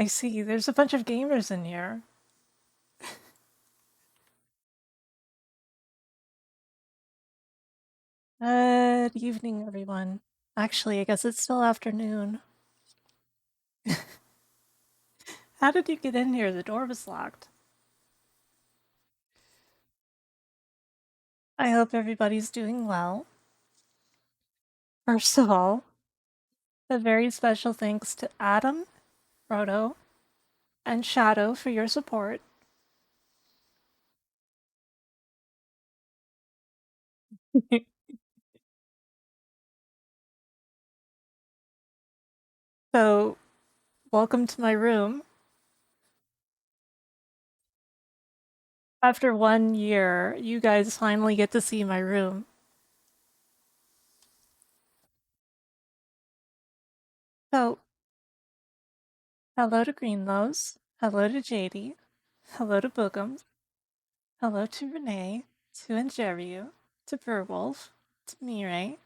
I see. There's a bunch of gamers in here. Good evening, everyone. Actually, I guess it's still afternoon. How did you get in here? The door was locked. I hope everybody's doing well. First of all, a very special thanks to Adam, Frodo, and Shadow for your support. So, welcome to my room. After 1 year, you guys finally get to see my room. So, hello to Greenlows. Hello to JD. Hello to Bookums. Hello to Renee, to Angeriu, to Burwolf, to Mirai,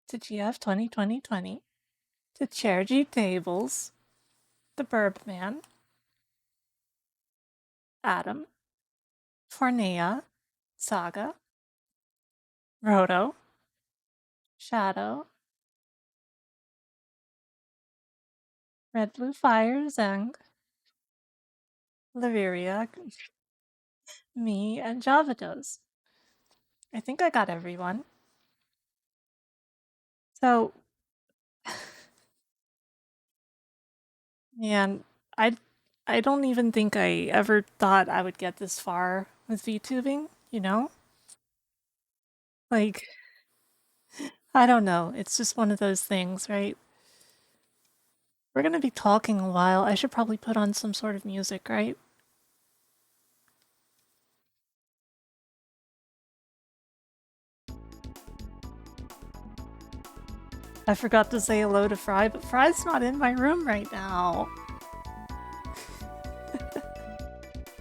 to GF 2020, to Chair G Tables, the Burbman, Adam, Fornea, Saga, Roto, Shadow, Red Blue Fire, Zeng, Laviria, me, and Javados. I think I got everyone. So, man, I I don't even think I ever thought I would get this far with VTubing, you know? Like, I don't know. It's just one of those things, right? We're gonna be talking a while. I should probably put on some sort of music, right? I forgot to say hello to Fry, but Fry's not in my room right now.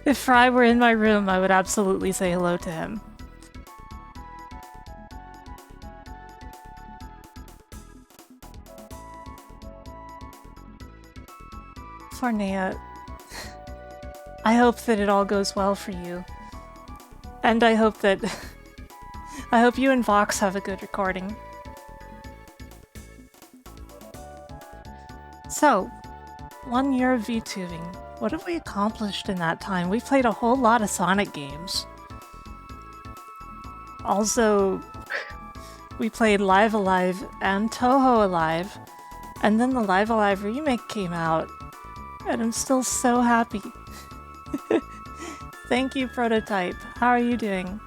If Fry were in my room, I would absolutely say hello to him. Fornea, I hope that it all goes well for you. And I hope that I hope you and Vox have a good recording. So, 1 year of VTubing. What have we accomplished in that time? We played a whole lot of Sonic games. Also, we played Live Alive and Toho Alive, and then the Live Alive remake came out, and I'm still so happy. Thank you, Prototype. How are you doing?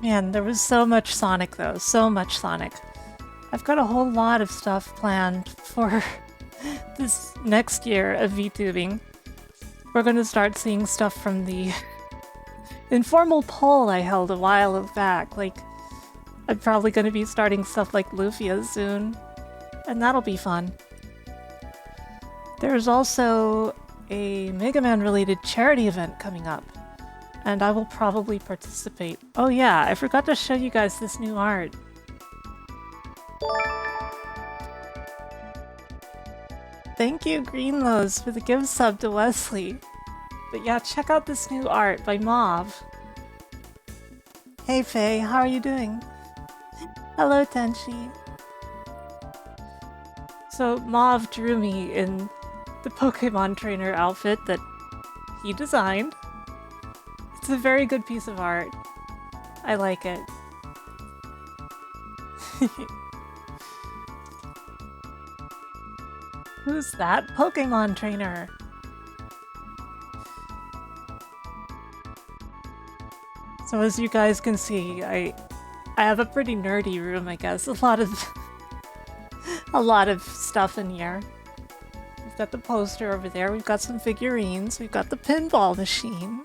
Man, there was so much Sonic though, so much Sonic. I've got a whole lot of stuff planned for this next year of VTubing. We're going to start seeing stuff from the informal poll I held a while back. Like, I'm probably going to be starting stuff like Lufia soon, and that'll be fun. There's also a Mega Man related charity event coming up, and I will probably participate. Oh yeah, I forgot to show you guys this new art. Thank you, Greenlows, for the gift sub to Wesley. But yeah, check out this new art by Mauve. Hey Faye, how are you doing? Hello Tenchi. So Mauve drew me in the Pokemon trainer outfit that he designed. It's a very good piece of art. I like it. Who's that Pokemon trainer? So as you guys can see, I have a pretty nerdy room, I guess. A lot of stuff in here. We've got the poster over there, we've got some figurines, we've got the pinball machine,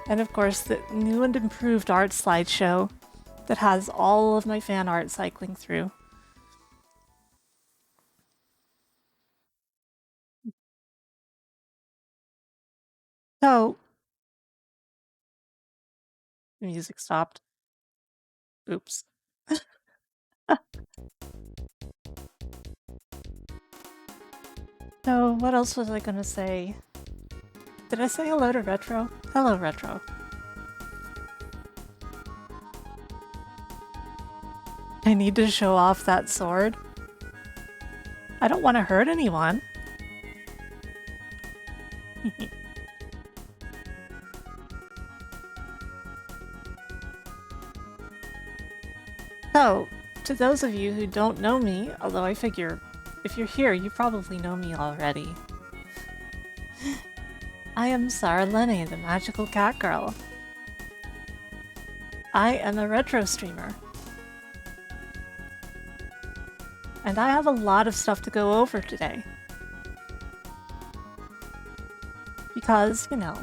and of course the new and improved art slideshow that has all of my fan art cycling through. So, the music stopped. Oops. So, what else was I gonna say? Did I say hello to Retro? Hello, Retro. I need to show off that sword. I don't want to hurt anyone. So, to those of you who don't know me, although I figure if you're here, you probably know me already. I am Sarah Lene, the magical cat girl. I am a retro streamer. And I have a lot of stuff to go over today. Because, you know,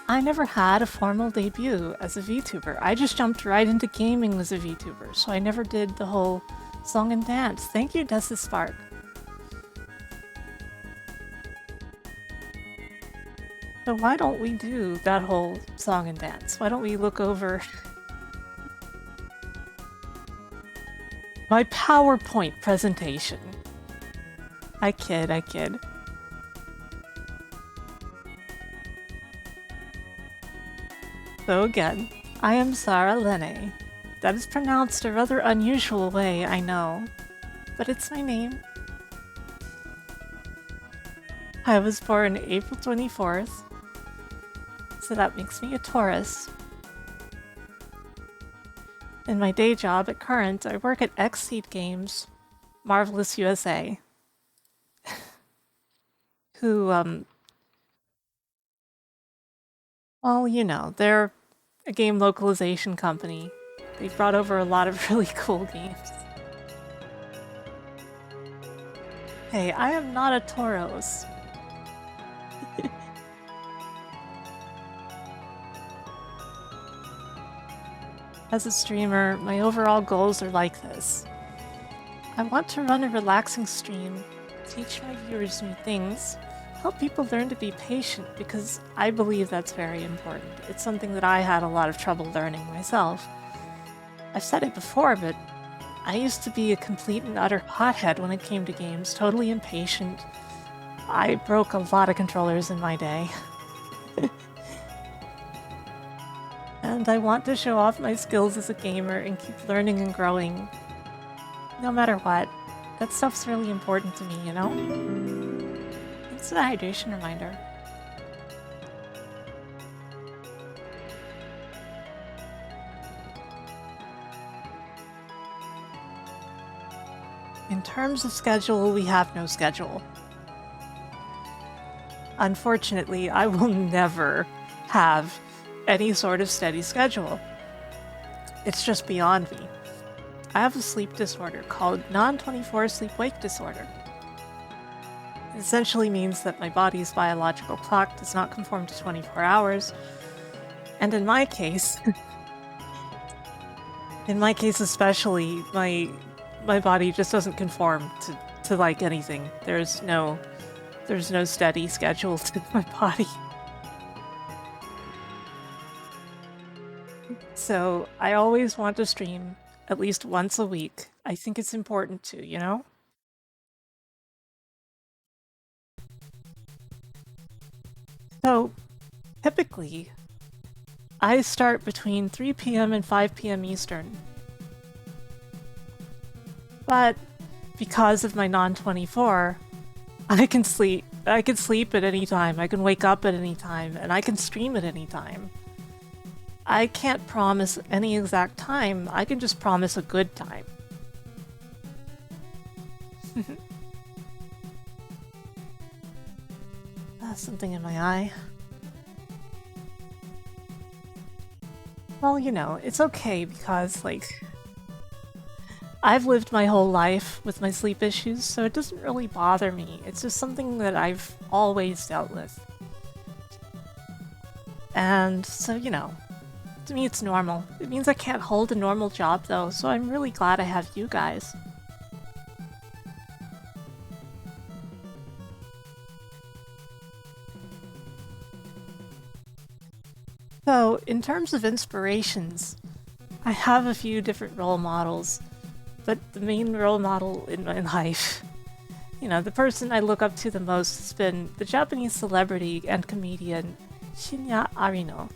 I never had a formal debut as a VTuber. I just jumped right into gaming as a VTuber, so I never did the whole song and dance. Thank you, Dessa Spark. So why don't we do that whole song and dance? Why don't we look over my PowerPoint presentation? I kid, I kid. So again, I am Sarah Lene. That is pronounced a rather unusual way, I know, but it's my name. I was born April 24th, so that makes me a Taurus. In my day job at Current, I work at Xseed Games, Marvelous USA, who, well, you know, they're a game localization company. They've brought over a lot of really cool games. Hey, I am not a Tauros. As a streamer, my overall goals are like this. I want to run a relaxing stream, teach my viewers new things, help people learn to be patient because I believe that's very important. It's something that I had a lot of trouble learning myself. I've said it before, but I used to be a complete and utter hothead when it came to games, totally impatient. I broke a lot of controllers in my day. And I want to show off my skills as a gamer and keep learning and growing. No matter what. That stuff's really important to me, you know? It's a hydration reminder. In terms of schedule, we have no schedule. Unfortunately, I will never have any sort of steady schedule. It's just beyond me. I have a sleep disorder called non-24 sleep-wake disorder. It essentially means that my body's biological clock does not conform to 24 hours, and in my case, especially, my body just doesn't conform to like anything. There's no steady schedule to my body. So I always want to stream at least once a week. I think it's important to, you know? So typically, I start between 3 p.m. and 5 p.m. Eastern. But because of my non-24, I can sleep at any time, I can wake up at any time, and I can stream at any time. I can't promise any exact time, I can just promise a good time. Something in my eye. Well, you know, it's okay because, like, I've lived my whole life with my sleep issues, so it doesn't really bother me. It's just something that I've always dealt with. And so, you know, to me it's normal. It means I can't hold a normal job though, so I'm really glad I have you guys. So, in terms of inspirations, I have a few different role models, but the main role model in my life, you know, the person I look up to the most has been the Japanese celebrity and comedian Shinya Arino,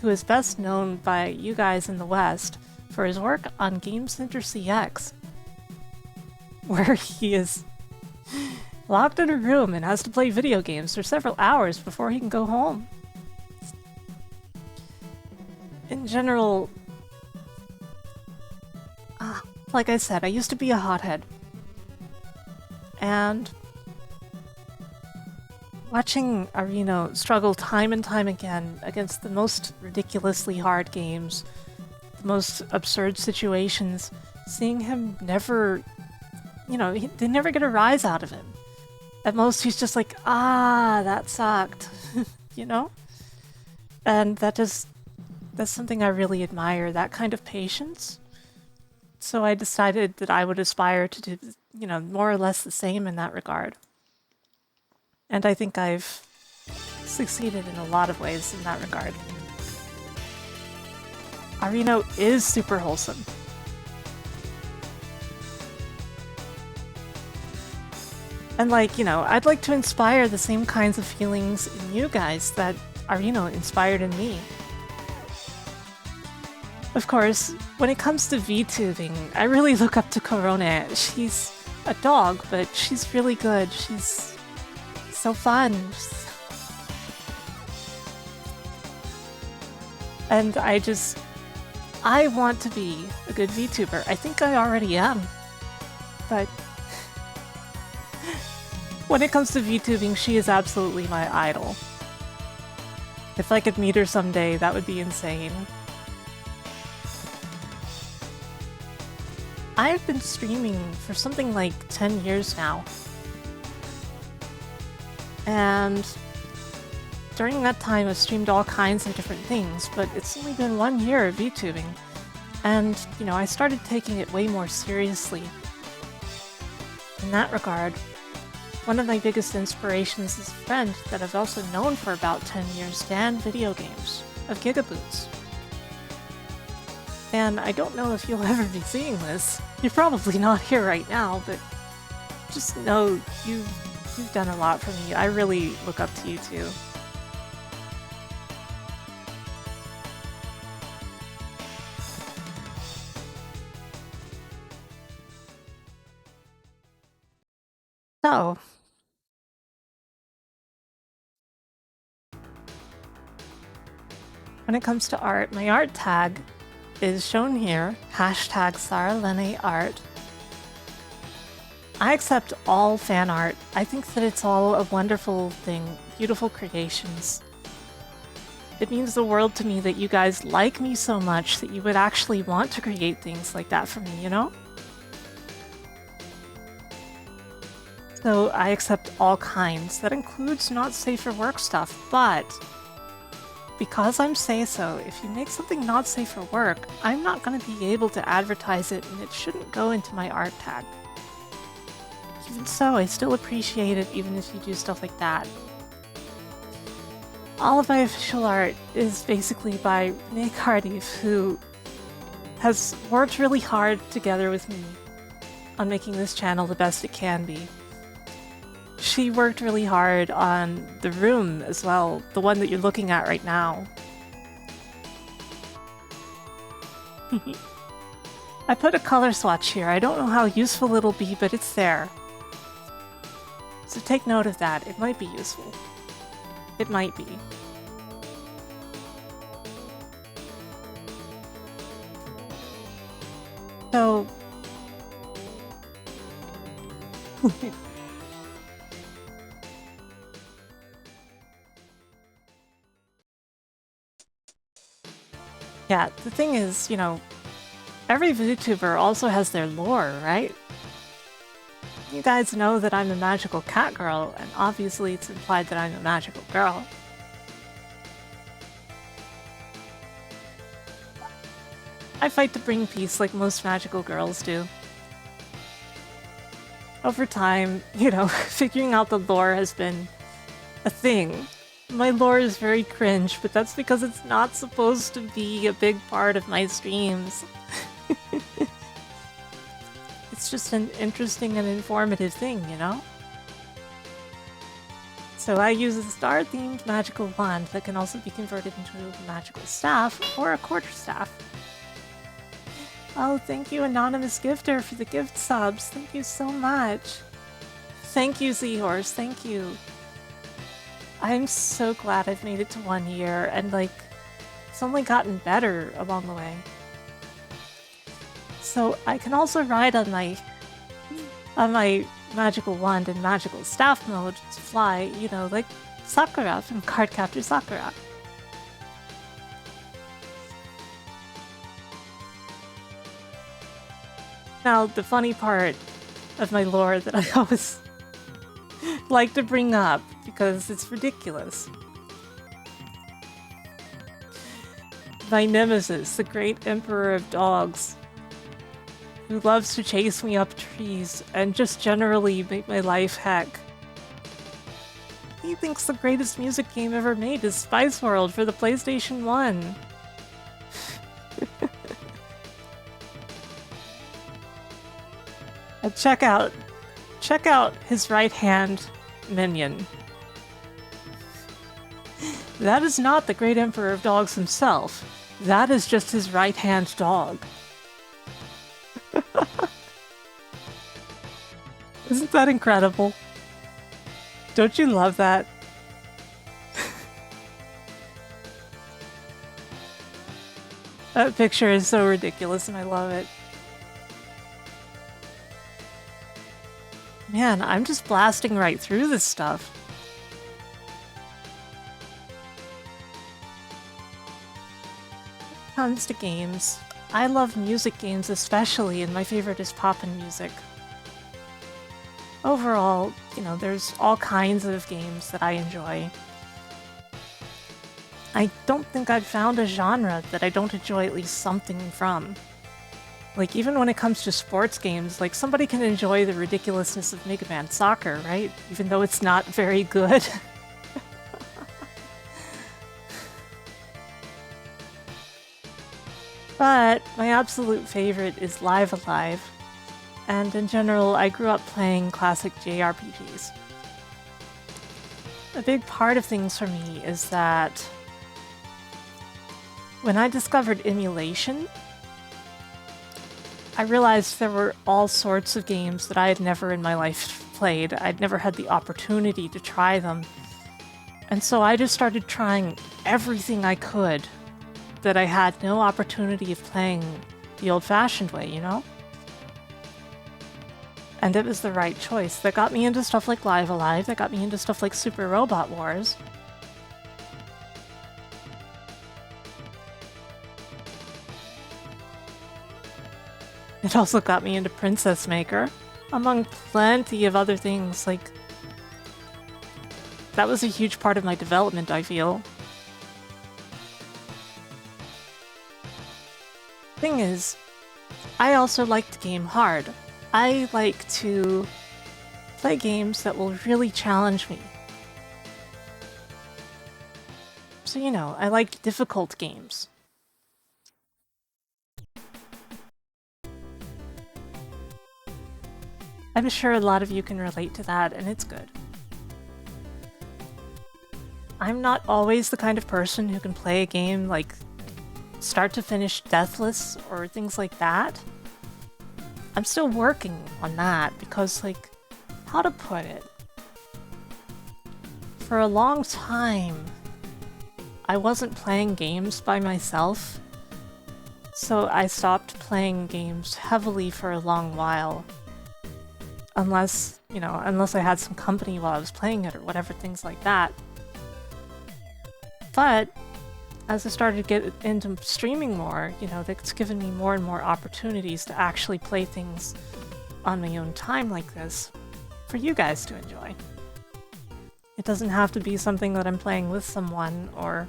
who is best known by you guys in the West for his work on Game Center CX, where he is locked in a room and has to play video games for several hours before he can go home. In general, like I said, I used to be a hothead. And watching Arino struggle time and time again against the most ridiculously hard games, the most absurd situations, seeing him never, you know, they never get a rise out of him. At most, he's just like, ah, that sucked, you know? And that's something I really admire, that kind of patience. So I decided that I would aspire to do, you know, more or less the same in that regard. And I think I've succeeded in a lot of ways in that regard. Arino is super wholesome. And like, you know, I'd like to inspire the same kinds of feelings in you guys that Arino inspired in me. Of course, when it comes to VTubing, I really look up to Korone. She's a dog, but she's really good. She's so fun. And I want to be a good VTuber. I think I already am. But when it comes to VTubing, she is absolutely my idol. If I could meet her someday, that would be insane. I've been streaming for something like 10 years now. And during that time, I've streamed all kinds of different things, but it's only been 1 year of VTubing. And, you know, I started taking it way more seriously. In that regard, one of my biggest inspirations is a friend that I've also known for about 10 years, Dan Video Games, of Gigaboots. And I don't know if you'll ever be seeing this. You're probably not here right now, but just know you've done a lot for me. I really look up to you too. So, when it comes to art, my art tag is shown here, #SarahLeneArt. I accept all fan art. I think that it's all a wonderful thing, beautiful creations. It means the world to me that you guys like me so much that you would actually want to create things like that for me, you know? So I accept all kinds. That includes not safe for work stuff, but because I'm say-so, if you make something not safe for work, I'm not going to be able to advertise it and it shouldn't go into my art tag. Even so, I still appreciate it even if you do stuff like that. All of my official art is basically by Renee Cardiff, who has worked really hard together with me on making this channel the best it can be. She worked really hard on the room as well, the one that you're looking at right now. I put a color swatch here. I don't know how useful it'll be, but it's there. So take note of that. It might be useful. It might be. So... Yeah, the thing is, you know, every VTuber also has their lore, right? You guys know that I'm a magical cat girl, and obviously it's implied that I'm a magical girl. I fight to bring peace like most magical girls do. Over time, you know, figuring out the lore has been a thing. My lore is very cringe, but that's because it's not supposed to be a big part of my streams. It's just an interesting and informative thing, you know? So I use a star-themed magical wand that can also be converted into a magical staff or a quarterstaff. Oh, thank you, Anonymous Gifter, for the gift subs. Thank you so much. Thank you, Z-Horse. Thank you. I'm so glad I've made it to 1 year, and like, it's only gotten better along the way. So I can also ride on my magical wand and magical staff mode to fly, you know, like Sakura from Cardcaptor Sakura. Now, the funny part of my lore that I always like to bring up, because it's ridiculous. My nemesis, the great emperor of dogs, who loves to chase me up trees and just generally make my life heck. He thinks the greatest music game ever made is Spice World for the PlayStation 1. And check out his right-hand minion. That is not the great emperor of dogs himself. That is just his right-hand dog. Isn't that incredible? Don't you love that? That picture is so ridiculous and I love it. Man, I'm just blasting right through this stuff. When it comes to games, I love music games especially, and my favorite is poppin' music. Overall, you know, there's all kinds of games that I enjoy. I don't think I've found a genre that I don't enjoy at least something from. Like, even when it comes to sports games, like, somebody can enjoy the ridiculousness of Mega Man Soccer, right? Even though it's not very good. But my absolute favorite is Live Alive. And in general, I grew up playing classic JRPGs. A big part of things for me is that when I discovered emulation, I realized there were all sorts of games that I had never in my life played. I'd never had the opportunity to try them. And so I just started trying everything I could that I had no opportunity of playing the old-fashioned way, you know? And it was the right choice. That got me into stuff like Live Alive, that got me into stuff like Super Robot Wars. It also got me into Princess Maker, among plenty of other things, like... That was a huge part of my development, I feel. Thing is, I also like to game hard. I like to play games that will really challenge me. So, you know, I like difficult games. I'm sure a lot of you can relate to that, and it's good. I'm not always the kind of person who can play a game, like, start to finish deathless or things like that. I'm still working on that because, like, how to put it? For a long time, I wasn't playing games by myself, so I stopped playing games heavily for a long while. Unless, you know, unless I had some company while I was playing it or whatever, things like that. But as I started to get into streaming more, you know, that's given me more and more opportunities to actually play things on my own time like this for you guys to enjoy. It doesn't have to be something that I'm playing with someone or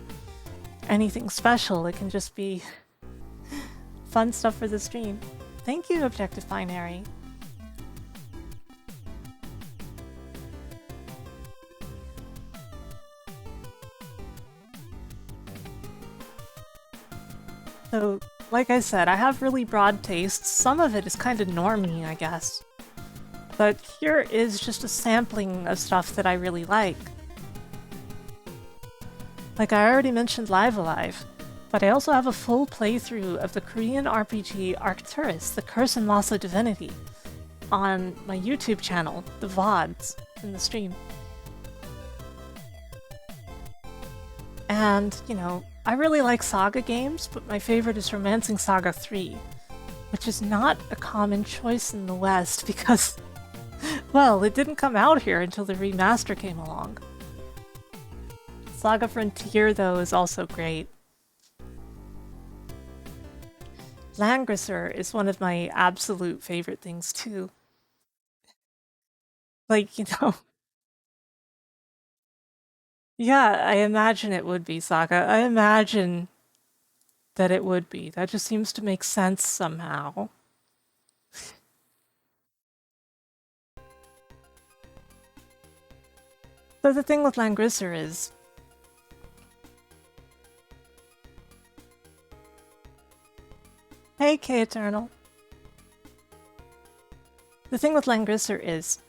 anything special. It can just be fun stuff for the stream. Thank you, Objective Binary. So, like I said, I have really broad tastes. Some of it is kind of normie, I guess. But here is just a sampling of stuff that I really like. Like I already mentioned Live Alive, but I also have a full playthrough of the Korean RPG Arcturus, The Curse and Loss of Divinity, on my YouTube channel, the VODs, in the stream. And, you know, I really like Saga games, but my favorite is Romancing Saga 3, which is not a common choice in the West because, well, it didn't come out here until the remaster came along. Saga Frontier, though, is also great. Langrisser is one of my absolute favorite things, too. Like, you know... Yeah, I imagine it would be Saga. I imagine that it would be. That just seems to make sense somehow. So the thing with Langrisser is... Hey, K-Eternal. The thing with Langrisser is,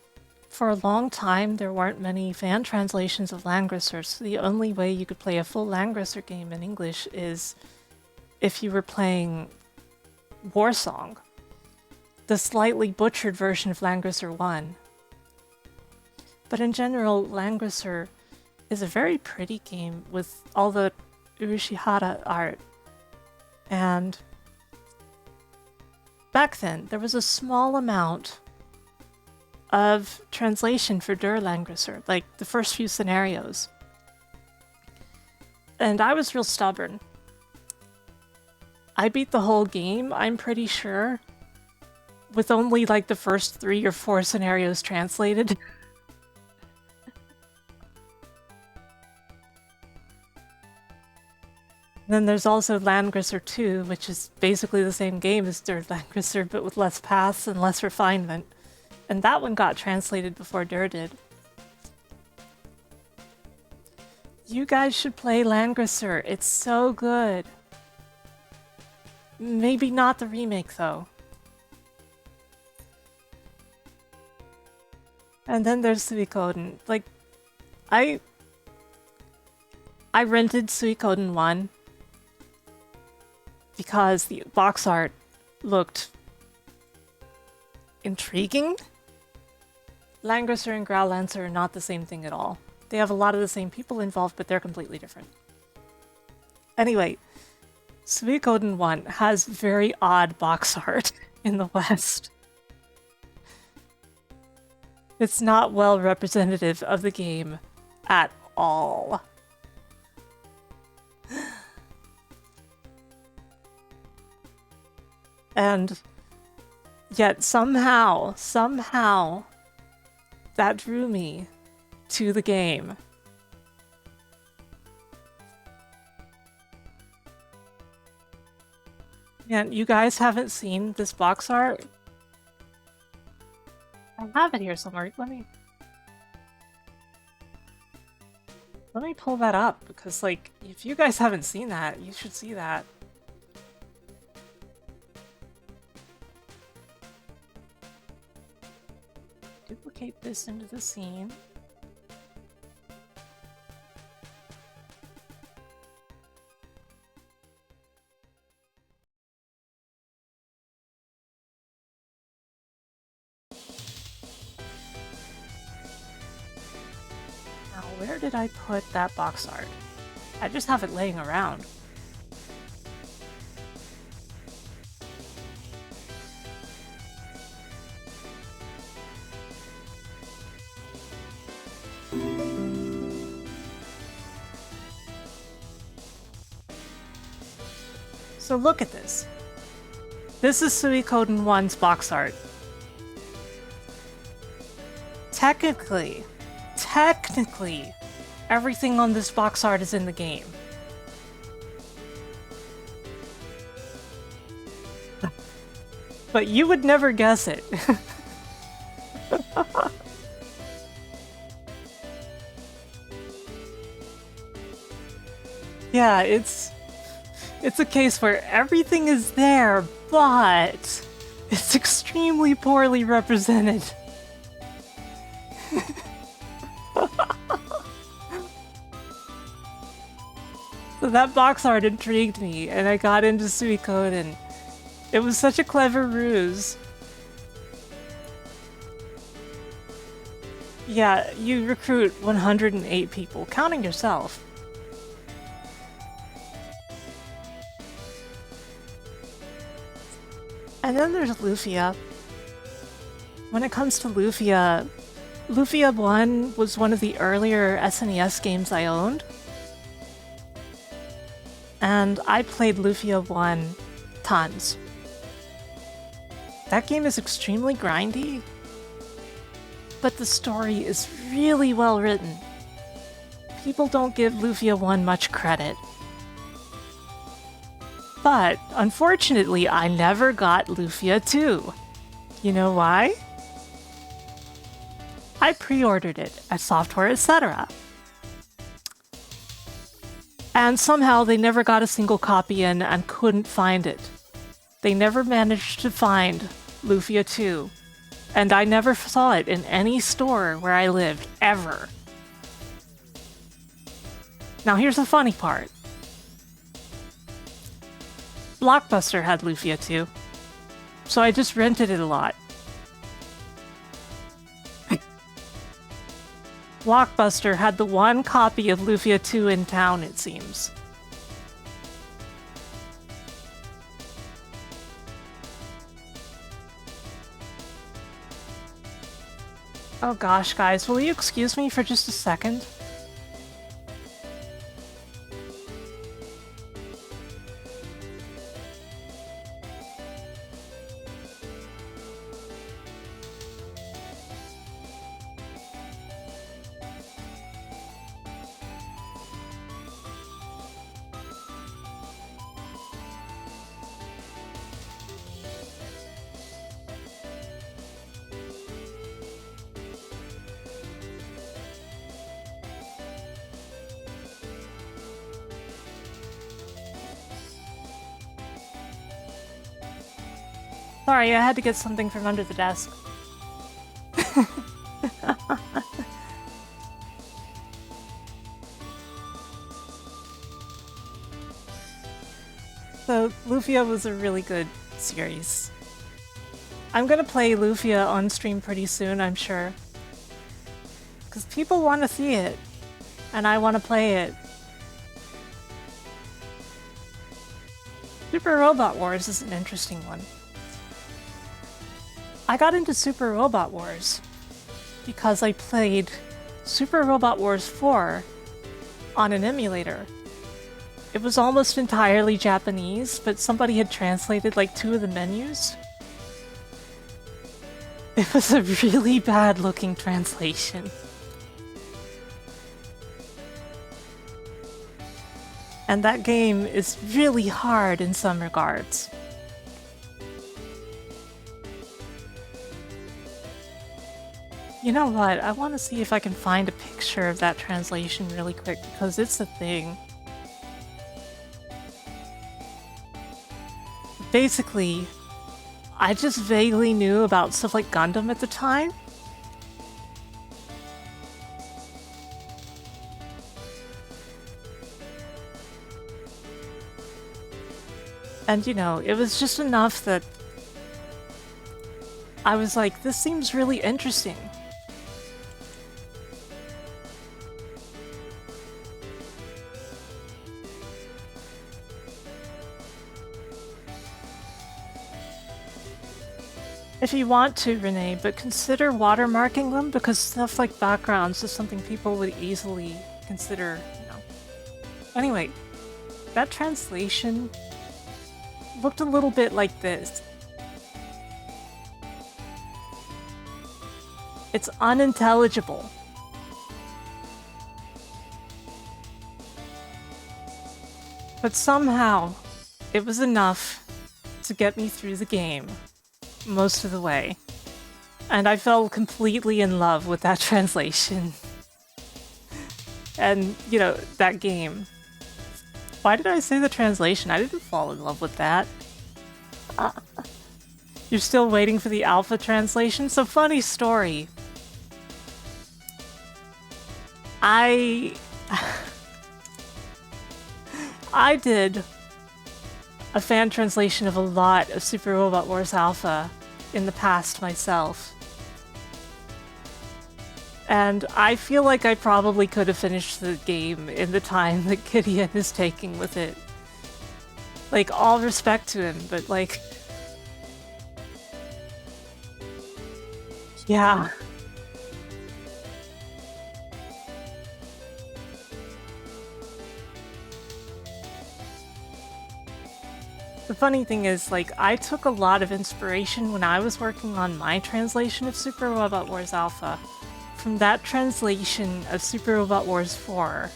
for a long time there weren't many fan translations of Langrisser, so the only way you could play a full Langrisser game in English is if you were playing Warsong, the slightly butchered version of Langrisser 1. But in general, Langrisser is a very pretty game with all the Urashihara art. And back then, there was a small amount of translation for Der Langrisser, like the first few scenarios. And I was real stubborn. I beat the whole game, I'm pretty sure, with only like the first 3 or 4 scenarios translated. Then there's also Langrisser 2, which is basically the same game as Der Langrisser, but with less paths and less refinement. And that one got translated before Der did. You guys should play Langrisser, it's so good. Maybe not the remake, though. And then there's Suikoden. Like, I rented Suikoden 1 because the box art looked intriguing. Langrisser and Growlancer are not the same thing at all. They have a lot of the same people involved, but they're completely different. Anyway, Suikoden 1 has very odd box art in the West. It's not well representative of the game at all. And yet somehow, that drew me to the game. And you guys haven't seen this box art? I have it here somewhere. Let me pull that up, because, like, if you guys haven't seen that, you should see that. Duplicate this into the scene. Now, where did I put that box art? I just have it laying around. So look at this. This is Suikoden 1's box art. Technically, everything on this box art is in the game. But you would never guess it. Yeah, it's It's a case where everything is there, but it's extremely poorly represented. So that box art intrigued me, and I got into Suikoden. It was such a clever ruse. Yeah, you recruit 108 people, counting yourself. And then there's Lufia. When it comes to Lufia, Lufia 1 was one of the earlier SNES games I owned. And I played Lufia 1 tons. That game is extremely grindy, but the story is really well written. People don't give Lufia 1 much credit. But, unfortunately, I never got Lufia 2. You know why? I pre-ordered it at Software Etc. And somehow they never got a single copy in and couldn't find it. They never managed to find Lufia 2. And I never saw it in any store where I lived, ever. Now here's the funny part. Blockbuster had Lufia 2, so I just rented it a lot. Blockbuster had the one copy of Lufia 2 in town, it seems. Oh gosh, guys, will you excuse me for just a second? Sorry, I had to get something from under the desk. So, Lufia was a really good series. I'm gonna play Lufia on stream pretty soon, I'm sure. Because people want to see it, and I want to play it. Super Robot Wars is an interesting one. I got into Super Robot Wars because I played Super Robot Wars 4 on an emulator. It was almost entirely Japanese, but somebody had translated like 2 of the menus. It was a really bad looking translation. And that game is really hard in some regards. You know what? I want to see if I can find a picture of that translation really quick, because it's a thing. Basically, I just vaguely knew about stuff like Gundam at the time. And you know, it was just enough that I was like, this seems really interesting. If you want to, Renee, but consider watermarking them, because stuff like backgrounds is something people would easily consider, you know. Anyway, that translation looked a little bit like this. It's unintelligible. But somehow, it was enough to get me through the game. Most of the way. And I fell completely in love with that translation. And, you know, that game. Why did I say the translation? I didn't fall in love with that. You're still waiting for the alpha translation? So funny story. I did a fan translation of a lot of Super Robot Wars Alpha in the past myself. And I feel like I probably could have finished the game in the time that Gideon is taking with it. Like, all respect to him, but like... Yeah. The funny thing is, like, I took a lot of inspiration when I was working on my translation of Super Robot Wars Alpha from that translation of Super Robot Wars 4.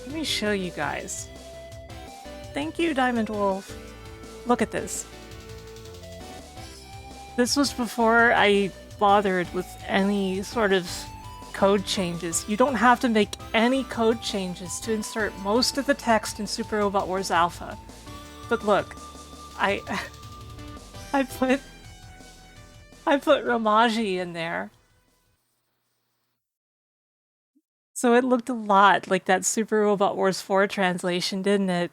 Let me show you guys. Thank you, Diamond Wolf. Look at this. This was before I bothered with any sort of code changes. You don't have to make any code changes to insert most of the text in Super Robot Wars Alpha. But look, I put Romaji in there. So it looked a lot like that Super Robot Wars 4 translation, didn't it?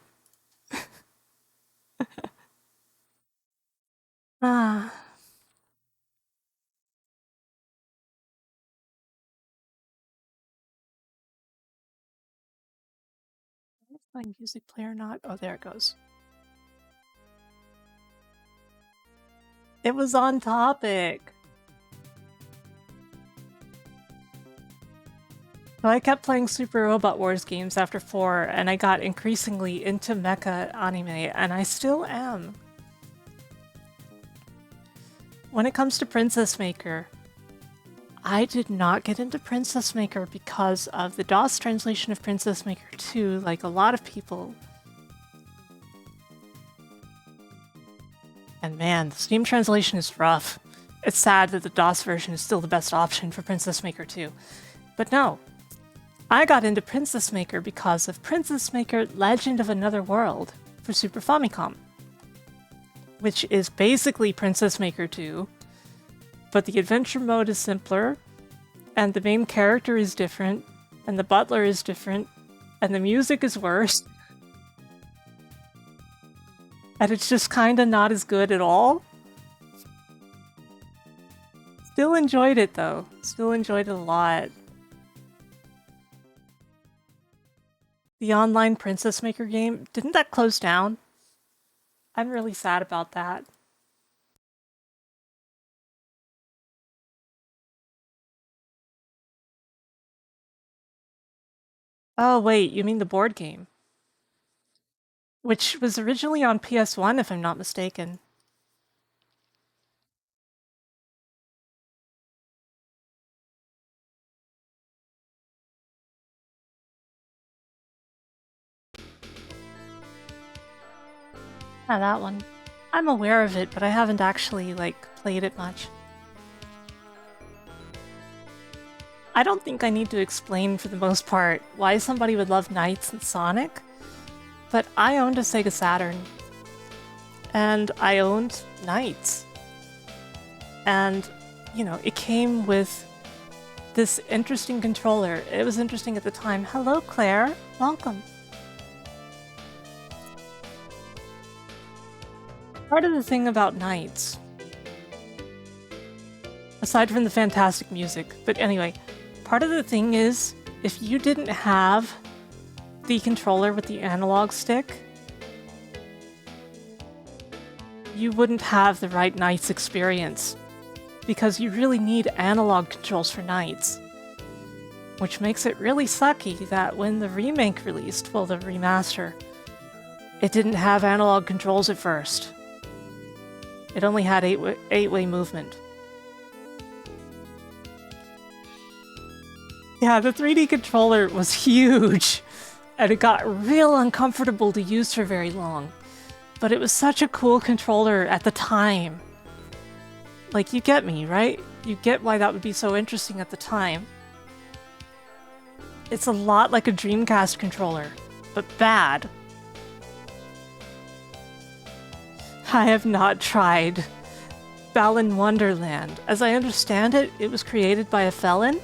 Ah. Where's my music player not? Oh, there it goes. It was on topic. So I kept playing Super Robot Wars games after 4, and I got increasingly into mecha anime, and I still am. When it comes to Princess Maker, I did not get into Princess Maker because of the DOS translation of Princess Maker 2, like a lot of people. And man, the Steam translation is rough. It's sad that the DOS version is still the best option for Princess Maker 2. But no, I got into Princess Maker because of Princess Maker Legend of Another World for Super Famicom, which is basically Princess Maker 2, but the adventure mode is simpler, and the main character is different, and the butler is different, and the music is worse. And it's just kinda not as good at all. Still enjoyed it though. Still enjoyed it a lot. The online Princess Maker game, didn't that close down? I'm really sad about that. Oh wait, you mean the board game? Which was originally on PS1 if I'm not mistaken. Yeah, that one. I'm aware of it, but I haven't actually, like, played it much. I don't think I need to explain, for the most part, why somebody would love Knights and Sonic, but I owned a Sega Saturn, and I owned Knights. And, you know, it came with this interesting controller. It was interesting at the time. Hello, Claire. Welcome. Part of the thing about Knights, aside from the fantastic music, but anyway, part of the thing is, if you didn't have the controller with the analog stick, you wouldn't have the right Knights experience, because you really need analog controls for Knights. Which makes it really sucky that when the remake released, well, the remaster, it didn't have analog controls at first. It only had eight-way movement. Yeah, the 3D controller was huge, and it got real uncomfortable to use for very long. But it was such a cool controller at the time. Like, you get me, right? You get why that would be so interesting at the time. It's a lot like a Dreamcast controller, but bad. I have not tried Balan Wonderland. As I understand it, it was created by a felon?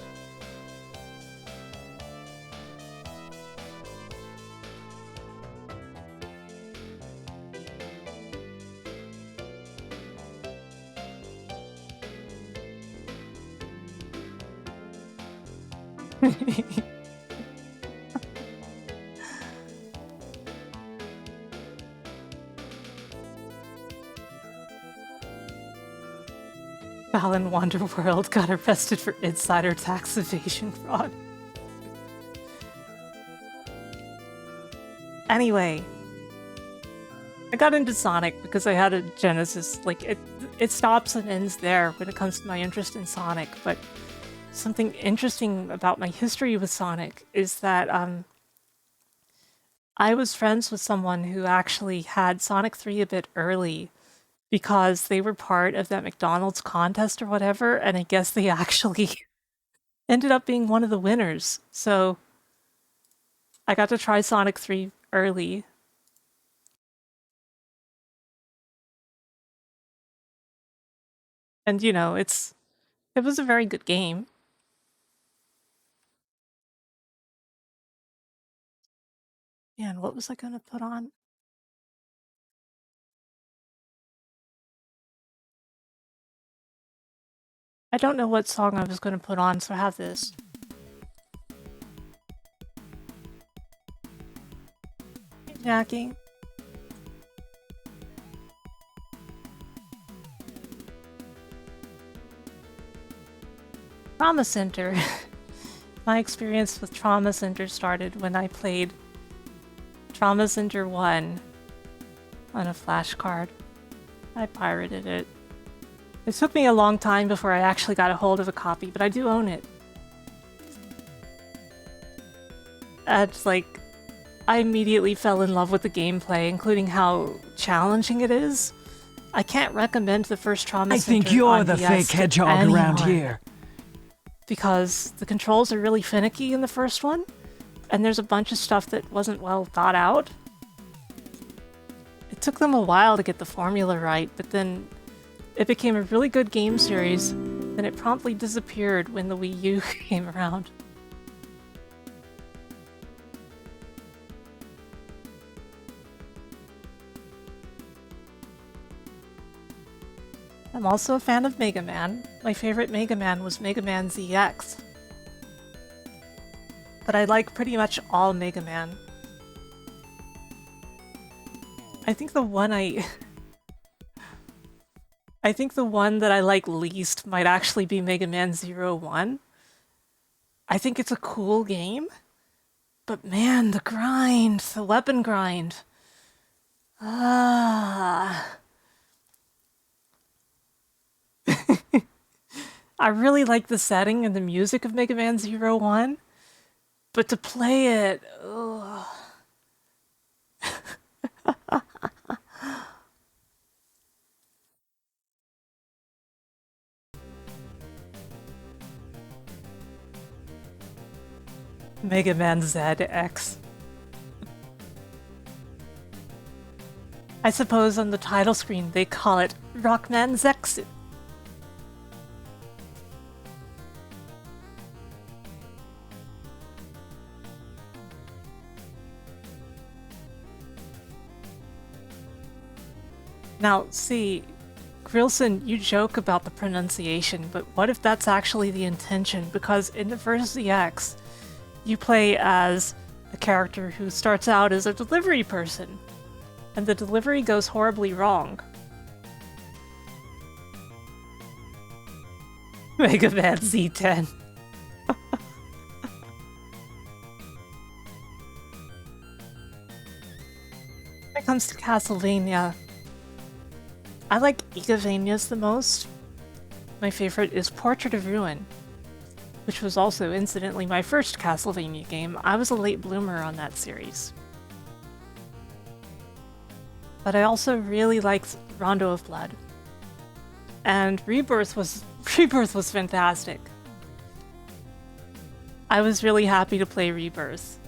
Balan Wonderworld got arrested for insider tax evasion fraud. Anyway, I got into Sonic because I had a Genesis. Like, it stops and ends there when it comes to my interest in Sonic, but something interesting about my history with Sonic is that I was friends with someone who actually had Sonic 3 a bit early because they were part of that McDonald's contest or whatever, and I guess they actually ended up being one of the winners. So I got to try Sonic 3 early. And you know, it was a very good game. Man, what was I gonna put on? I don't know what song I was gonna put on, so I have this. Hey, Jackie. Trauma Center. My experience with Trauma Center started when I played Trauma Center 1 on a flashcard. I pirated it. It took me a long time before I actually got a hold of a copy, but I do own it. It's like, I immediately fell in love with the gameplay, including how challenging it is. I can't recommend the first Trauma Center. I think you're on the DS fake to hedgehog around anyone, here. because the controls are really finicky in the first one, and there's a bunch of stuff that wasn't well thought out. It took them a while to get the formula right, but then it became a really good game series, then it promptly disappeared when the Wii U came around. I'm also a fan of Mega Man. My favorite Mega Man was Mega Man ZX. But I like pretty much all Mega Man. I think the one I think the one that I like least might actually be Mega Man 01. I think it's a cool game, but man, the grind, the weapon grind. Ah. I really like the setting and the music of Mega Man 01, but to play it, ugh. Mega Man ZX. I suppose on the title screen they call it Rockman Zexu. Now, see, Grilson, you joke about the pronunciation, but what if that's actually the intention? Because in the first ZX, you play as a character who starts out as a delivery person, and the delivery goes horribly wrong. Mega Man Z10. When it comes to Castlevania, I like Igavanias the most. My favorite is Portrait of Ruin, which was also, incidentally, my first Castlevania game. I was a late bloomer on that series. But I also really liked Rondo of Blood. And Rebirth was fantastic. I was really happy to play Rebirth.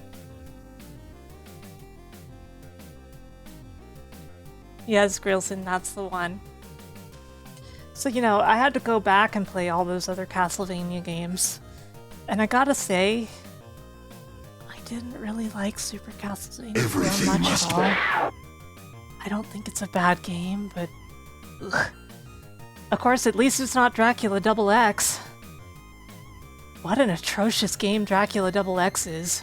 Yes, Grilson, that's the one. So, you know, I had to go back and play all those other Castlevania games. And I gotta say, I didn't really like Super Castlevania very much at all. I don't think it's a bad game, but... Ugh. Of course, at least it's not Dracula XX. What an atrocious game Dracula XX is.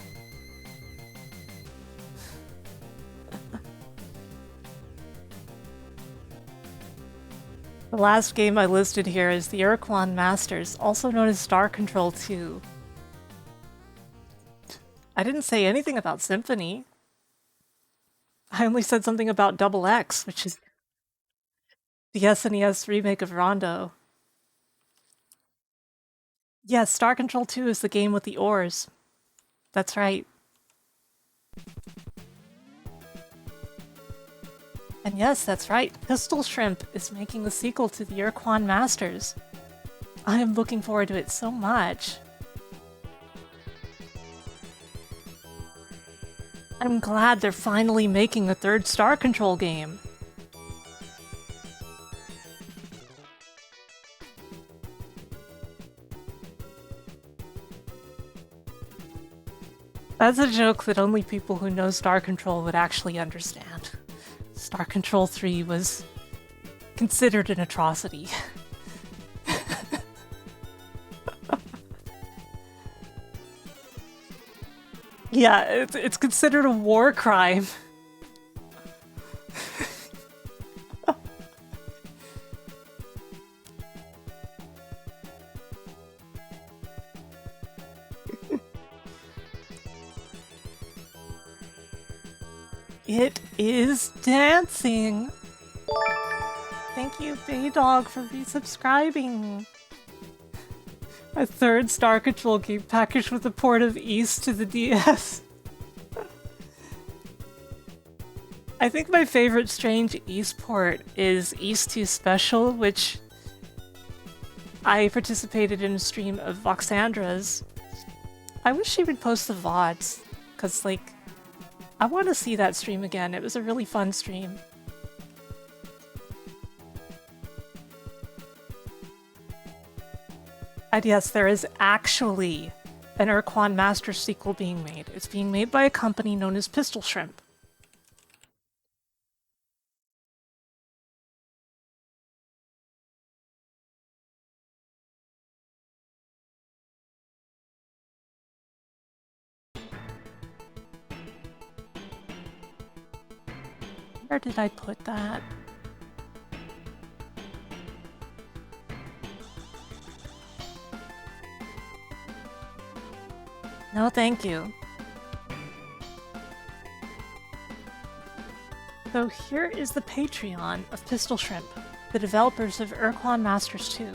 The last game I listed here is the Urquan Masters, also known as Star Control 2. I didn't say anything about Symphony. I only said something about Double X, which is the SNES remake of Rondo. Yes, Star Control 2 is the game with the oars. That's right. And yes, that's right, Pistol Shrimp is making the sequel to the Urquan Masters. I am looking forward to it so much. I'm glad they're finally making a third Star Control game. That's a joke that only people who know Star Control would actually understand. Star Control 3 was considered an atrocity. Yeah, it's considered a war crime. It is dancing! Thank you, Baydog, for resubscribing! A third Star Control game packaged with a port of East to the DS. I think my favorite strange East port is East 2 Special, which I participated in a stream of Voxandra's. I wish she would post the VODs, because, like, I want to see that stream again. It was a really fun stream. And yes, there is actually an Urquan Master sequel being made. It's being made by a company known as Pistol Shrimp. Where did I put that? No, thank you. So here is the Patreon of Pistol Shrimp, the developers of Urquan Masters 2.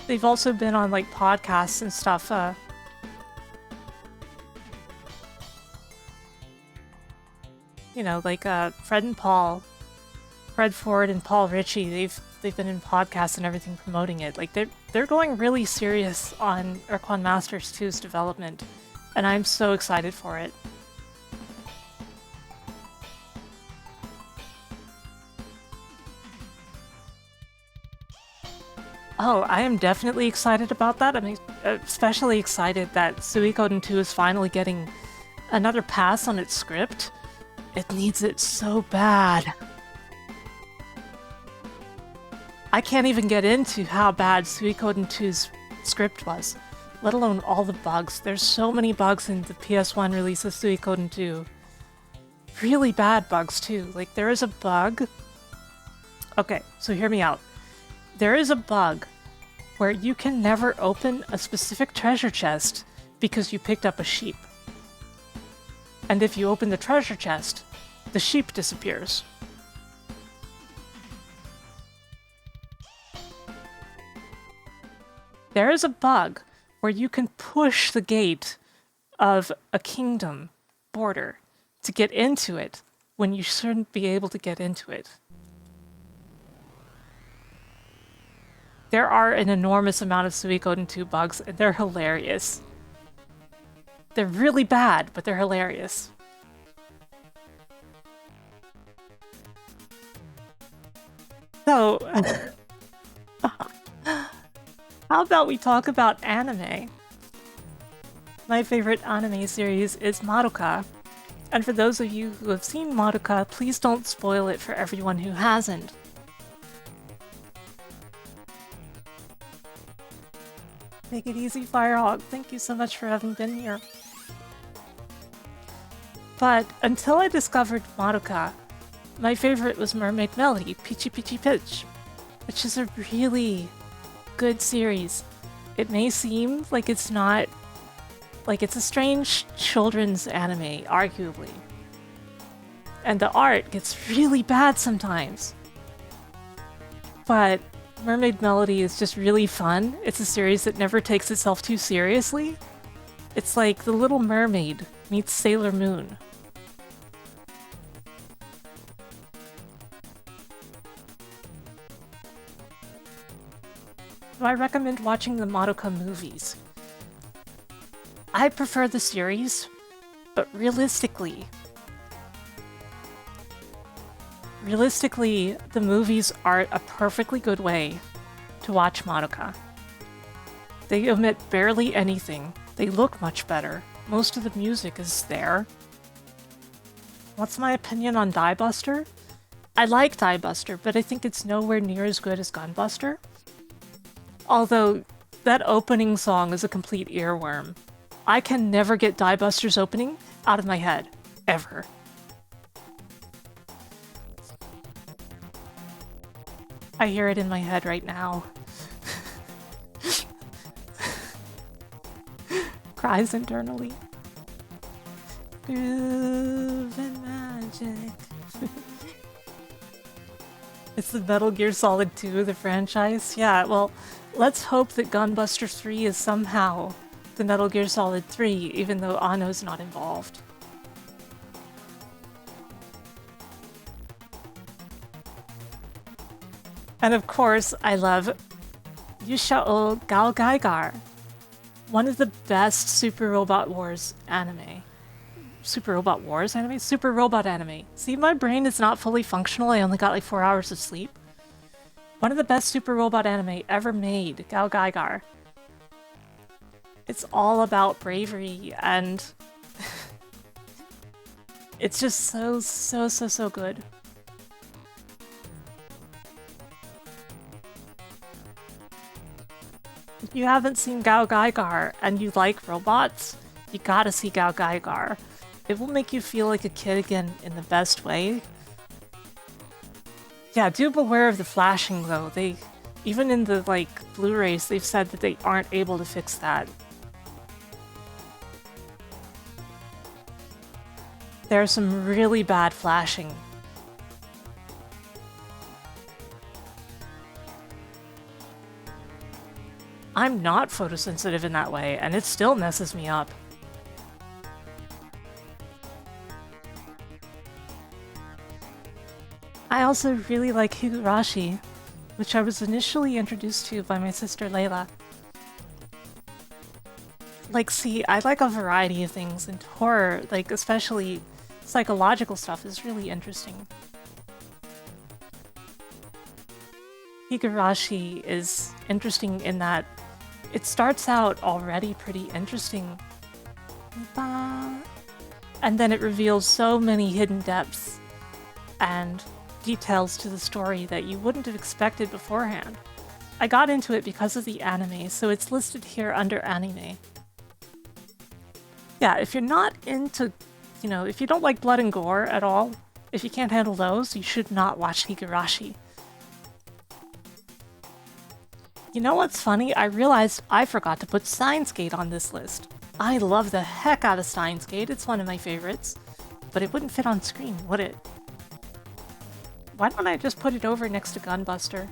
They've also been on, like, podcasts and stuff, you know, like, Fred and Paul, Fred Ford and Paul Ritchie, they've been in podcasts and everything promoting it. Like, they're going really serious on Urquan Masters 2's development, and I'm so excited for it. Oh, I am definitely excited about that. I'm especially excited that Suikoden 2 is finally getting another pass on its script. It needs it so bad. I can't even get into how bad Suikoden 2's script was, let alone all the bugs. There's so many bugs in the PS1 release of Suikoden 2. Really bad bugs, too. Like, there is a bug... Okay, so hear me out. There is a bug where you can never open a specific treasure chest because you picked up a sheep. And if you open the treasure chest, the sheep disappears. There is a bug where you can push the gate of a kingdom border to get into it when you shouldn't be able to get into it. There are an enormous amount of Suikoden 2 bugs, and they're hilarious. They're really bad, but they're hilarious. So, how about we talk about anime? My favorite anime series is Madoka. And for those of you who have seen Madoka, please don't spoil it for everyone who hasn't. Take it easy, Firehawk. Thank you so much for having been here. But until I discovered Madoka, my favorite was Mermaid Melody, Peachy Peachy Pitch, which is a really good series. It may seem like it's not... like, it's a strange children's anime, arguably. And the art gets really bad sometimes. But Mermaid Melody is just really fun. It's a series that never takes itself too seriously. It's like The Little Mermaid meets Sailor Moon. Do I recommend watching the Madoka movies? I prefer the series, but realistically, the movies are a perfectly good way to watch Madoka. They omit barely anything. They look much better. Most of the music is there. What's my opinion on Die Buster? I like Die Buster, but I think it's nowhere near as good as Gunbuster. Although, that opening song is a complete earworm. I can never get Die Buster's opening out of my head. Ever. I hear it in my head right now. Cries internally. Groove and magic. It's the Metal Gear Solid 2, the franchise? Yeah, well, let's hope that Gunbuster 3 is somehow the Metal Gear Solid 3, even though Anno's not involved. And of course, I love Yushao Gaogaigar, one of the best Super Robot Wars anime. Super Robot Wars anime? Super Robot anime. See, my brain is not fully functional, I only got like 4 hours of sleep. One of the best Super Robot anime ever made, Gaogaigar. It's all about bravery, and it's just so good. If you haven't seen Gaogaigar and you like robots, you gotta see Gaogaigar. It will make you feel like a kid again in the best way. Yeah, do beware of the flashing though. Even in the like Blu-rays, they've said that they aren't able to fix that. There's some really bad flashing. I'm not photosensitive in that way, and it still messes me up. I also really like Higurashi, which I was initially introduced to by my sister Layla. Like, see, I like a variety of things, and horror, like, especially psychological stuff, is really interesting. Higurashi is interesting in that it starts out already pretty interesting. And then it reveals so many hidden depths and details to the story that you wouldn't have expected beforehand. I got into it because of the anime, so it's listed here under anime. Yeah, if you're not into, if you don't like blood and gore at all, if you can't handle those, you should not watch Higurashi. You know what's funny? I realized I forgot to put Steins Gate on this list. I love the heck out of Steins Gate, it's one of my favorites. But it wouldn't fit on screen, would it? Why don't I just put it over next to Gunbuster?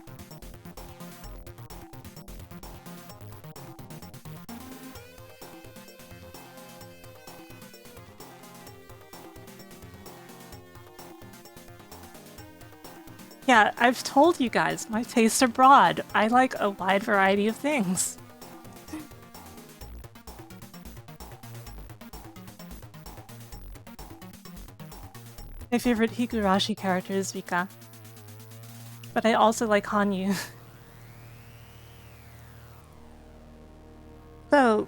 Yeah, I've told you guys, my tastes are broad. I like a wide variety of things. My favorite Higurashi character is Vika. But I also like Hanyu. So,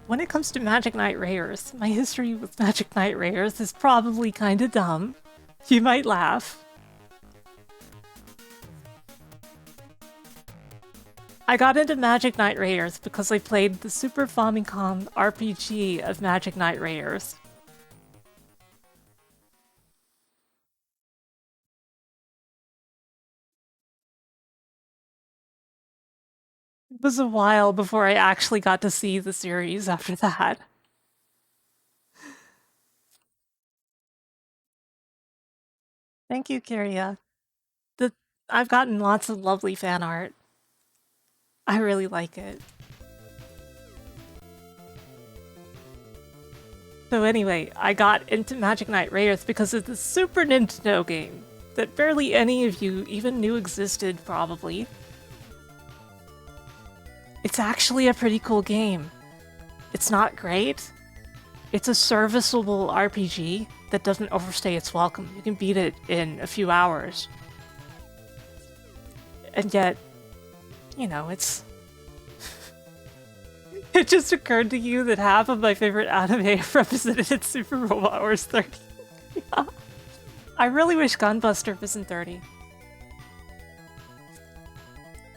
when it comes to Magic Knight rares, my history with Magic Knight rares is probably kinda dumb. You might laugh. I got into Magic Knight rares because I played the Super Famicom RPG of Magic Knight rares. It was a while before I actually got to see the series after that. Thank you, Kiria. The I've gotten lots of lovely fan art. I really like it. So anyway, I got into Magic Knight rares because of the Super Nintendo game that barely any of you even knew existed, probably. It's actually a pretty cool game. It's not great. It's a serviceable RPG that doesn't overstay its welcome. You can beat it in a few hours. And yet, you know, it's... It just occurred to you that half of my favorite anime are represented in Super Robot Wars 30. I really wish Gunbuster was in 30.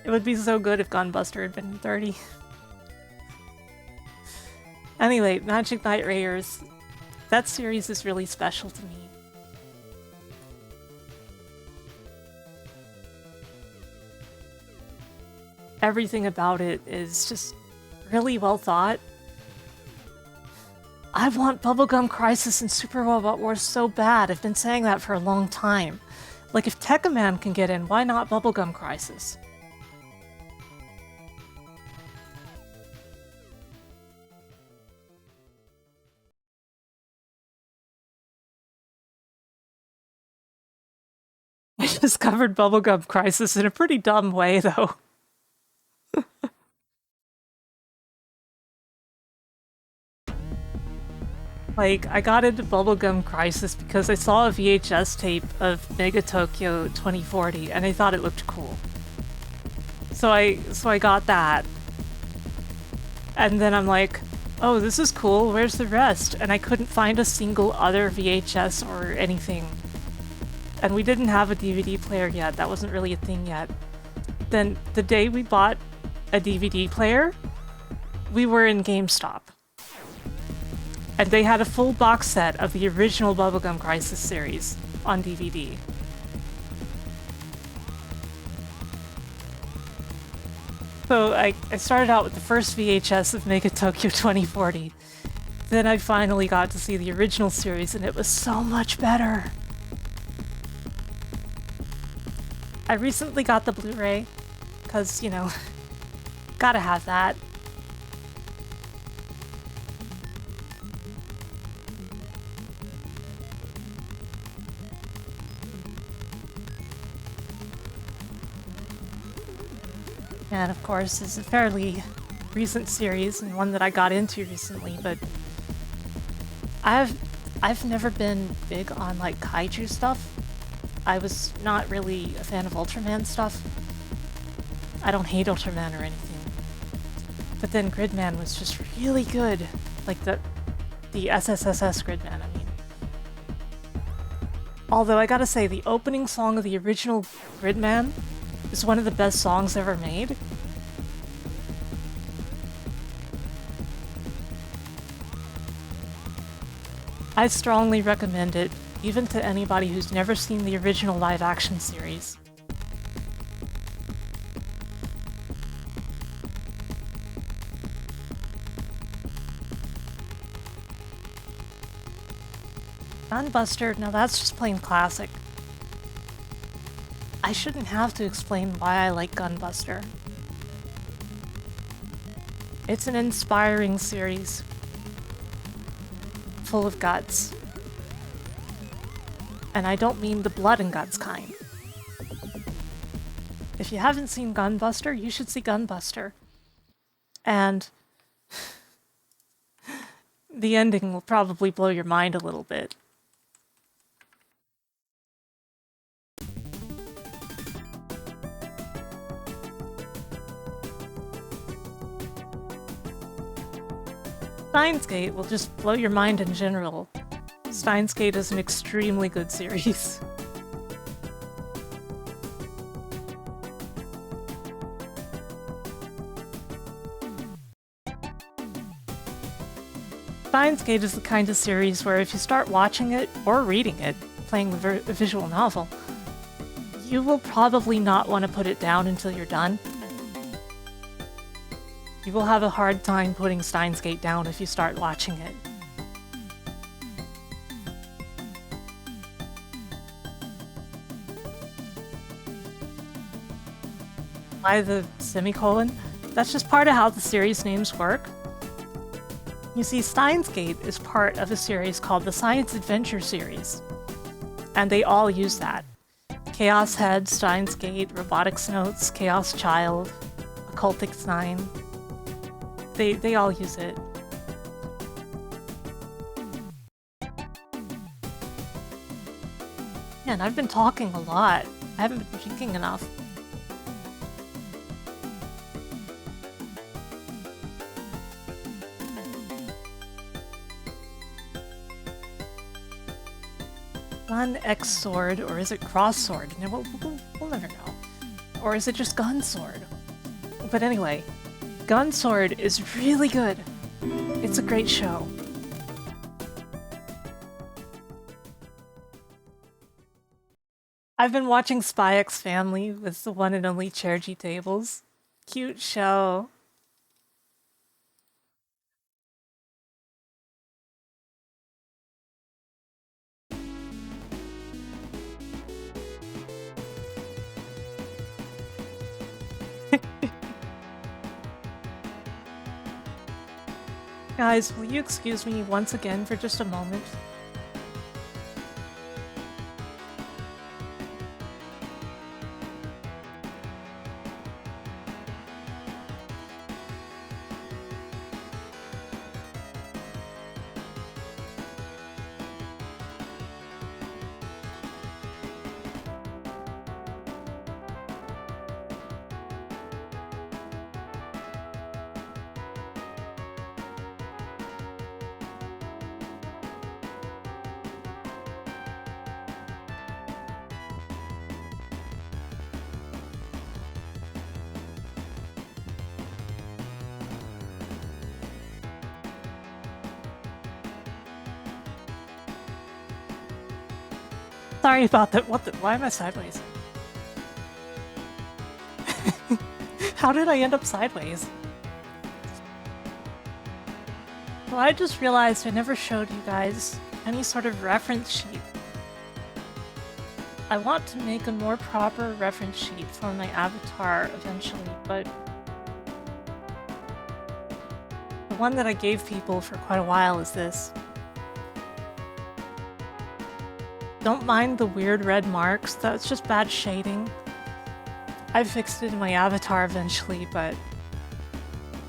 It would be so good if Gunbuster had been in 30. Anyway, Magic Knight rares. That series is really special to me. Everything about it is just really well thought. I want Bubblegum Crisis and Super Robot Wars so bad. I've been saying that for a long time. Like, if Tekkaman can get in, why not Bubblegum Crisis? I discovered Bubblegum Crisis in a pretty dumb way, though. Like, I got into Bubblegum Crisis because I saw a VHS tape of Mega Tokyo 2040 and I thought it looked cool. So I got that. And then I'm like, oh, this is cool, where's the rest? And I couldn't find a single other VHS or anything. And we didn't have a DVD player yet, that wasn't really a thing yet. Then the day we bought a DVD player, we were in GameStop. And they had a full box set of the original Bubblegum Crisis series on DVD. So I started out with the first VHS of Mega Tokyo 2040. Then I finally got to see the original series and it was so much better. I recently got the Blu-ray, because, you know, gotta have that. And of course, it's a fairly recent series and one that I got into recently, but I've never been big on like kaiju stuff. I was not really a fan of Ultraman stuff. I don't hate Ultraman or anything. But then Gridman was just really good. Like the SSSS Gridman, I mean. Although I gotta say, the opening song of the original Gridman is one of the best songs ever made. I strongly recommend it, even to anybody who's never seen the original live-action series. Gunbuster, now that's just plain classic. I shouldn't have to explain why I like Gunbuster. It's an inspiring series, full of guts. And I don't mean the blood and guts kind. If you haven't seen Gunbuster, you should see Gunbuster. And the ending will probably blow your mind a little bit. Steins Gate will just blow your mind in general. Steins Gate is an extremely good series. Steins Gate is the kind of series where if you start watching it, or reading it, playing the visual novel, you will probably not want to put it down until you're done. You will have a hard time putting Steins Gate down if you start watching it. By the semicolon, that's just part of how the series names work. You see, Steins Gate is part of a series called the Science Adventure series, and they all use that. Chaos Head, Steins Gate, Robotics Notes, Chaos Child, Occultix 9. They all use it. Man, I've been talking a lot. I haven't been drinking enough. Gun X Sword, or is it Cross Sword? No, we'll never know. Or is it just Gun Sword? But anyway, Gun Sword is really good. It's a great show. I've been watching Spy X Family with the one and only Chergy Tables. Cute show. Guys, will you excuse me once again for just a moment? Sorry about that. Why am I sideways? How did I end up sideways? Well, I just realized I never showed you guys any sort of reference sheet. I want to make a more proper reference sheet for my avatar eventually, but the one that I gave people for quite a while is this. Don't mind the weird red marks, that's just bad shading. I fixed it in my avatar eventually, but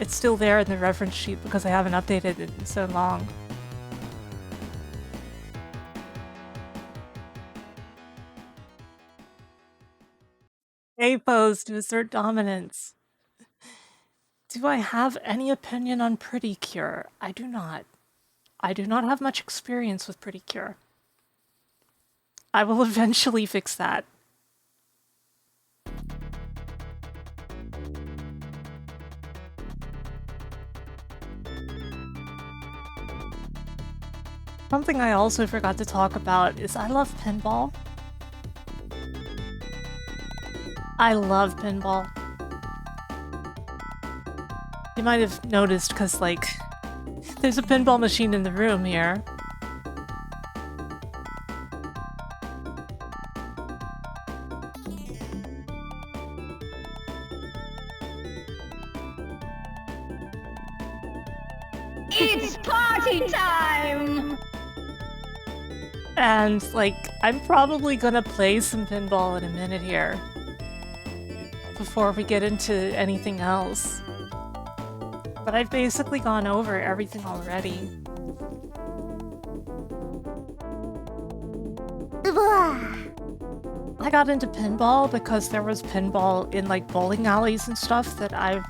it's still there in the reference sheet because I haven't updated it in so long. A pose to assert dominance. Do I have any opinion on Pretty Cure? I do not. I do not have much experience with Pretty Cure. I will eventually fix that. Something I also forgot to talk about is I love pinball. I love pinball. You might have noticed because, like, there's a pinball machine in the room here. It's party time! And, like, I'm probably gonna play some pinball in a minute here. before we get into anything else. But I've basically gone over everything already. I got into pinball because there was pinball in like bowling alleys and stuff that I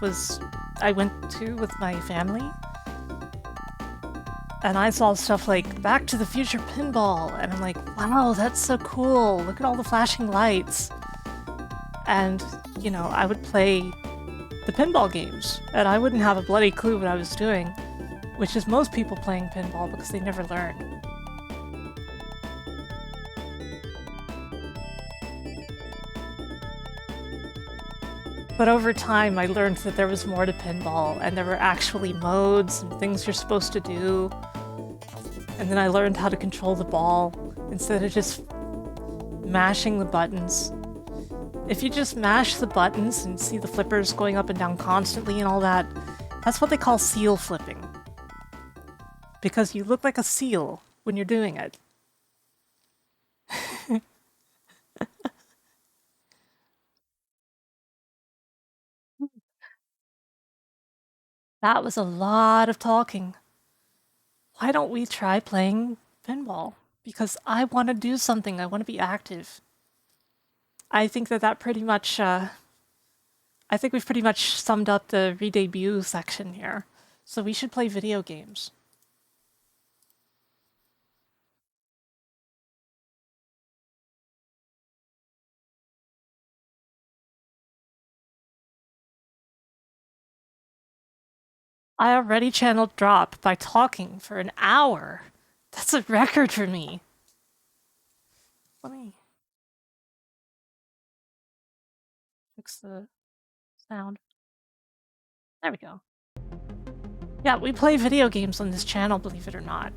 went to with my family. And I saw stuff like Back to the Future pinball, and I'm like, wow, that's so cool. Look at all the flashing lights. And, you know, I would play the pinball games, and I wouldn't have a bloody clue what I was doing, which is most people playing pinball because they never learn. But over time, I learned that there was more to pinball, and there were actually modes and things you're supposed to do. And then I learned how to control the ball instead of just mashing the buttons. If you just mash the buttons and see the flippers going up and down constantly and all that, that's what they call seal flipping. Because you look like a seal when you're doing it. That was a lot of talking. Why don't we try playing pinball? Because I want to do something. I want to be active. I think that pretty much, I think we've pretty much summed up the Redebut section here. So we should play video games. I already channeled Drop by talking for an hour. That's a record for me. Let me fix the sound. There we go. Yeah, we play video games on this channel, believe it or not.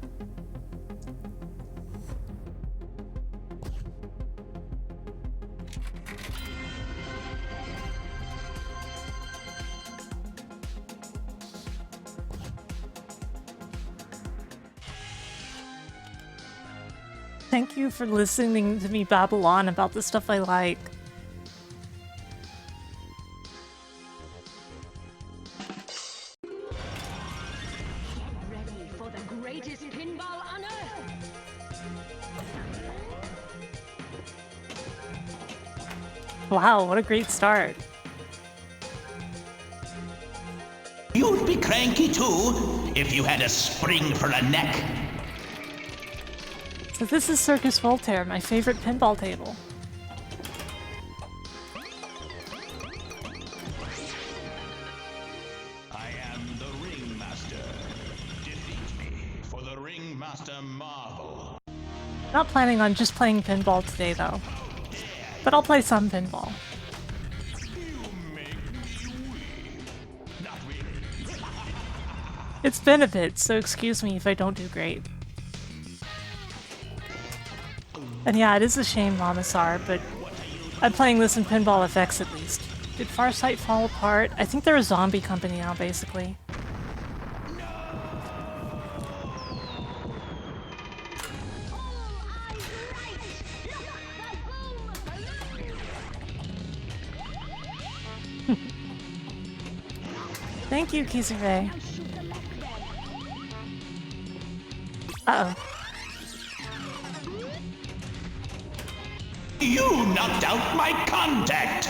Thank you for listening to me babble on about the stuff I like. Ready for the greatest pinball on Earth! Wow, what a great start. You'd be cranky too if you had a spring for a neck. So this is Cirqus Voltaire, my favorite pinball table. I am the Ringmaster. Defeat me for the Ringmaster marvel. Not planning on just playing pinball today though, but I'll play some pinball. You make me weep. Not really. It's been a bit, so excuse me if I don't do great. And yeah, it is a shame, Mamasar, but I'm playing this in Pinball FX at least. Did Farsight fall apart? I think they're a zombie company now, basically. Thank you, Kizure. Uh-oh. You knocked out my contact.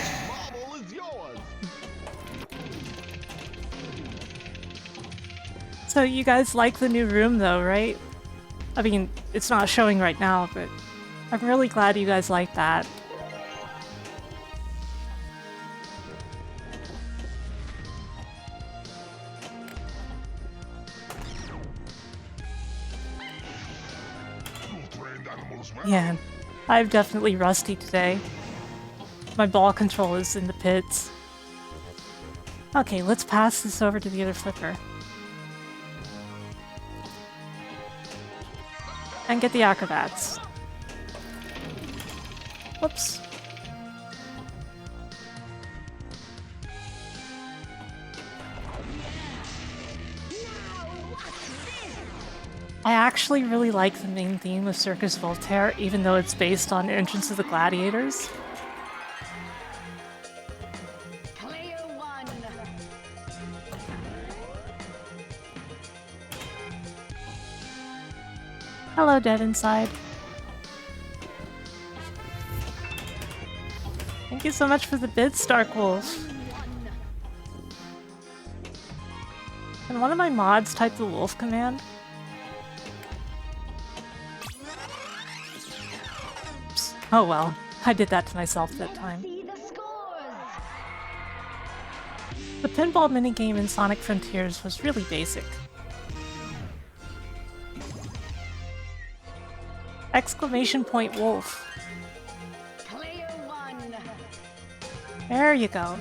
So you guys like the new room though, right? I mean, it's not showing right now, but I'm really glad you guys like that. Yeah, I'm definitely rusty today. My ball control is in the pits. Okay, let's pass this over to the other flipper. And get the acrobats. Whoops. I actually really like the main theme of Cirqus Voltaire, even though it's based on Entrance of the Gladiators. Hello, Dead Inside. Thank you so much for the bid, Stark Wolf. Can one of my mods type the wolf command? Oops. Oh well, I did that to myself that time. See the scores. The pinball minigame in Sonic Frontiers was really basic. Exclamation point wolf. Player one. There you go.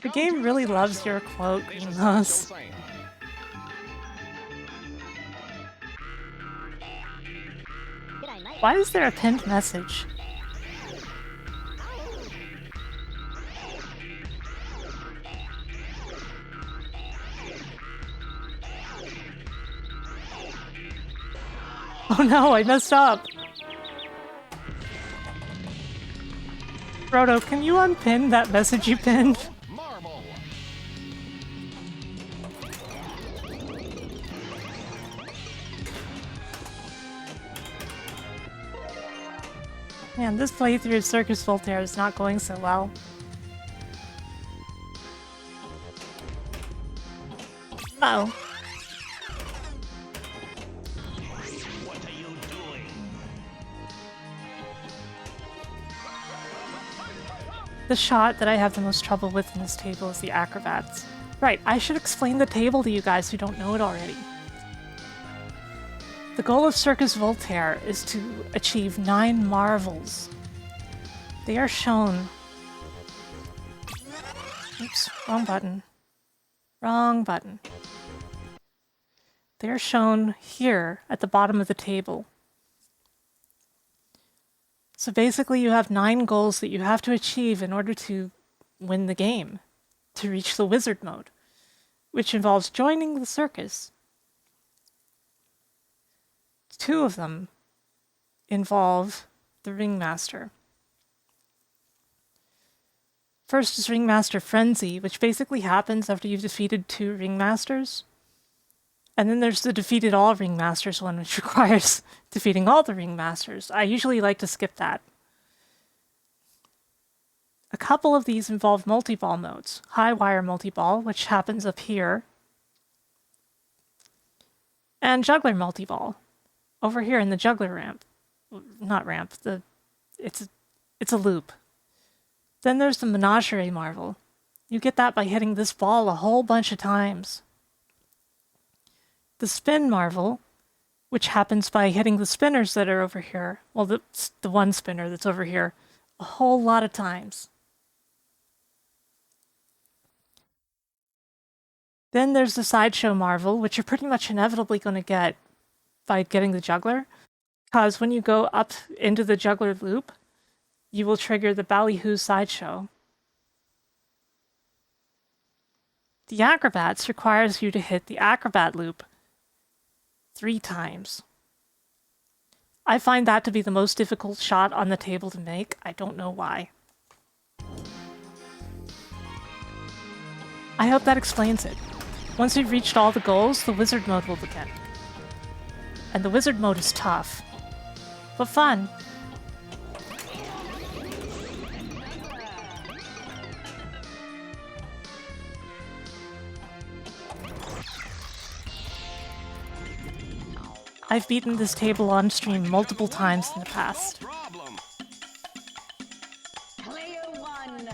The game really loves your quote, Greenhouse. Why is there a pinned message? Oh no, I messed up! Frodo, can you unpin that message you pinned? Man, this playthrough of Cirqus Voltaire is not going so well. Uh-oh. What are you doing? The shot that I have the most trouble with in this table is the acrobats. Right, I should explain the table to you guys who don't know it already. The goal of Cirqus Voltaire is to achieve 9 marvels. They are shown... Oops, wrong button. Wrong button. They are shown here at the bottom of the table. So basically you have 9 goals that you have to achieve in order to win the game, to reach the wizard mode, which involves joining the circus. 2 of them involve the Ringmaster. First is Ringmaster Frenzy, which basically happens after you've defeated 2 Ringmasters. And then there's the defeated all Ringmasters one, which requires defeating all the Ringmasters. I usually like to skip that. A couple of these involve multi-ball modes. High wire multi-ball, which happens up here. And juggler multi-ball. Over here in the juggler ramp. Not ramp, it's a loop. Then there's the Menagerie Marvel. You get that by hitting this ball a whole bunch of times. The Spin Marvel, which happens by hitting the spinners that are over here, well, the one spinner that's over here, a whole lot of times. Then there's the Sideshow Marvel, which you're pretty much inevitably going to get by getting the juggler, because when you go up into the juggler loop, you will trigger the Ballyhoo Sideshow. The Acrobats requires you to hit the Acrobat loop 3 times. I find that to be the most difficult shot on the table to make. I don't know why. I hope that explains it. Once you've reached all the goals, the wizard mode will begin. And the wizard mode is tough, but fun. I've beaten this table on stream multiple times in the past. Player one.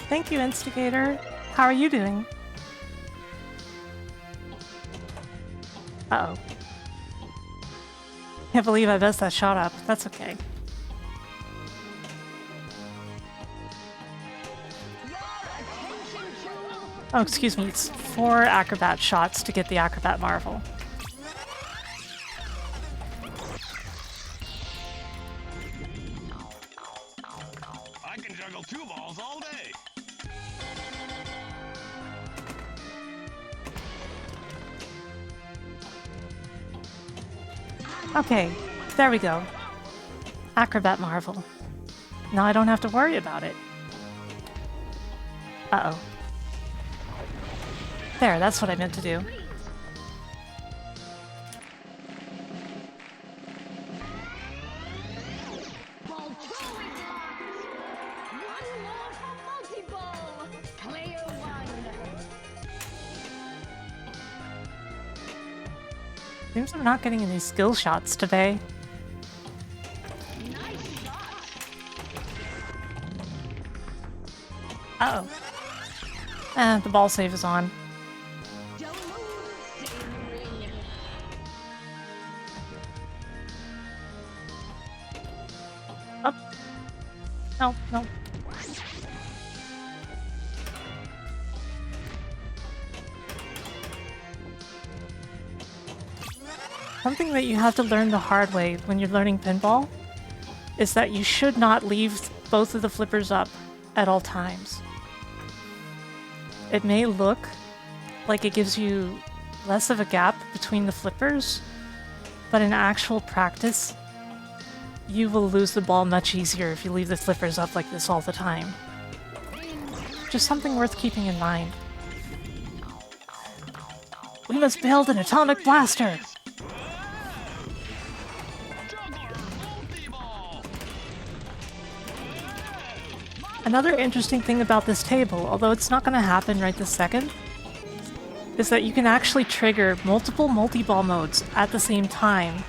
Thank you, Instigator. How are you doing? Uh-oh. Can't believe I messed that shot up. That's okay. Oh, excuse me, it's 4 acrobat shots to get the Acrobat Marvel. I can juggle 2 balls all day. Okay, there we go. Acrobat Marvel. Now I don't have to worry about it. Uh-oh. There, that's what I meant to do. Ball 2 is locked. One more for multi-ball. Player 1. Seems I'm not getting any skill shots today. Nice shot. Uh-oh. And the ball save is on. Don't move. Stay in the ring. Up. No, no. Something that you have to learn the hard way when you're learning pinball is that you should not leave both of the flippers up at all times. It may look like it gives you less of a gap between the flippers, but in actual practice, you will lose the ball much easier if you leave the flippers up like this all the time. Just something worth keeping in mind. We must build an atomic blaster! Another interesting thing about this table, although it's not going to happen right this second, is that you can actually trigger multiple multi-ball modes at the same time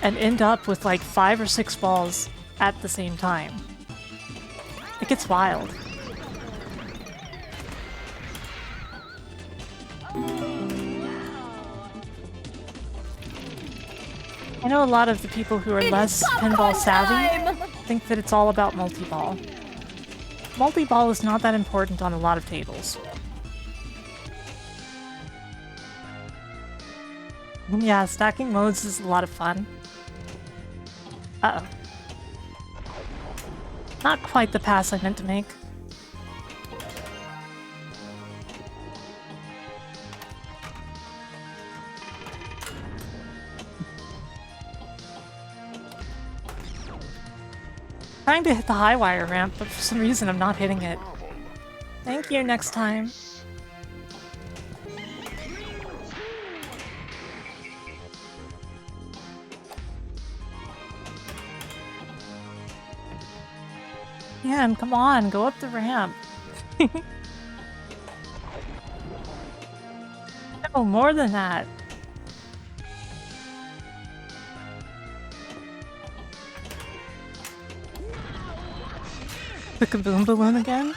and end up with like 5 or 6 balls at the same time. It gets wild. I know a lot of the people who are less pinball savvy think that it's all about multi-ball. Multi-ball is not that important on a lot of tables. Yeah, stacking modes is a lot of fun. Uh-oh. Not quite the pass I meant to make. Trying to hit the high wire ramp, but for some reason I'm not hitting it. Thank you, next time. Man, come on, go up the ramp. No, more than that. The kaboom balloon again?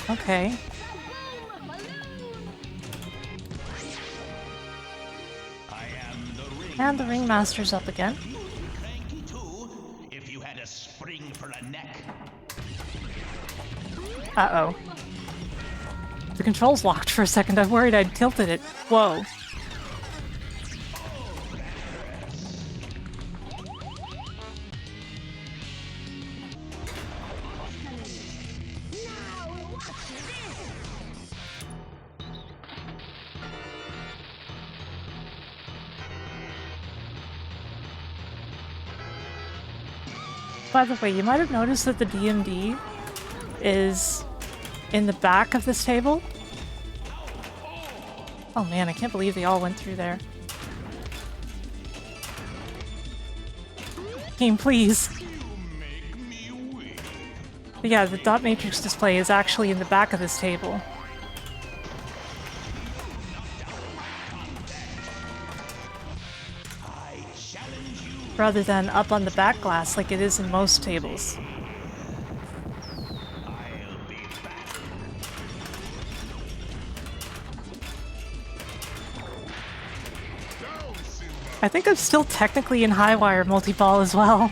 Okay. And the ringmaster's up again. Cranky too, if you had a spring for a neck. Uh-oh. The controls locked for a second. I worried I'd tilted it. Whoa. By the way, you might have noticed that the DMD is in the back of this table. Oh man, I can't believe they all went through there. Game, please. But yeah, the dot matrix display is actually in the back of this table. Rather than up on the back glass like it is in most tables. I think I'm still technically in high wire multi-ball as well.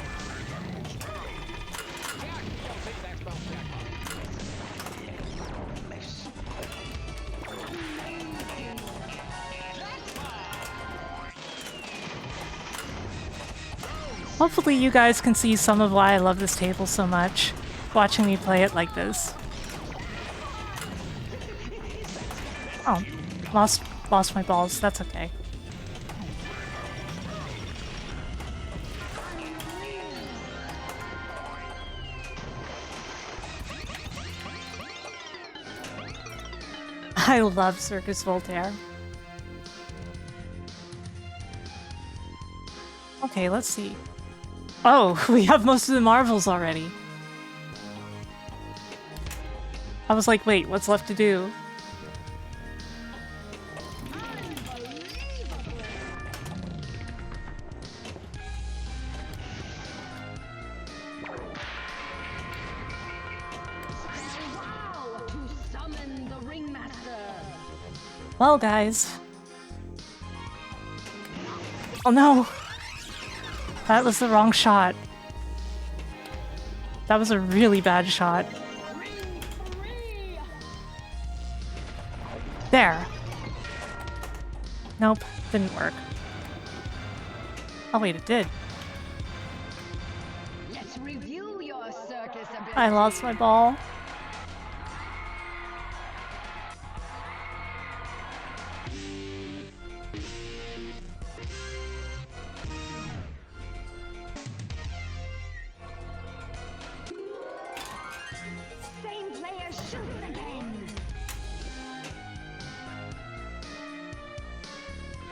Hopefully you guys can see some of why I love this table so much, watching me play it like this. Oh, lost my balls, that's okay. I love Cirqus Voltaire. Okay, let's see. Oh, we have most of the marvels already. I was like, wait, what's left to do? Wow, to summon the ringmaster. Well, guys. Oh no! That was the wrong shot. That was a really bad shot. Ring free. There! Nope, didn't work. Oh wait, it did. Let's review your circus ability. I lost my ball. Same player shoots again.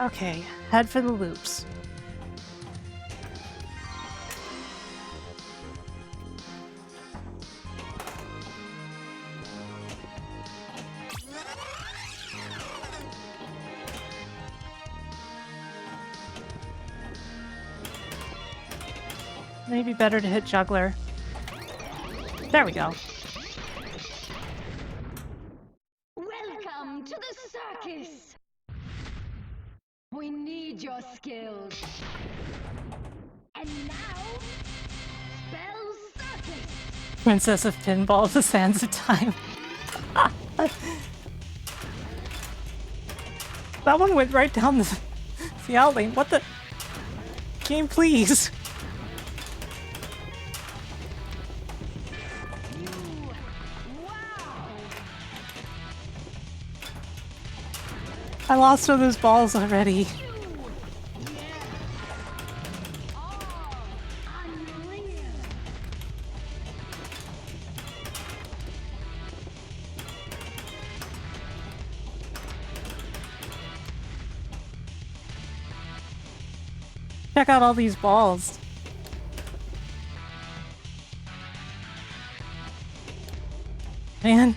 Okay, head for the loops. Maybe better to hit juggler. There we go. Welcome to the circus. We need your skills. And now, spell circus. Princess of Pinball, the Sands of Time. That one went right down the outlane. What the? Game, please. Wow. I lost one of those balls already. Unreal. Check out all these balls. Man.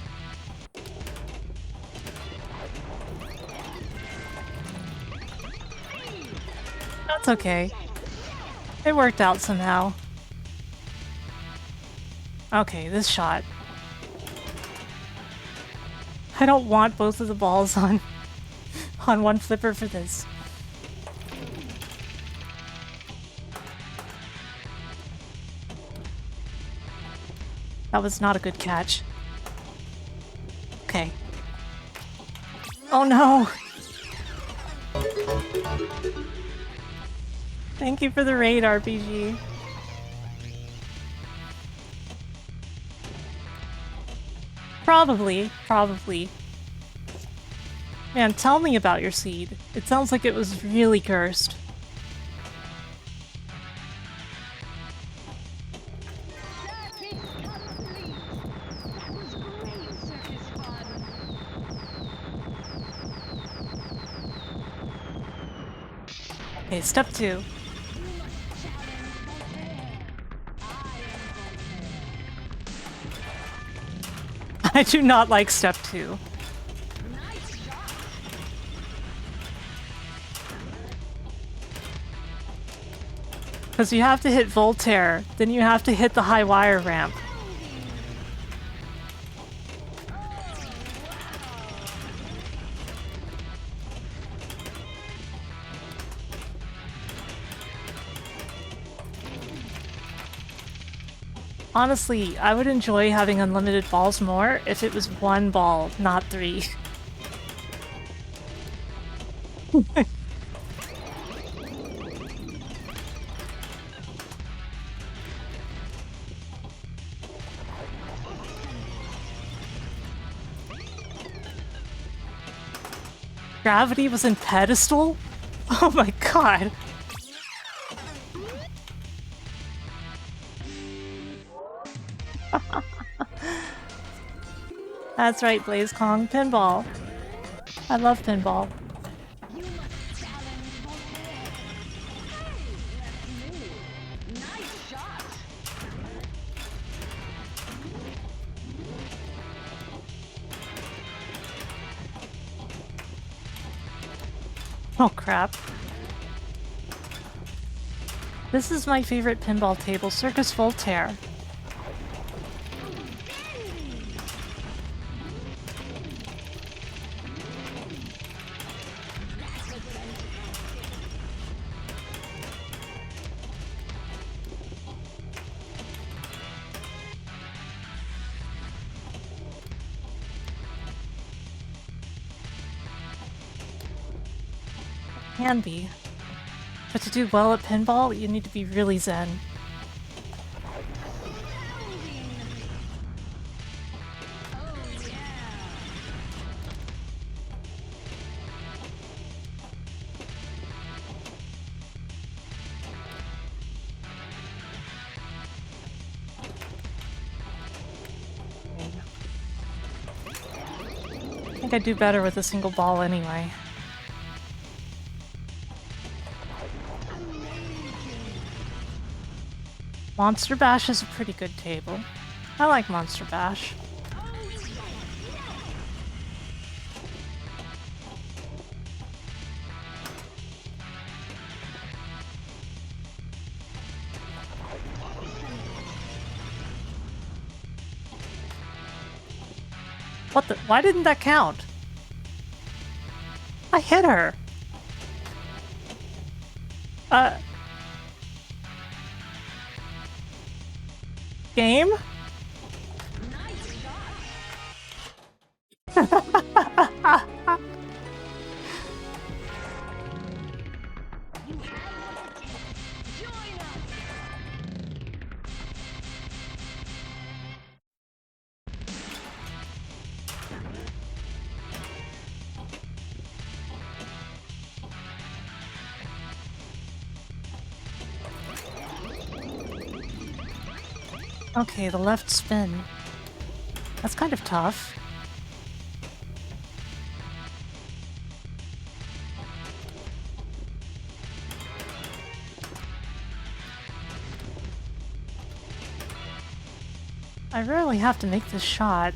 That's okay. It worked out somehow. Okay, this shot. I don't want both of the balls on one flipper for this. That was not a good catch. Okay. Oh no! Thank you for the raid, RPG. Probably. Man, tell me about your seed. It sounds like it was really cursed. Circus complete. That was great circus fun. Okay, step 2. You must challenge Voltaire. I am Voltaire. I do not like step 2. Nice shot. Because you have to hit Voltaire, then you have to hit the high wire ramp. Honestly, I would enjoy having unlimited balls more if it was one ball, not 3. Gravity was in pedestal? Oh my god. That's right, Blaze Kong pinball. I love pinball. You must challenge Voltaire. Hey, let's move. Nice shot. Oh crap. This is my favorite pinball table, Cirqus Voltaire. Can be. But to do well at pinball, you need to be really zen. I think I do better with a single ball anyway. Monster Bash is a pretty good table. I like Monster Bash. What the? Why didn't that count? I hit her! Game? Nice shot. You have it. Join us. Okay, the left spin. That's kind of tough. I rarely have to make this shot.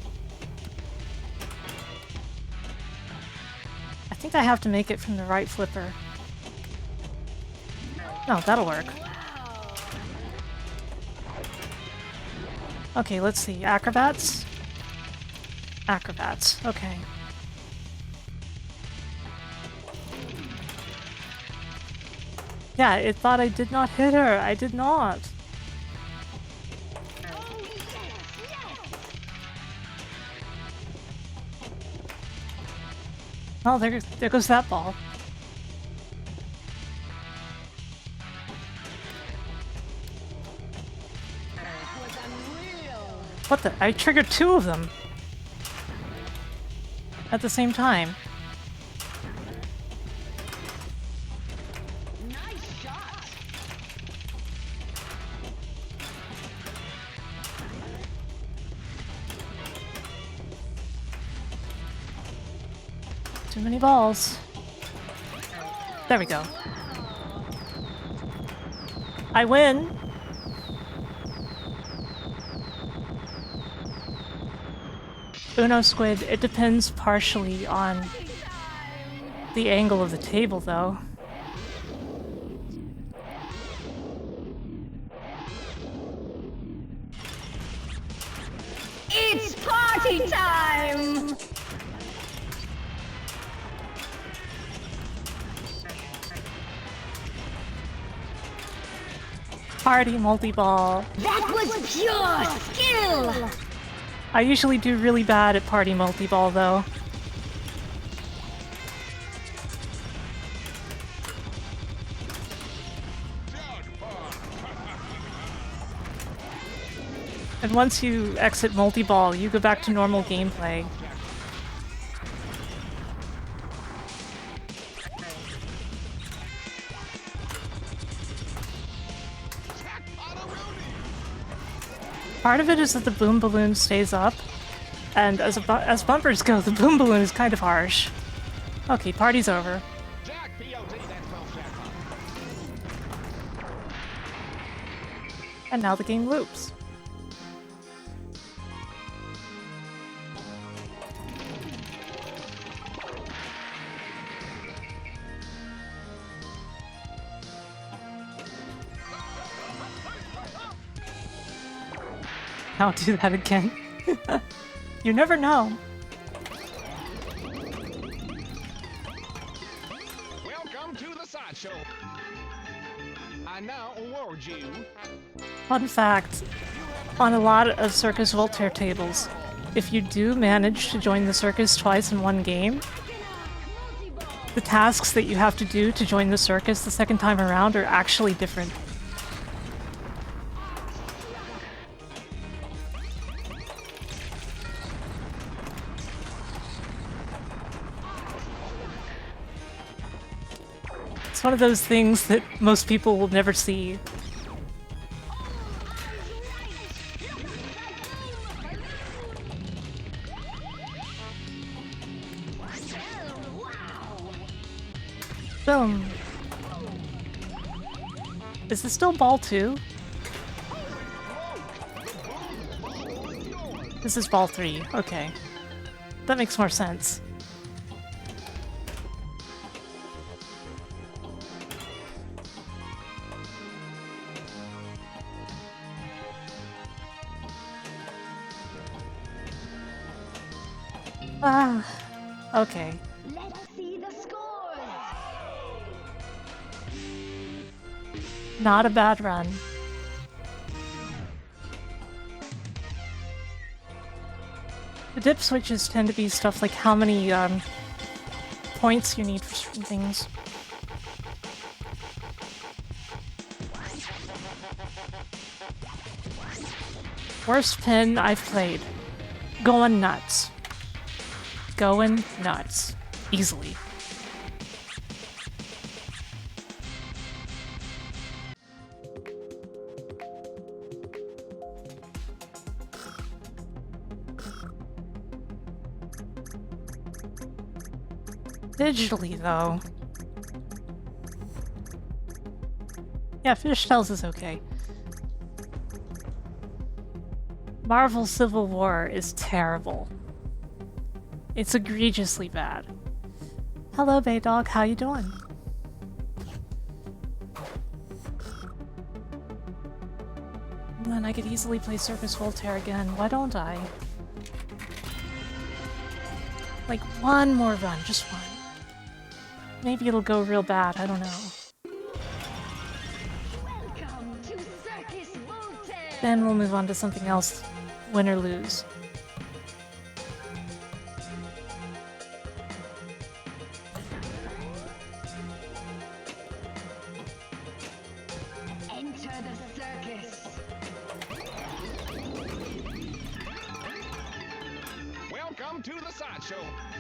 I think I have to make it from the right flipper. No, that'll work. Okay, let's see. Acrobats? Acrobats. Okay. Yeah, it thought I did not hit her. I did not. Oh, there goes that ball. What the? I triggered two of them at the same time. Nice shot. Too many balls. There we go. I win. Uno Squid, it depends partially on the angle of the table, though. It's party time! Party multi-ball. That was pure skill! I usually do really bad at party multi-ball, though. And once you exit multi-ball, you go back to normal gameplay. Part of it is that the boom balloon stays up, and as bumpers go, the boom balloon is kind of harsh. Okay, party's over. Jack POT, that's 12 jackpot. And now the game loops. I'll do that again. You never know. Welcome to the sideshow. I now award you Fun fact, on a lot of Cirqus Voltaire tables, if you do manage to join the circus twice in one game, the tasks that you have to do to join the circus the second time around are actually different. It's one of those things that most people will never see. Boom. Is this still ball 2? This is ball 3. Okay. That makes more sense. Ah, okay. Let's see the scores. Not a bad run. The dip switches tend to be stuff like how many points you need for certain things. Worst pin I've played. Going nuts. Going nuts. Easily. Digitally, though. Yeah, Fishtails is okay. Marvel Civil War is terrible. It's egregiously bad. Hello, Baydog, how you doing? And then I could easily play Cirqus Voltaire again. Why don't I? Like, one more run, just one. Maybe it'll go real bad, I don't know. Welcome to Cirqus Voltaire. Then we'll move on to something else, win or lose. Enter the circus. welcome to the sideshow.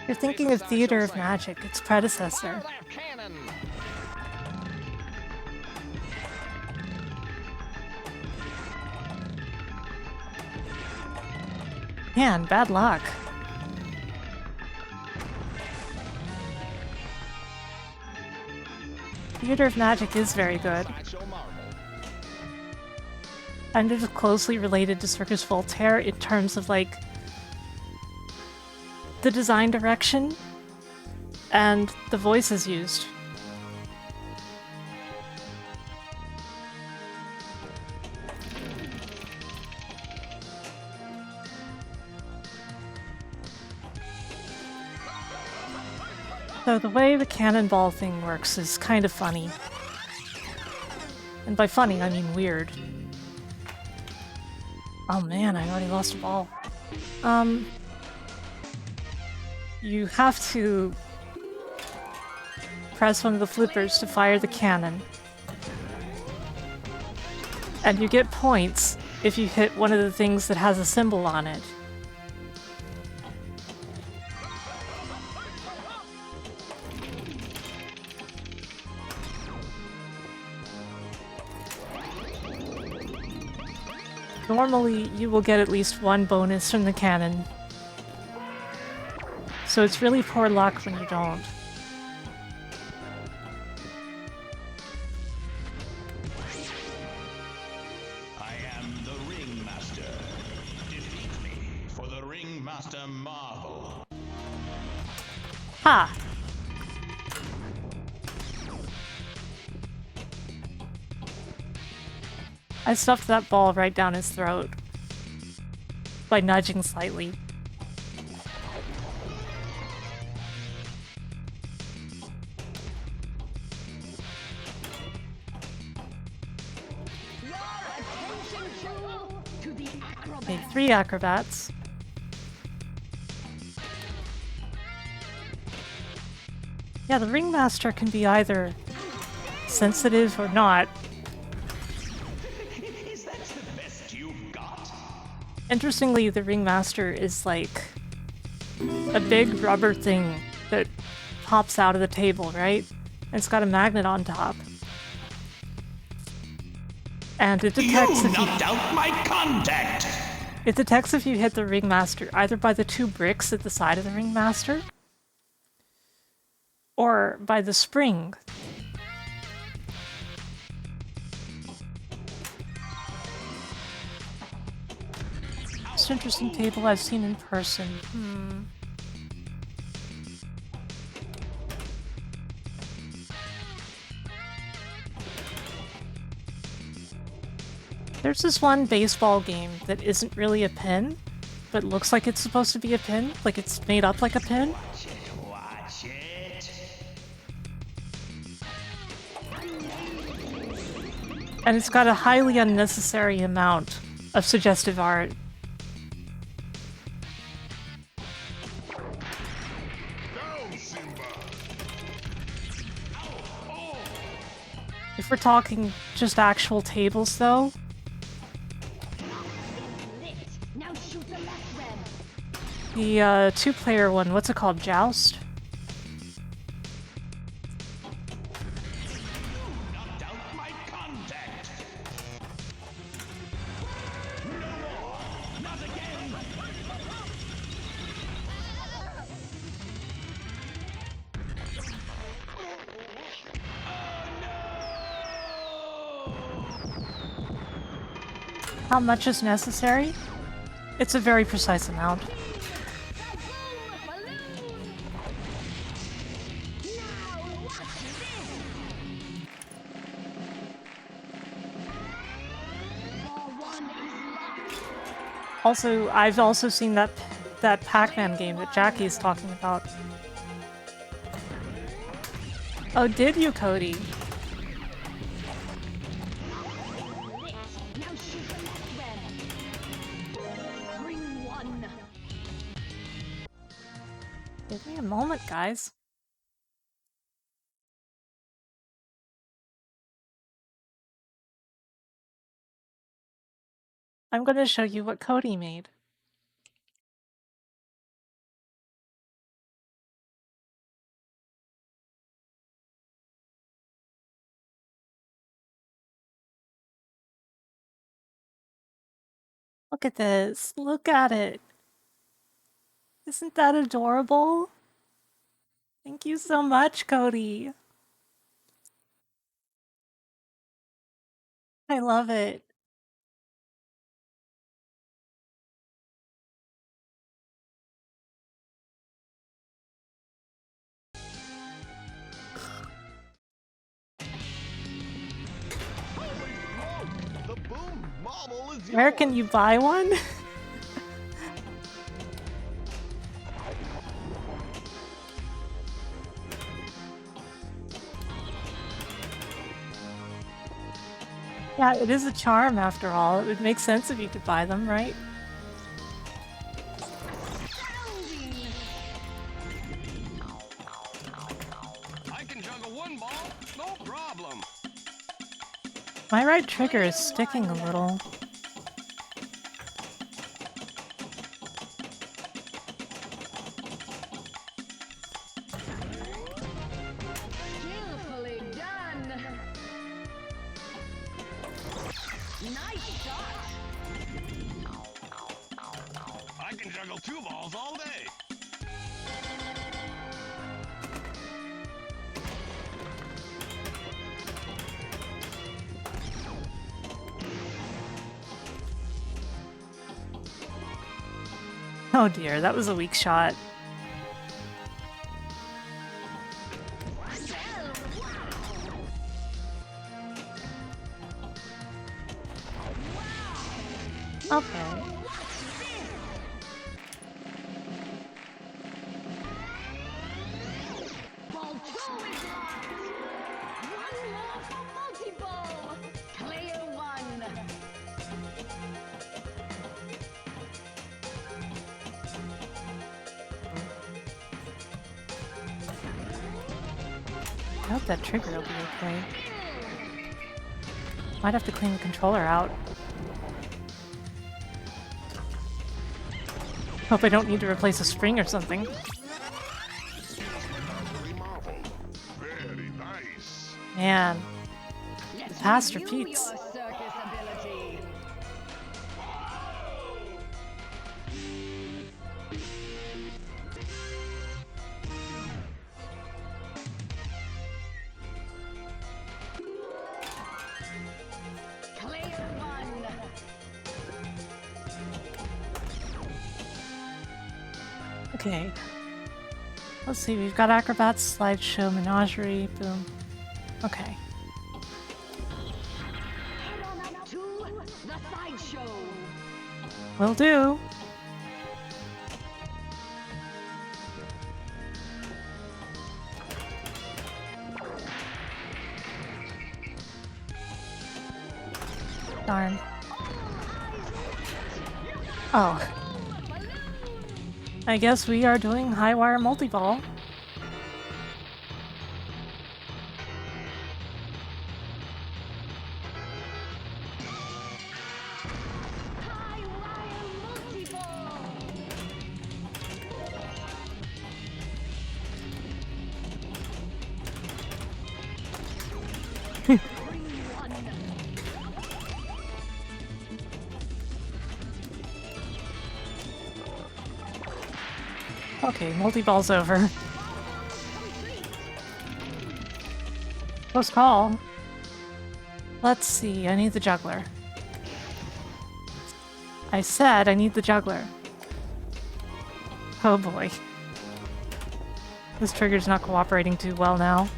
You're thinking of Theater of Magic, its predecessor. Fire that cannon. Man, bad luck. Theater of Magic is very good. Sideshow Marvel. Kind of closely related to Cirqus Voltaire in terms of, like, the design direction and the voices used. So the way the cannonball thing works is kind of funny. And by funny, I mean weird. Oh man, I already lost a ball. You have to press one of the flippers to fire the cannon. And you get points if you hit one of the things that has a symbol on it. Normally, you will get at least one bonus from the cannon. So it's really poor luck when you don't. Ringmaster Marvel. Ha! I stuffed that ball right down his throat by nudging slightly. Okay, 3 acrobats. Yeah, the Ringmaster can be either sensitive or not. Is that the best you've got? Interestingly, the Ringmaster is like a big rubber thing that pops out of the table, right? And it's got a magnet on top. And it detects You if you... knocked out my contact! It detects if you hit the Ringmaster either by the 2 bricks at the side of the Ringmaster or by the spring. Most interesting table I've seen in person. There's this one baseball game that isn't really a pin, but looks like it's supposed to be a pin, like it's made up like a pin. Watch it. And it's got a highly unnecessary amount of suggestive art. If we're talking just actual tables, though, Now shoot the left red. the 2-player one, what's it called? Joust? Knocked out my contact. No more. Not again. How much is necessary? It's a very precise amount. Also, I've also seen that Pac-Man game that Jackie's talking about. Oh, did you, Cody? Now shoot the left red. Bring one. Give me a moment, guys. I'm going to show you what Cody made. Look at this. Look at it. Isn't that adorable? Thank you so much, Cody. I love it. The boom marble is Where can you buy one? Yeah, it is a charm after all. It would make sense if you could buy them, right? I can juggle one ball, no problem. My right trigger is sticking a little. Skillfully done. Nice shot. I can juggle 2 balls all day. Oh dear, that was a weak shot. Okay. Ball 2 is locked. One more for multi-ball. Player 1. I hope that trigger will be okay. Might have to clean the controller out. Hope I don't need to replace a spring or something. Very nice. Man, Let's past review repeats. your circus ability. Player 1. Okay. Let's see, we've got acrobats, slideshow, menagerie, boom. Okay. Head on up to the sideshow. Will do. Darn. Oh. I guess we are doing high wire multi-ball. High wire multi-ball. Ring 1. Okay, multi-ball's over. Close call. Let's see, I need the juggler. I said I need the juggler. Oh boy. This trigger's not cooperating too well now.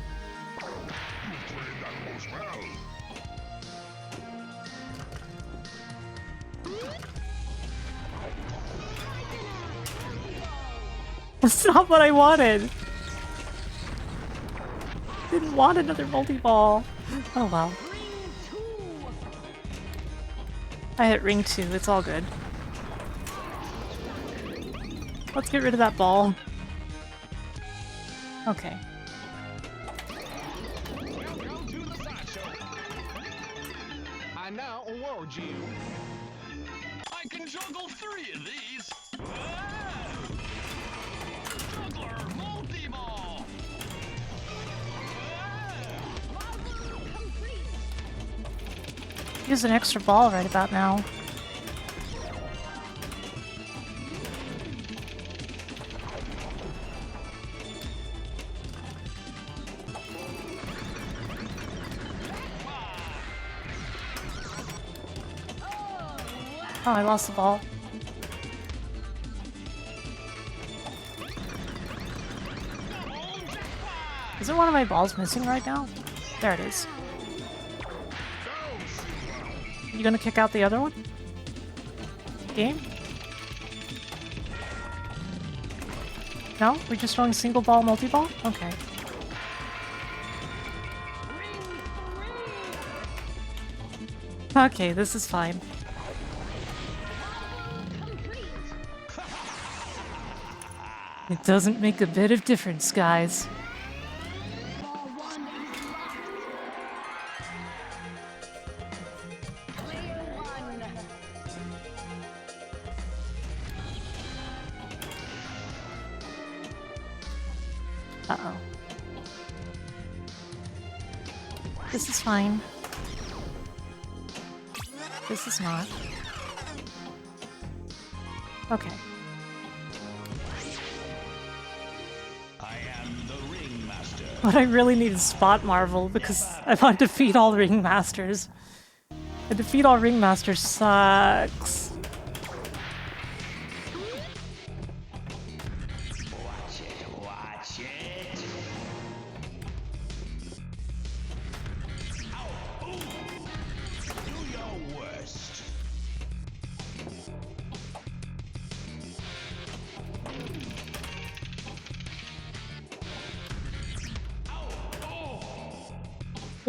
That's not what I wanted! Didn't want another multi-ball. Oh well. I hit ring 2, it's all good. Let's get rid of that ball. Okay. Welcome to the sideshow. I now award you. I can juggle 3 of these. Juggler multi-ball. Use an extra ball right about now. Oh, I lost the ball. Isn't one of my balls missing right now? There it is. You gonna kick out the other one? Game? No? We're just throwing single ball, multi-ball? Okay. Okay, this is fine. It doesn't make a bit of difference, guys. Ball 1 is locked. Player 1. Uh-oh. This is fine. This is not. Okay. I am the ringmaster. What I really need is Spot Marvel, because I want to defeat all Ringmasters. And defeat all Ringmasters sucks.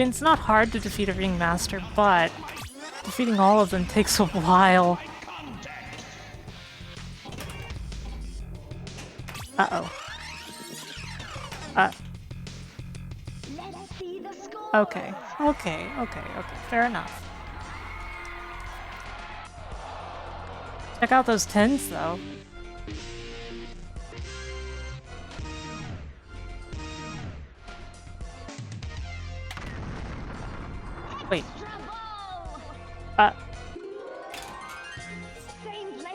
It's not hard to defeat a ringmaster, but defeating all of them takes a while. Uh-oh. Let's see the score. Okay. Fair enough. Check out those 10s, though. Wait.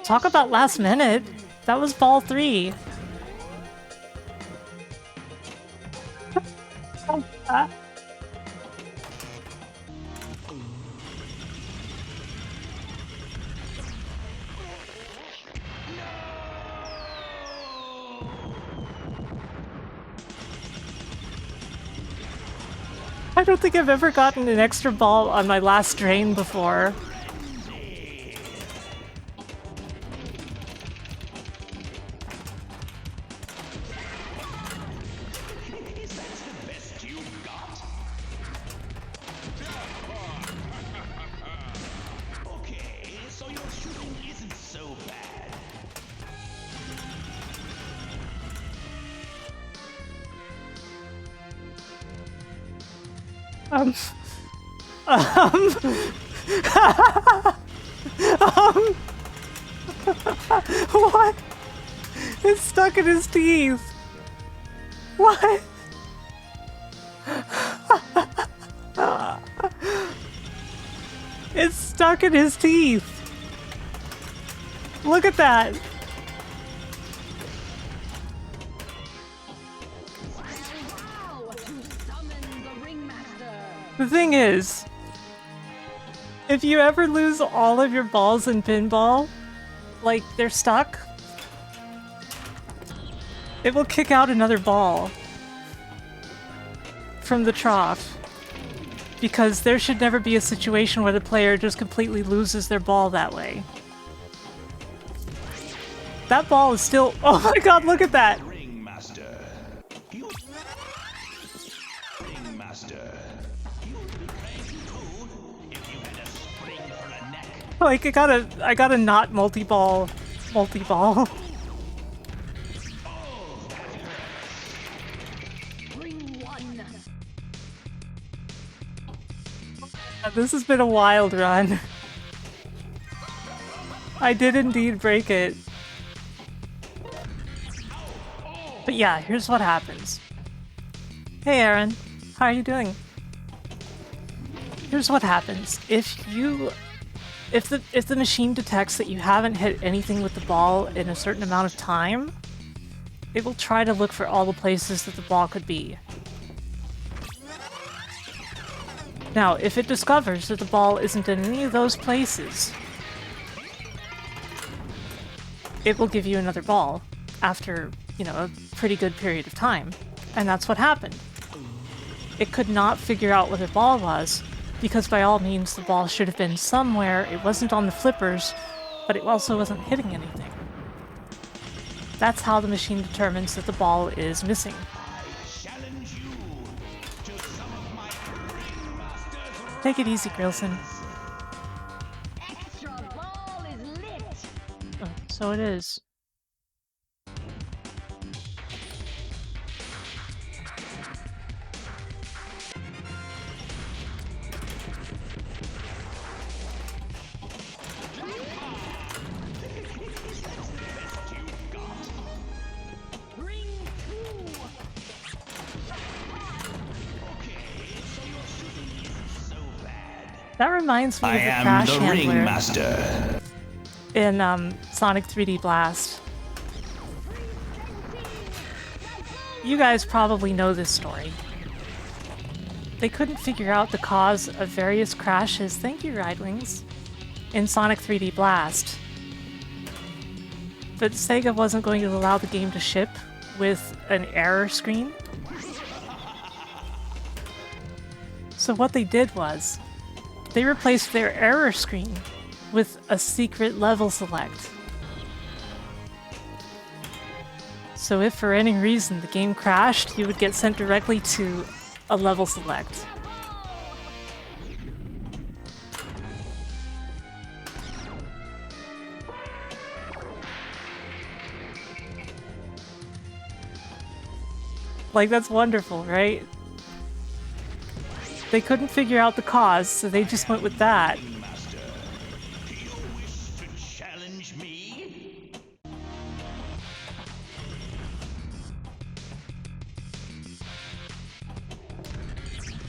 Talk about last minute. That was ball 3. I don't think I've ever gotten an extra ball on my last drain before. Okay, so your shooting isn't so bad. Um, what? It's stuck in his teeth. What? It's stuck in his teeth. Look at that. Wow, to summon the ringmaster. The thing is, if you ever lose all of your balls in pinball, like they're stuck, it will kick out another ball from the trough. Because there should never be a situation where the player just completely loses their ball that way. That ball is still— oh my god, look at that! Ringmaster. Ringmaster. You would be crazy too if you had a spring for a neck. Like, I gotta not multi-ball. Ring one. This has been a wild run. I did indeed break it. But yeah, here's what happens. Hey Aaron, how are you doing? Here's what happens. If the machine detects that you haven't hit anything with the ball in a certain amount of time, it will try to look for all the places that the ball could be. Now, if it discovers that the ball isn't in any of those places, it will give you another ball after, you know, a pretty good period of time. And that's what happened. It could not figure out what the ball was, because by all means the ball should have been somewhere. It wasn't on the flippers, but it also wasn't hitting anything. That's how the machine determines that the ball is missing. Challenge you to some of my ringmasters. Take it easy, Grilson. Extra ball is lit. Oh, so it is. Ring two. That reminds me I of the am crash the handler ringmaster. in Sonic 3D Blast. You guys probably know this story. They couldn't figure out the cause of various crashes, thank you, Ridewings, in Sonic 3D Blast. But Sega wasn't going to allow the game to ship with an error screen. So what they did was, they replaced their error screen with a secret level select. So if for any reason the game crashed, you would get sent directly to a level select. Like, that's wonderful, right? They couldn't figure out the cause, so they just went with that. Master, do you wish to challenge me?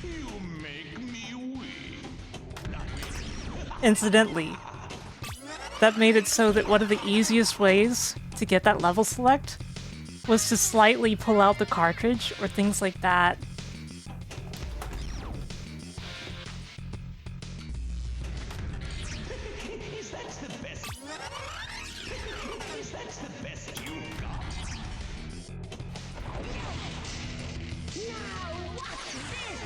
You make me weep. Not really. Incidentally, that made it so that one of the easiest ways to get that level select was to slightly pull out the cartridge or things like that. Is that the best? Is that the best you got? Now watch this!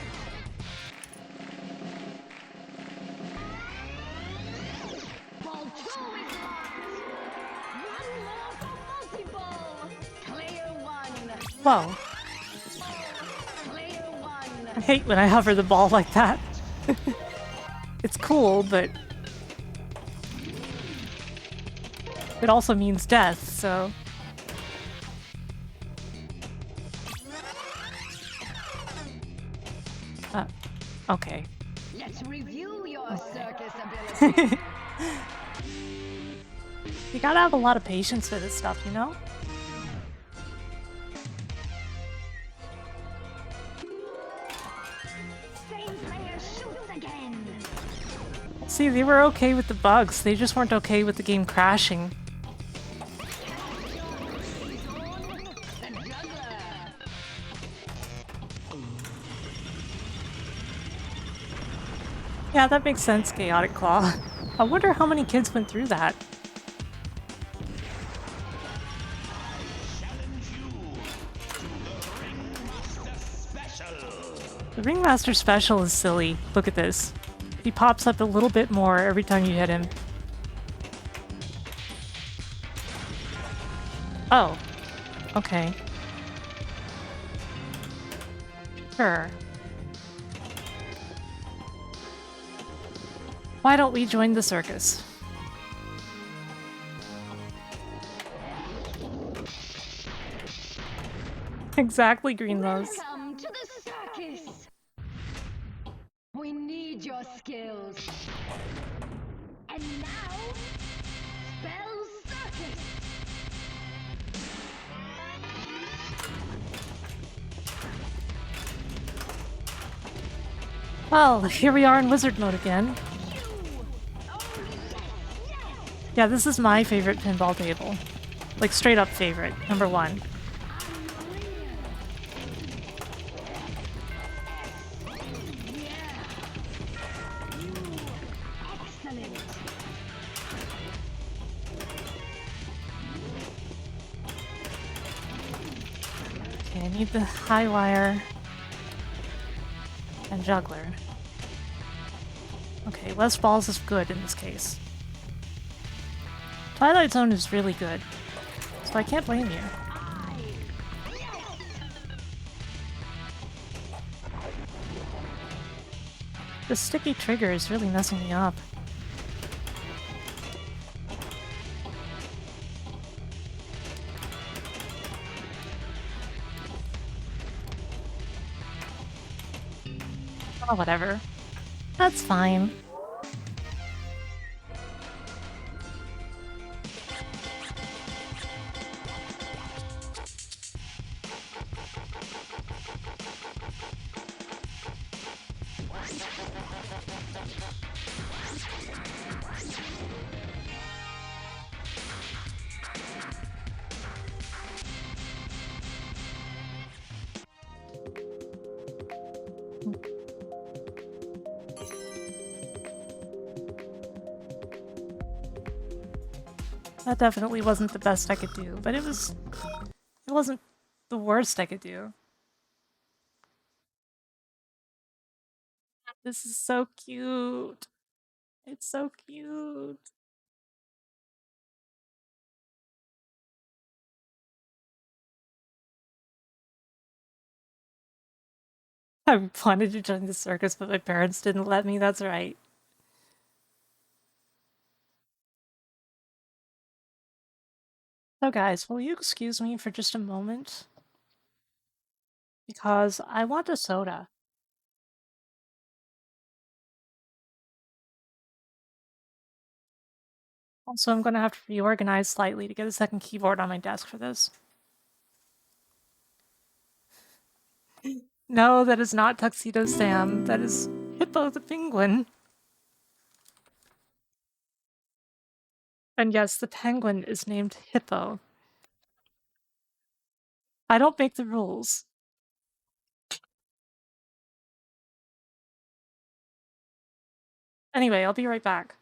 Ball 2 is locked! One more for multi-ball! Player 1! Whoa, Player 1! I hate when I hover the ball like that. It's cool, but it also means death, so... Okay. Let's review your circus ability! You gotta have a lot of patience for this stuff, you know? Same player shoots again! See, they were okay with the bugs, they just weren't okay with the game crashing. The juggler! Yeah, that makes sense, Chaotic Claw. I wonder how many kids went through that. Challenge you to the Ringmaster Special. The Ringmaster Special is silly. Look at this. He pops up a little bit more every time you hit him. Oh. Okay. Sure. Why don't we join the circus? Exactly, Greenlows. Welcome to the circus! We need your skills. And now, spell circus! Well, here we are in wizard mode again. Yeah, this is my favorite pinball table. Like, straight up favorite. Number one. Excellent! Okay, I need the high wire and juggler. Okay, less balls is good in this case. Twilight Zone is really good, so I can't blame you. The sticky trigger is really messing me up. Oh, whatever. That's fine. That definitely wasn't the best I could do, but it wasn't the worst I could do. This is so cute. It's so cute. I wanted to join the circus, but my parents didn't let me, that's right. So guys, will you excuse me for just a moment? because I want a soda. Also, I'm gonna have to reorganize slightly to get a second keyboard on my desk for this. No, that is not Tuxedo Sam. That is Hippo the Penguin. And yes, the penguin is named Hippo. I don't make the rules. Anyway, I'll be right back.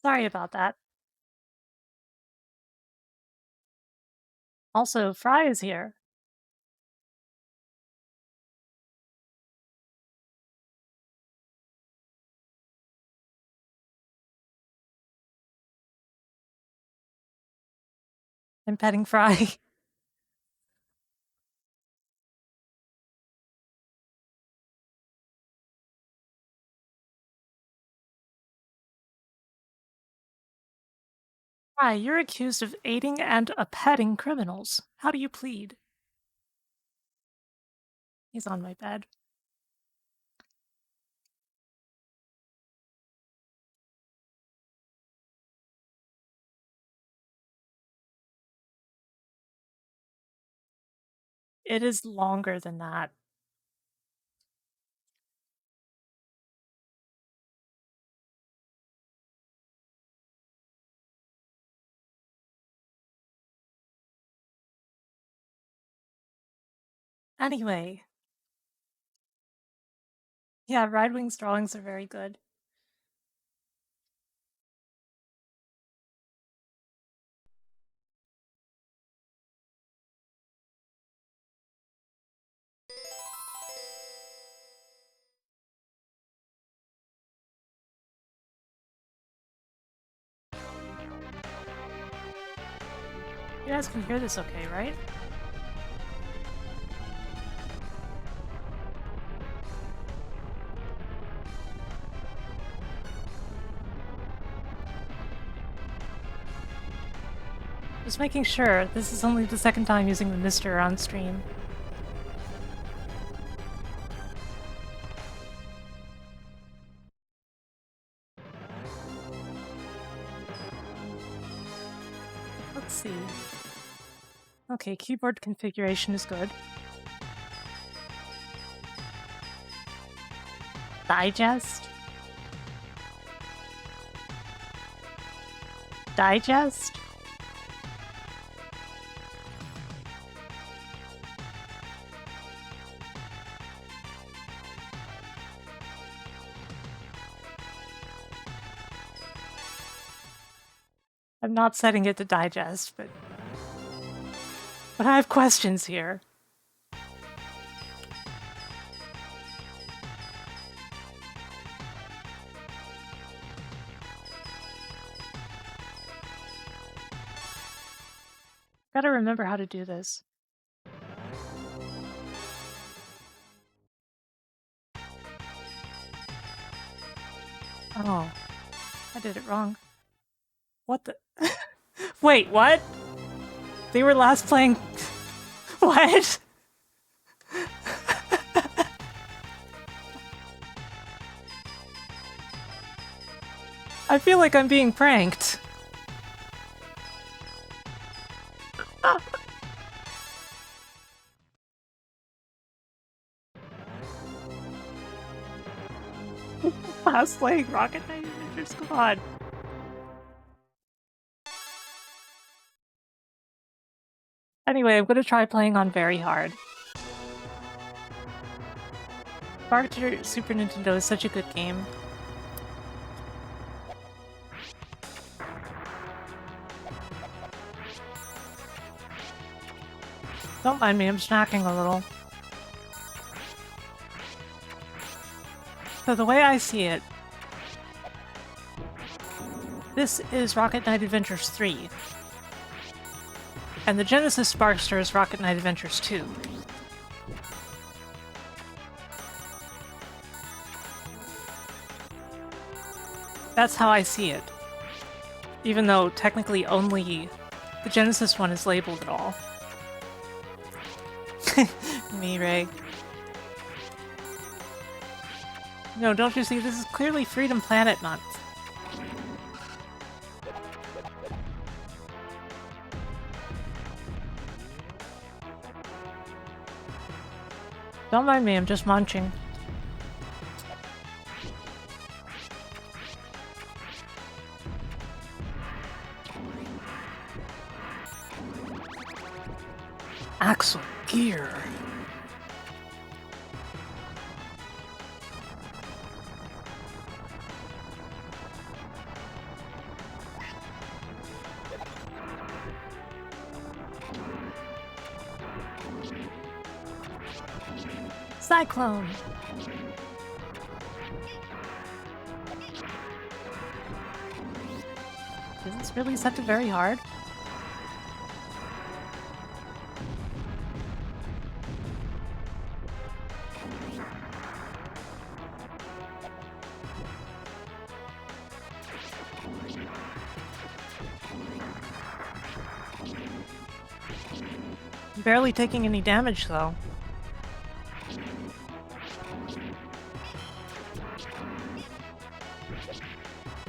Sorry about that. Also, Fry is here. I'm petting Fry. Fry, you're accused of aiding and abetting criminals. How do you plead? He's on my bed. It is longer than that. Anyway, yeah, Ride Wing's drawings are very good. You guys can hear this okay, right? Just making sure. This is only the second time using the Mister on stream. Let's see. Okay, keyboard configuration is good. Digest? Digest? I'm not setting it to digest, but I have questions here. Gotta remember how to do this. Oh, I did it wrong. What the? Wait, what? They were last playing... What? I feel like I'm being pranked. Last playing Rocket Knight Adventure Squad. Anyway, I'm gonna try playing on very hard. Sparkster Super Nintendo is such a good game. Don't mind me, I'm snacking a little. So the way I see it, this is Rocket Knight Adventures 3. And the Genesis Sparkster is Rocket Knight Adventures 2. That's how I see it. Even though technically only the Genesis one is labeled at all. Me, Ray. No, don't you see? This is clearly Freedom Planet Month. Don't mind me, I'm just munching. Axel Gear. Cyclone. Is this really set to very hard? Barely taking any damage, though.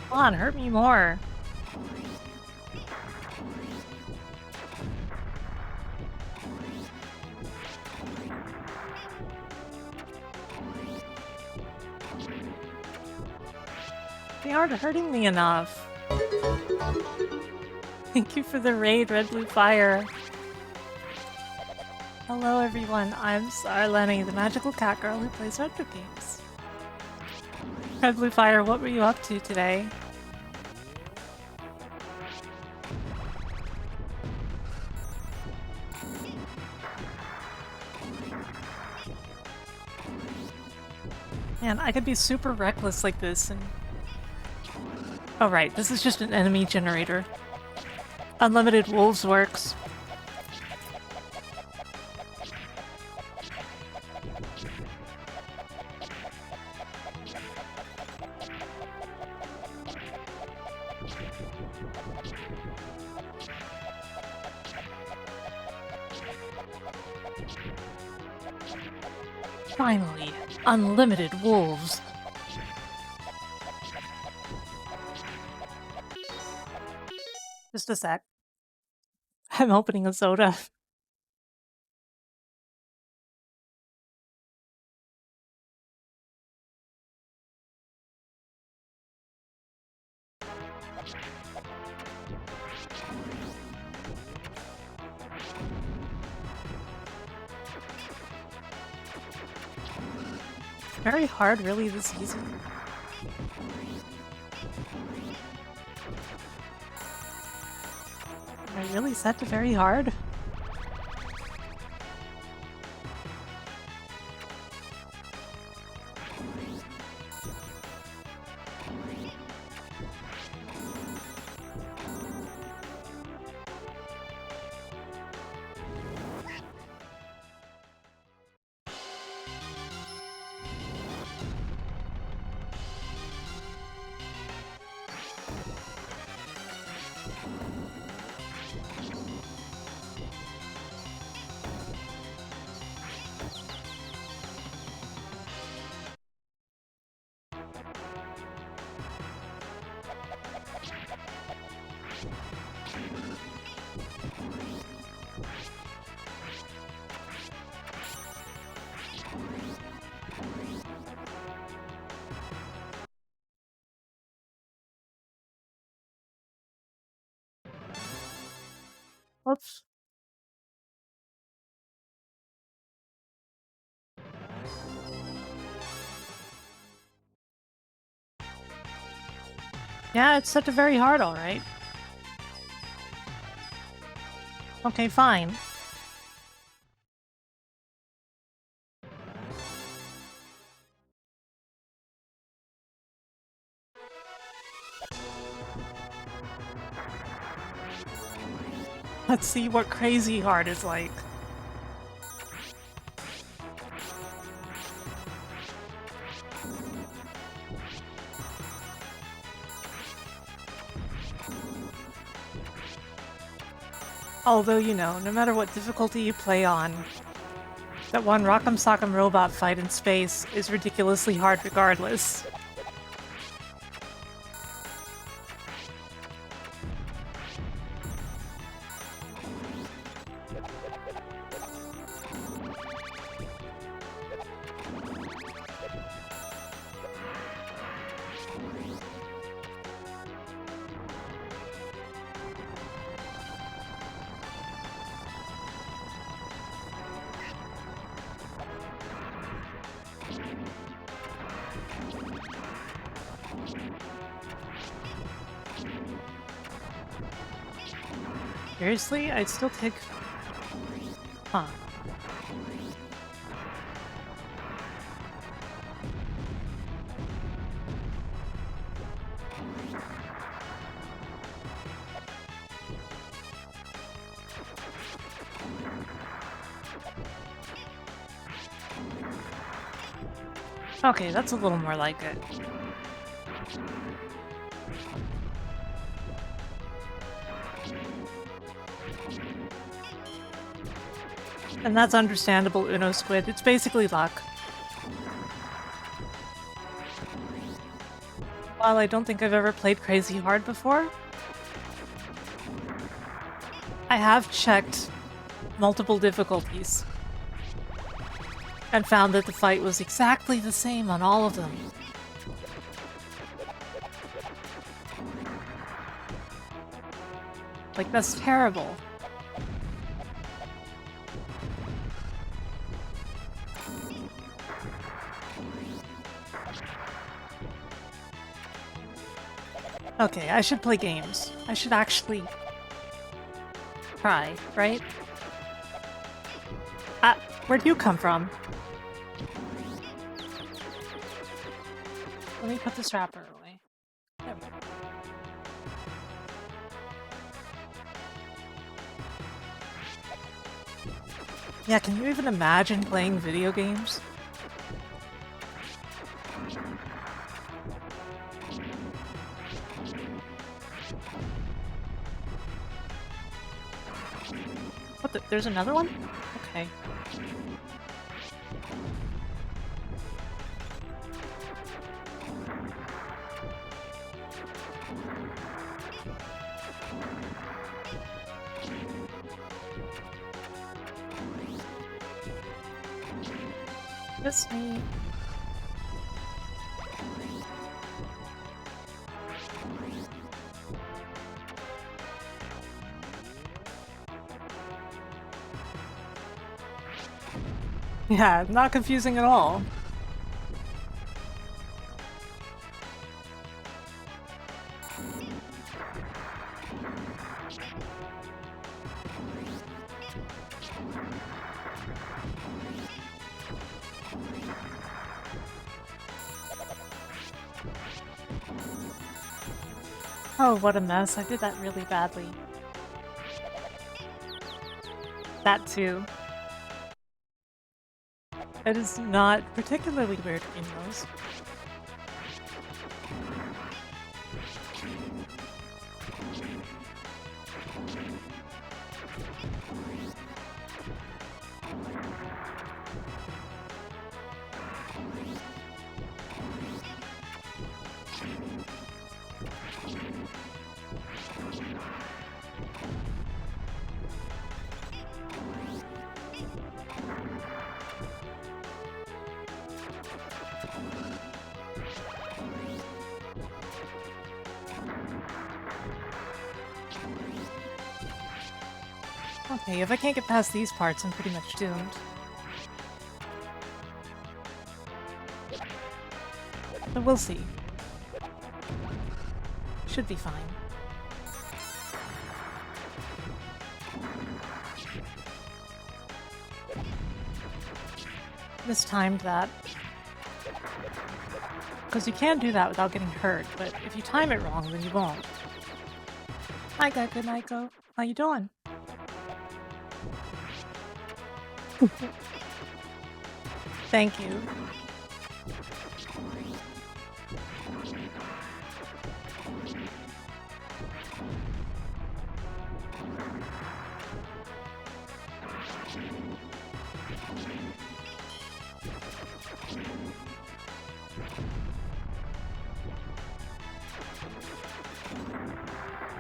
Come on, hurt me more. They aren't hurting me enough. Thank you for the raid, Red Blue Fire. Hello everyone, I'm Sarleni, the magical cat girl who plays retro games. Red Blue Fire, what were you up to today? Man, I could be super reckless like this and... Oh right, this is just an enemy generator. Unlimited Wolves works. Finally, unlimited wolves. Just a sec. I'm opening a soda. Very hard, really, this easy. Am I really set to very hard? Whoops. Yeah, it's set to very hard, alright. Okay, fine. Let's see what crazy hard is like. Although, you know, no matter what difficulty you play on, that one Rock'em Sock'em Robot fight in space is ridiculously hard regardless. Seriously? I'd still take... Huh. Okay, that's a little more like it. And that's understandable, Uno Squid. It's basically luck. While I don't think I've ever played crazy hard before, I have checked multiple difficulties and found that the fight was exactly the same on all of them. Like, that's terrible. Okay, I should play games. I should actually try, right? Where'd you come from? Let me put this wrapper away. There we go. Yeah, can you even imagine playing video games? What the? There's another one? Okay. Miss me. Yeah, not confusing at all. Oh, what a mess. I did that really badly. That too. It is not particularly weird in those. Okay, if I can't get past these parts, I'm pretty much doomed. But we'll see. Should be fine. Mistimed that. Because you can do that without getting hurt, but if you time it wrong, then you won't. Hi, good night, Go. How you doing? Thank you.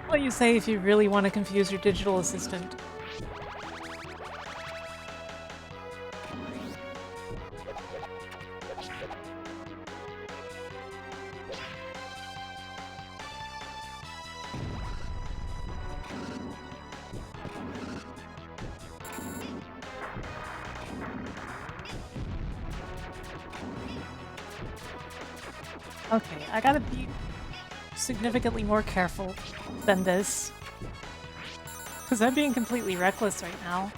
What you say if you really want to confuse your digital assistant. Okay, I gotta be significantly more careful than this. Because I'm being completely reckless right now.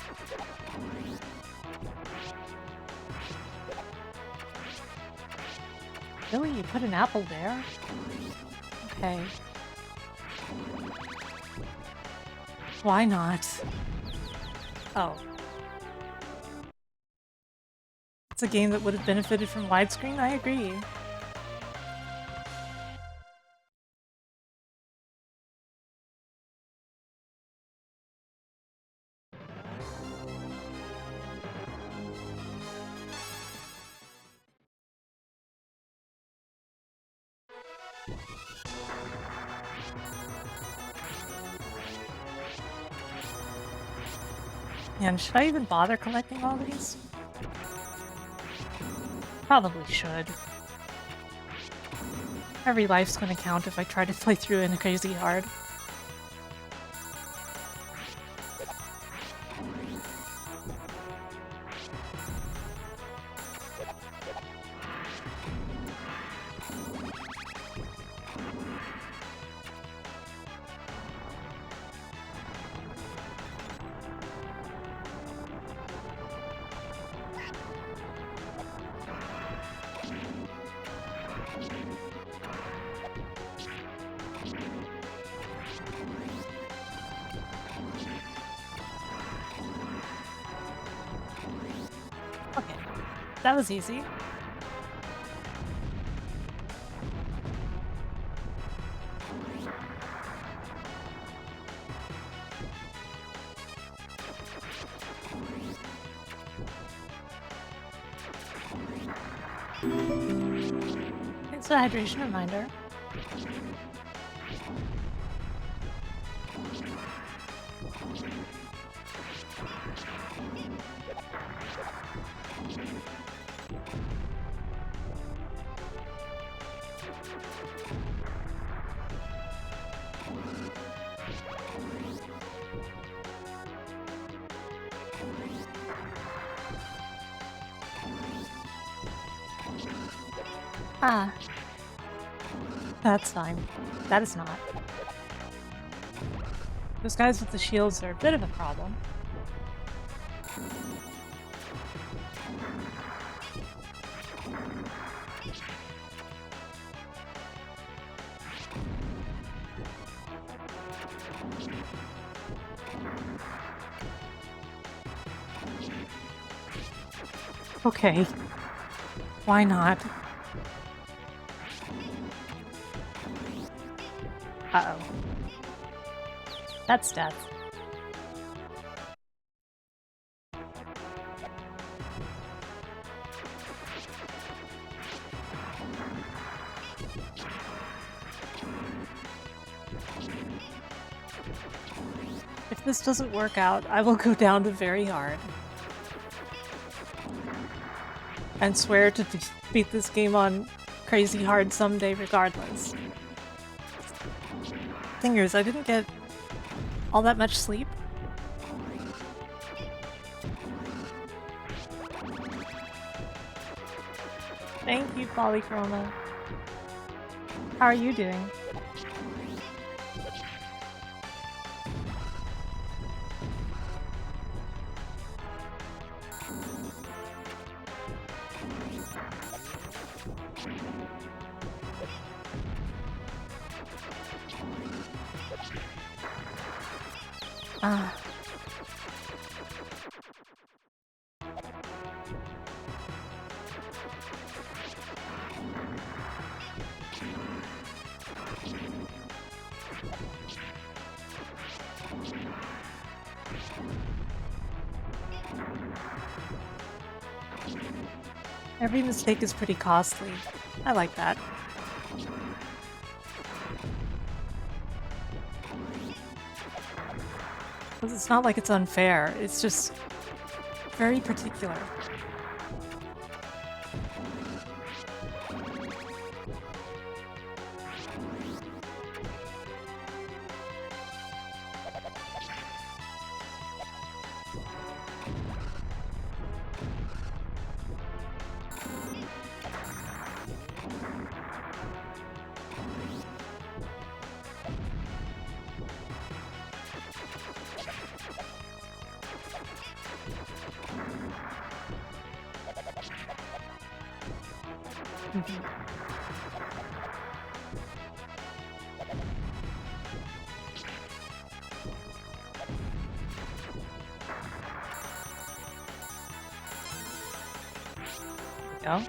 Really? You put an apple there? Okay. Why not? Oh. It's a game that would have benefited from widescreen? I agree. And should I even bother collecting all these? Probably should. Every life's gonna count if I try to play through in a crazy hard. That was easy. It's a hydration reminder. Ah. That's fine. That is not. Those guys with the shields are a bit of a problem. Okay. Why not? Uh-oh. That's death. If this doesn't work out, I will go down to very hard. And swear to beat this game on crazy hard someday regardless. Thing is, I didn't get all that much sleep. Thank you, Polychroma. How are you doing? Ah. Every mistake is pretty costly. I like that. It's not like it's unfair, it's just very particular. Go.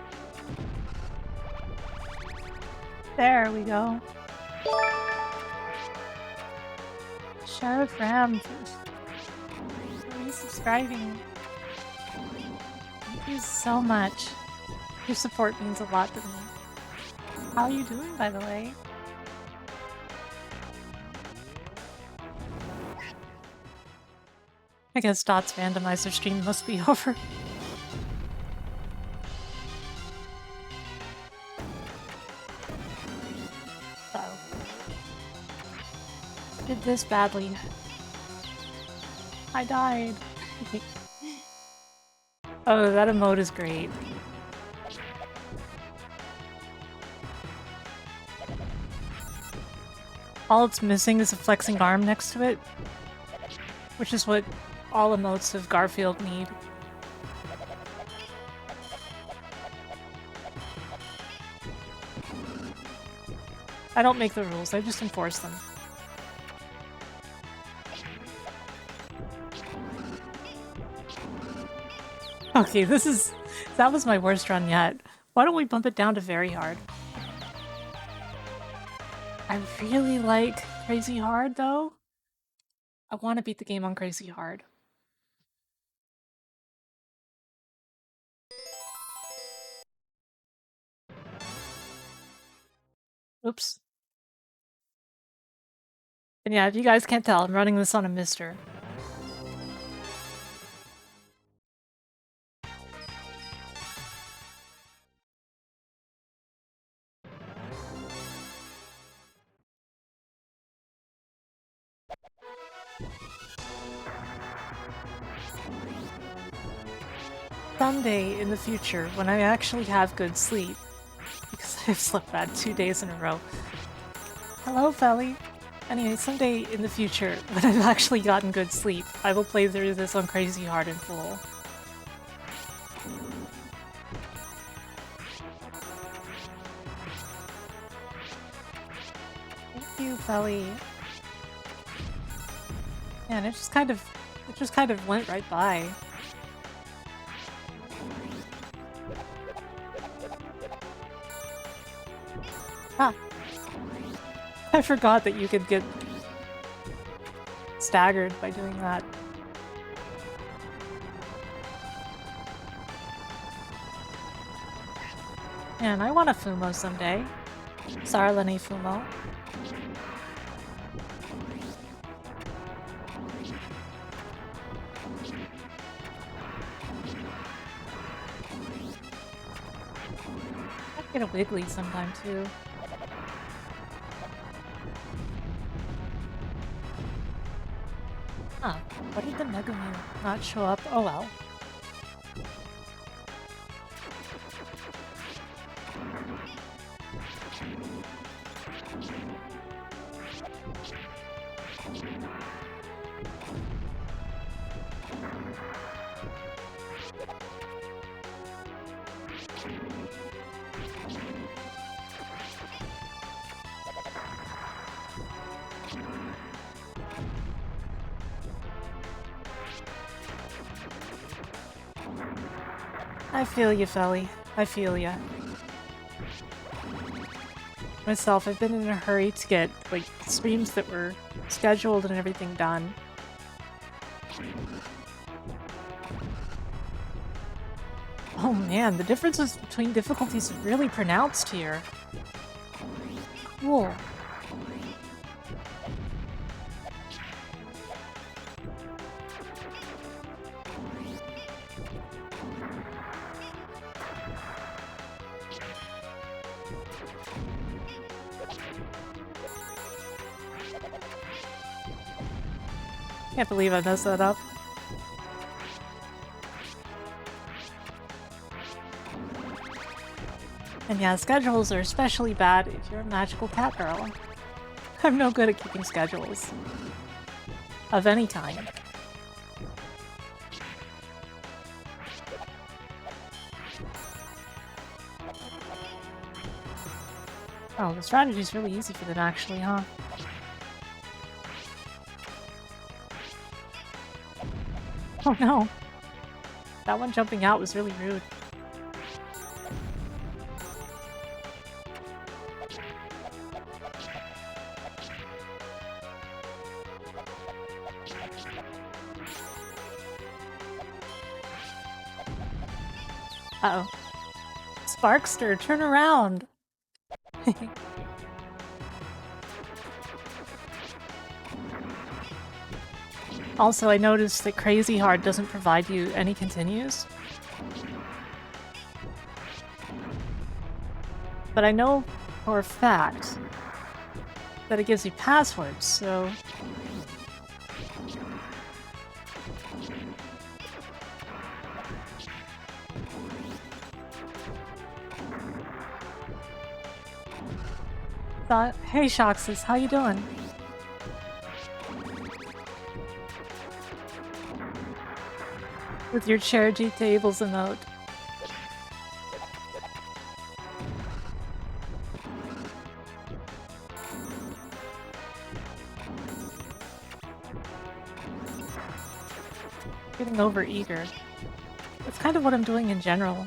There we go. Sheriff Ram for resubscribing. Thank you so much. Your support means a lot to me. How are you doing, by the way? I guess Dot's randomizer stream must be over. Did this badly. I died. Oh, that emote is great. All it's missing is a flexing arm next to it, which is what all emotes of Garfield need. I don't make the rules, I just enforce them. Okay, that was my worst run yet. Why don't we bump it down to very hard? I really like crazy hard though. I want to beat the game on crazy hard. Oops. And yeah, if you guys can't tell, I'm running this on a mister. Someday in the future, when I actually have good sleep, because I've slept bad 2 days in a row. Hello, Felly. Anyway, someday in the future, when I've actually gotten good sleep, I will play through this on crazy hard in full. Thank you, Felly. Man, it just kind of went right by. Ah. I forgot that you could get staggered by doing that. Man, I want a Fumo someday. Sarlani Fumo. I'd get a Wiggly sometime too. Huh, what did the Mega Mew not show up? Oh well. I feel you, Felly. I feel ya. Myself, I've been in a hurry to get, like, streams that were scheduled and everything done. Oh man, the differences between difficulties are really pronounced here. Cool. Can't believe I messed that up. And yeah, schedules are especially bad if you're a magical cat girl. I'm no good at keeping schedules. Of any kind. Oh, the strategy's really easy for them actually, huh? Oh no! That one jumping out was really rude. Uh-oh. Sparkster, turn around! Also, I noticed that Crazy Hard doesn't provide you any continues. But I know for a fact that it gives you passwords, so... Hey Shoxus, how you doing? With your charity tables emote. Getting over eager. That's kind of what I'm doing in general.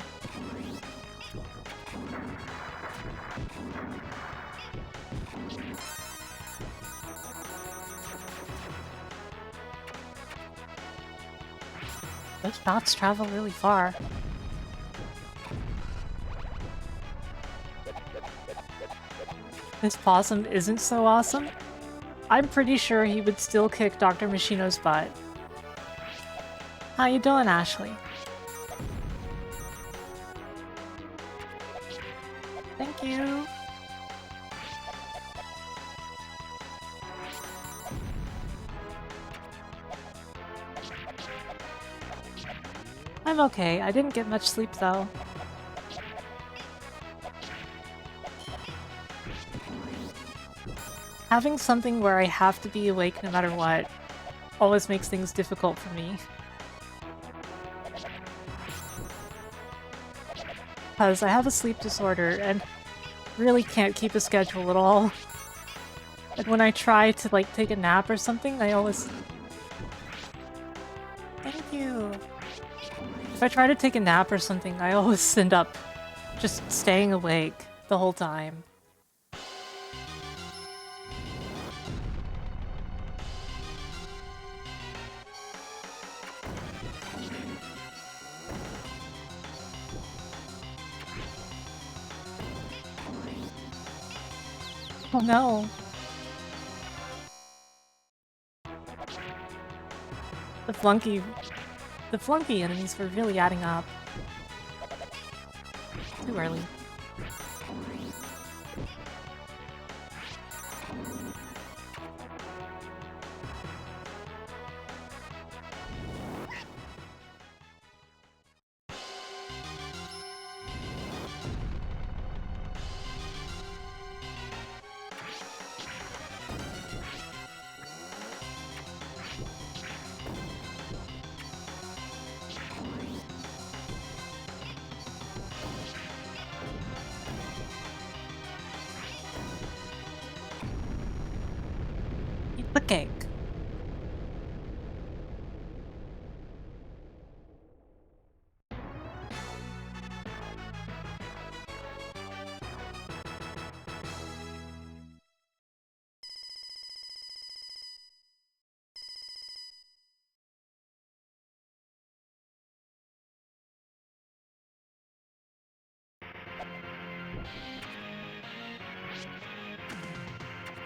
Those dots travel really far. This possum isn't so awesome. I'm pretty sure he would still kick Dr. Machino's butt. How you doing, Ashley? Thank you. I'm okay. I didn't get much sleep, though. Having something where I have to be awake no matter what always makes things difficult for me. Because I have a sleep disorder and really can't keep a schedule at all. And when I try to, like, take a nap or something, I always... Thank you. If I try to take a nap or something, I always end up just staying awake the whole time. Oh no. The flunky enemies were really adding up. Too early. The cake.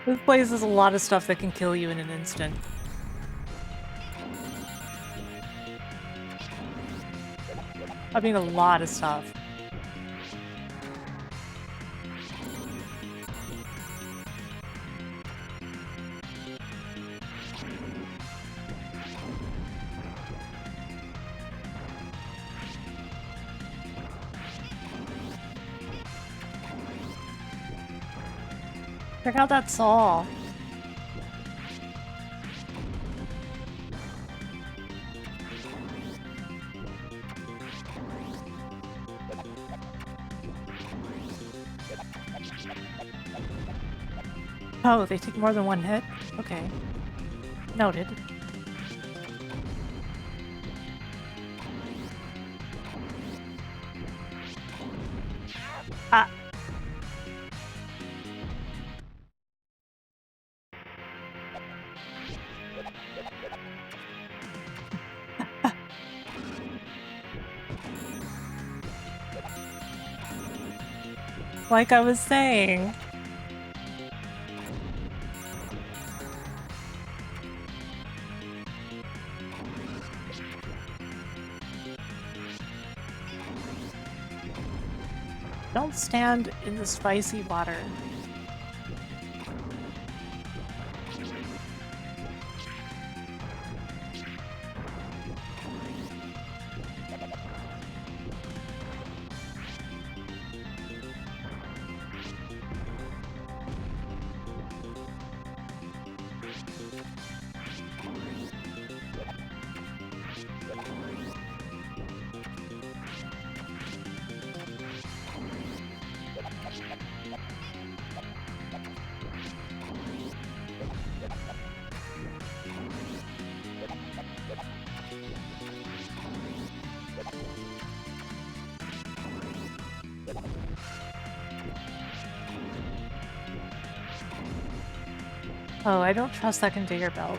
This place has a lot of stuff that can kill you in an instant. I mean, a lot of stuff. Check out that saw. Oh, they take more than one hit? Okay. Noted. Ah! Like I was saying. Don't stand in the spicy water. Oh, I don't trust that conveyor belt.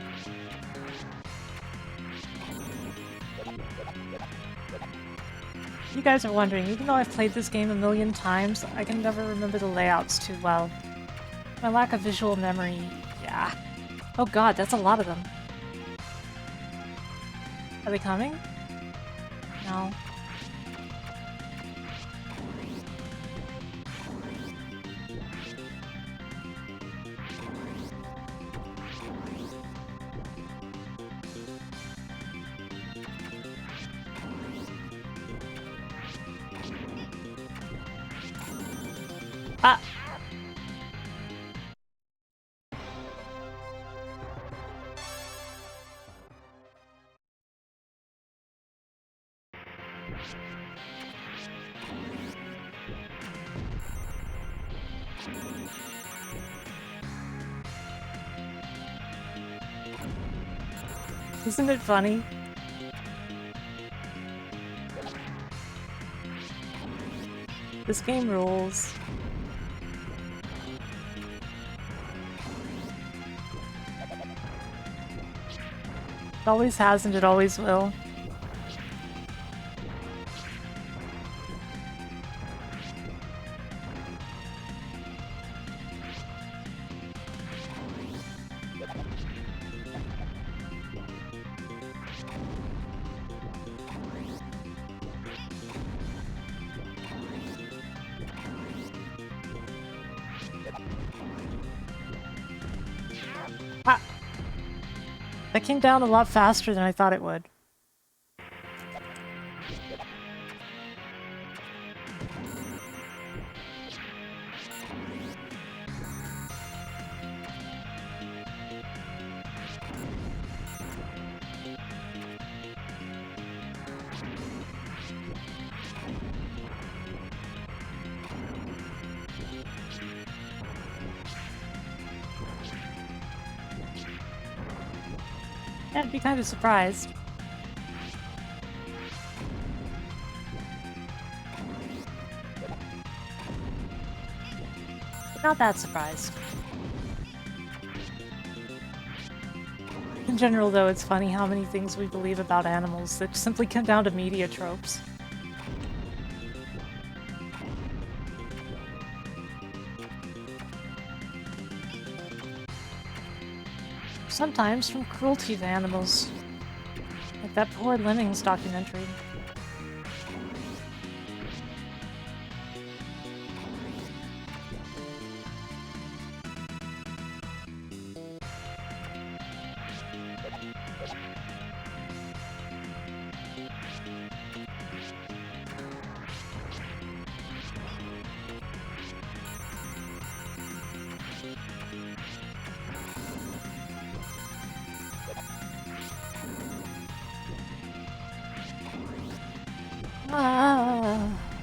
You guys are wondering, even though I've played this game a million times, I can never remember the layouts too well. My lack of visual memory, yeah. Oh god, that's a lot of them. Are they coming? No. Ah! Isn't it funny? This game rules. It always has and it always will. Ah! That came down a lot faster than I thought it would. I'd be kind of surprised. Not that surprised. In general, though, it's funny how many things we believe about animals that simply come down to media tropes. sometimes from cruelty to animals. Like that poor Lemmings documentary.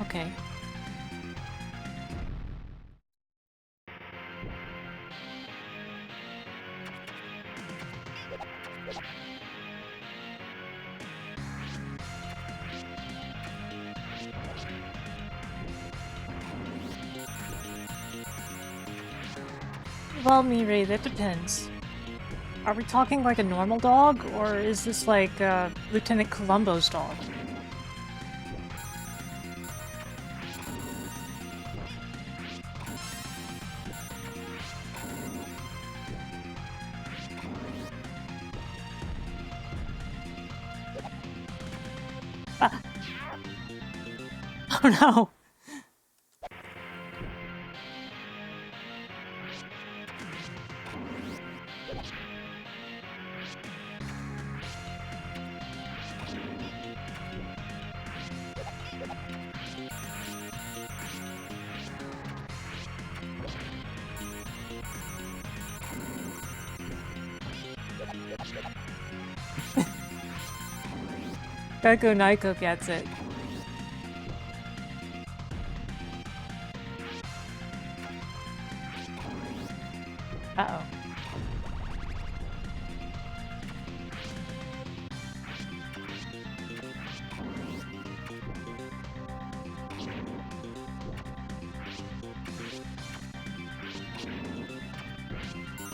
Okay. Well, Mirai, that depends. Are we talking like a normal dog, or is this like Lieutenant Columbo's dog? Ah. Oh no! Geico Naiko gets it. Uh-oh.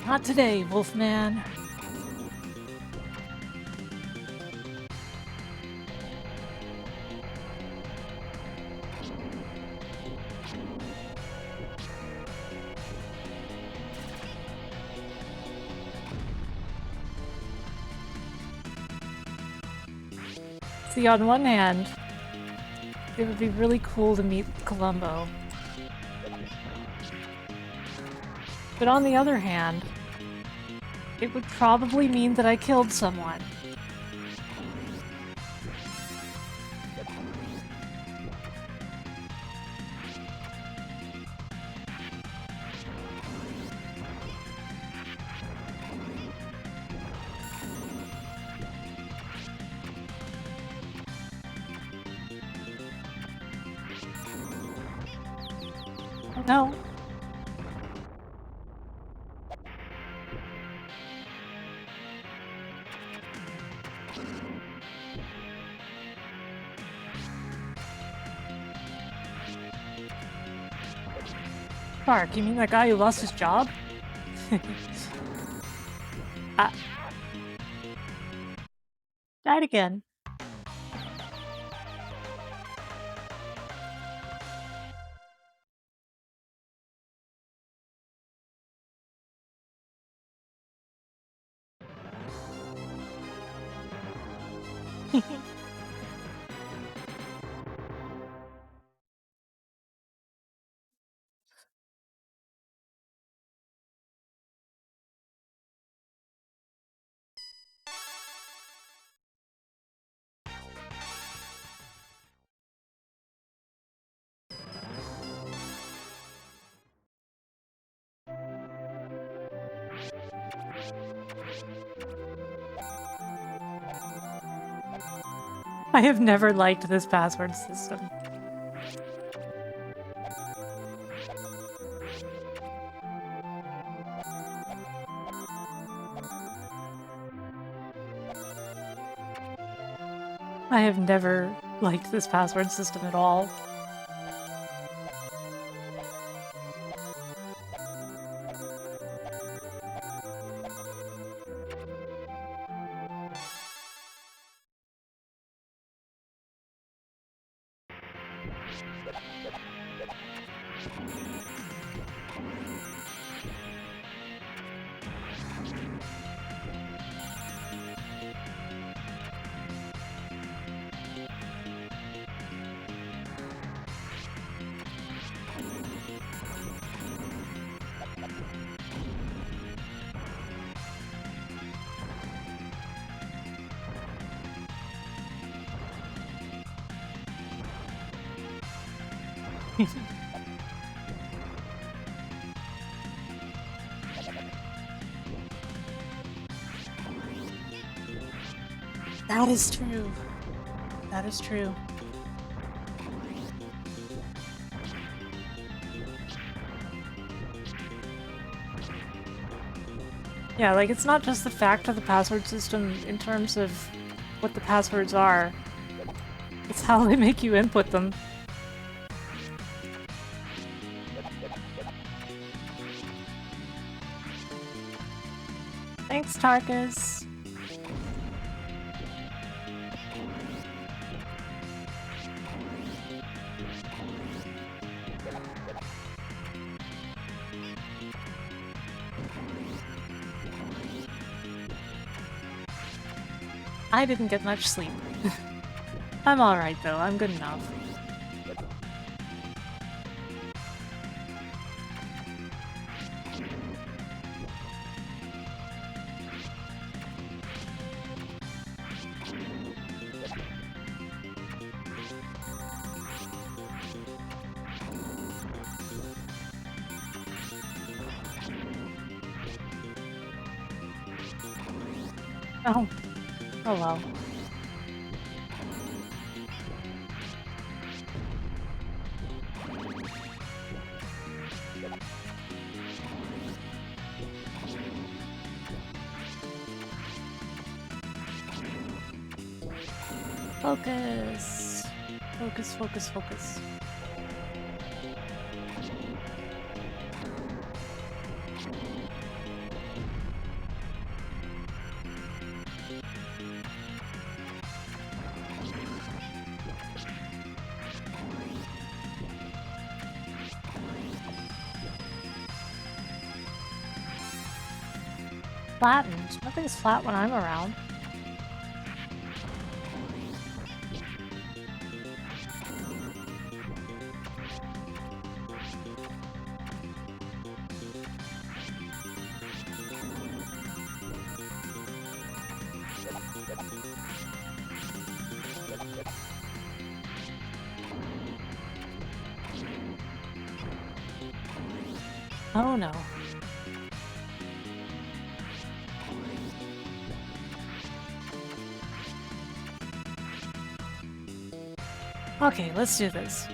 Not today, Wolfman. See, on one hand, it would be really cool to meet Columbo. But on the other hand, it would probably mean that I killed someone. No. Spark, you mean that guy who lost his job? Died again. I have never liked this password system. I have never liked this password system at all. That is true. That is true. Yeah, like, it's not just the fact of the password system in terms of what the passwords are. It's how they make you input them. Thanks, Tarkus. I didn't get much sleep. I'm alright though, I'm good enough. Oh. Oh well. Focus. Focus, focus, focus. Flattened. Nothing's flat when I'm around. Oh no. Okay, let's do this.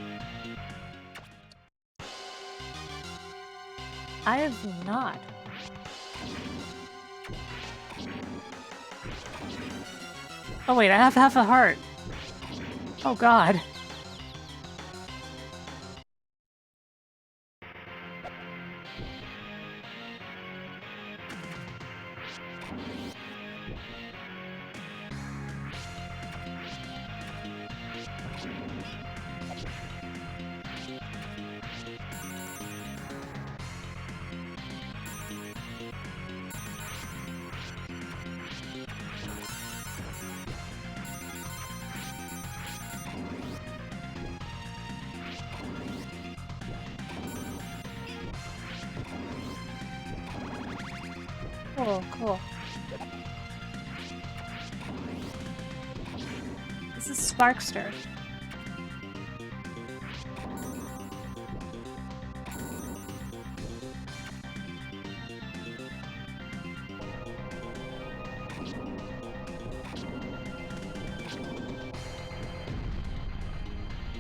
I have not. Oh wait, I have half a heart. Oh god. Cool, cool. This is Sparkster.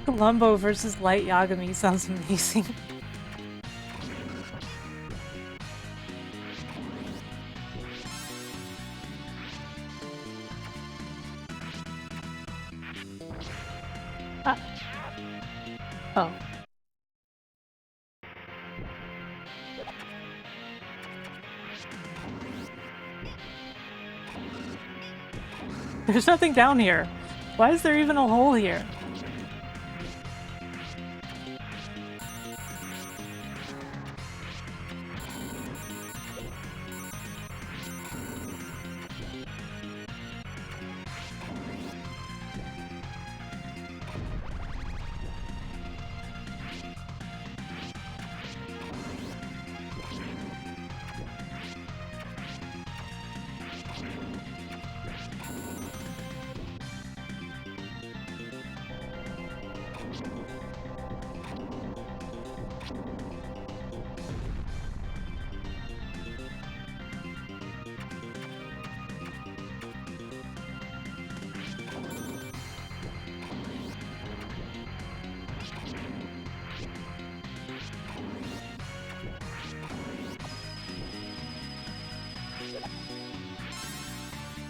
Columbo versus Light Yagami sounds amazing. Oh. There's nothing down here. Why is there even a hole here?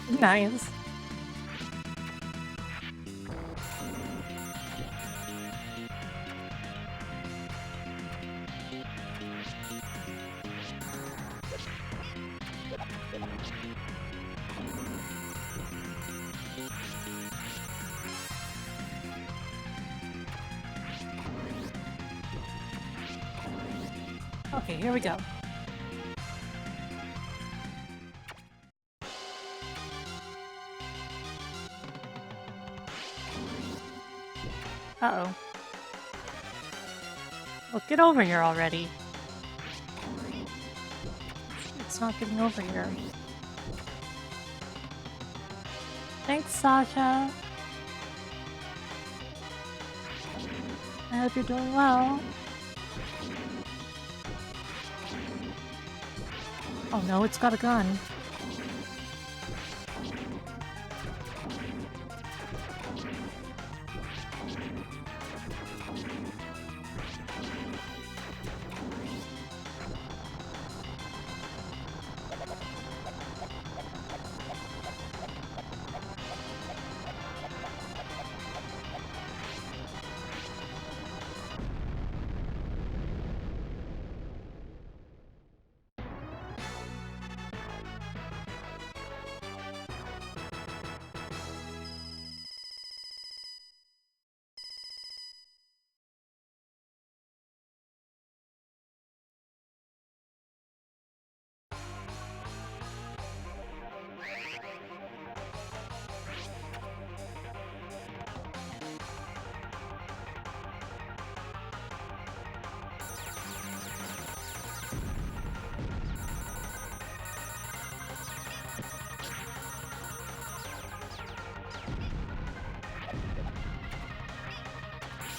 Nice. Okay, here we go. Uh-oh. Well, get over here already. It's not getting over here. Thanks, Sasha. I hope you're doing well. Oh no, it's got a gun.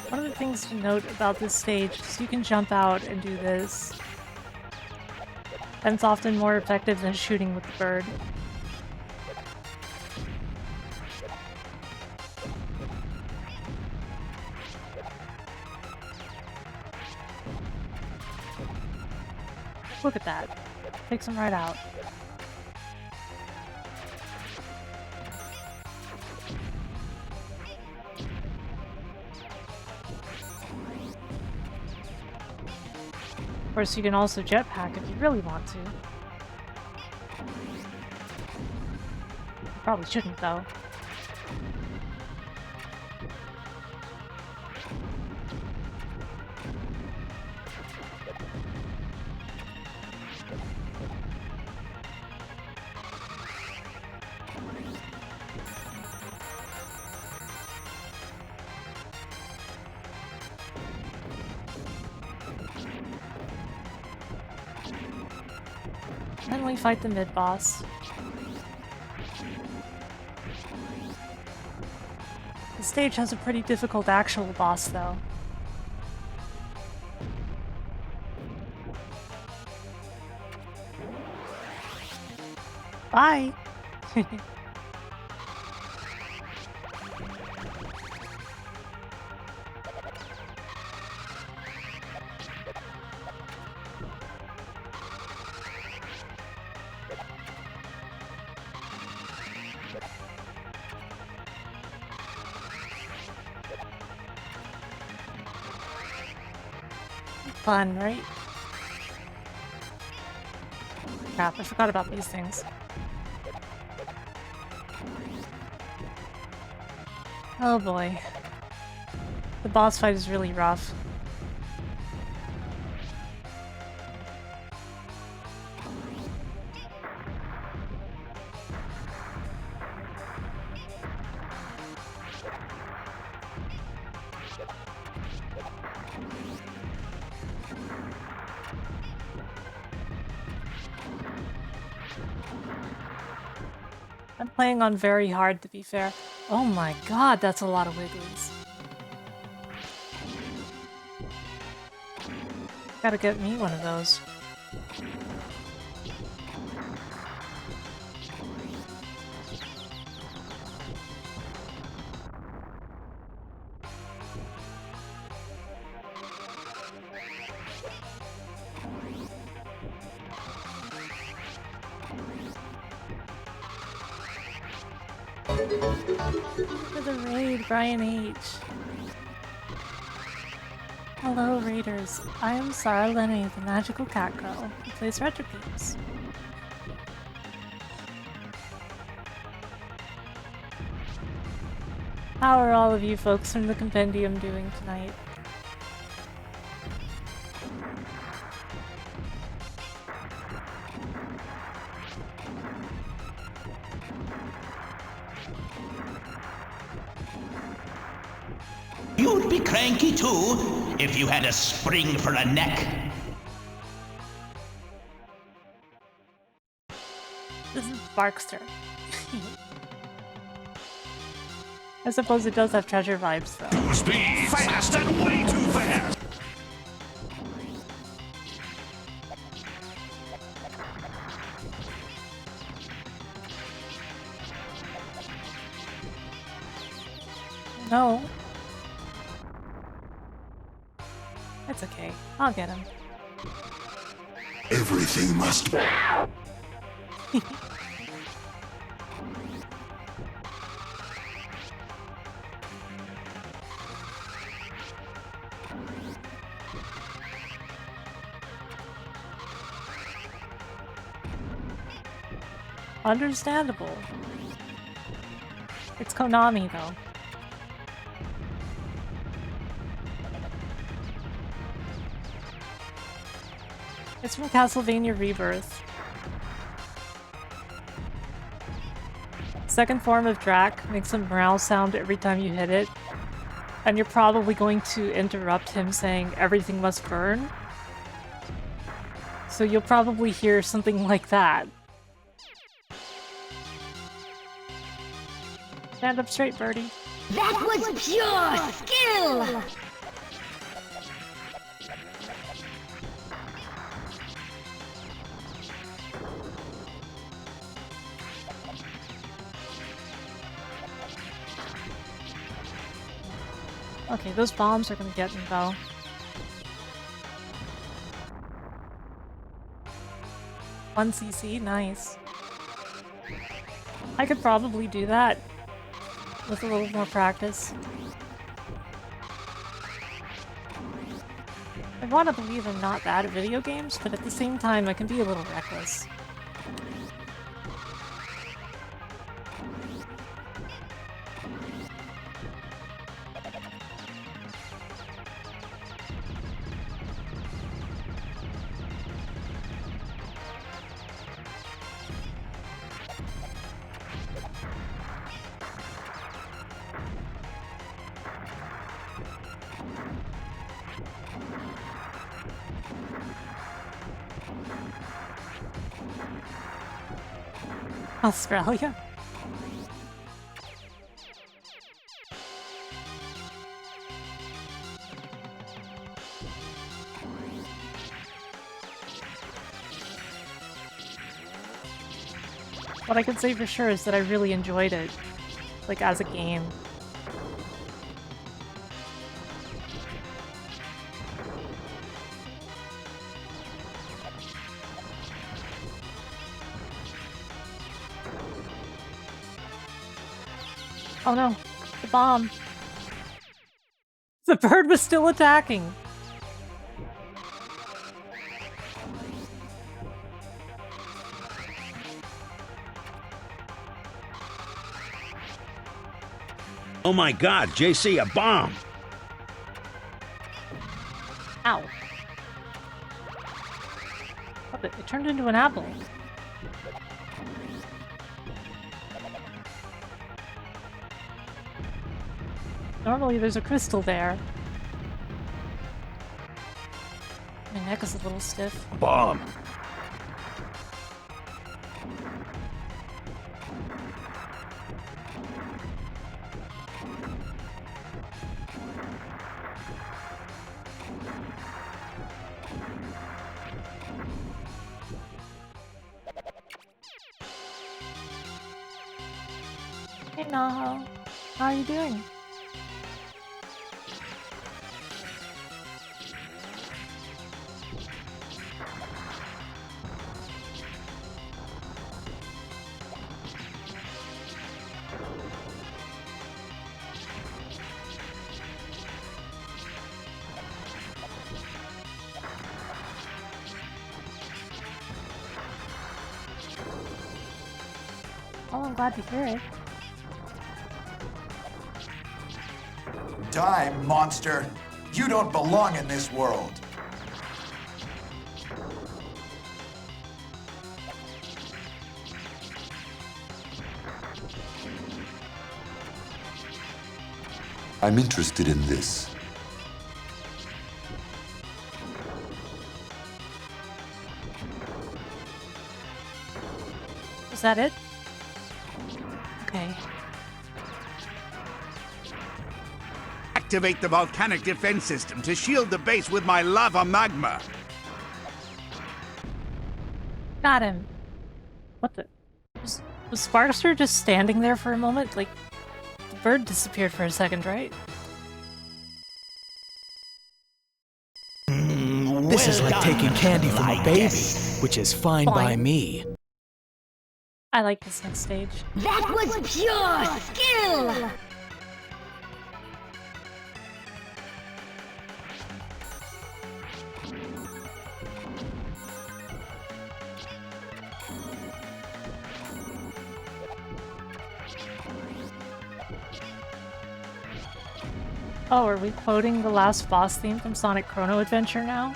One of the things to note about this stage is you can jump out and do this. And it's often more effective than shooting with the bird. Look at that. Takes him right out. Of course, you can also jetpack if you really want to. Probably shouldn't, though. Then we fight the mid-boss. The stage has a pretty difficult actual boss, though. Bye! Fun, right? Crap, I forgot about these things. Oh boy. The boss fight is really rough. I'm playing on very hard, to be fair. Oh my god, that's a lot of wigglies. Gotta get me one of those. For the raid, Brian H. Hello, Raiders. I am Sarah Lenny, the magical cat girl who plays Redebut. How are all of you folks from the compendium doing tonight? You'd be cranky too if you had a spring for a neck. This is Sparkster. I suppose it does have treasure vibes, though. Speed fast and way too fast. No. It's okay. I'll get him. Everything must. Understandable. It's Konami, though. It's from Castlevania Rebirth. Second form of Drac makes a morale sound every time you hit it, and you're probably going to interrupt him saying everything must burn. So you'll probably hear something like that. Stand up straight, Birdie. That was pure skill! Okay, those bombs are gonna get me, though. One CC, nice. I could probably do that with a little more practice. I want to believe I'm not bad at video games, but at the same time I can be a little reckless. Australia? What I can say for sure is that I really enjoyed it, like as a game. Oh no, the bomb. The bird was still attacking. Oh my god, JC, a bomb! Ow. Oh, it turned into an apple. Normally there's a crystal there. My neck is a little stiff. Bomb! Hey Naho, how are you doing? Oh, I'm glad to hear it. Die, monster! You don't belong in this world! I'm interested in this. Is that it? Okay. Activate the volcanic defense system to shield the base with my lava magma. Got him. What the? Was Sparkster just standing there for a moment? Like, the bird disappeared for a second, right? This is like taking candy from a baby, which is fine by me. I like this next stage. That was pure skill! Oh, are we quoting the last boss theme from Sonic Chrono Adventure now?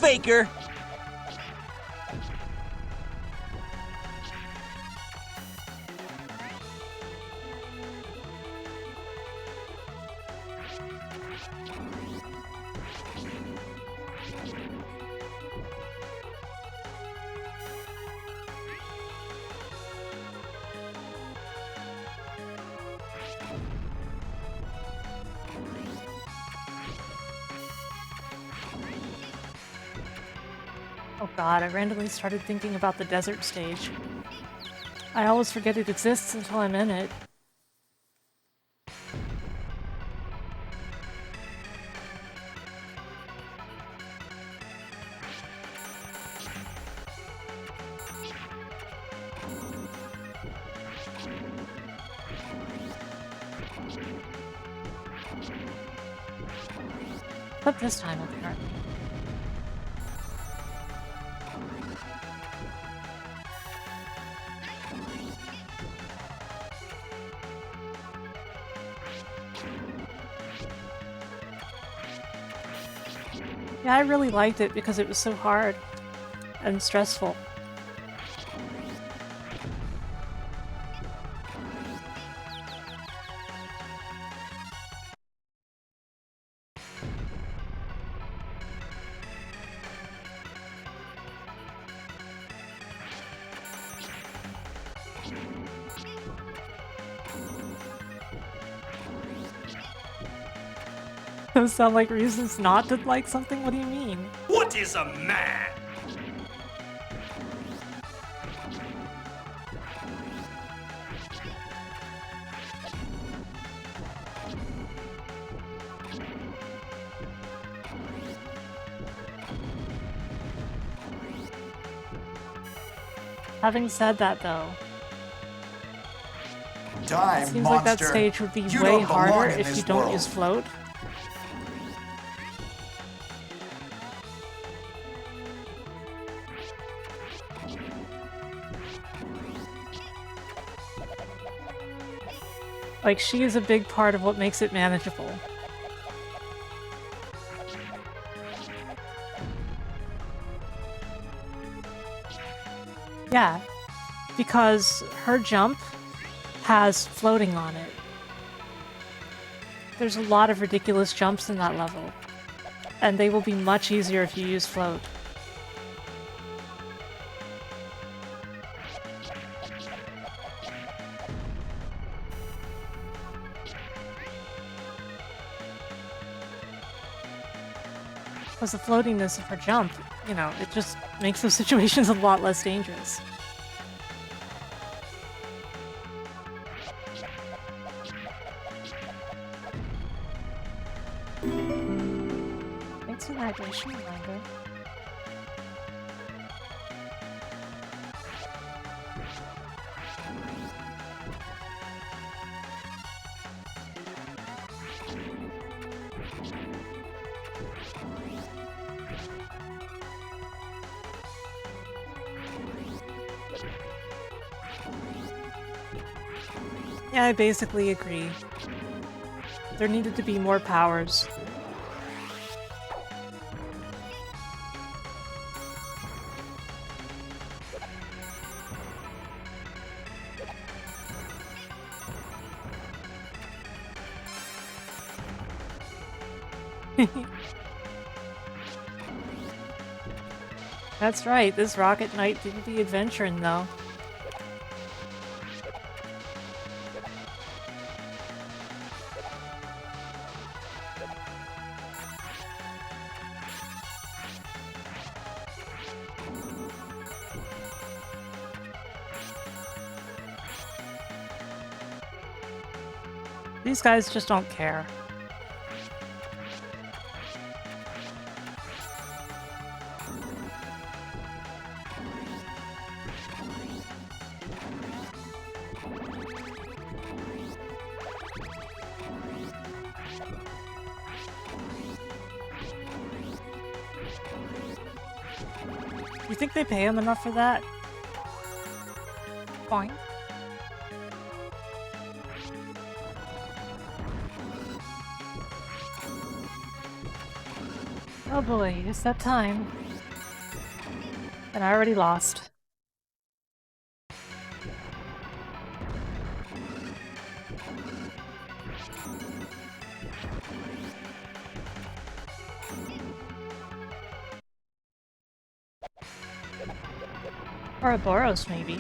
Faker! Oh god, I randomly started thinking about the desert stage. I always forget it exists until I'm in it. But this time, apparently. Yeah, I really liked it because it was so hard and stressful. Those sound like reasons not to like something? What do you mean? What is a man? Having said that, though, Die, it seems monster! like that stage would be You way don't belong harder in if this you don't world. use float. Like, she is a big part of what makes it manageable. Yeah, because her jump has floating on it. There's a lot of ridiculous jumps in that level, and they will be much easier if you use float. Because the floatiness of her jump, you know, it just makes those situations a lot less dangerous. Thanks for the hydration reminder. Yeah, I basically agree. There needed to be more powers. That's right, this Rocket Knight did the adventuring though. These guys just don't care. You think they pay him enough for that? Fine. Oh boy, it's that time. And I already lost. Or a Boros, maybe.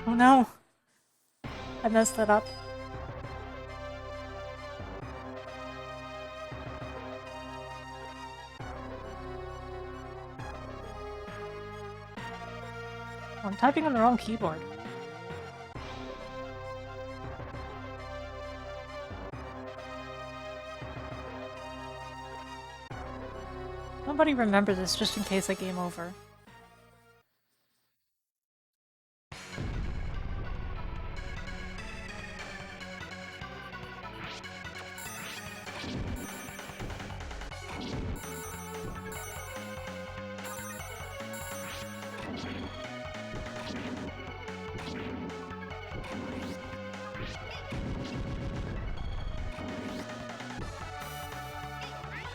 Oh no! I messed that up. I'm typing on the wrong keyboard. Somebody remember this just in case I game over.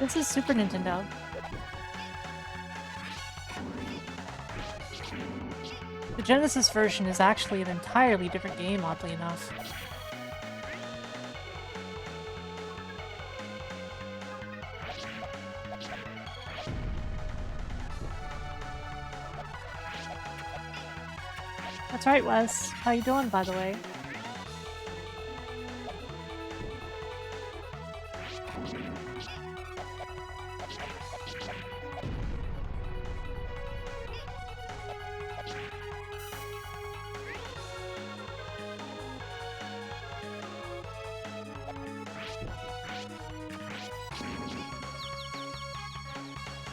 This is Super Nintendo. The Genesis version is actually an entirely different game, oddly enough. That's right, Wes. How you doing, by the way?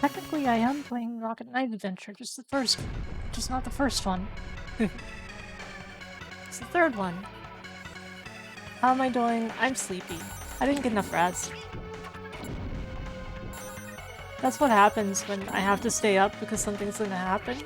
Technically, I am playing Rocket Knight Adventure, just not the first one. It's the third one. How am I doing? I'm sleepy. I didn't get enough rest. That's what happens when I have to stay up because something's gonna happen.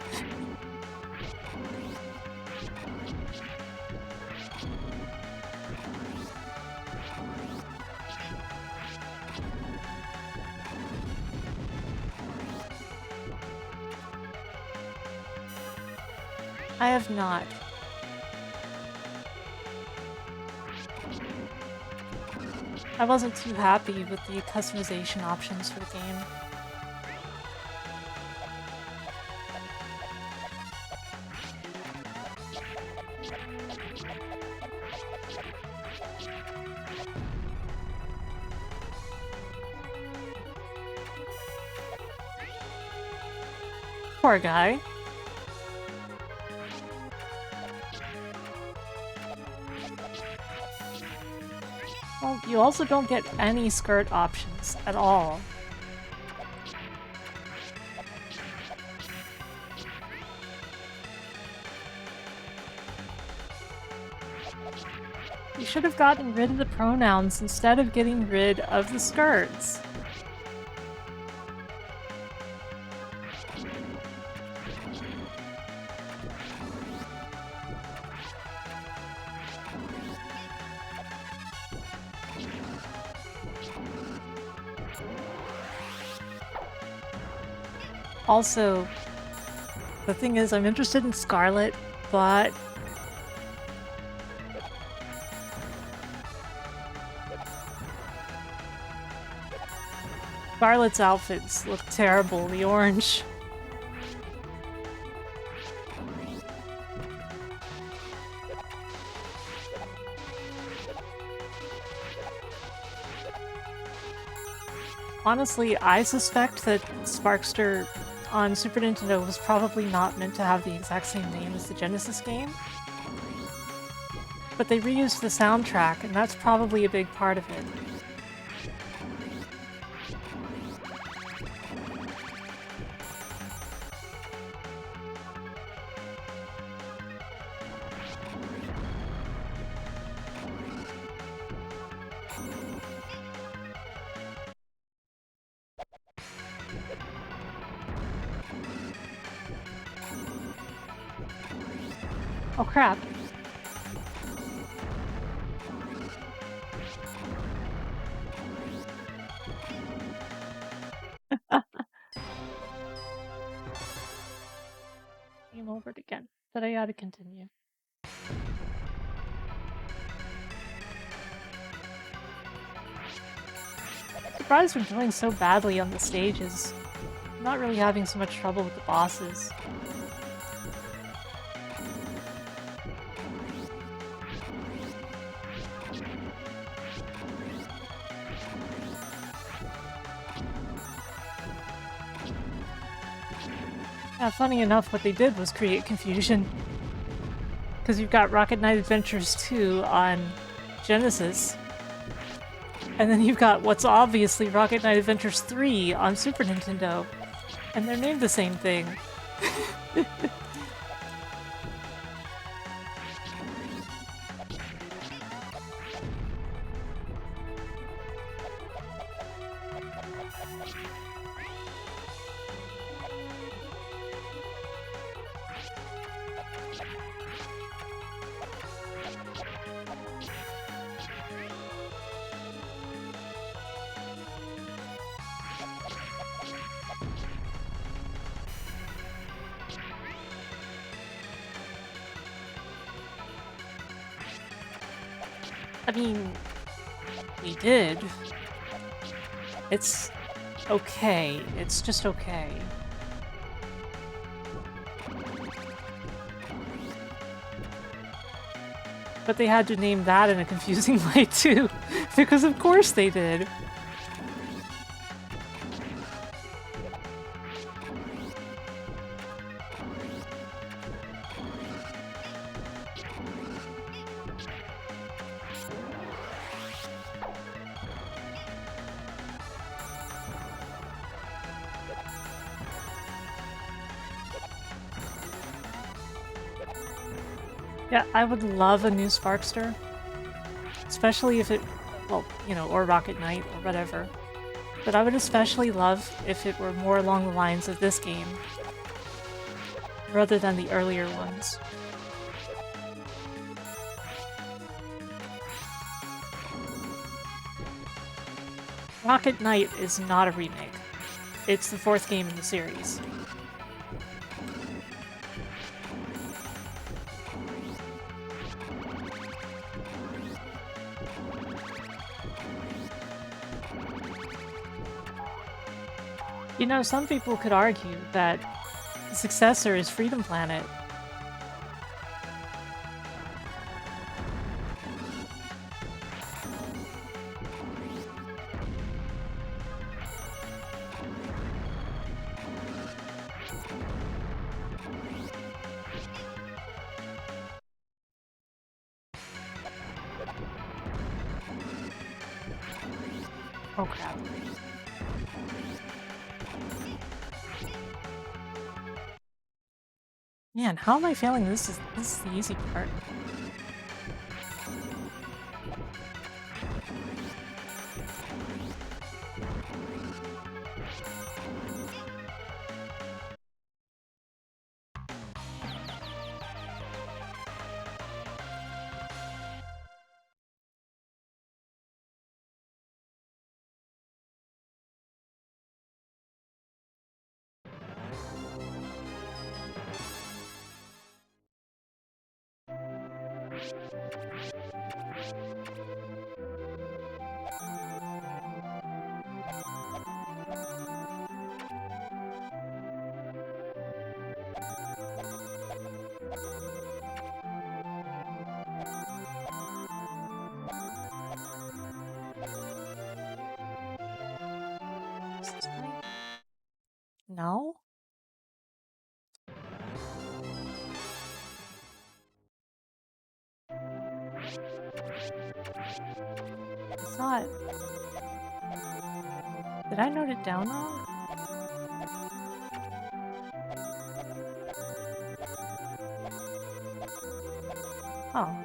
I have not. I wasn't too happy with the customization options for the game. Poor guy. Well, you also don't get any skirt options at all. You should have gotten rid of the pronouns instead of getting rid of the skirts. Also, the thing is, I'm interested in Scarlet, but Scarlet's outfits look terrible, the orange. Honestly, I suspect that Sparkster on Super Nintendo was probably not meant to have the exact same name as the Genesis game. But they reused the soundtrack, and that's probably a big part of it. Oh crap. Game over again. But I gotta continue. Surprised we're doing so badly on the stages. I'm not really having so much trouble with the bosses. Yeah, funny enough, what they did was create confusion. Because you've got Rocket Knight Adventures 2 on Genesis, and then you've got what's obviously Rocket Knight Adventures 3 on Super Nintendo, and they're named the same thing. I mean, we did. It's okay. It's just okay. But they had to name that in a confusing way too, because of course they did. Yeah, I would love a new Sparkster. Especially if it, well, you know, or Rocket Knight or whatever. But I would especially love if it were more along the lines of this game, rather than the earlier ones. Rocket Knight is not a remake. It's the fourth game in the series. You know, some people could argue that the successor is Freedom Planet. Oh crap. Man, how am I failing? This is the easy part. Is this right? No? I thought... Did I note it down wrong? Oh.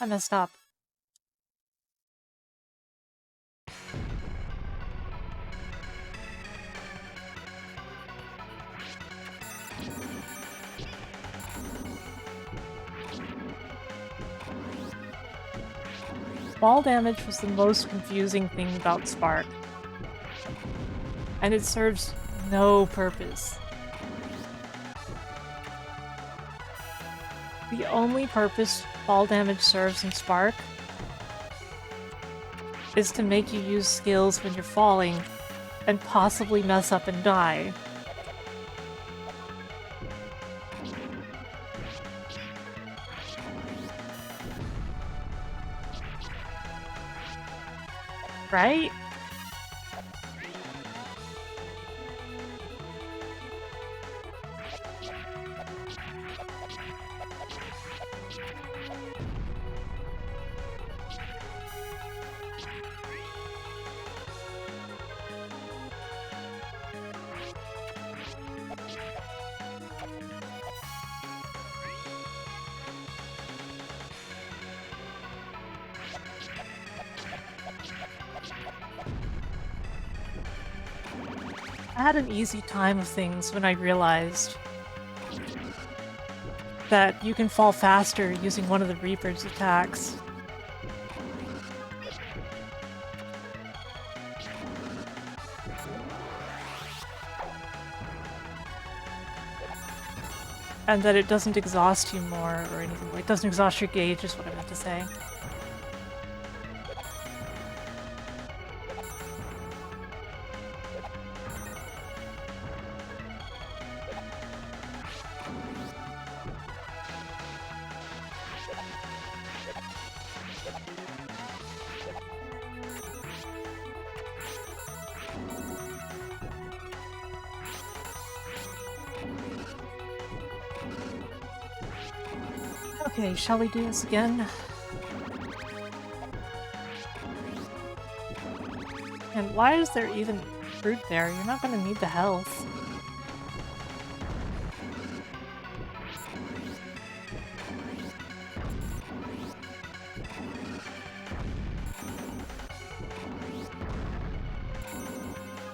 I messed up. Ball damage was the most confusing thing about Spark. And it serves no purpose. The only purpose ball damage serves in Spark is to make you use skills when you're falling and possibly mess up and die. Right? I had an easy time of things when I realized that you can fall faster using one of the Reaper's attacks. And that it doesn't exhaust you more or anything. It doesn't exhaust your gauge is what I meant to say. Okay, shall we do this again? And why is there even fruit there? You're not gonna need the health.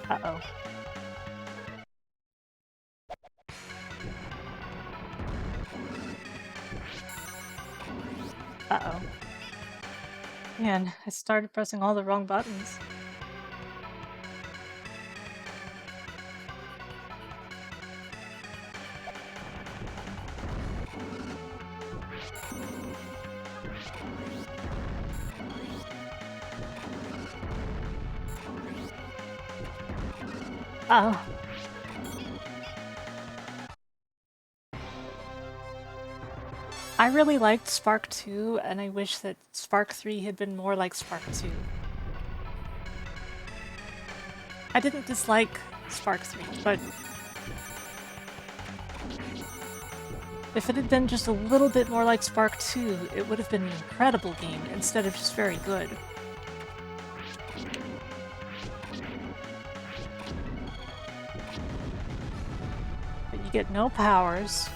Uh-oh. Uh-oh. Man, I started pressing all the wrong buttons. Uh-oh. I really liked Spark 2, and I wish that Spark 3 had been more like Spark 2. I didn't dislike Spark 3, but if it had been just a little bit more like Spark 2, it would have been an incredible game instead of just very good. But you get no powers,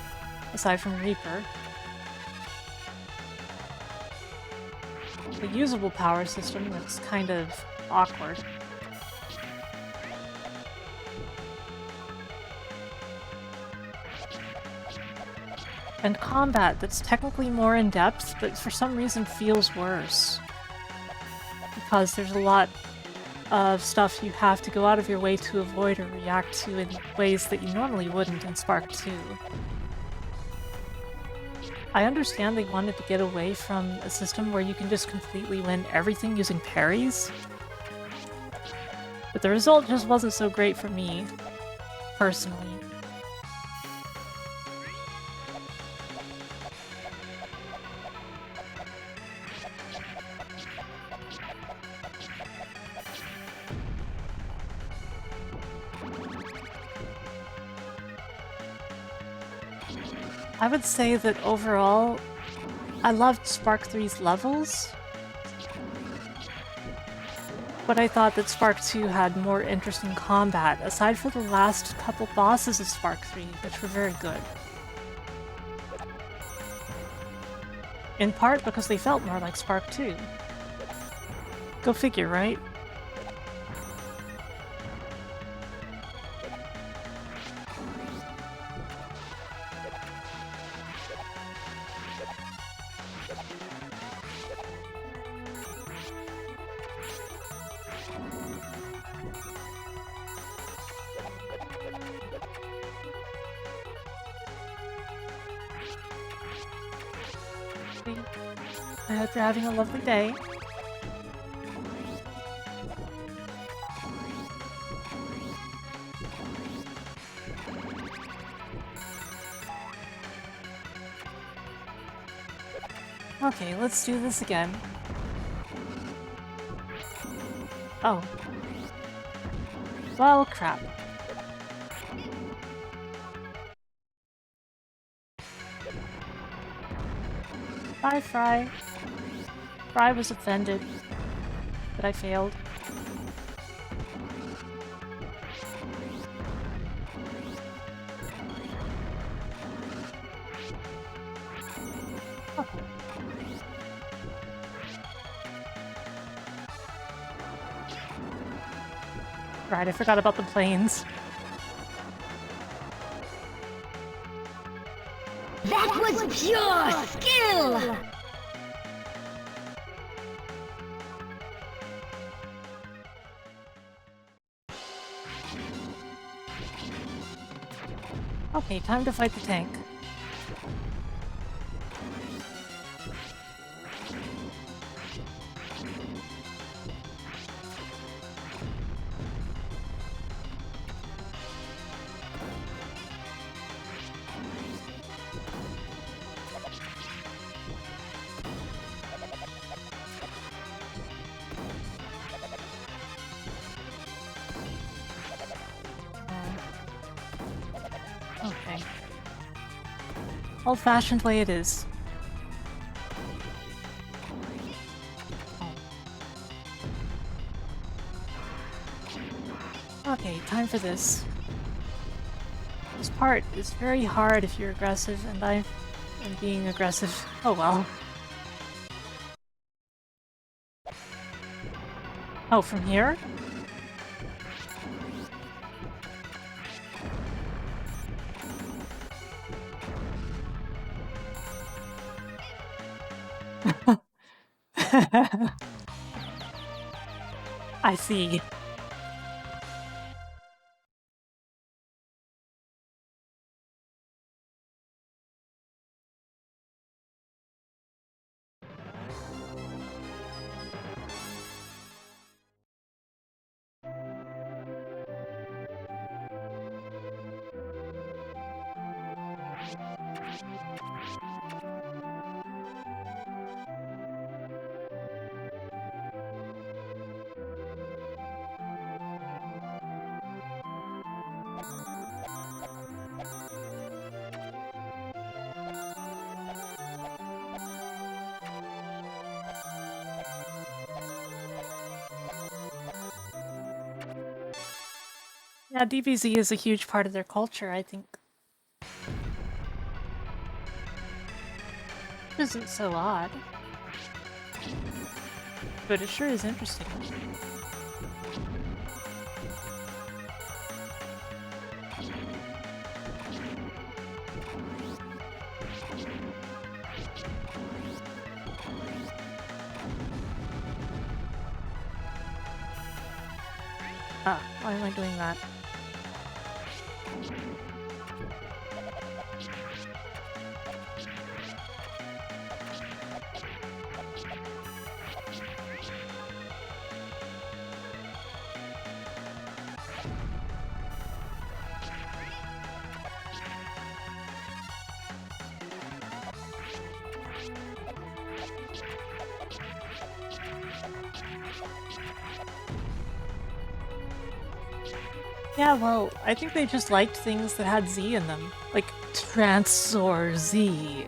aside from Reaper. A usable power system that's kind of awkward. And combat that's technically more in-depth, but for some reason feels worse. Because there's a lot of stuff you have to go out of your way to avoid or react to in ways that you normally wouldn't in Spark 2. I understand they wanted to get away from a system where you can just completely win everything using parries. But the result just wasn't so great for me, personally. I would say that overall, I loved Spark 3's levels, but I thought that Spark 2 had more interesting combat, aside from the last couple bosses of Spark 3, which were very good. In part because they felt more like Spark 2. Go figure, right? I hope you're having a lovely day. Okay, let's do this again. Oh. Well, crap. Bye, Fry. Fry was offended, but I failed. Oh. Right, I forgot about the planes. That was pure skill! Okay, time to fight the tank. Okay. Old-fashioned way it is. Okay, time for this. This part is very hard if you're aggressive, and I am being aggressive. Oh well. Oh, from here? I see. Yeah, DBZ is a huge part of their culture, I think. Isn't so odd. But it sure is interesting. Ah, why am I doing that? Yeah, well, I think they just liked things that had Z in them. Like Transor Z.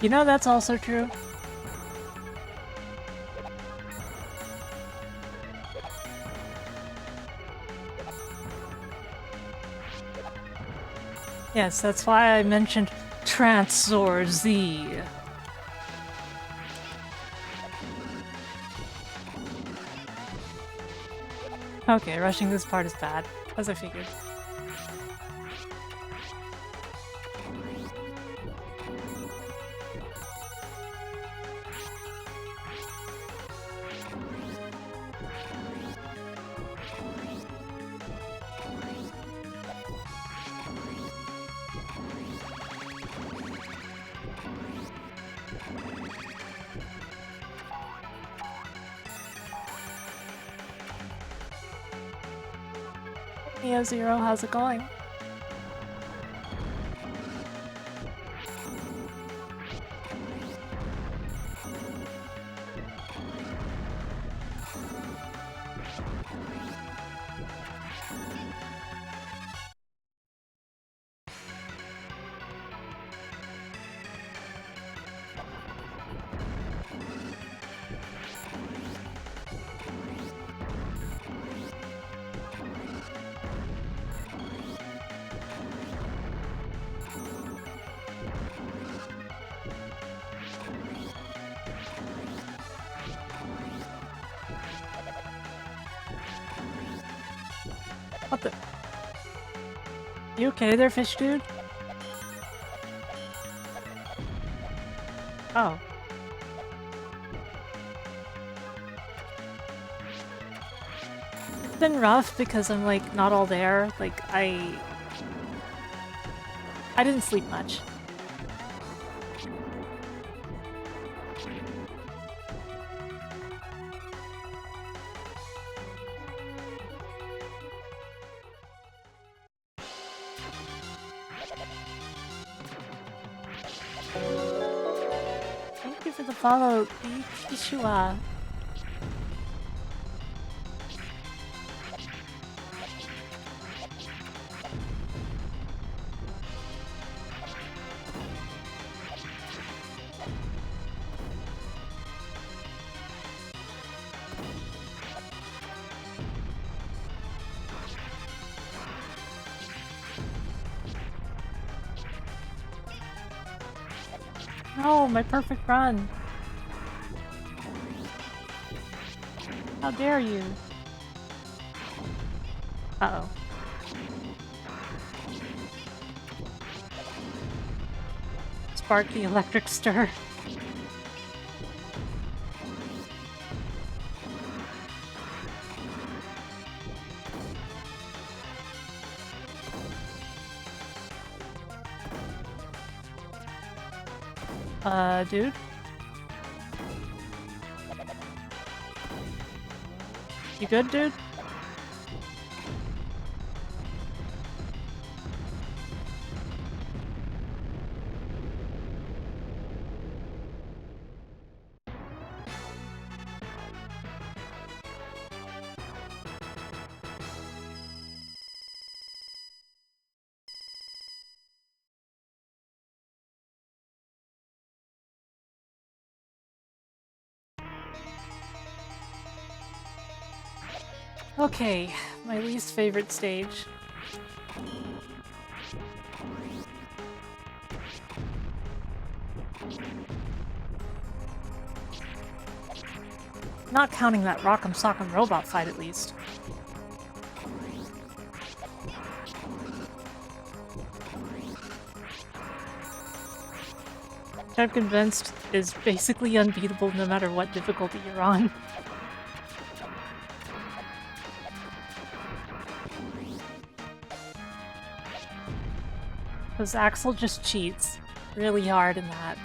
You know, that's also true. Yes, that's why I mentioned Transor Z. Okay, rushing this part is bad, as I figured. Neo Zero, how's it going? What the? You okay there, fish dude? Oh. It's been rough because I'm like not all there. Like I didn't sleep much. Thank you for the follow, Ishua. No, my perfect run. How dare you? Uh-oh. Spark the electric stir. Dude? You good, dude? Okay, my least favorite stage. Not counting that Rock'em Sock'em Robot fight, at least. which I'm convinced is basically unbeatable no matter what difficulty you're on. Because Axel just cheats really hard in that.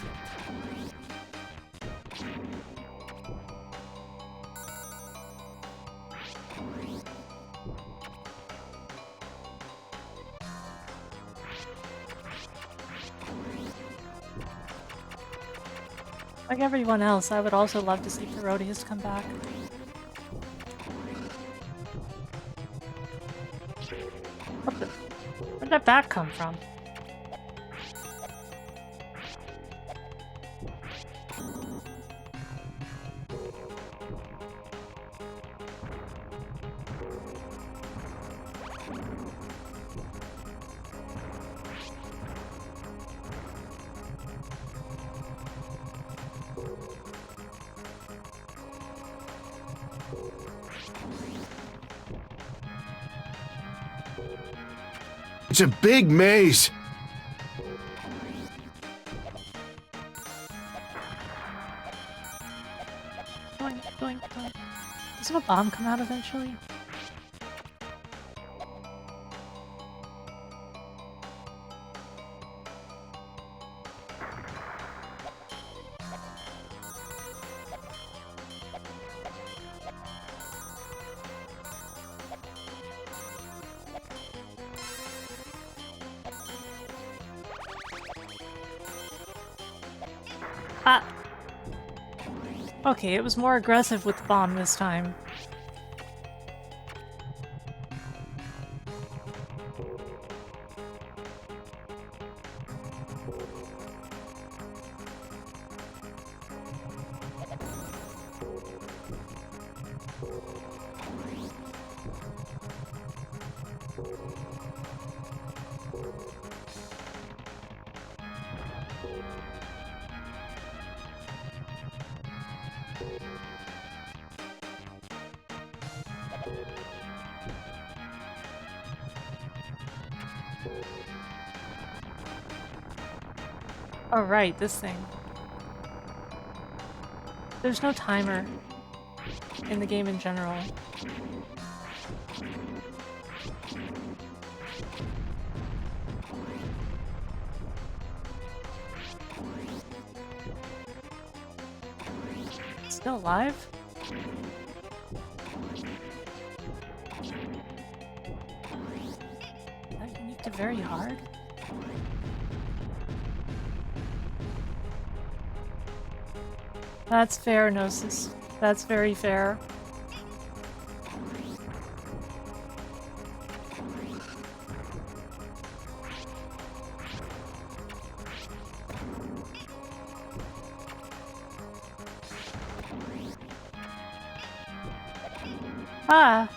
Like everyone else, I would also love to see Parodius come back. Where'd that bat come from? It's a big maze. Doink, doink, doink. Doesn't a bomb come out eventually? Okay, it was more aggressive with the bomb this time. Oh right, this thing. There's no timer in the game in general. Still alive? Is that unique to very hard? That's fair, Gnosis. That's very fair. Ah!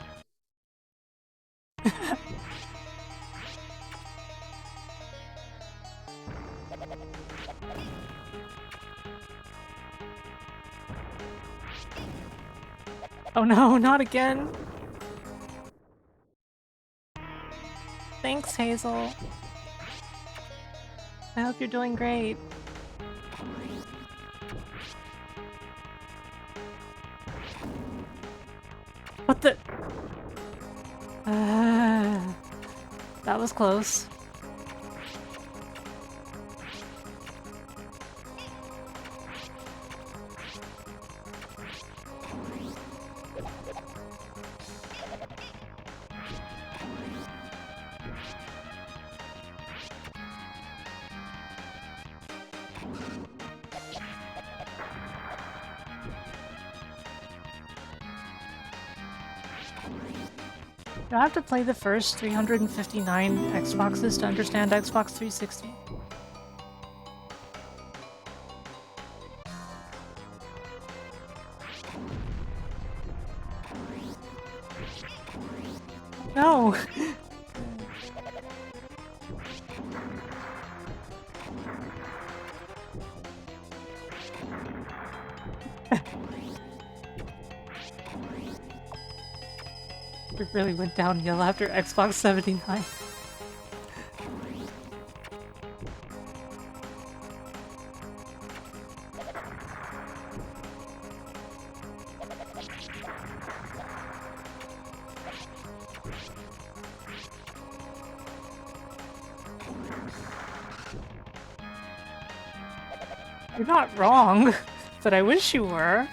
Oh no, not again. Thanks, Hazel. I hope you're doing great. What the? That was close. Do I have to play the first 359 Xboxes to understand Xbox 360? No! It really went downhill after Xbox 79. You're not wrong, but I wish you were.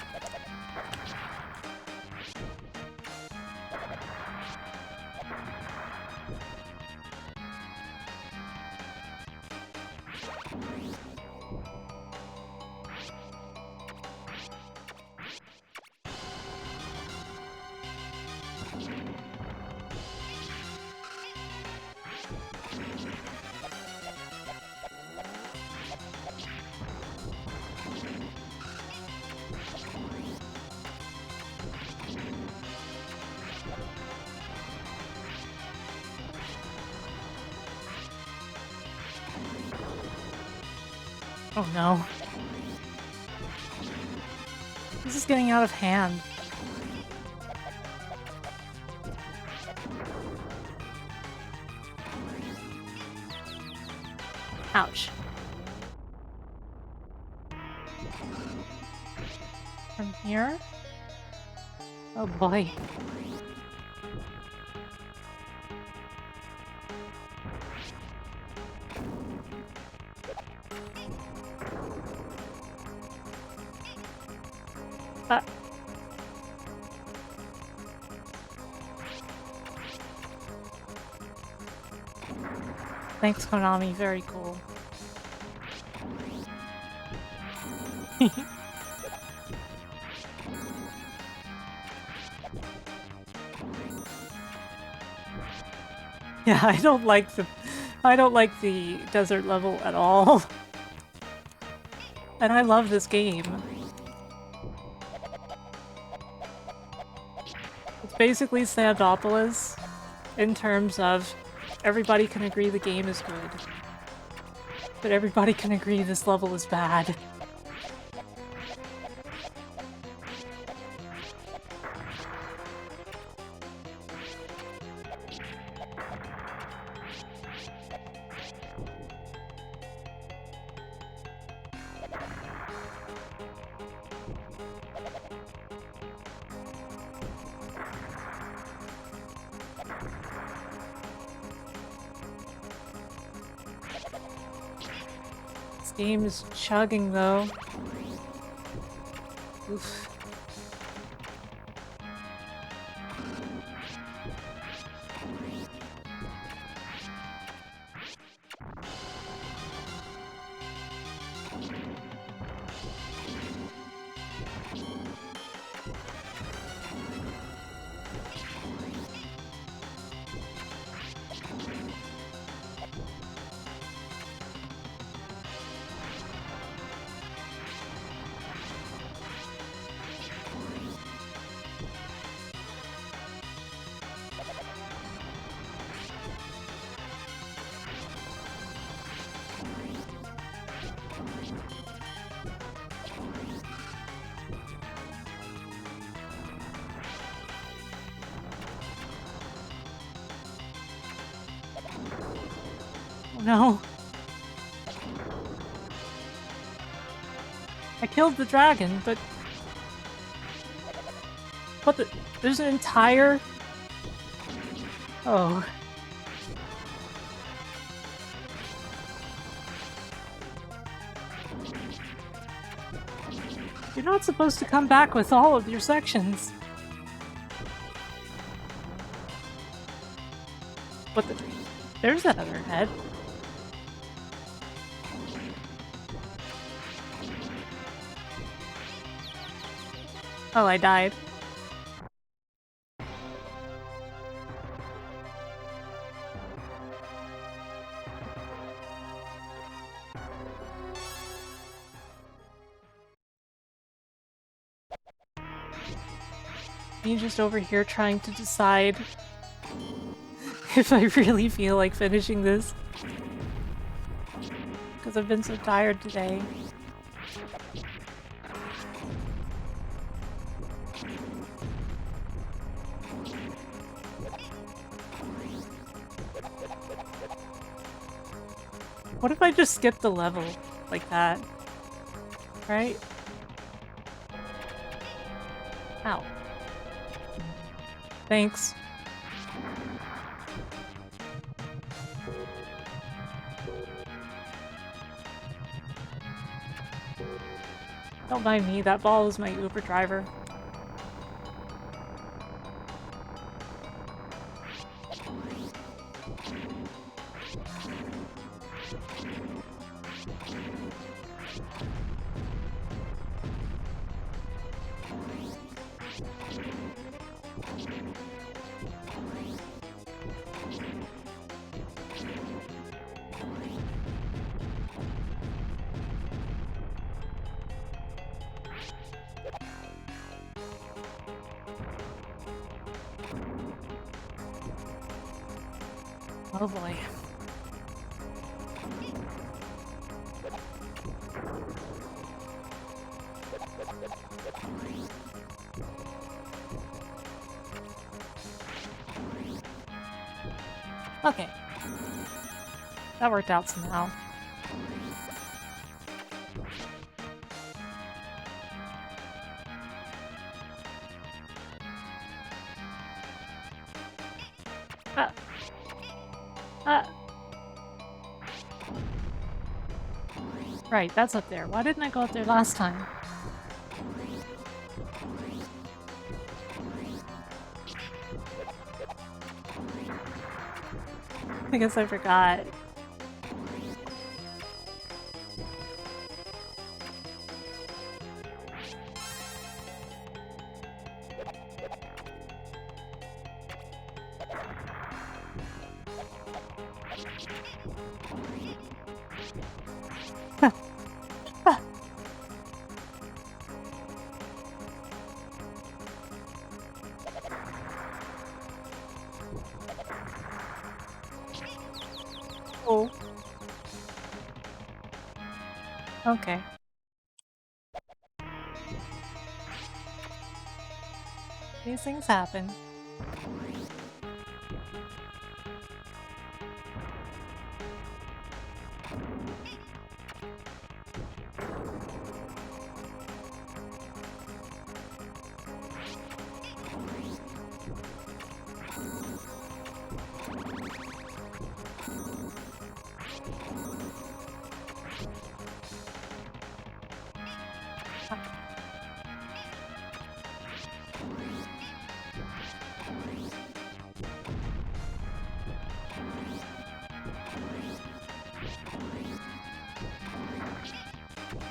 Oh no. This is getting out of hand. Ouch. From here? Oh boy. Thanks, Konami. Very cool. Yeah, I don't like the desert level at all. And I love this game. It's basically Sandopolis in terms of everybody can agree the game is good, but everybody can agree this level is bad. This game is chugging though. Oof. No. I killed the dragon, but... What the... There's an entire... Oh. You're not supposed to come back with all of your sections. What the... There's that other head. Oh, I died. Me just over here trying to decide if I really feel like finishing this. Because I've been so tired today. What if I just skip the level like that? Right? Ow. Thanks. Don't mind me, that ball is my Uber driver. Oh boy. Okay. That worked out somehow. Right, that's up there. Why didn't I go up there last time? I guess I forgot. Oh. Okay. These things happen.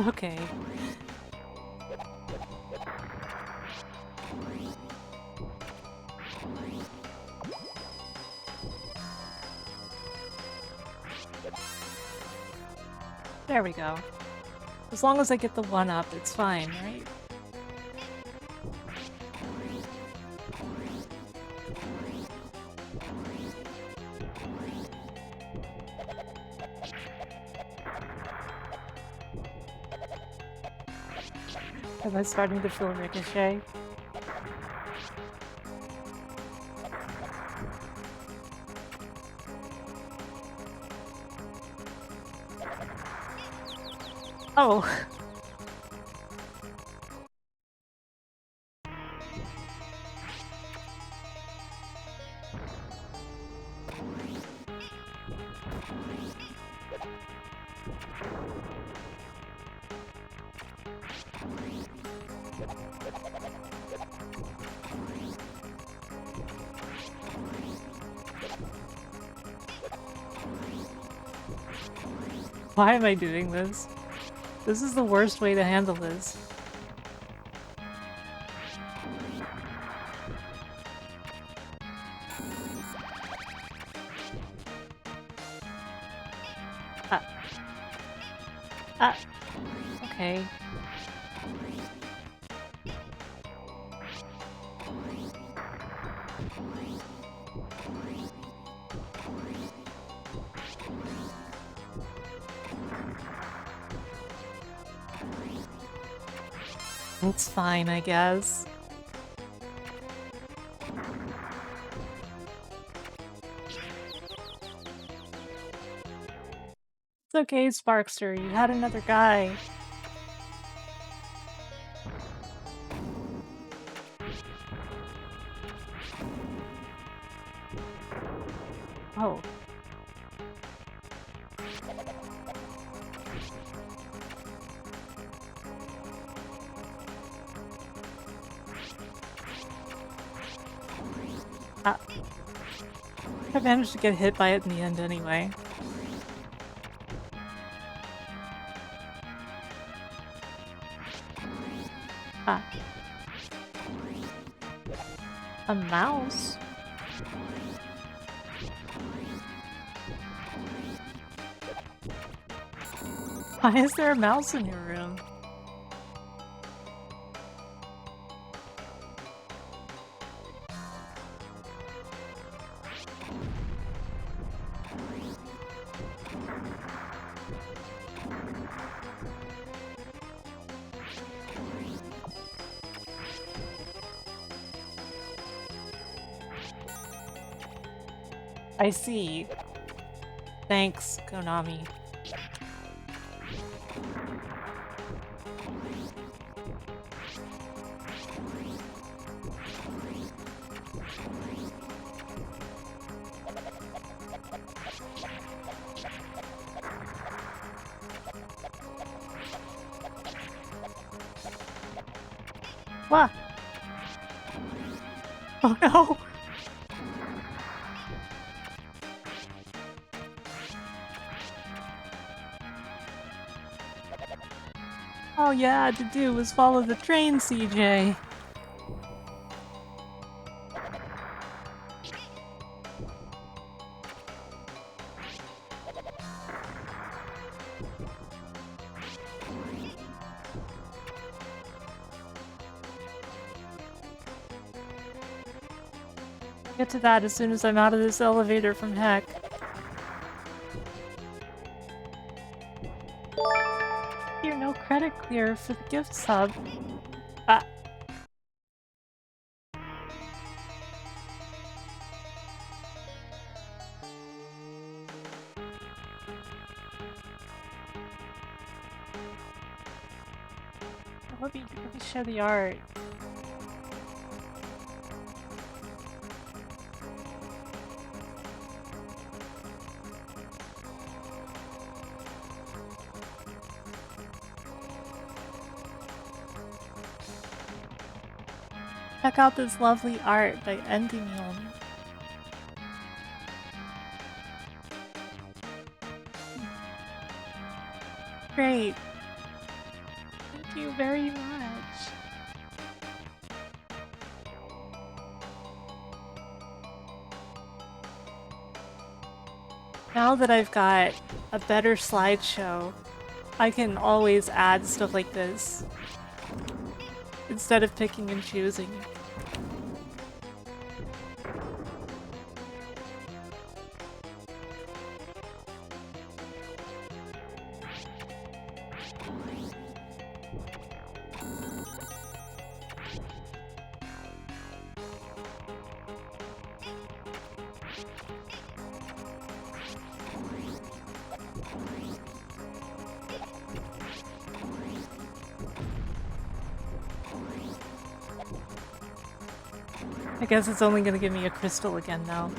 Okay. There we go. As long as I get the one up, it's fine, right? Am I starting to feel ricochet? Oh. Why am I doing this? This is the worst way to handle this. Okay. It's fine, I guess. It's okay, Sparkster. You had another guy. Oh. I managed to get hit by it in the end anyway. Ah. A mouse? Why is there a mouse in your room? I see. Thanks, Konami. What? Oh no! All you had to do was follow the train, CJ. Get to that as soon as I'm out of this elevator from heck. You're no credit clear for the gift sub. Ah. Let me show the art. Check out this lovely art by Endymion. Great. Thank you very much. Now that I've got a better slideshow, I can always add stuff like this instead of picking and choosing. I guess it's only gonna give me a crystal again now.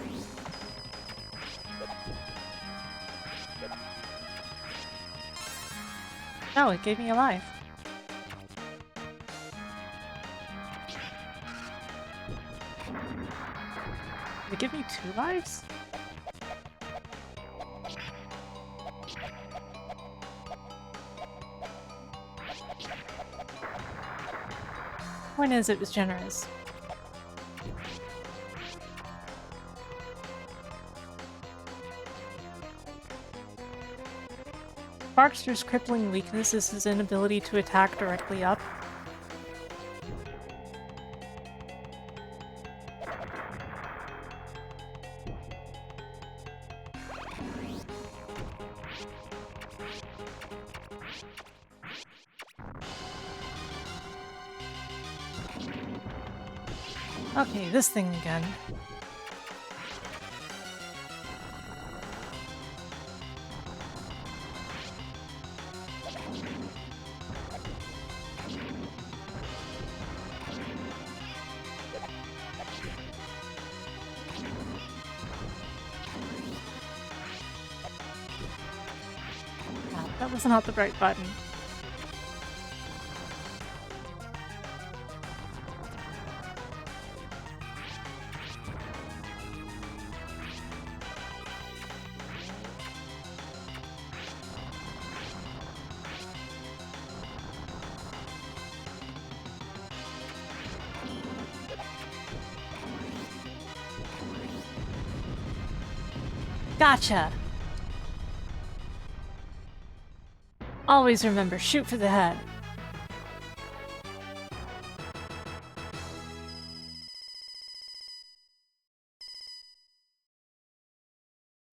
No, it gave me a life. Did it give me 2 lives? Point is, it was generous. Sparkster's crippling weakness is his inability to attack directly up. Okay, this thing again. That was not the right button. Gotcha! Always remember, shoot for the head.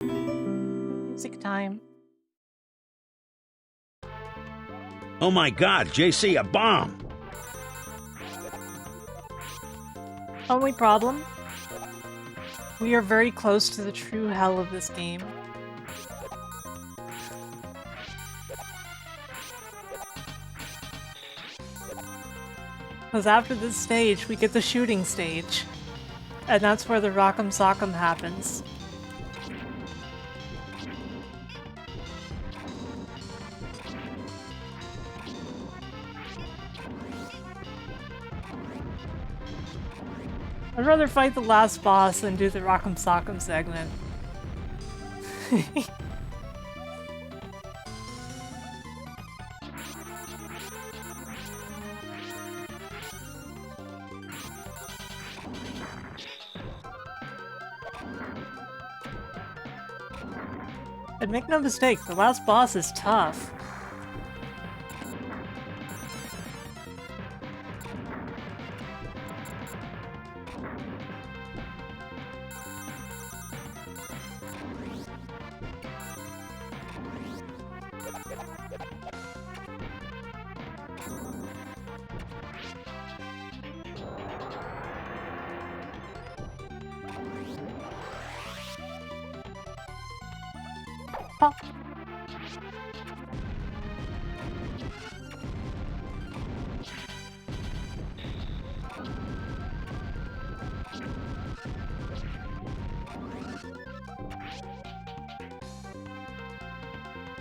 Music time. Oh my god, JC, a bomb! Only problem? We are very close to the true hell of this game. Because after this stage, we get the shooting stage. And that's where the Rock'em Sock'em happens. I'd rather fight the last boss than do the Rock'em Sock'em segment. And make no mistake, the last boss is tough. Pop.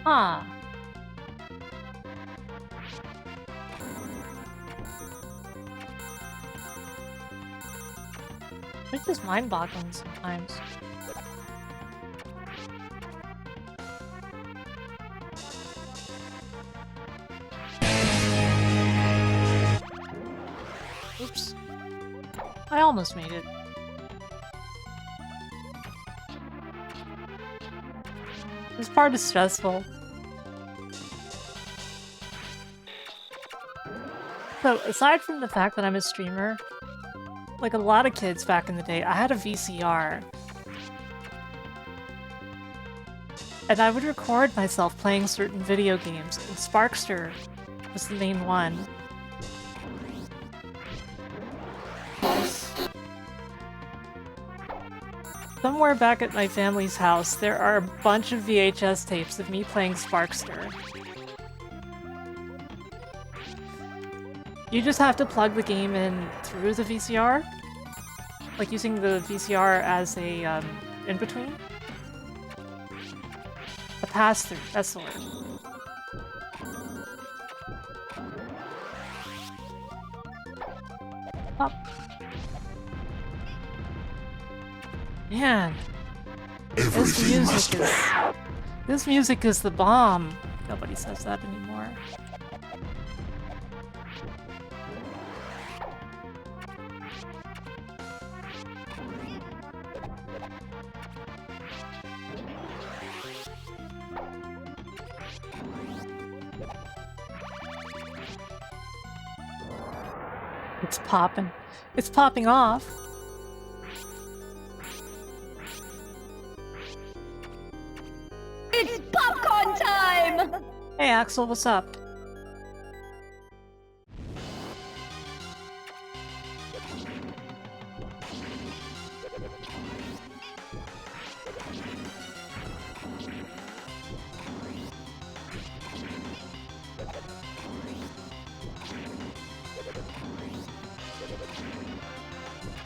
Huh. It's just mind-boggling sometimes. Oops. I almost made it. This part is stressful. So, aside from the fact that I'm a streamer, like a lot of kids back in the day, I had a VCR. And I would record myself playing certain video games, and Sparkster was the main one. Somewhere back at my family's house, there are a bunch of VHS tapes of me playing Sparkster. You just have to plug the game in through the VCR, like using the VCR as a in-between. A pass-through, that's the word. Pop. Man, this music is the bomb. Nobody says that anymore. It's popping. It's popping off. It's popcorn time! Hey Axel, what's up?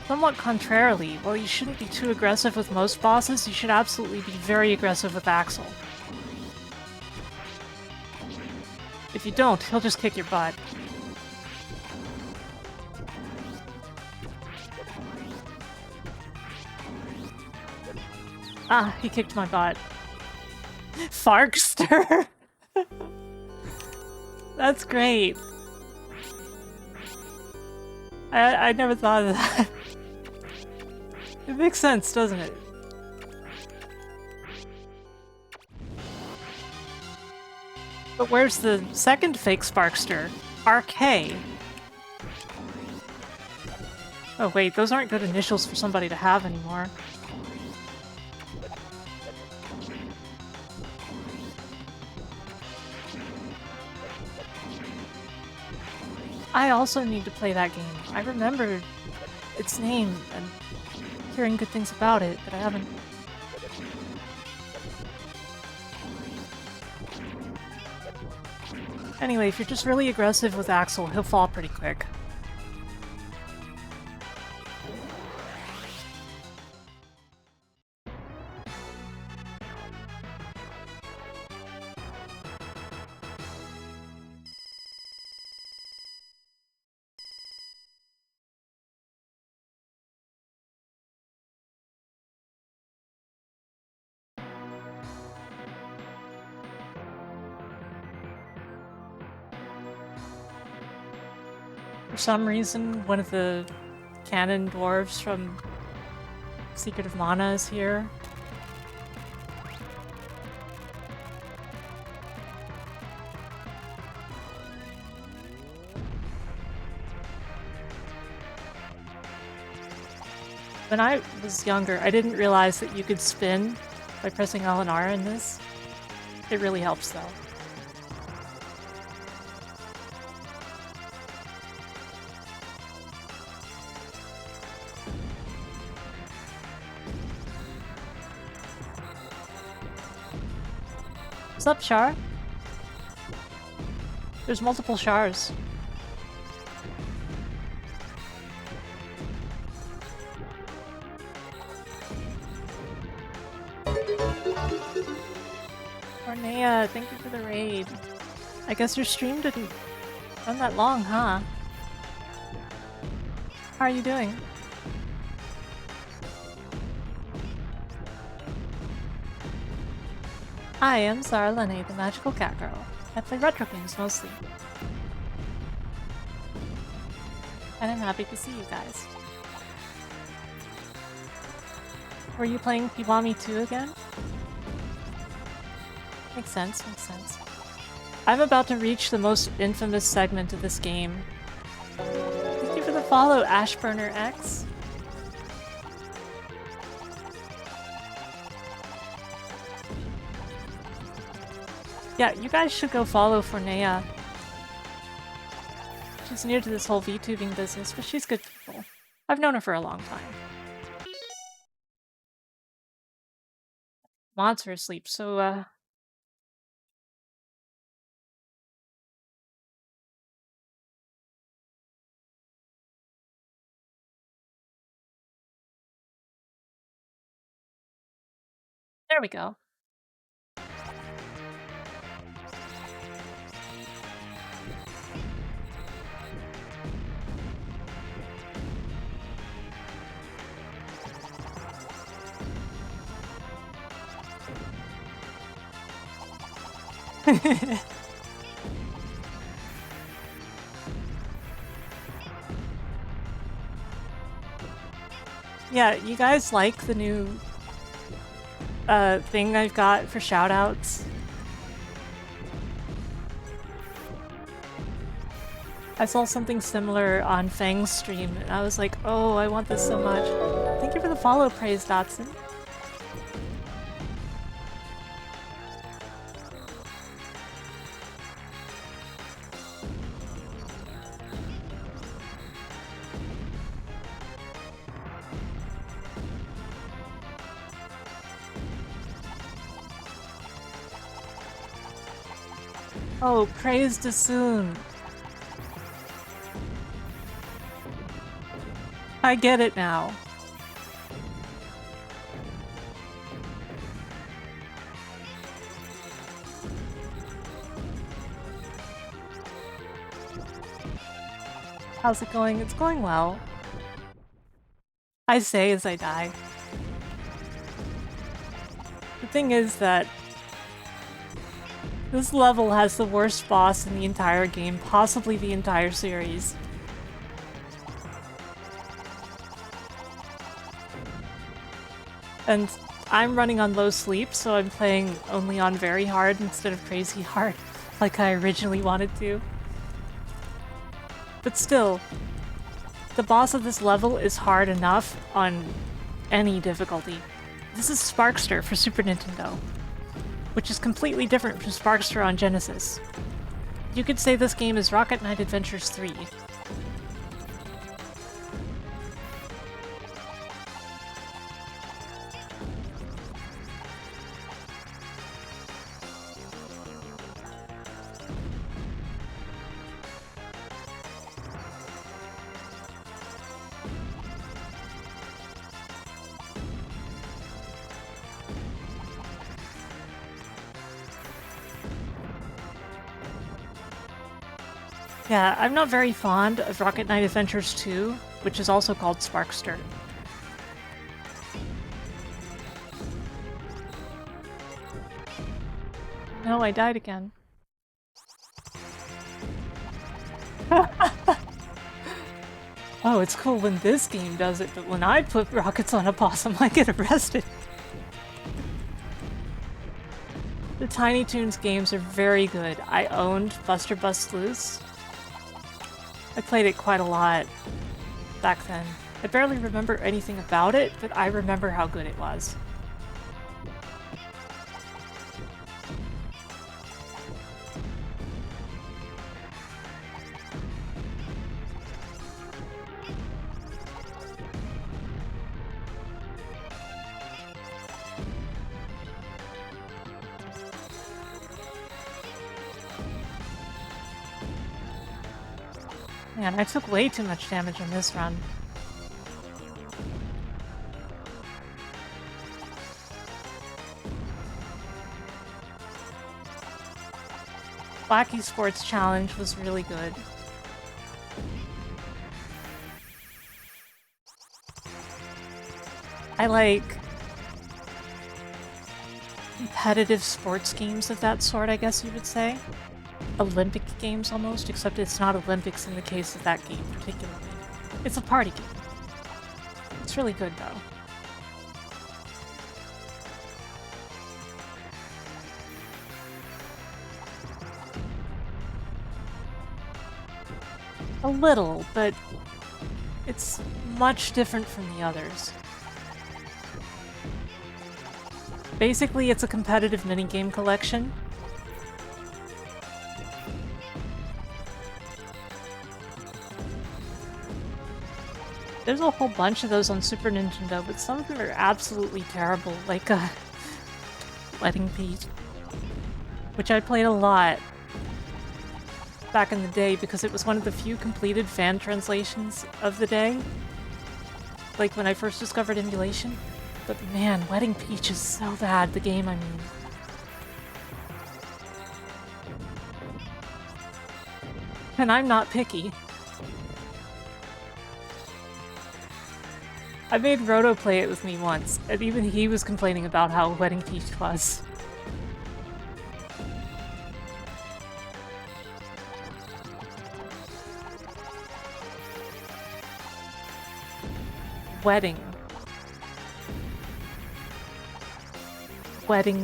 Somewhat contrarily, while you shouldn't be too aggressive with most bosses, you should absolutely be very aggressive with Axel. If you don't, he'll just kick your butt. Ah, he kicked my butt. Sparkster! That's great. I never thought of that. It makes sense, doesn't it? But where's the second fake Sparkster? RK. Oh wait, those aren't good initials for somebody to have anymore. I also need to play that game. I remember its name and hearing good things about it, but I haven't. Anyway, if you're just really aggressive with Axel, he'll fall pretty quick. For some reason, one of the canon dwarves from Secret of Mana is here. When I was younger, I didn't realize that you could spin by pressing L and R in this. It really helps though. What's up, Char? There's multiple Chars. Ornea, thank you for the raid. I guess your stream didn't run that long, huh? How are you doing? I am Zarlane, the magical cat girl. I play retro games mostly. And I'm happy to see you guys. Were you playing Kiwami 2 again? Makes sense, makes sense. I'm about to reach the most infamous segment of this game. Thank you for the follow, Ashburner X. Yeah, you guys should go follow Fornea. She's new to this whole VTubing business, but she's good people. I've known her for a long time. Mods are asleep, so there we go. Yeah, you guys like the new thing I've got for shoutouts? I saw something similar on Fang's stream and I was like, oh, I want this so much. Thank you for the follow, Praise Dotson. Oh, praise Dasoon. I get it now. How's it going? It's going well. I say as I die. The thing is that this level has the worst boss in the entire game, possibly the entire series. And I'm running on low sleep, so I'm playing only on very hard instead of crazy hard. like I originally wanted to. But still, the boss of this level is hard enough on any difficulty. This is Sparkster for Super Nintendo, which is completely different from Sparkster on Genesis. You could say this game is Rocket Knight Adventures 3. Yeah, I'm not very fond of Rocket Knight Adventures 2, which is also called Sparkster. No, I died again. Oh, it's cool when this game does it, but when I put rockets on a possum, I get arrested. The Tiny Toons games are very good. I owned Buster Bust Loose. I played it quite a lot back then. I barely remember anything about it, but I remember how good it was. Man, I took way too much damage on this run. Wacky Sports Challenge was really good. I like competitive sports games of that sort, I guess you would say. Olympic games almost, except it's not Olympics in the case of that game particularly. It's a party game. It's really good though. A little, but it's much different from the others. Basically, it's a competitive minigame collection. There's a whole bunch of those on Super Nintendo, but some of them are absolutely terrible, like Wedding Peach, which I played a lot back in the day because it was one of the few completed fan translations of the day, like when I first discovered emulation. But man, Wedding Peach is so bad, the game I mean. And I'm not picky. I made Roto play it with me once, and even he was complaining about how Wedding Peach was. Wedding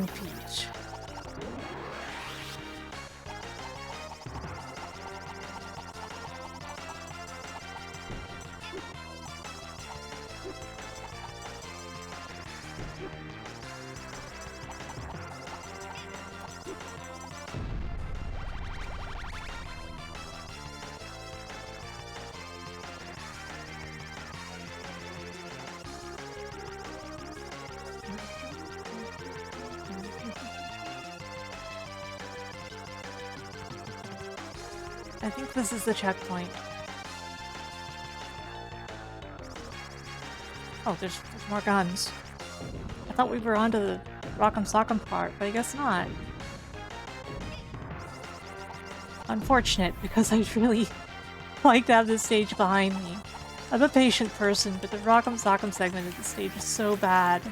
Peach. I think this is the checkpoint. Oh, there's more guns. I thought we were onto the Rock'em Sock'em part, but I guess not. Unfortunate, because I'd really like to have this stage behind me. I'm a patient person, but the Rock'em Sock'em segment of the stage is so bad.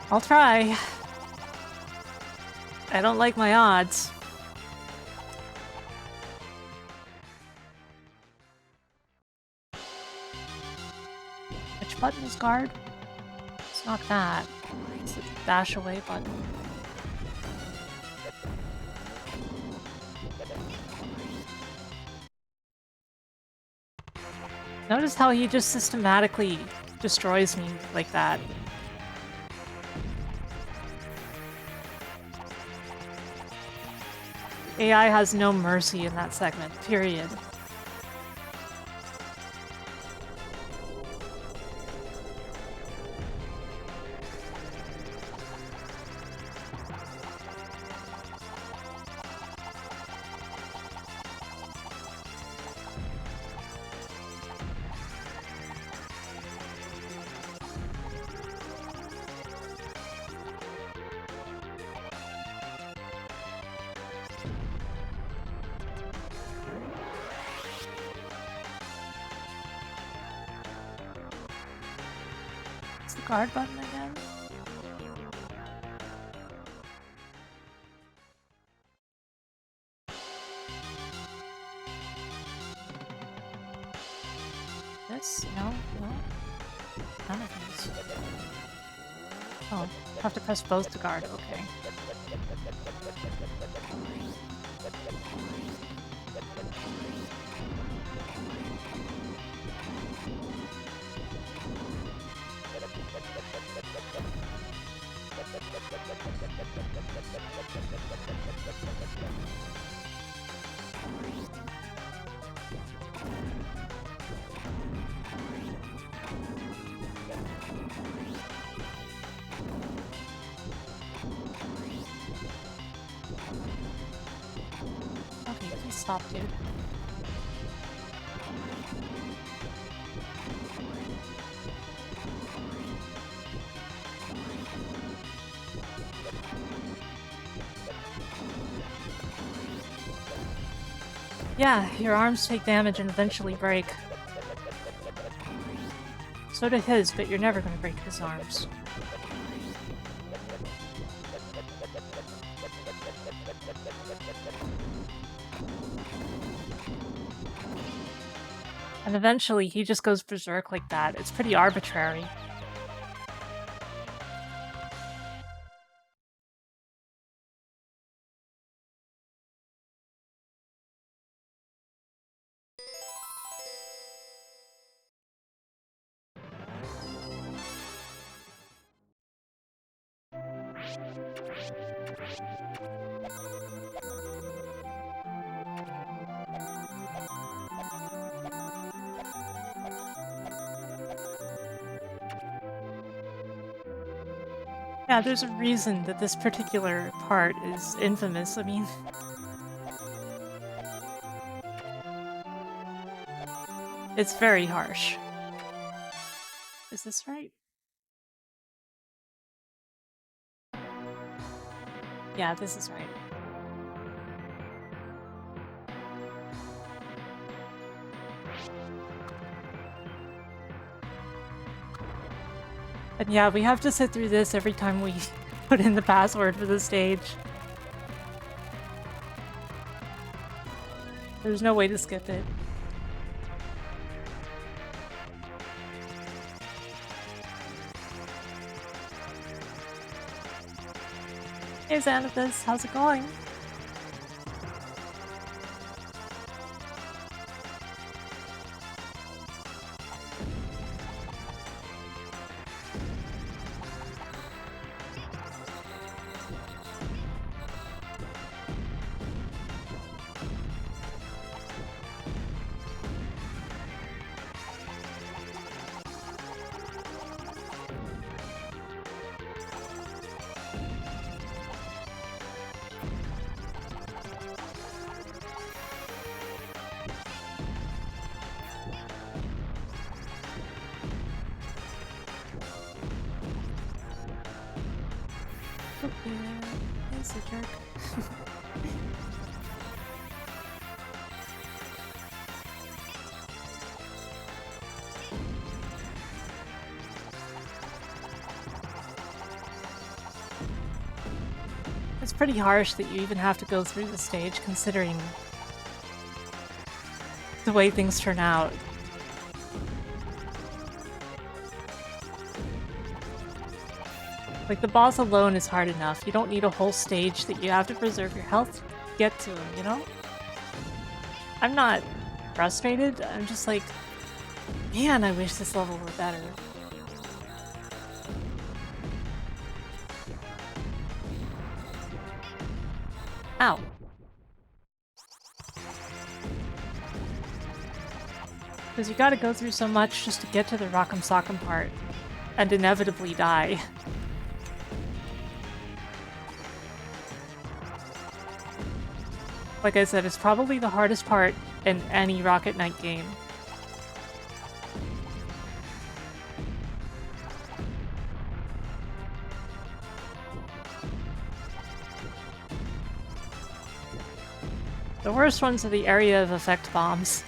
I'll try. I don't like my odds. Which button is guard? It's not that. It's the dash away button. Notice how he just systematically destroys me like that. AI has no mercy in that segment, period. Guard button again? This? No, no. None of these. Oh, have to press both to guard, okay. Okay, please stop, dude. Yeah, your arms take damage and eventually break. So do his, but you're never gonna break his arms. And eventually he just goes berserk like that. It's pretty arbitrary. Yeah, there's a reason that this particular part is infamous. I mean... it's very harsh. Is this right? Yeah, this is right. And yeah, we have to sit through this every time we put in the password for the stage. There's no way to skip it. Hey Xanathus, how's it going? He's a jerk. pretty harsh that you even have to go through the stage, considering the way things turn out. Like, the boss alone is hard enough. You don't need a whole stage that you have to preserve your health to get to him, you know? I'm not frustrated, I'm just like, man, I wish this level were better. Ow. Because you gotta go through so much just to get to the Rock'em Sock'em part, and inevitably die. Like I said, it's probably the hardest part in any Rocket Knight game. The worst ones are the area of effect bombs.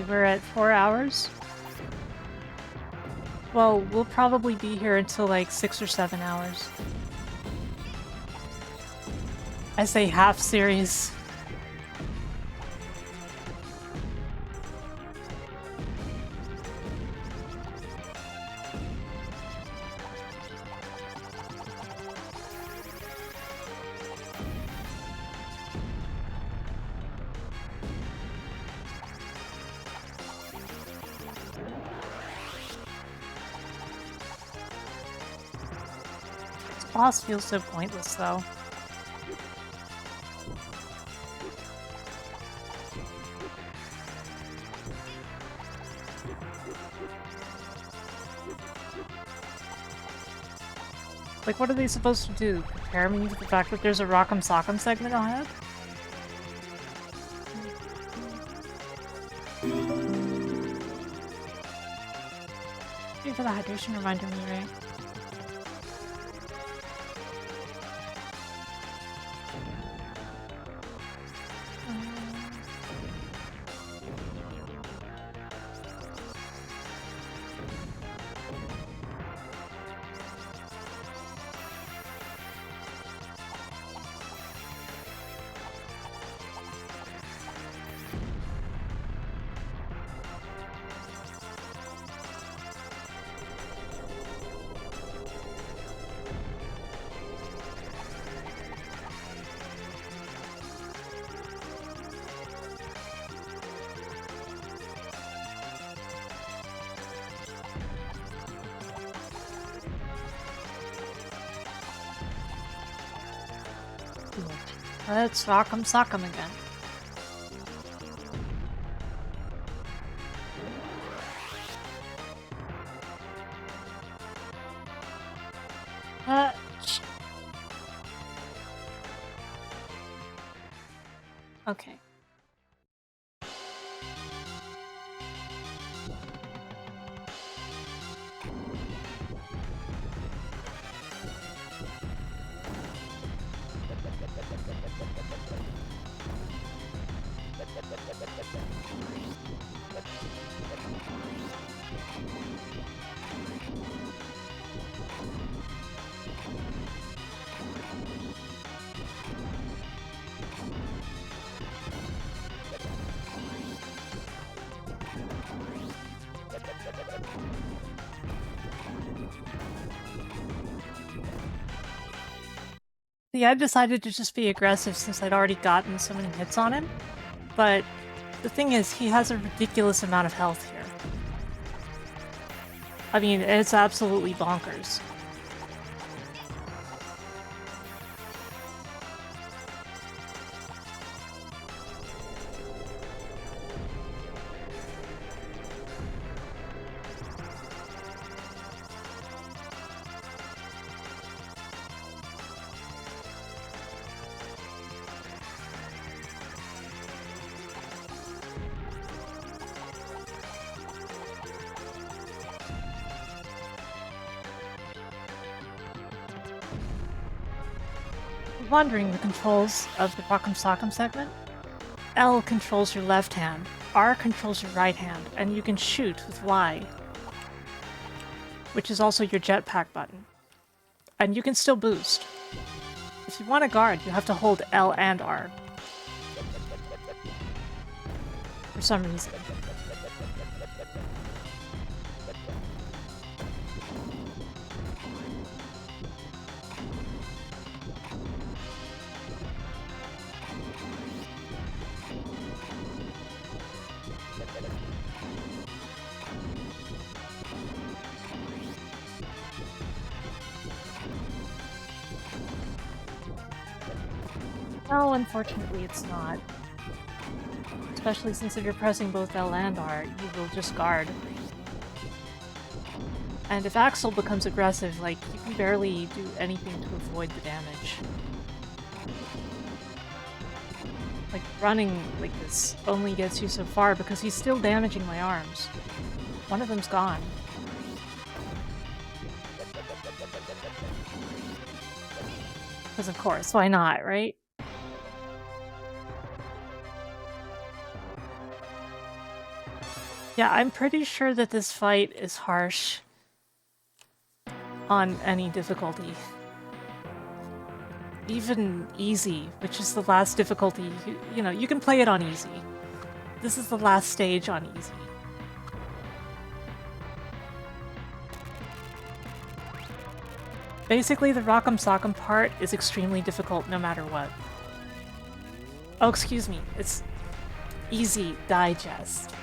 We're at 4 hours. Well, we'll probably be here until like 6 or 7 hours. I say half series. Boss feels so pointless, though. Like, what are they supposed to do? Prepare me for the fact that there's a Rock'em Sock'em segment ahead? Thank you for the hydration reminder me, right? Let's Rock'em Sock'em again. Okay. Yeah, I decided to just be aggressive since I'd already gotten so many hits on him, but the thing is, he has a ridiculous amount of health here. I mean, it's absolutely bonkers. wondering the controls of the Rock'em Sock'em segment, L controls your left hand, R controls your right hand, and you can shoot with Y, which is also your jetpack button. And you can still boost. If you want to guard, you have to hold L and R. For some reason. No, unfortunately it's not. Especially since if you're pressing both L and R, you will just guard. And if Axel becomes aggressive, like, you can barely do anything to avoid the damage. Like, running like this only gets you so far because he's still damaging my arms. One of them's gone. Because of course, why not, right? Yeah, I'm pretty sure that this fight is harsh on any difficulty. Even easy, which is the last difficulty, you know, you can play it on easy. This is the last stage on easy. Basically, the Rock'em Sock'em part is extremely difficult no matter what. Oh, excuse me, it's easy digest.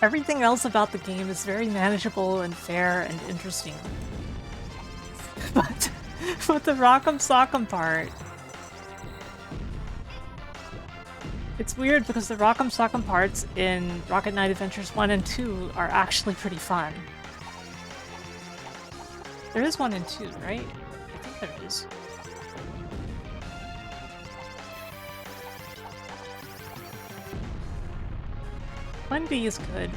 Everything else about the game is very manageable and fair and interesting. But the Rock'em Sock'em part... It's weird because the Rock'em Sock'em parts in Rocket Knight Adventures 1 and 2 are actually pretty fun. There is 1 and 2, right? I think there is. One B is good.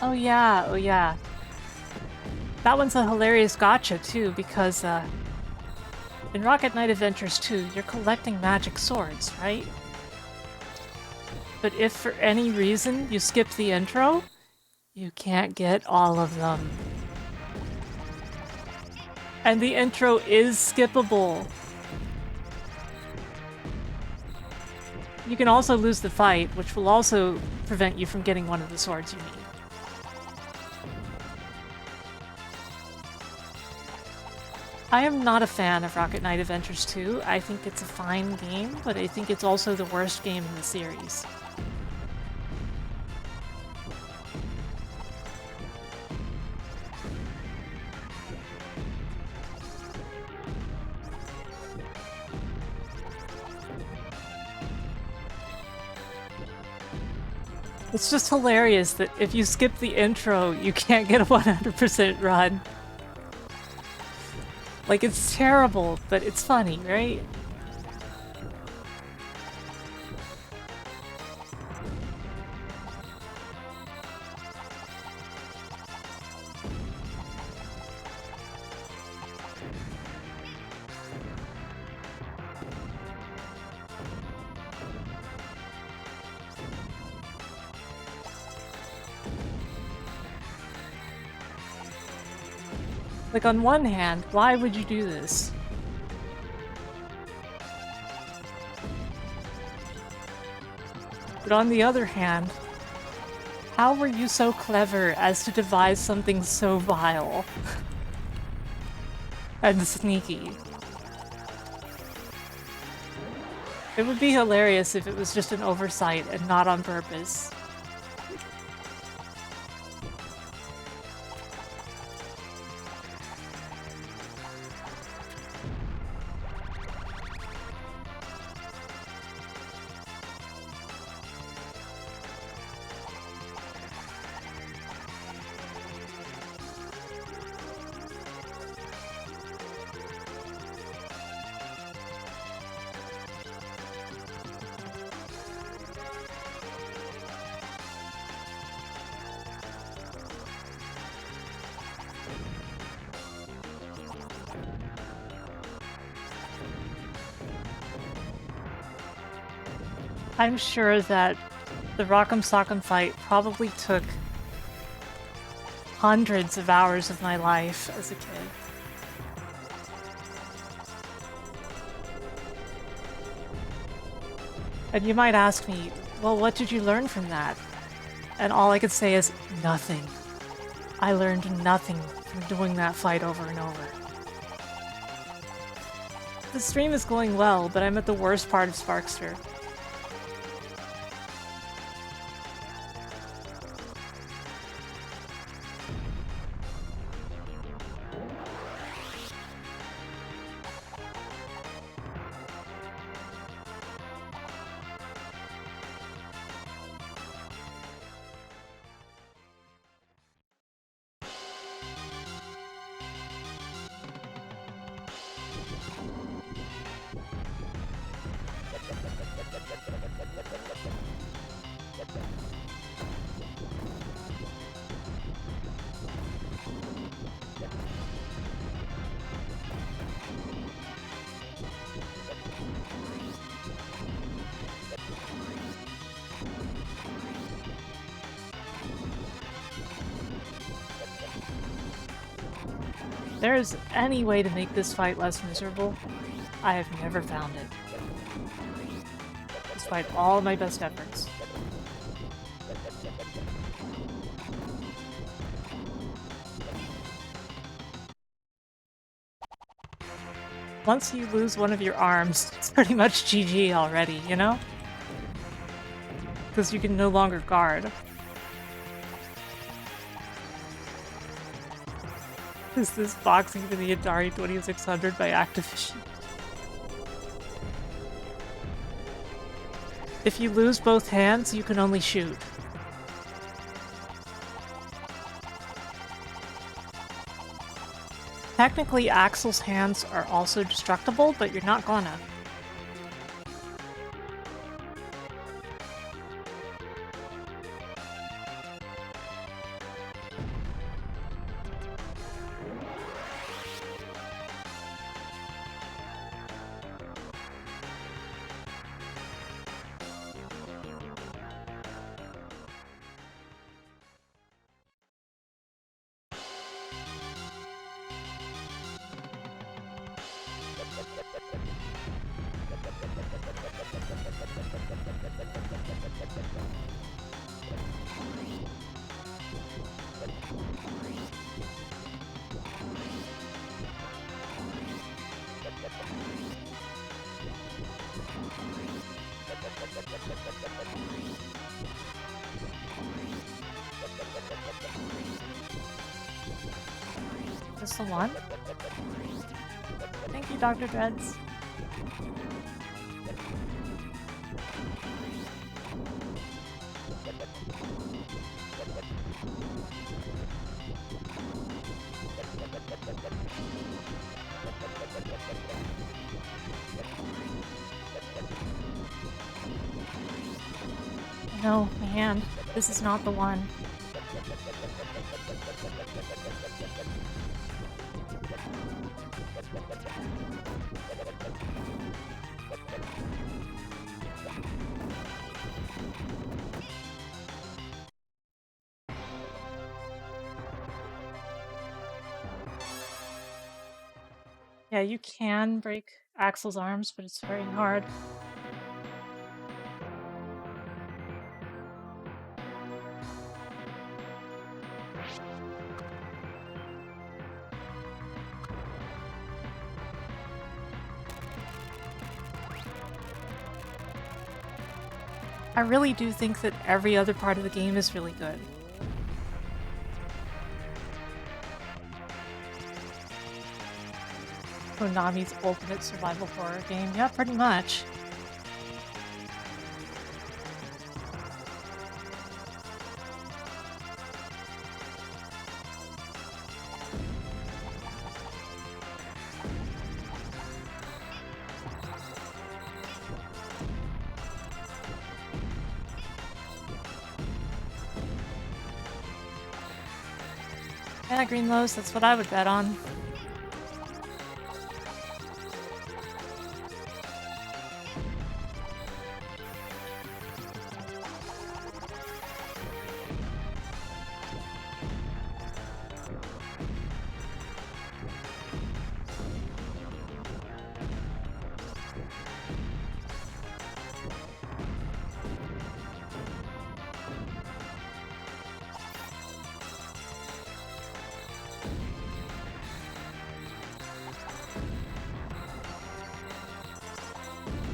Oh yeah, oh yeah. That one's a hilarious gotcha too, because in Rocket Knight Adventures 2, you're collecting magic swords, right? But if for any reason you skip the intro, you can't get all of them. And the intro is skippable. You can also lose the fight, which will also prevent you from getting one of the swords you need. I am not a fan of Rocket Knight Adventures 2. I think it's a fine game, but I think it's also the worst game in the series. It's just hilarious that if you skip the intro, you can't get a 100% run. Like, it's terrible, but it's funny, right? Like, on one hand, why would you do this? But on the other hand, how were you so clever as to devise something so vile and sneaky? It would be hilarious if it was just an oversight and not on purpose. I'm sure that the Rock'em Sock'em fight probably took hundreds of hours of my life as a kid. And you might ask me, well, what did you learn from that? And all I could say is, nothing. I learned nothing from doing that fight over and over. The stream is going well, but I'm at the worst part of Sparkster. If there's any way to make this fight less miserable, I have never found it. Despite all my best efforts. Once you lose one of your arms, it's pretty much GG already, you know? Because you can no longer guard. Is this boxing for the Atari 2600 by Activision? If you lose both hands, you can only shoot. Technically, Axel's hands are also destructible, but you're not gonna. Just the one? Thank you, Dr. Dreads. No, my hand. This is not the one. Yeah, you can break Axel's arms, but it's very hard. I really do think that every other part of the game is really good. Konami's ultimate survival horror game. Yeah, pretty much. Yeah, Green Lows, that's what I would bet on.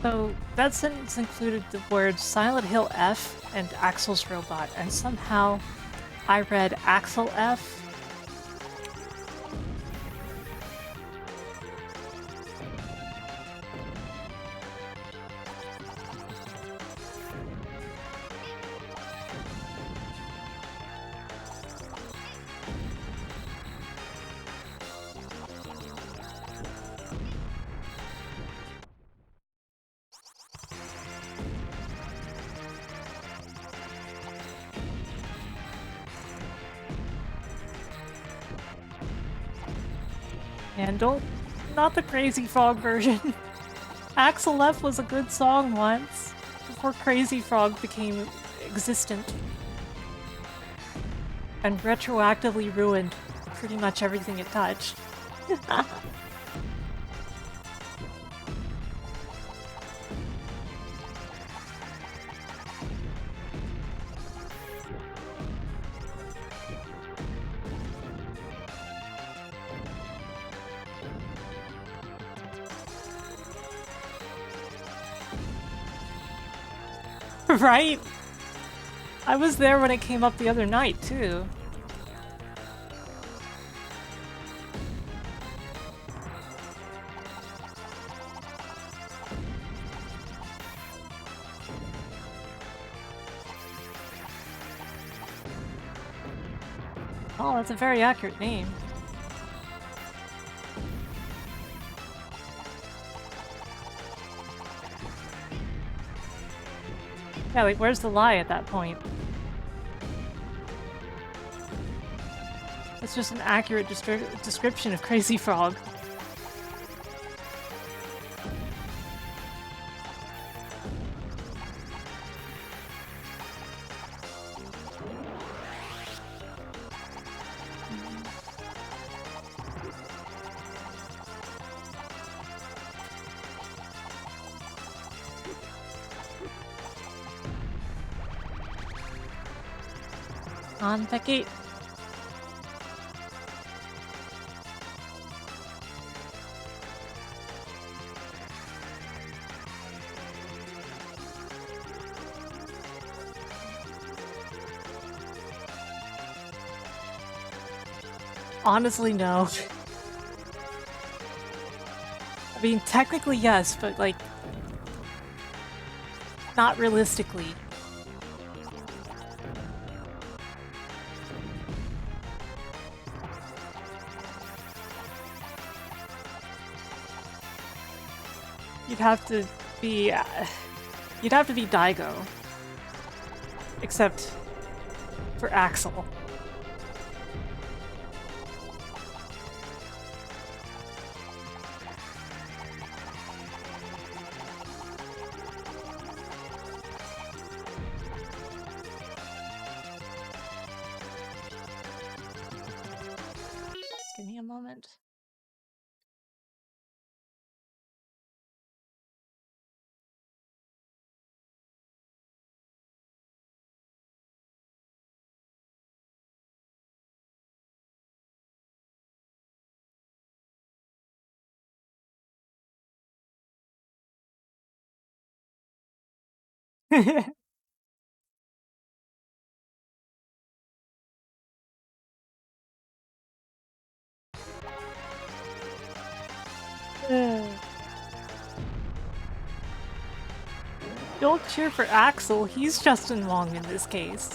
So that sentence included the words Silent Hill F and Axel's robot, and somehow I read Axel F. And not the Crazy Frog version. Axel F was a good song once, before Crazy Frog became existent. And retroactively ruined pretty much everything it touched. Right? I was there when it came up the other night, too. Oh, that's a very accurate name. Yeah, like, where's the lie at that point? It's just an accurate description of Crazy Frog. On Becky. Honestly, no. I mean, technically yes, but like, not realistically. You'd have to be Daigo. Except for Axel. Just give me a moment. Don't cheer for Axel, he's Justin Wong in this case.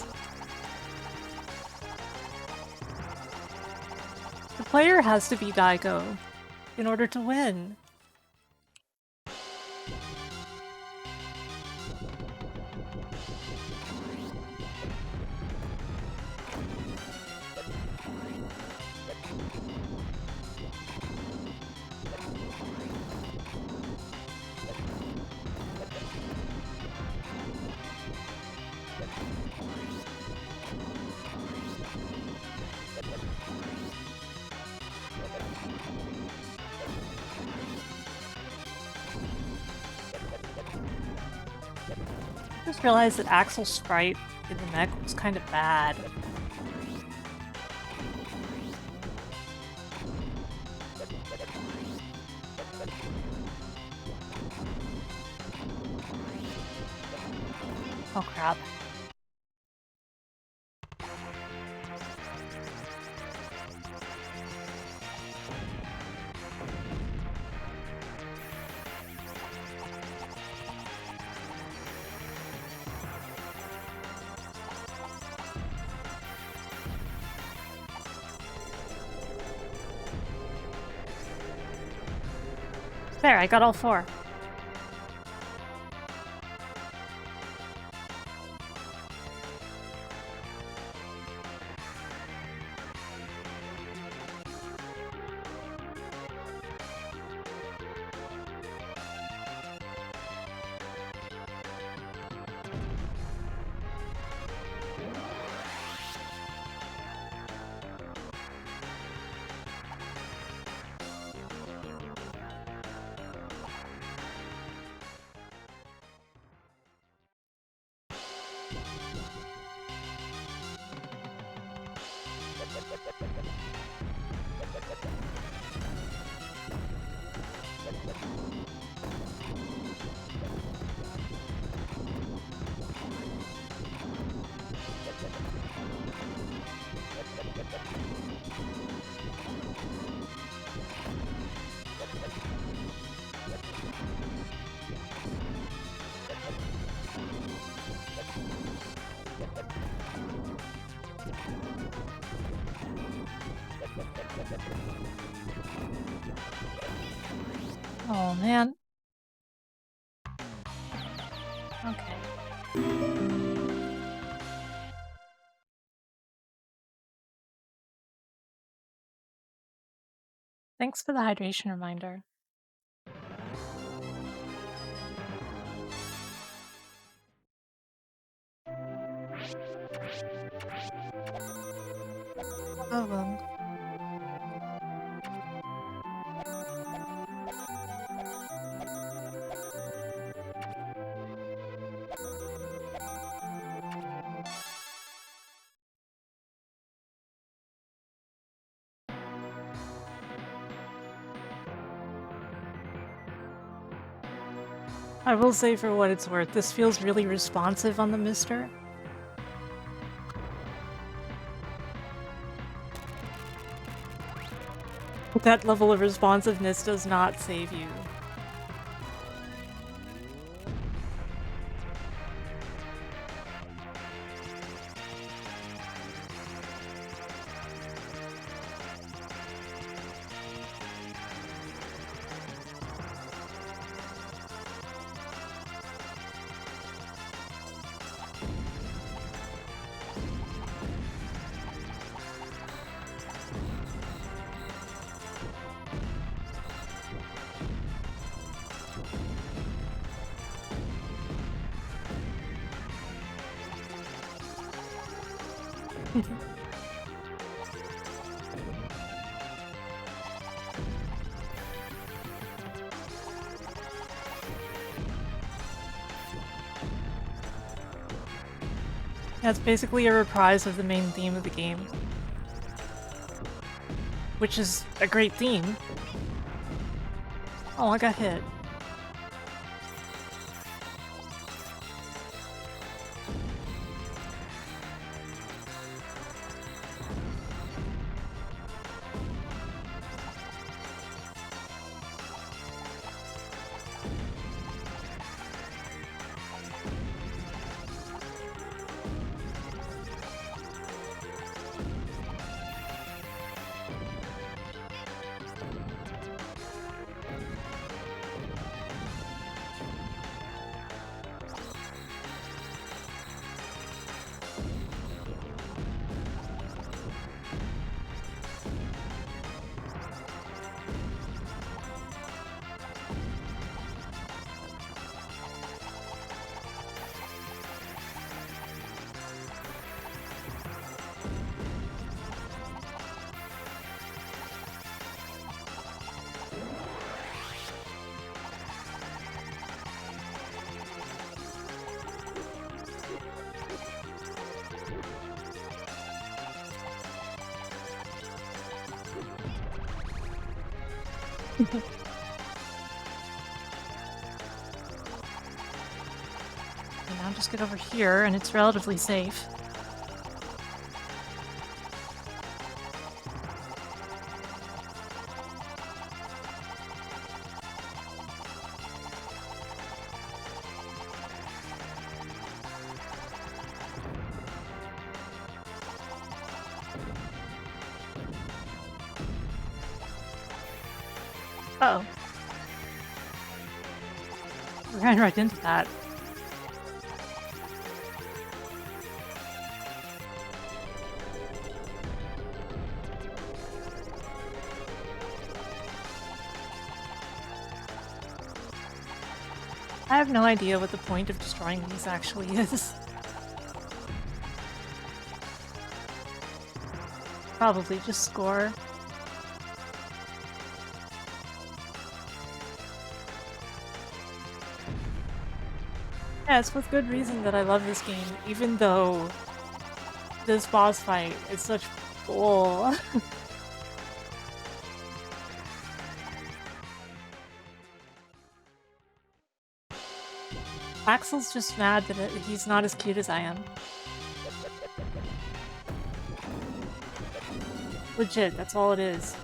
The player has to be Daigo in order to win. I just realized that Axel's sprite in the mech was kind of bad. Oh crap. There, I got all 4. Oh man. Okay. Thanks for the hydration reminder. Oh well. I will say, for what it's worth, this feels really responsive on the Mister. But that level of responsiveness does not save you. That's basically a reprise of the main theme of the game. Which is a great theme. Oh, I got hit. just get over here, and it's relatively safe. Uh-oh. Ran right into that. I have no idea what the point of destroying these actually is. Probably just score. Yeah, it's with good reason that I love this game, even though this boss fight is such bull. Axel's just mad that he's not as cute as I am. Legit, that's all it is.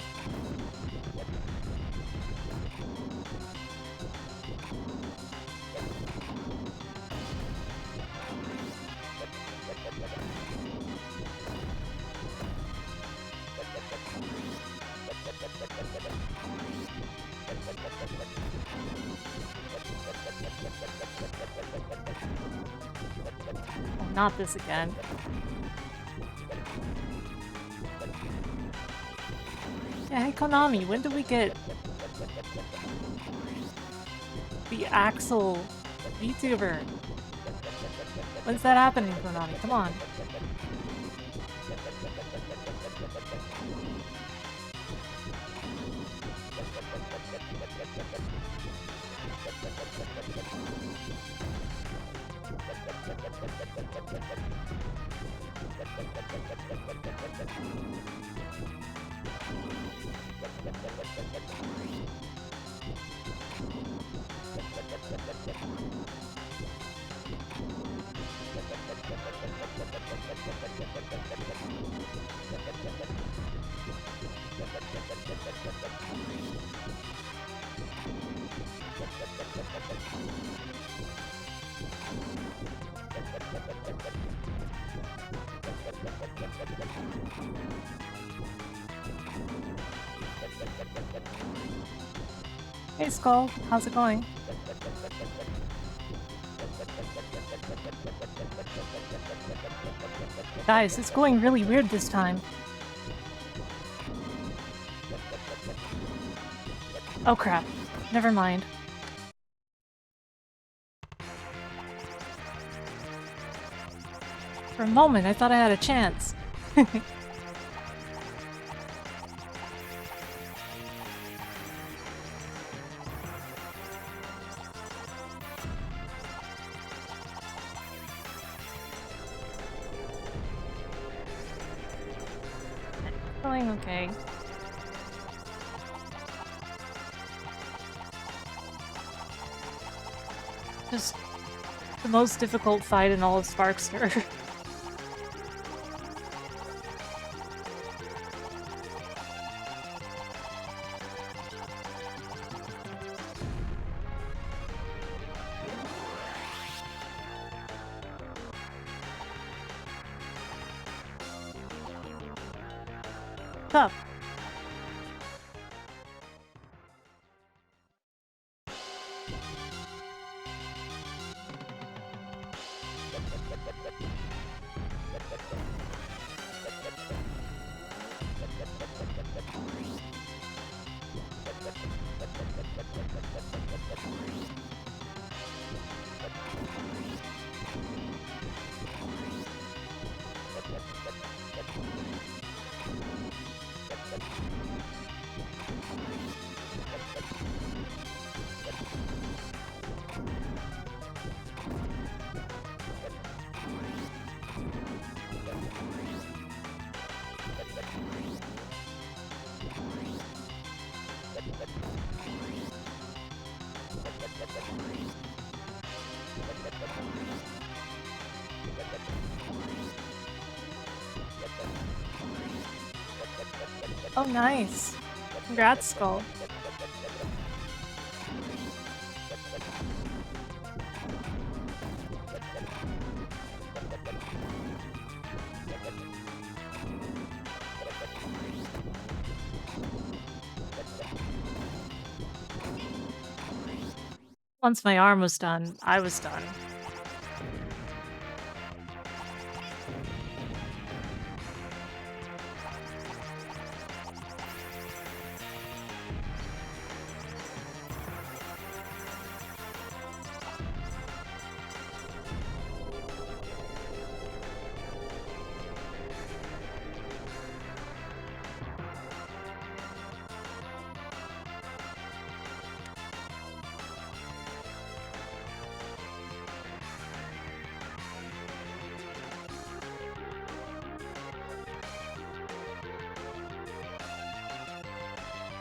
Oh, not this again. Yeah, hey Konami, when do we get the Axel VTuber? When's that happening, Konami? Come on. Hey Skull, how's it going? Guys, it's going really weird this time. Oh crap, never mind. For a moment, I thought I had a chance. Going okay. Just the most difficult fight in all of Sparkster. What's up? Oh, nice. Congrats, Skull. Once my arm was done, I was done.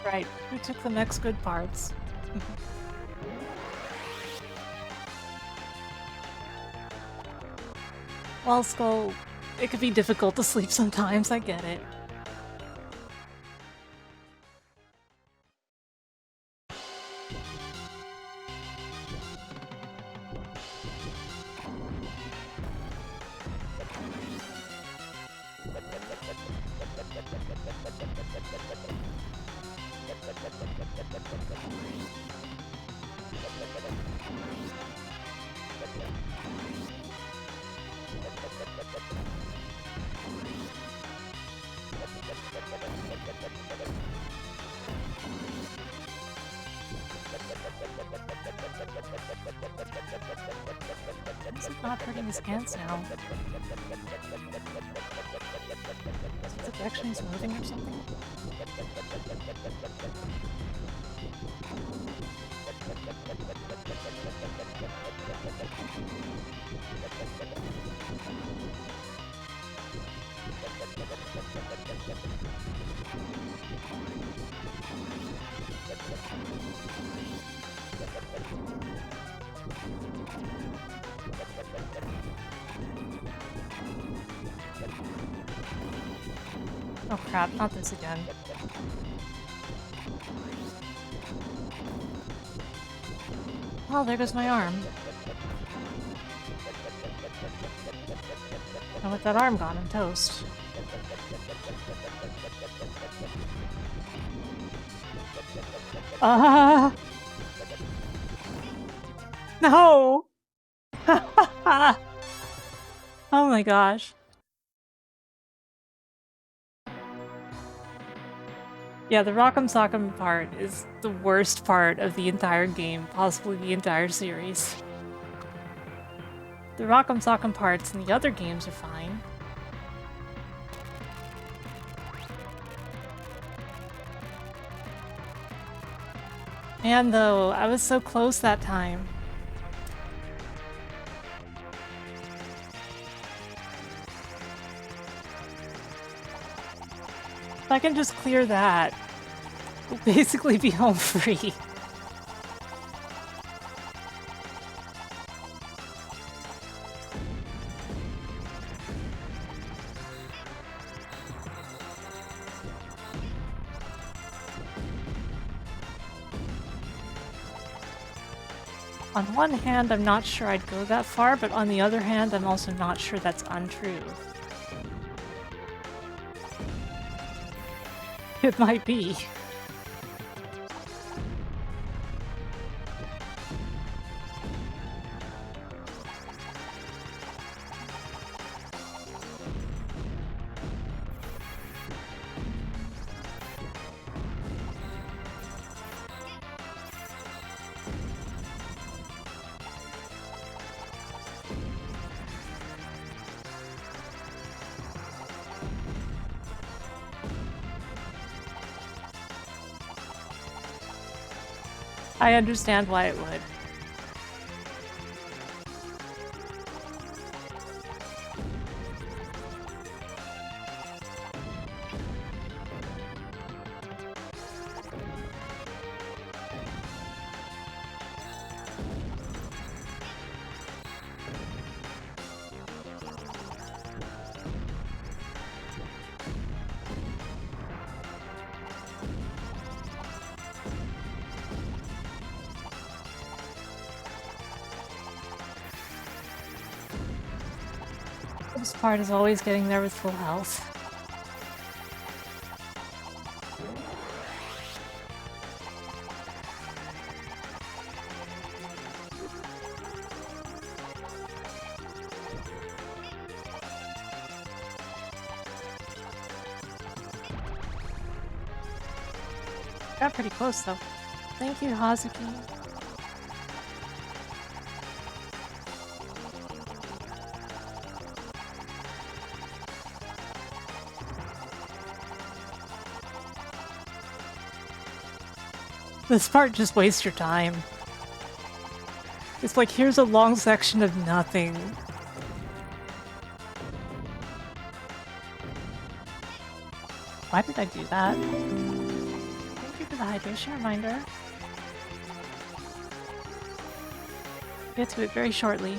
Right, who took the next good parts? Well, Skull, it could be difficult to sleep sometimes, I get it. This is not hurting his pants now. Is it the direction he's moving or something? Oh crap, not this again. Oh, there goes my arm. And with that arm gone, I'm toast. No! Oh my gosh. Yeah, the Rock'em Sock'em part is the worst part of the entire game, possibly the entire series. The Rock'em Sock'em parts in the other games are fine. Man, though, I was so close that time. If I can just clear that, we'll basically be home free. On one hand, I'm not sure I'd go that far, but on the other hand, I'm also not sure that's untrue. It might be. I understand why it would. Hardest part is always getting there with full health. Got pretty close though. Thank you, Hazuki. This part just wastes your time. It's like, here's a long section of nothing. Why did I do that? Thank you for the hydration reminder. Get to it very shortly.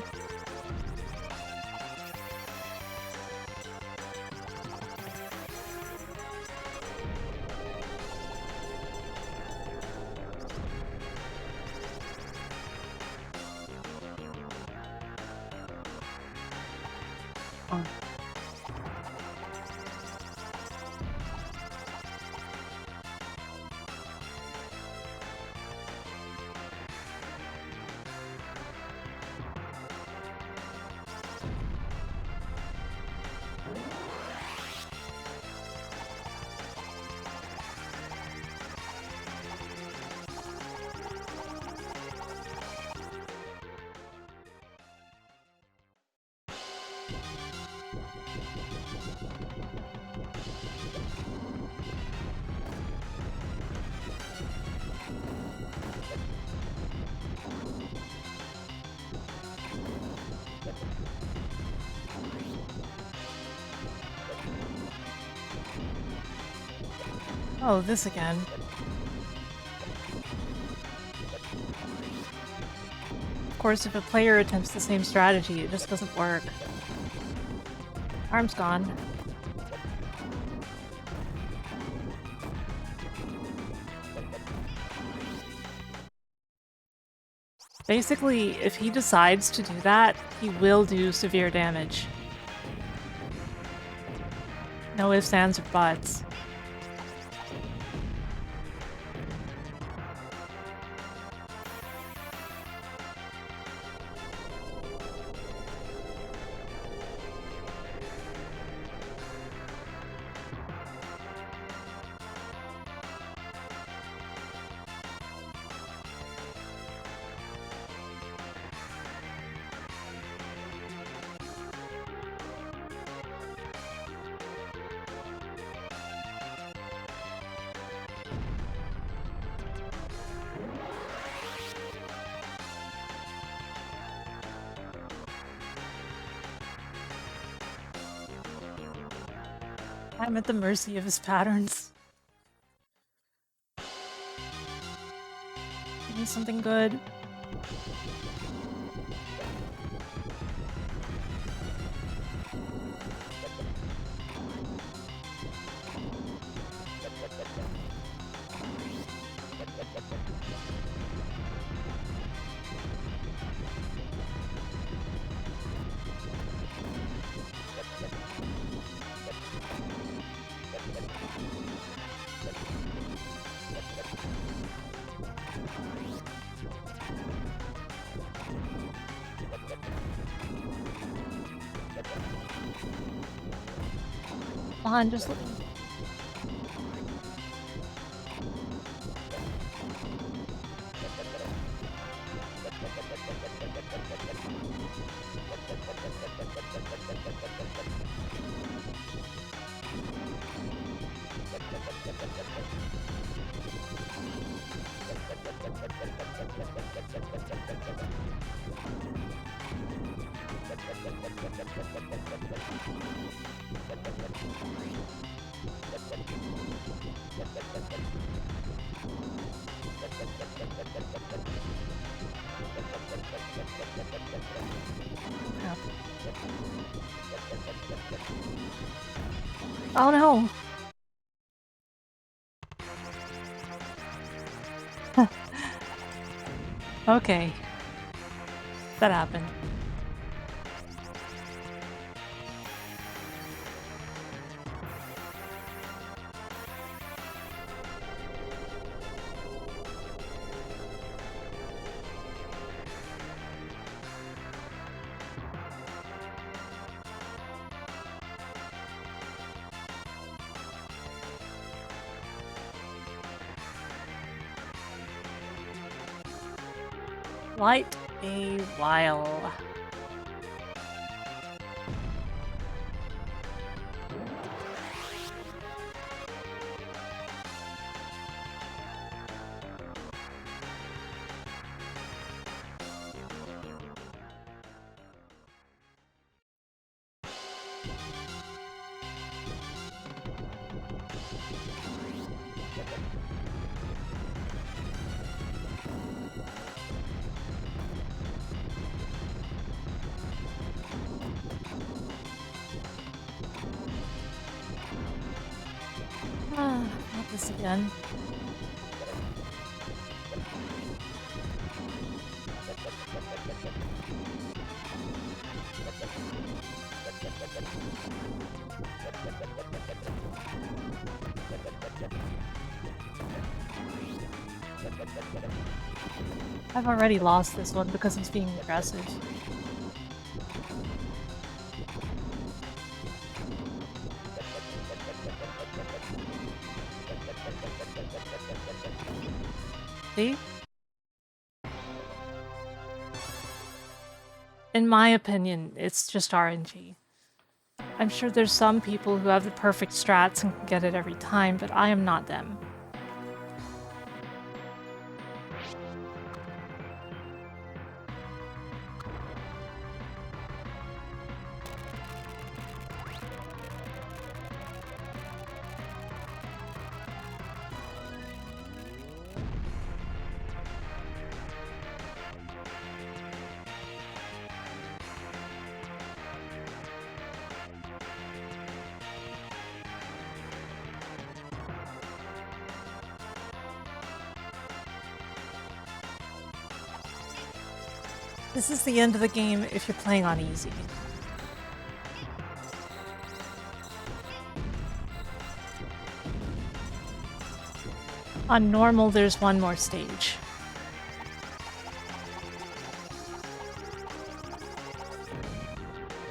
Oh, this again. Of course, if a player attempts the same strategy, it just doesn't work. Arm's gone. Basically, if he decides to do that, he will do severe damage. No ifs, ands, or buts. I'm at the mercy of his patterns. Give me something good. Come on, just look. Oh no! Okay. That happened. quite a while. Not this again. I've already lost this one because he's being aggressive. See? In my opinion, it's just RNG. I'm sure there's some people who have the perfect strats and can get it every time, but I am not them. This is the end of the game if you're playing on easy. On normal, there's one more stage.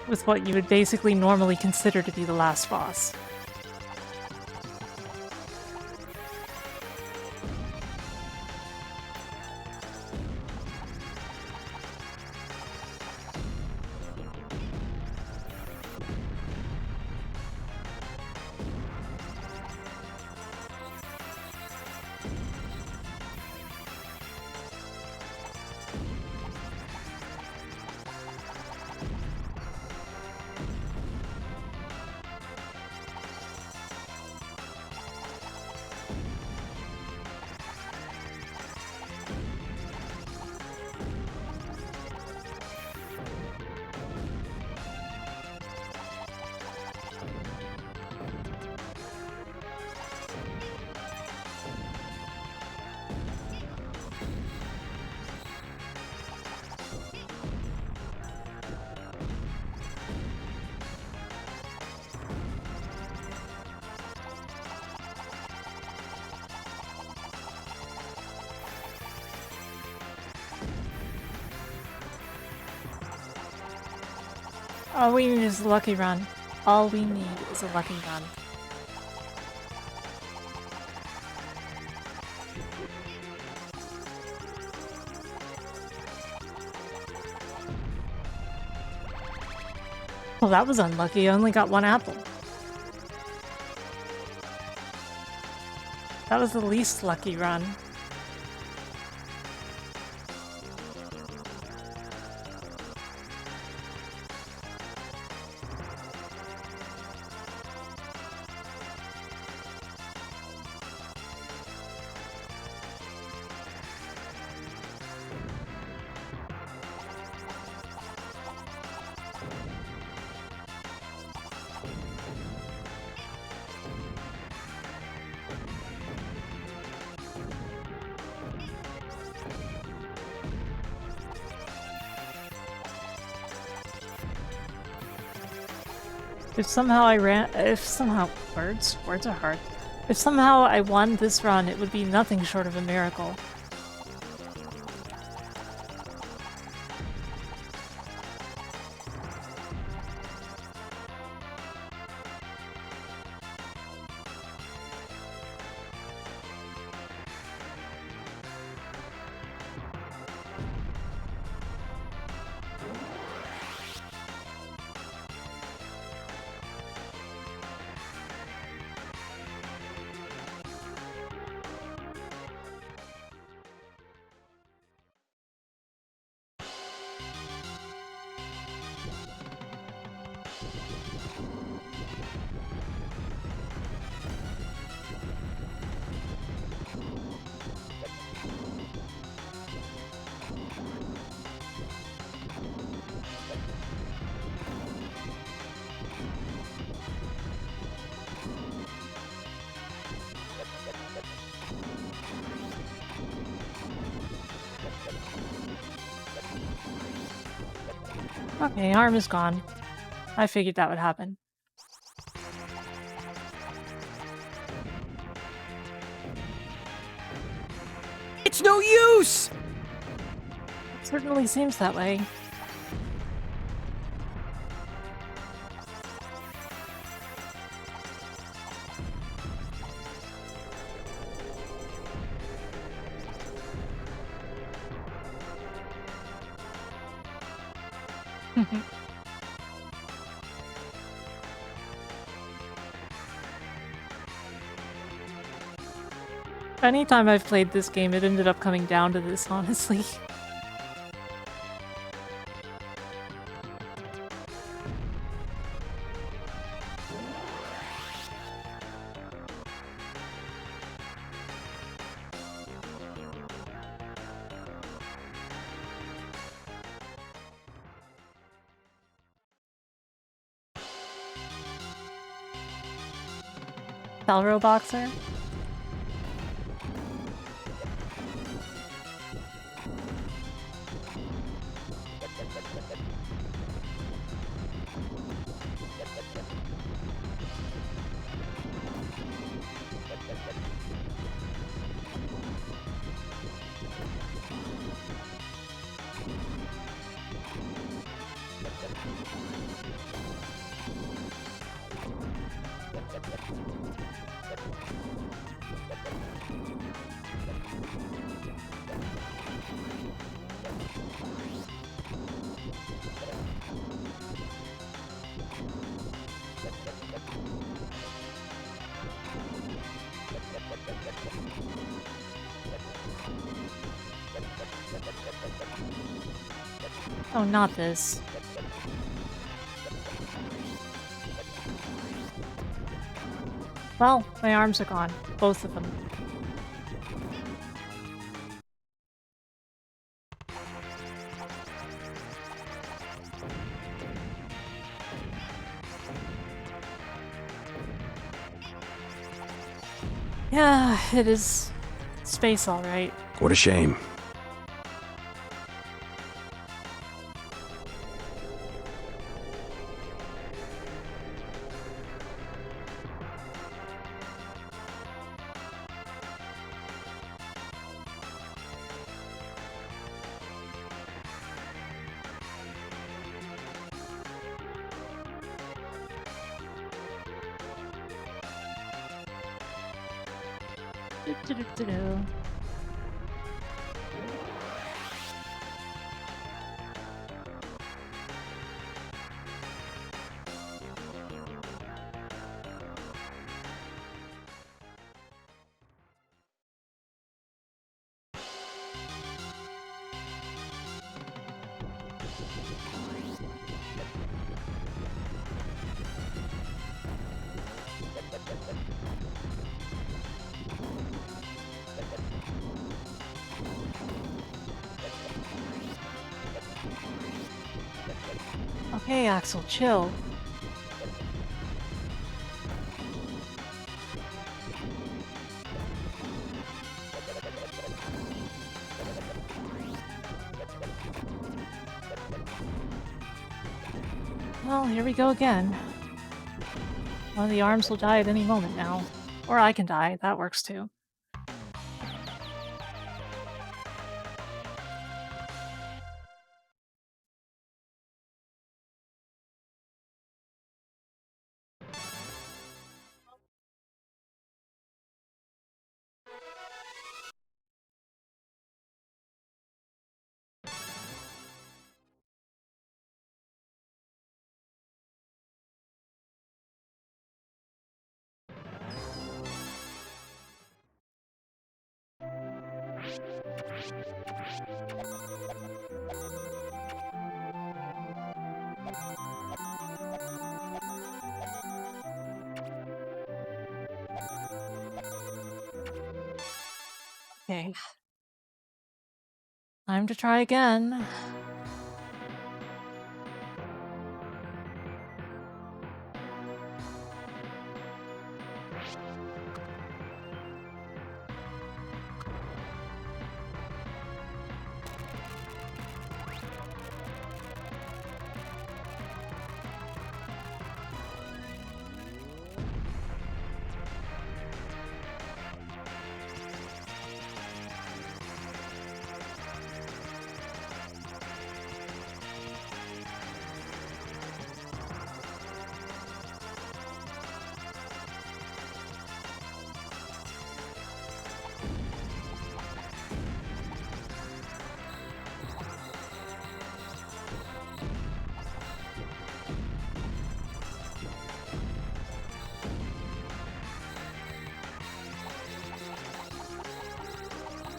With what you would basically normally consider to be the last boss. All we need is a lucky run. All we need is a lucky run. Well, that was unlucky. I only got one apple. That was the least lucky run. If somehow words are hard. If somehow I won this run, it would be nothing short of a miracle. Okay, arm is gone. I figured that would happen. It's no use! It certainly seems that way. Anytime I've played this game, it ended up coming down to this, honestly. Salro Boxer? Oh, not this. Well, my arms are gone. Both of them. Yeah, it is space, all right. What a shame. Do-do-do-do-do. Okay, Axel, chill. Well, here we go again. One of the arms will die at any moment now. Or I can die, that works too. Okay. Time to try again.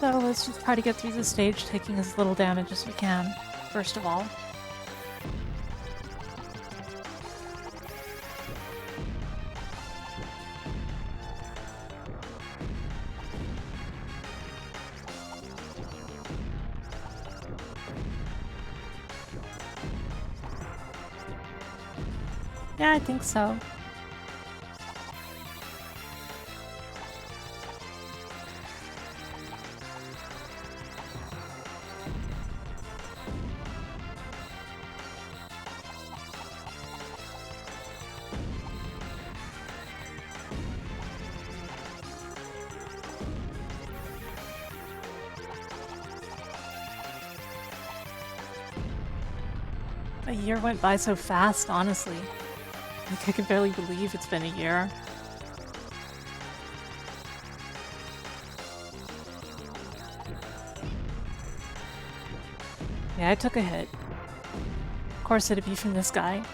So let's just try to get through this stage taking as little damage as we can, first of all. Yeah, I think so. A year went by so fast, honestly. Like, I can barely believe it's been a year. Yeah, I took a hit. Of course it'd be from this guy.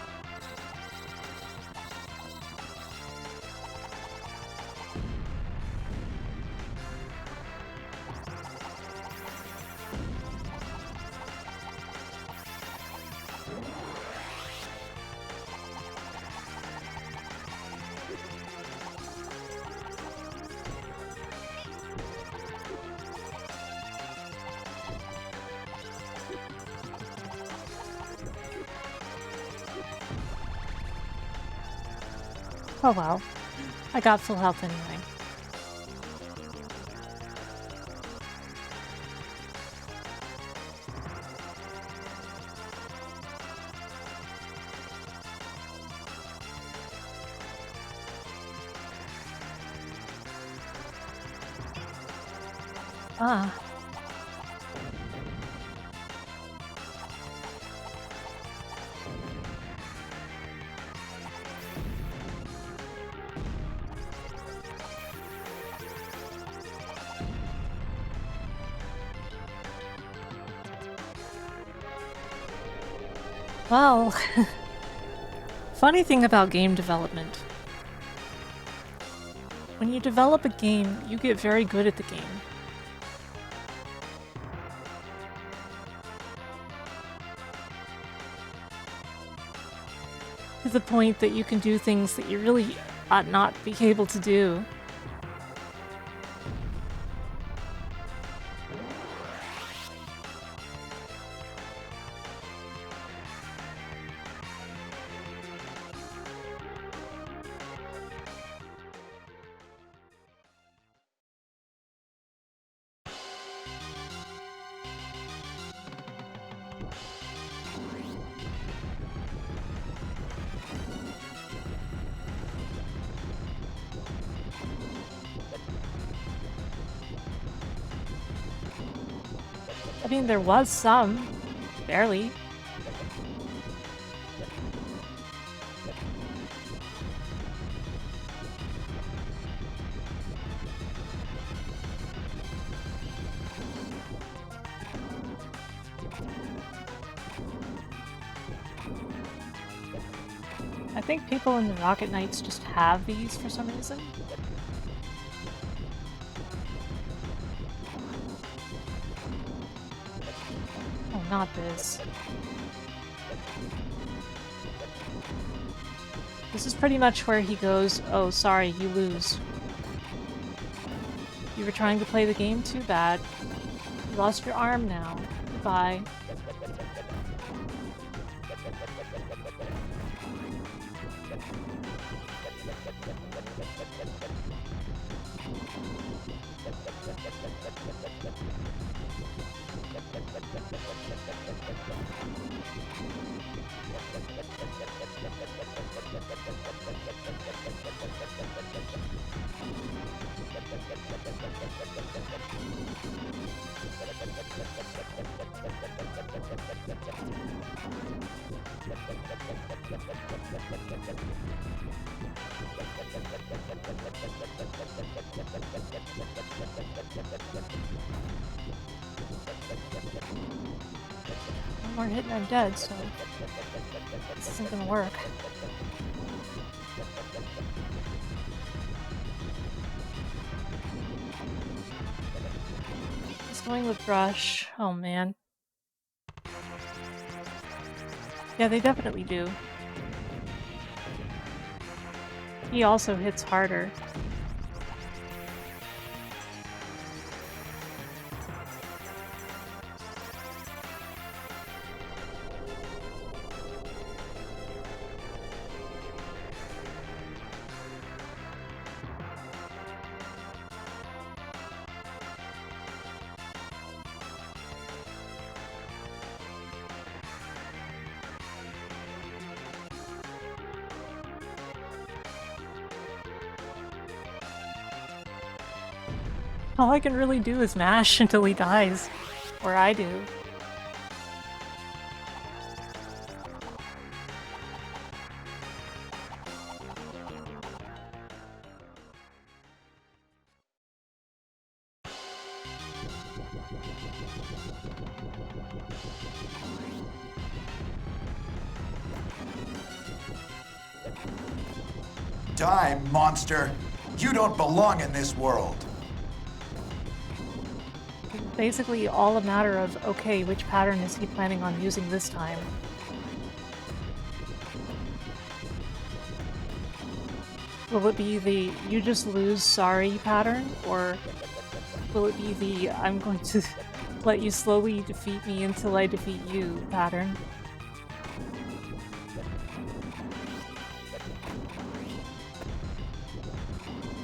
Oh well. I got full health anyway. Ah. Well, funny thing about game development. When you develop a game, you get very good at the game. To the point that you can do things that you really ought not be able to do. I mean, there was some. Barely. I think people in the Rocket Knights just have these for some reason. Not this. This is pretty much where he goes, oh, sorry, you lose. You were trying to play the game? Too bad. You lost your arm now. Goodbye. One more hit and I'm dead, so this isn't gonna work. Going with brush. Oh man. Yeah, they definitely do. He also hits harder. All I can really do is mash until he dies. Or I do. Die, monster! You don't belong in this world! Basically all a matter of, okay, which pattern is he planning on using this time? Will it be the you just lose sorry pattern? Or will it be the I'm going to let you slowly defeat me until I defeat you pattern?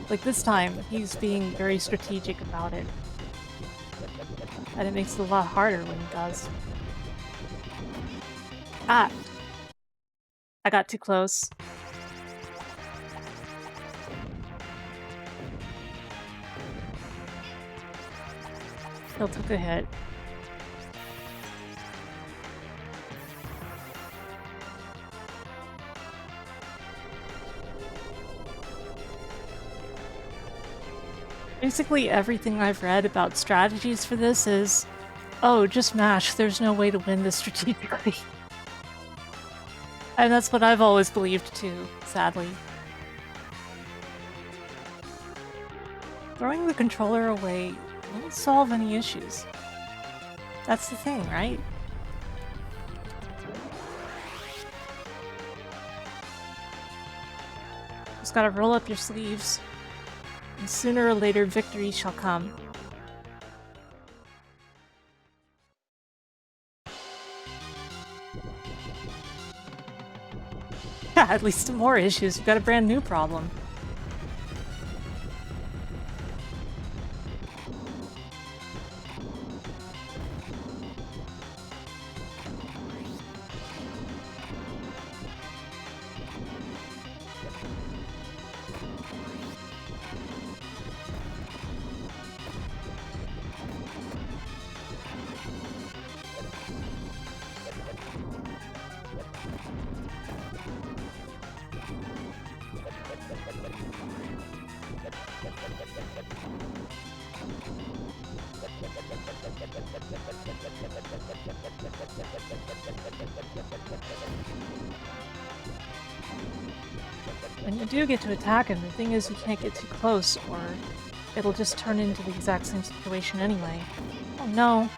Like this time, he's being very strategic about it. And it makes it a lot harder when he does. Ah! I got too close. Still took a hit. Basically everything I've read about strategies for this is, oh, just mash, there's no way to win this strategically. And that's what I've always believed too, sadly. Throwing the controller away won't solve any issues. That's the thing, right? Just gotta roll up your sleeves. And sooner or later, victory shall come. Yeah, at least more issues. You've got a brand new problem. When you do get to attack him, the thing is you can't get too close, or it'll just turn into the exact same situation anyway. Oh no.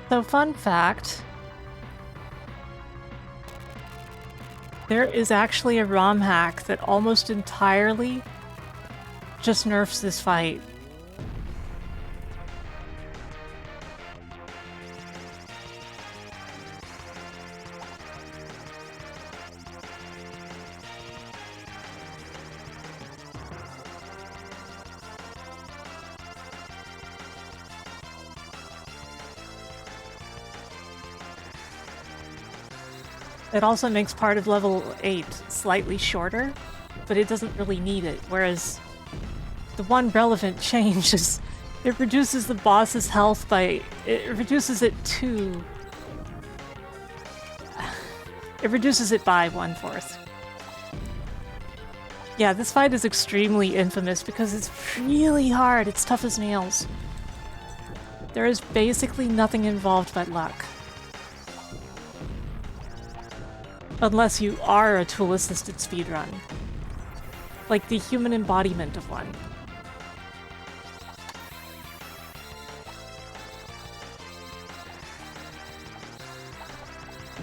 So, fun fact. There is actually a ROM hack that almost entirely just nerfs this fight. It also makes part of level 8 slightly shorter, but it doesn't really need it, whereas the one relevant change is it reduces the boss's health by... it reduces it to... it reduces it by 1/4. Yeah, this fight is extremely infamous because it's really hard. It's tough as nails. There is basically nothing involved but luck. Unless you are a tool-assisted speedrun. Like the human embodiment of one.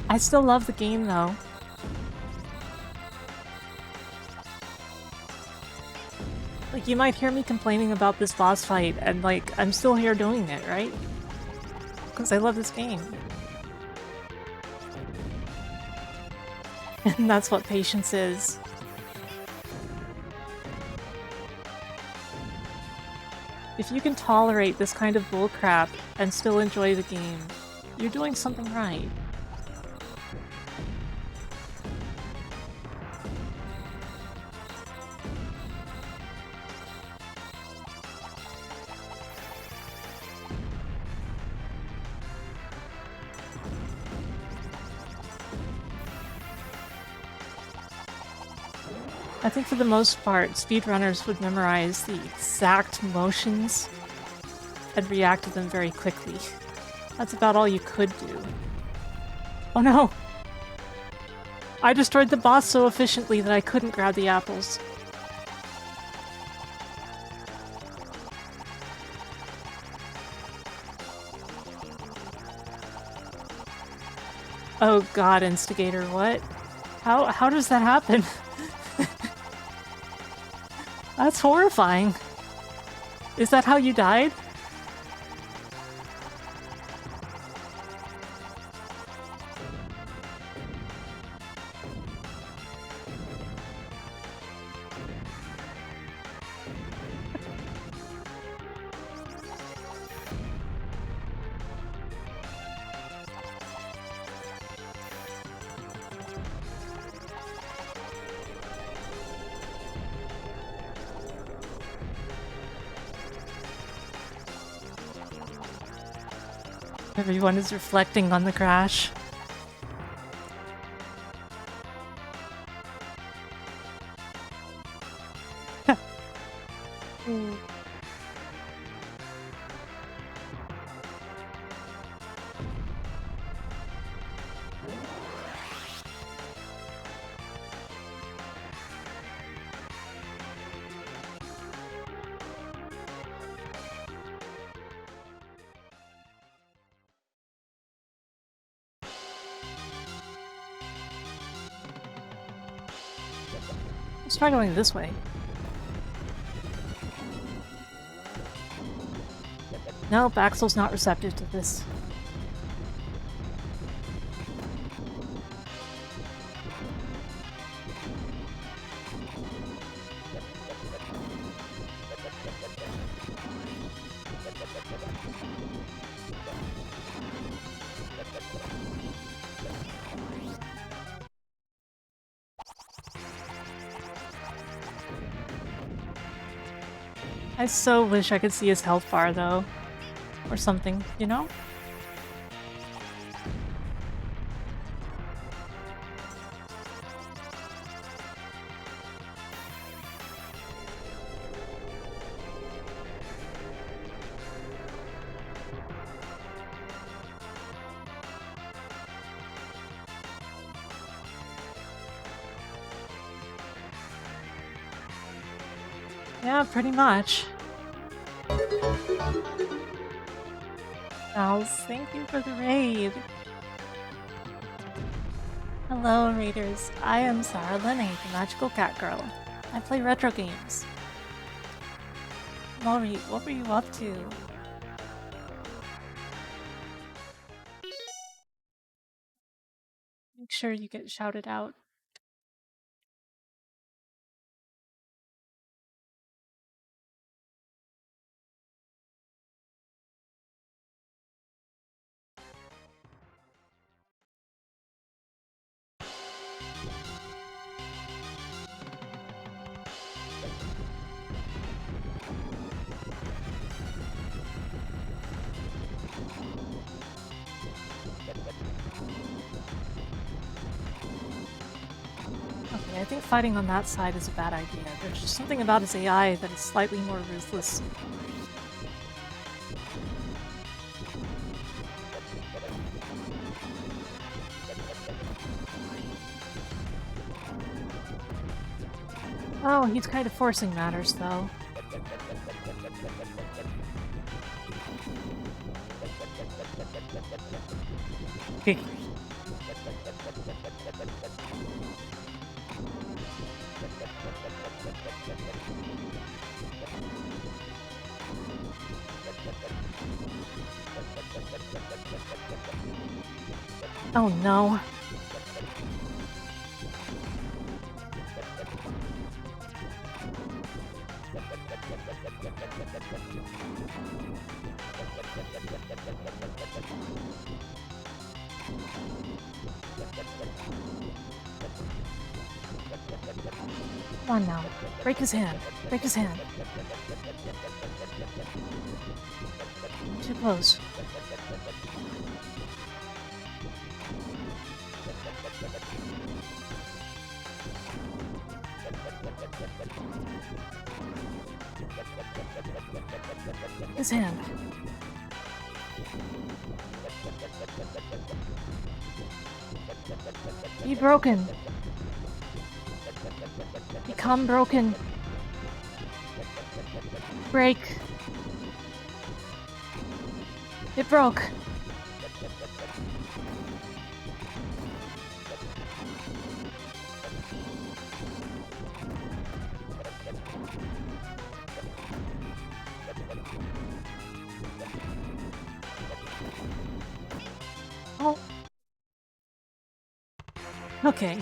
I still love the game though. Like, you might hear me complaining about this boss fight, and like, I'm still here doing it, right? Because I love this game. And that's what patience is. If you can tolerate this kind of bullcrap and still enjoy the game, you're doing something right. I think for the most part, speedrunners would memorize the exact motions and react to them very quickly. That's about all you could do. Oh no! I destroyed the boss so efficiently that I couldn't grab the apples. Oh god, Instigator, what? How does that happen? That's horrifying. Is that how you died? Everyone is reflecting on the crash. Let's try going this way. Nope, Axel's not receptive to this. I so wish I could see his health bar, though. Or something, you know? Yeah, pretty much.Als, thank you for the raid. Hello, raiders. I am Sarah Lene, the magical cat girl. I play retro games. Maury, what were you up to? Make sure you get shouted out. I think fighting on that side is a bad idea. There's just something about his AI that is slightly more ruthless. Oh, he's kind of forcing matters, though. Oh no. Come on now. Break his hand. Break his hand. Too close. His hand. Be broken. Become broken. Break. It broke. Oh. Okay.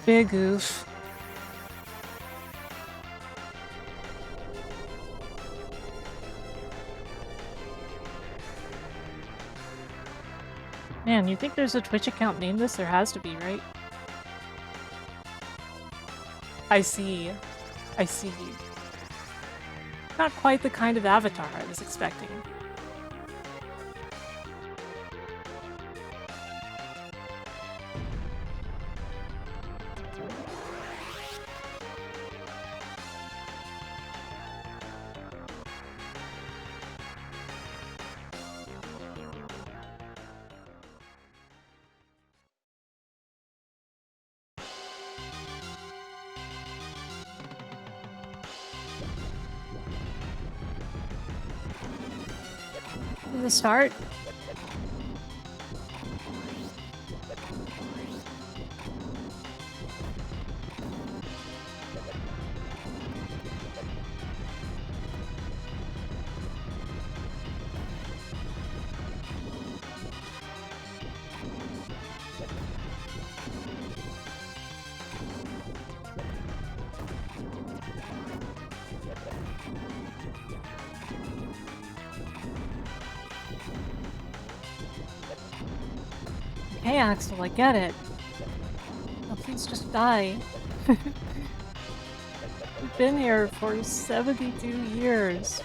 Big oof. Man, you think there's a Twitch account named this? There has to be, right? I see. I see. Not quite the kind of avatar I was expecting. The start. Hey Axel, I get it. Oh, please just die. We've been here for 72 years.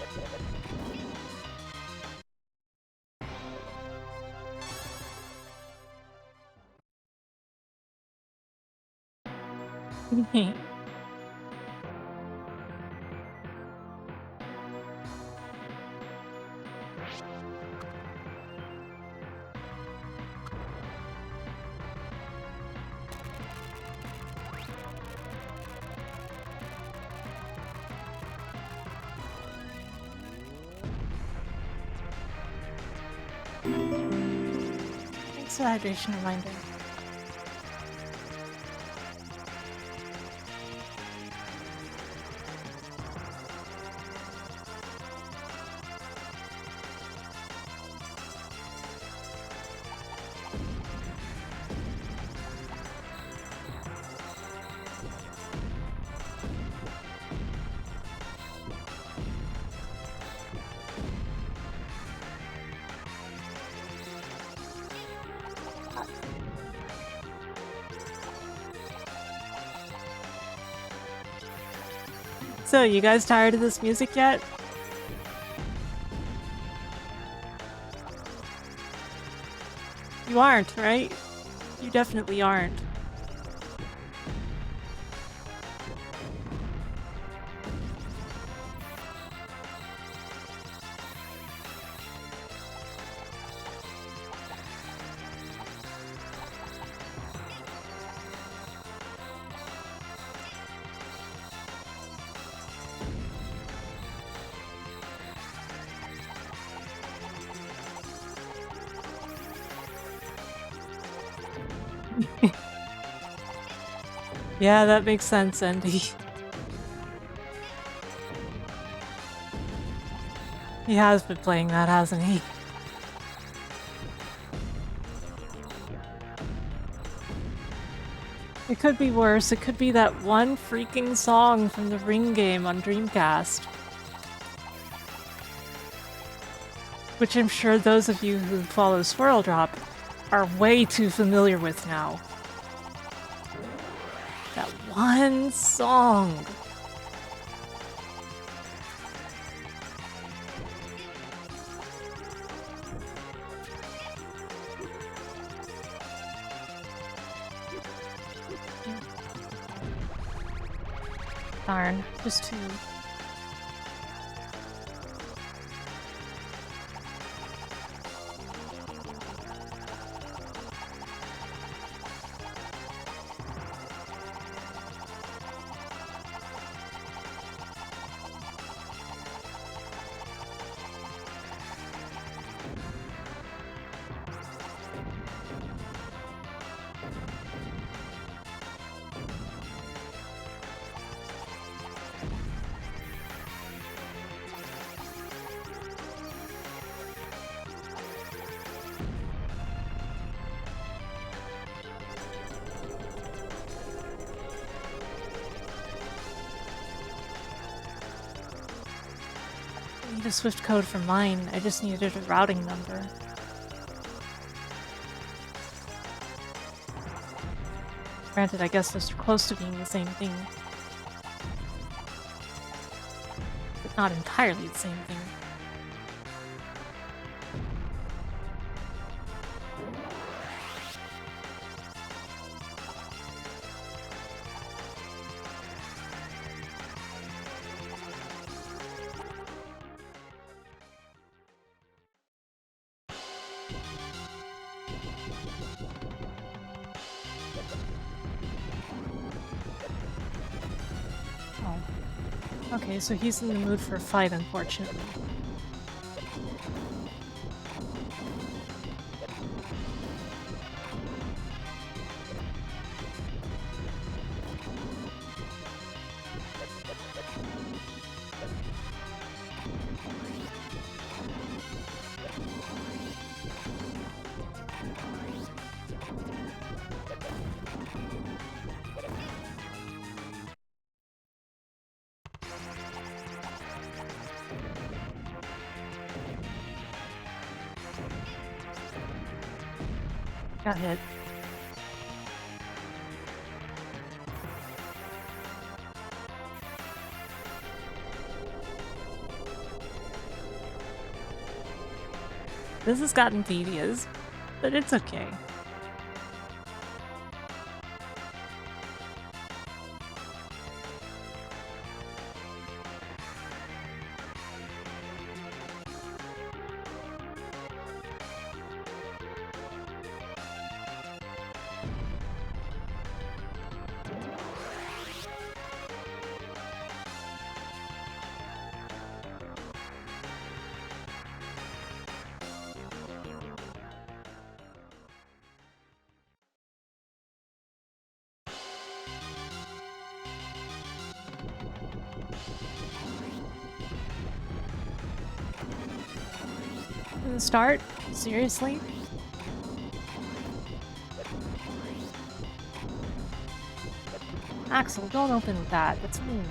Thanks for the hydration reminder. So, you guys tired of this music yet? You aren't, right? You definitely aren't. Yeah, that makes sense, Andy. He has been playing that, hasn't he? It could be worse. It could be that one freaking song from the Ring game on Dreamcast. Which I'm sure those of you who follow Swirl Drop are way too familiar with now. That one song. Darn, just two. I need a Swift code for mine. I just needed a routing number. Granted, I guess those are close to being the same thing. But not entirely the same thing. Okay, so he's in the mood for a fight, unfortunately. Got hit. This has gotten tedious, but it's okay. From the start? Seriously? Axel, don't open with that. That's mean.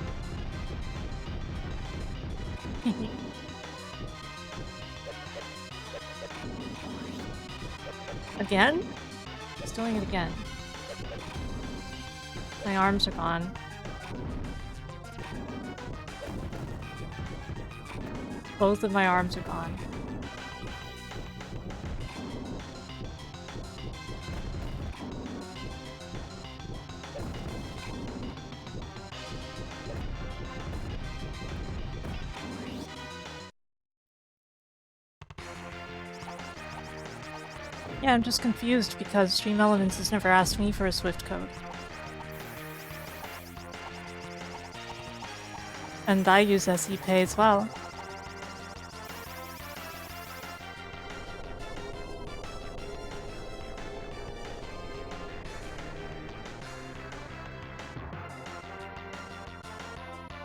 Again? He's doing it again. My arms are gone. Both of my arms are gone. Yeah, I'm just confused because Stream Elements has never asked me for a Swift code. And I use SE Pay as well.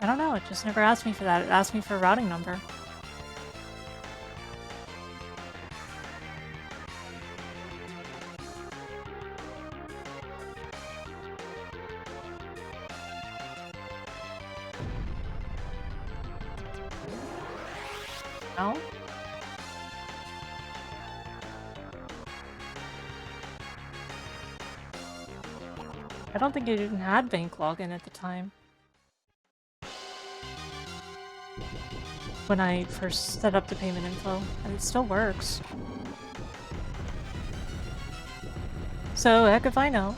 I don't know, it just never asked me for that. It asked me for a routing number. No? I don't think I even had bank login at the time. When I first set up the payment info, and it still works. So, heck if I know.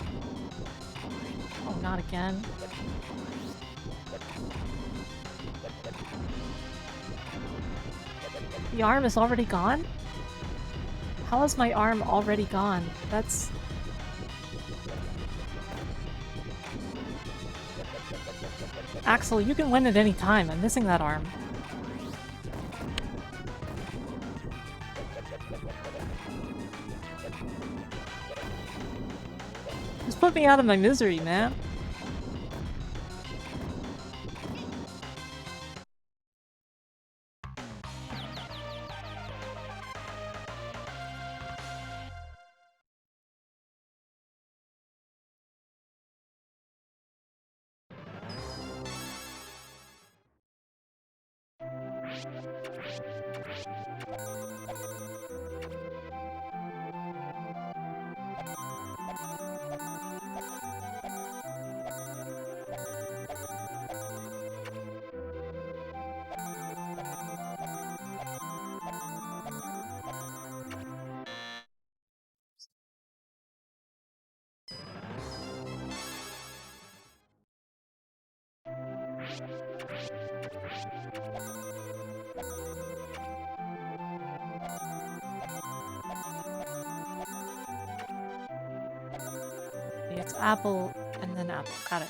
Oh, not again. The arm is already gone? How is my arm already gone? That's... Axel, you can win at any time. I'm missing that arm. Just put me out of my misery, man. It's apple and then apple. Got it.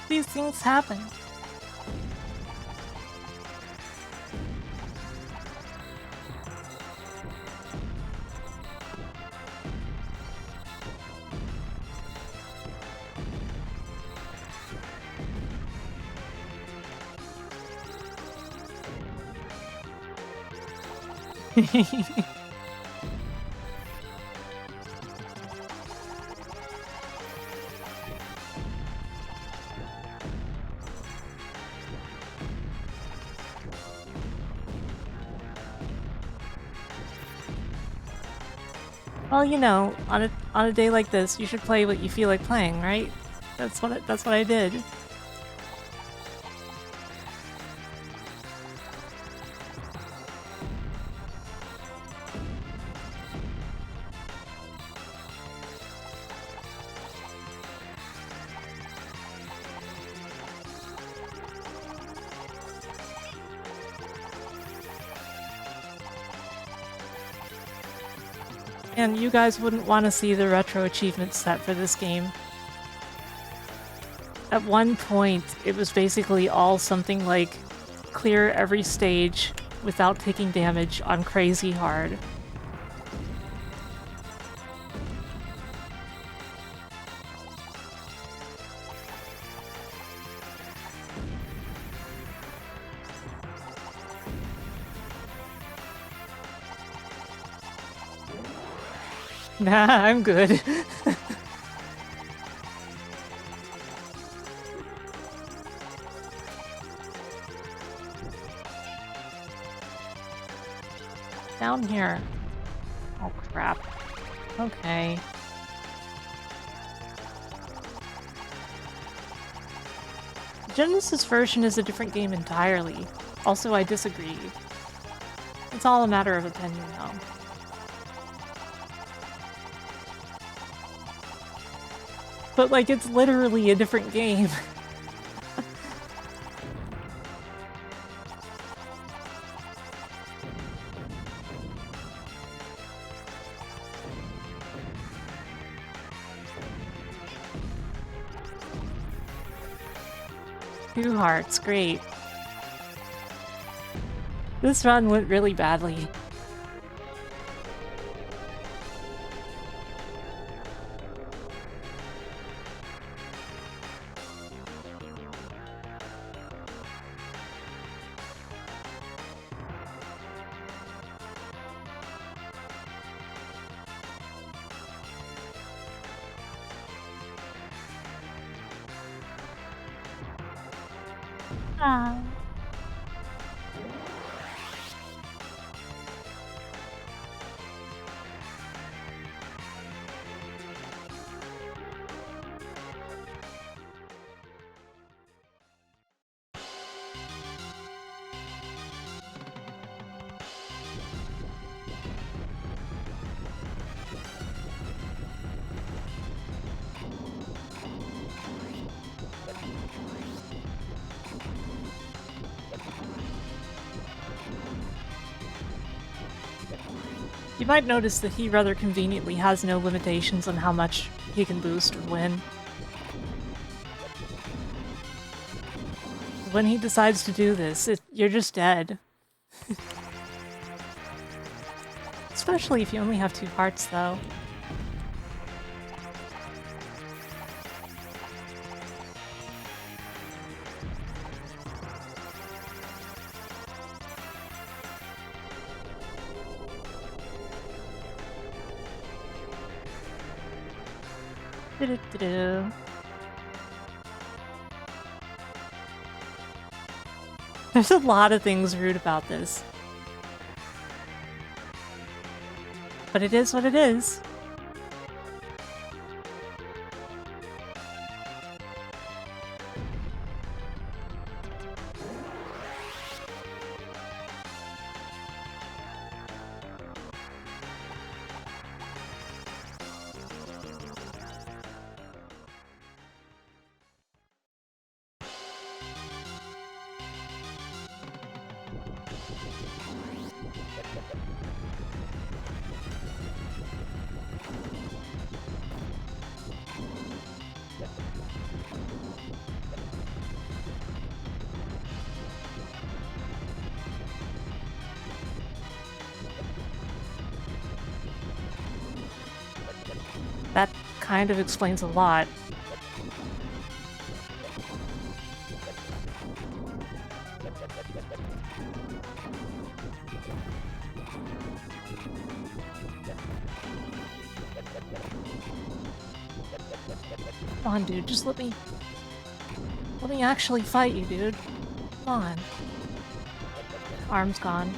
These things happen. Well, you know, on a day like this, you should play what you feel like playing, right? That's what I did. And you guys wouldn't want to see the retro achievement set for this game. At one point, it was basically all something like clear every stage without taking damage on crazy hard. Nah, I'm good. down here. Oh, crap. Okay. The Genesis version is a different game entirely. Also, I disagree. It's all a matter of opinion, though. But, like, it's literally a different game. Two hearts, great. This run went really badly. Ah. You might notice that he rather conveniently has no limitations on how much he can boost or win. When he decides to do this, you're just dead. Especially if you only have 2 hearts, though. Do-do-do-do. There's a lot of things rude about this. But it is what it is. That kind of explains a lot. Come on, dude, just let me actually fight you, dude. Come on. Arm's gone.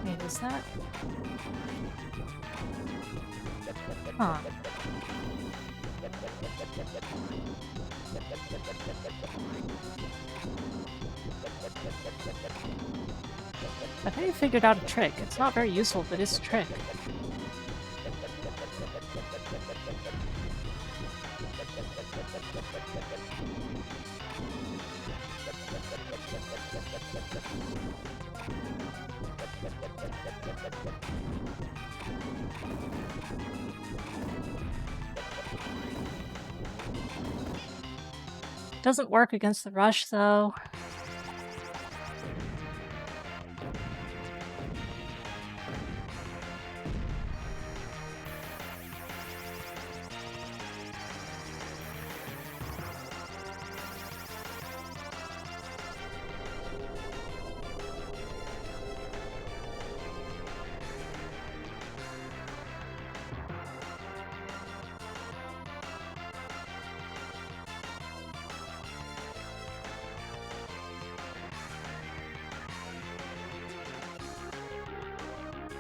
Wait, is that? Huh. I think I figured out a trick. It's not very useful, but it's a trick. Doesn't work against the rush, though.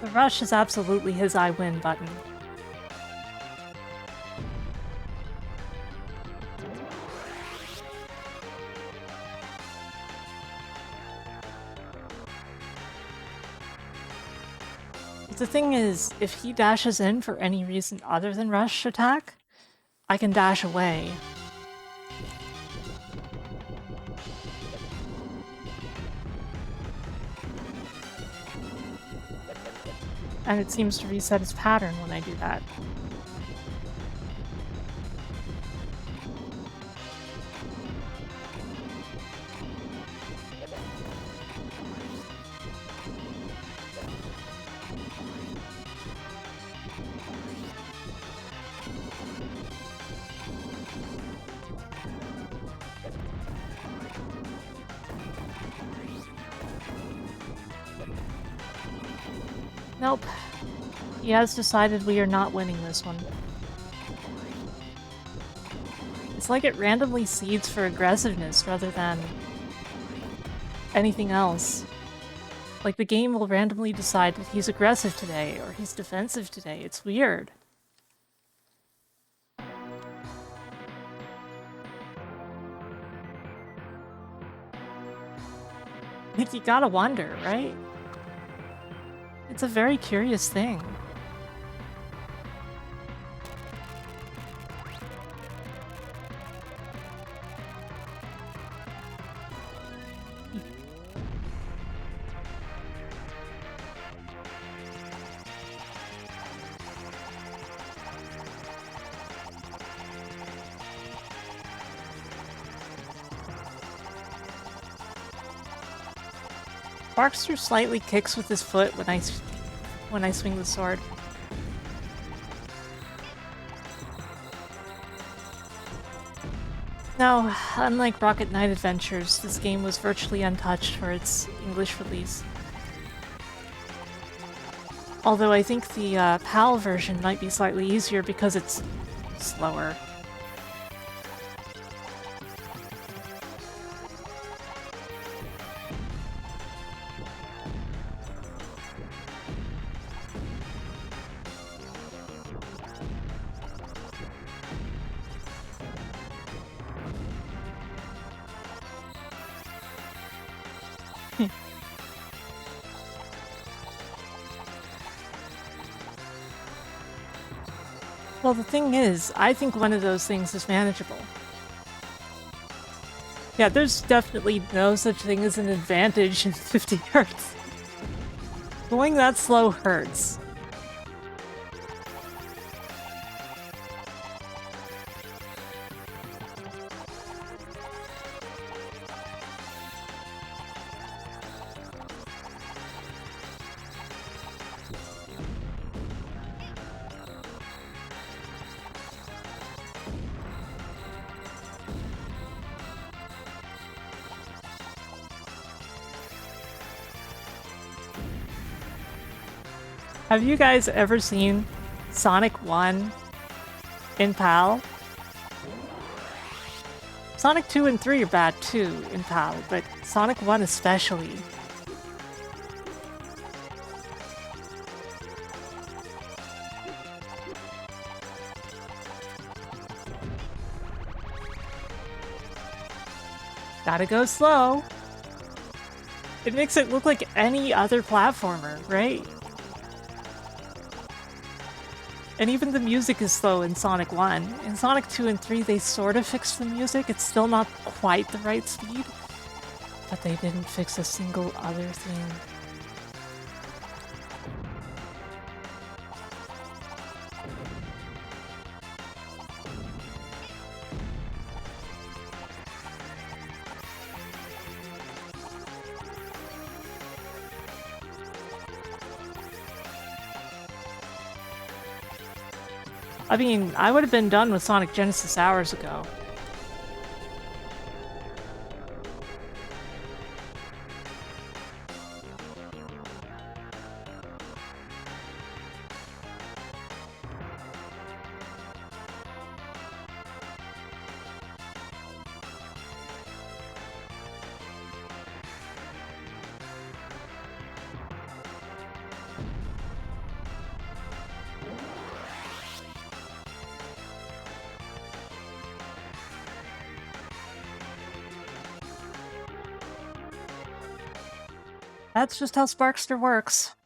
The rush is absolutely his I win button. The thing is, if he dashes in for any reason other than rush attack, I can dash away. And it seems to reset his pattern when I do that. Nope. He has decided we are not winning this one. It's like it randomly seeds for aggressiveness rather than anything else. Like the game will randomly decide that he's aggressive today or he's defensive today. It's weird. Like, you gotta wonder, right? It's a very curious thing. Sparkster slightly kicks with his foot when I swing the sword. No, unlike Rocket Knight Adventures, this game was virtually untouched for its English release. Although I think the PAL version might be slightly easier because it's slower. Well, the thing is, I think one of those things is manageable. Yeah, there's definitely no such thing as an advantage in 50 Hz. Going that slow hurts. Have you guys ever seen Sonic 1 in PAL? Sonic 2 and 3 are bad too in PAL, but Sonic 1 especially. Gotta go slow. It makes it look like any other platformer, right? And even the music is slow in Sonic 1. In Sonic 2 and 3, they sort of fixed the music. It's still not quite the right speed, but they didn't fix a single other thing. I mean, I would have been done with Sonic Genesis hours ago. That's just how Sparkster works.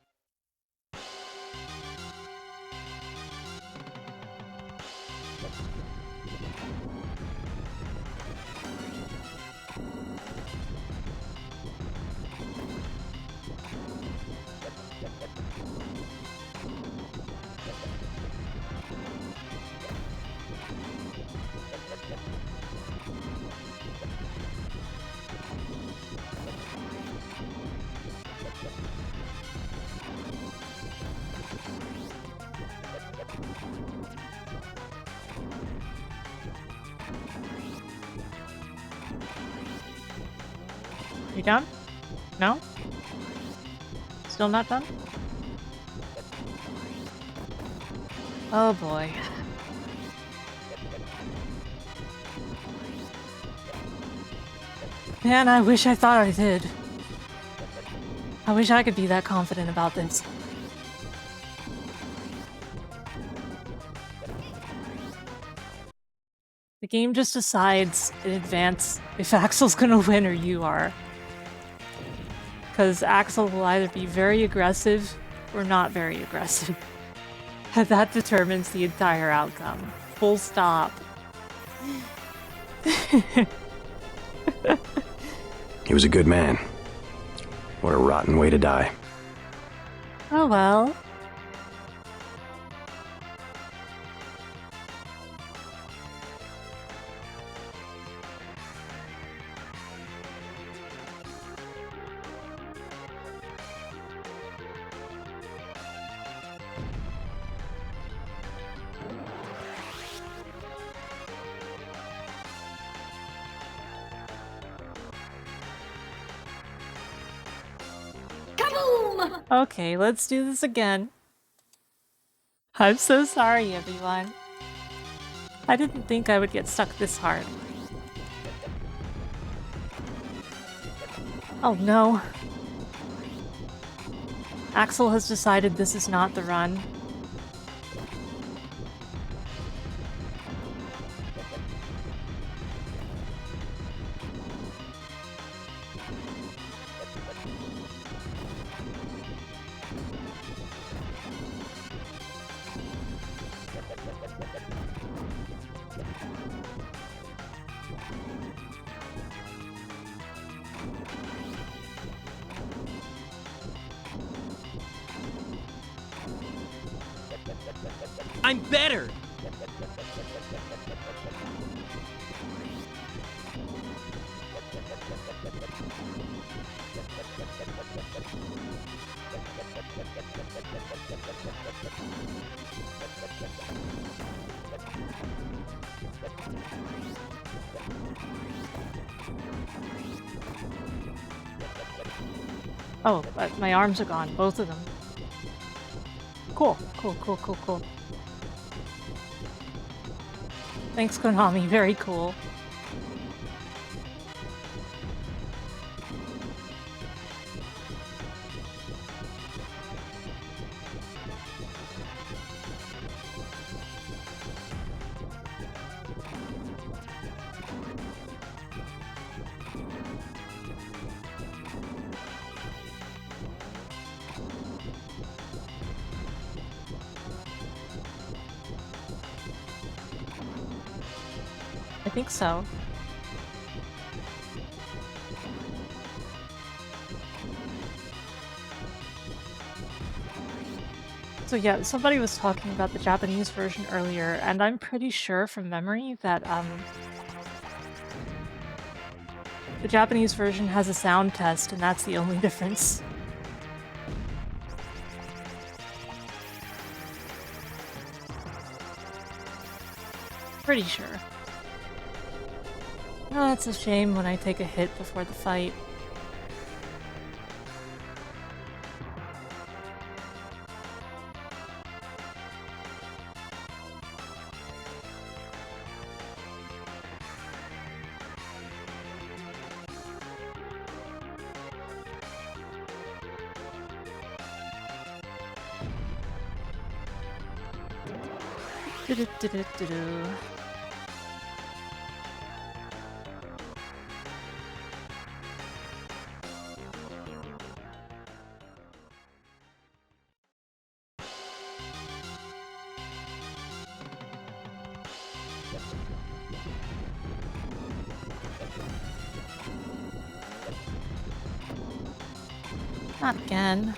You done? No? Still not done? Oh boy. Man, I wish I thought I did. I wish I could be that confident about this. The game just decides in advance if Axel's gonna win or you are. Because Axel will either be very aggressive or not very aggressive. And that determines the entire outcome. Full stop. He was a good man. What a rotten way to die. Oh well. Kaboom! Okay, let's do this again. I'm so sorry, everyone. I didn't think I would get stuck this hard. Oh no. Axel has decided this is not the run. I'm better! Oh, but my arms are gone, both of them. Cool, cool, cool, cool, cool. Thanks, Konami, very cool. I think so. So yeah, somebody was talking about the Japanese version earlier, and I'm pretty sure from memory that the Japanese version has a sound test, and that's the only difference. Pretty sure. Oh, it's a shame when I take a hit before the fight. Do-do-do-do-do-do. Not again.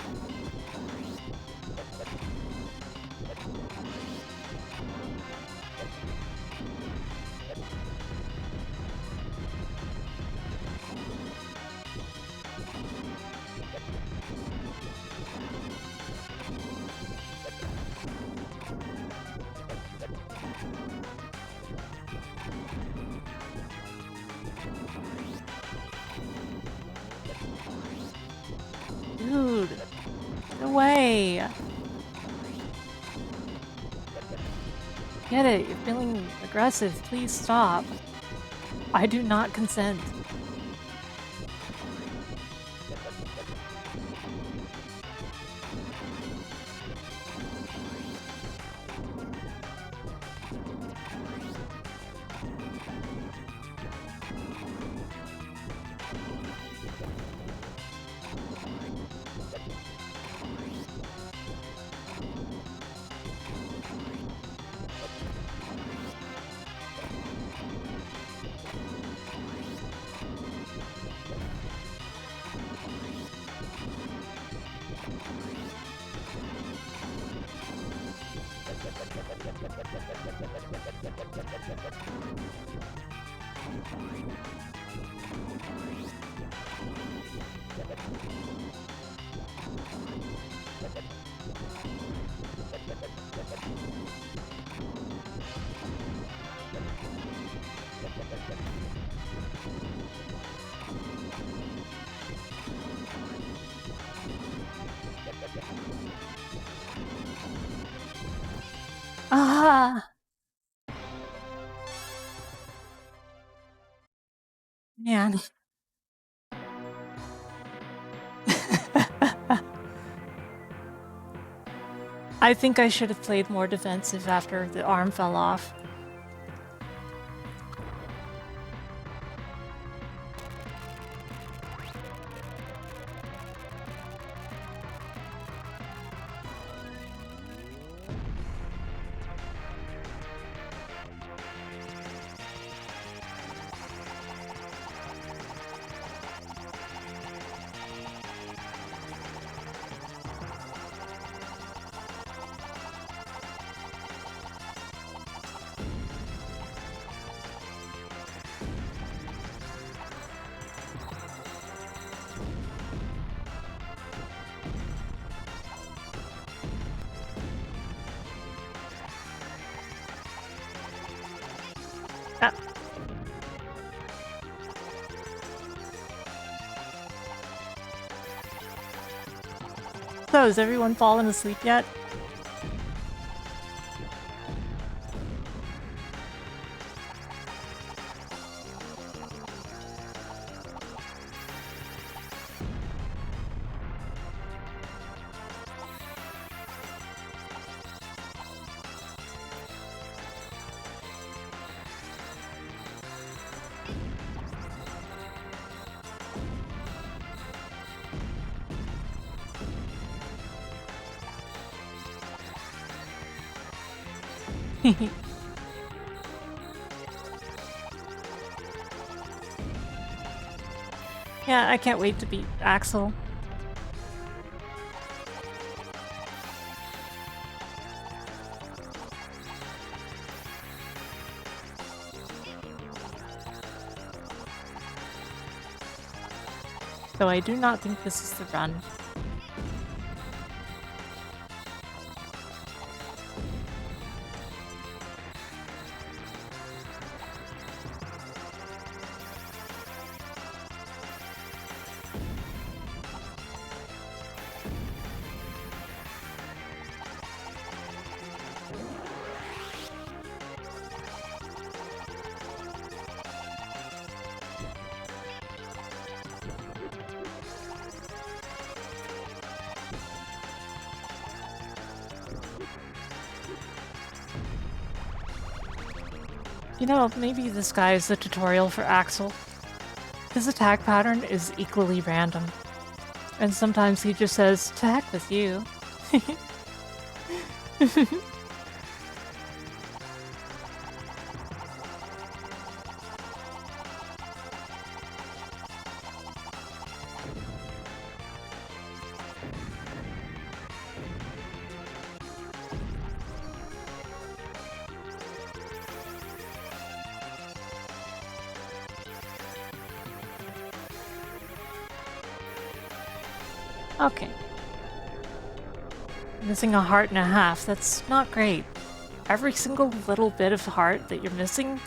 Dude, get away. Get it, you're feeling aggressive. Please stop. I do not consent. Ah! Man. I think I should have played more defensive after the arm fell off. So, has everyone fallen asleep yet? Yeah, I can't wait to beat Axel. Though I do not think this is the run. You know, maybe this guy is the tutorial for Axel. His attack pattern is equally random. And sometimes he just says, "To heck with you." Okay. Missing a heart and a half. That's not great. Every single little bit of heart that you're missing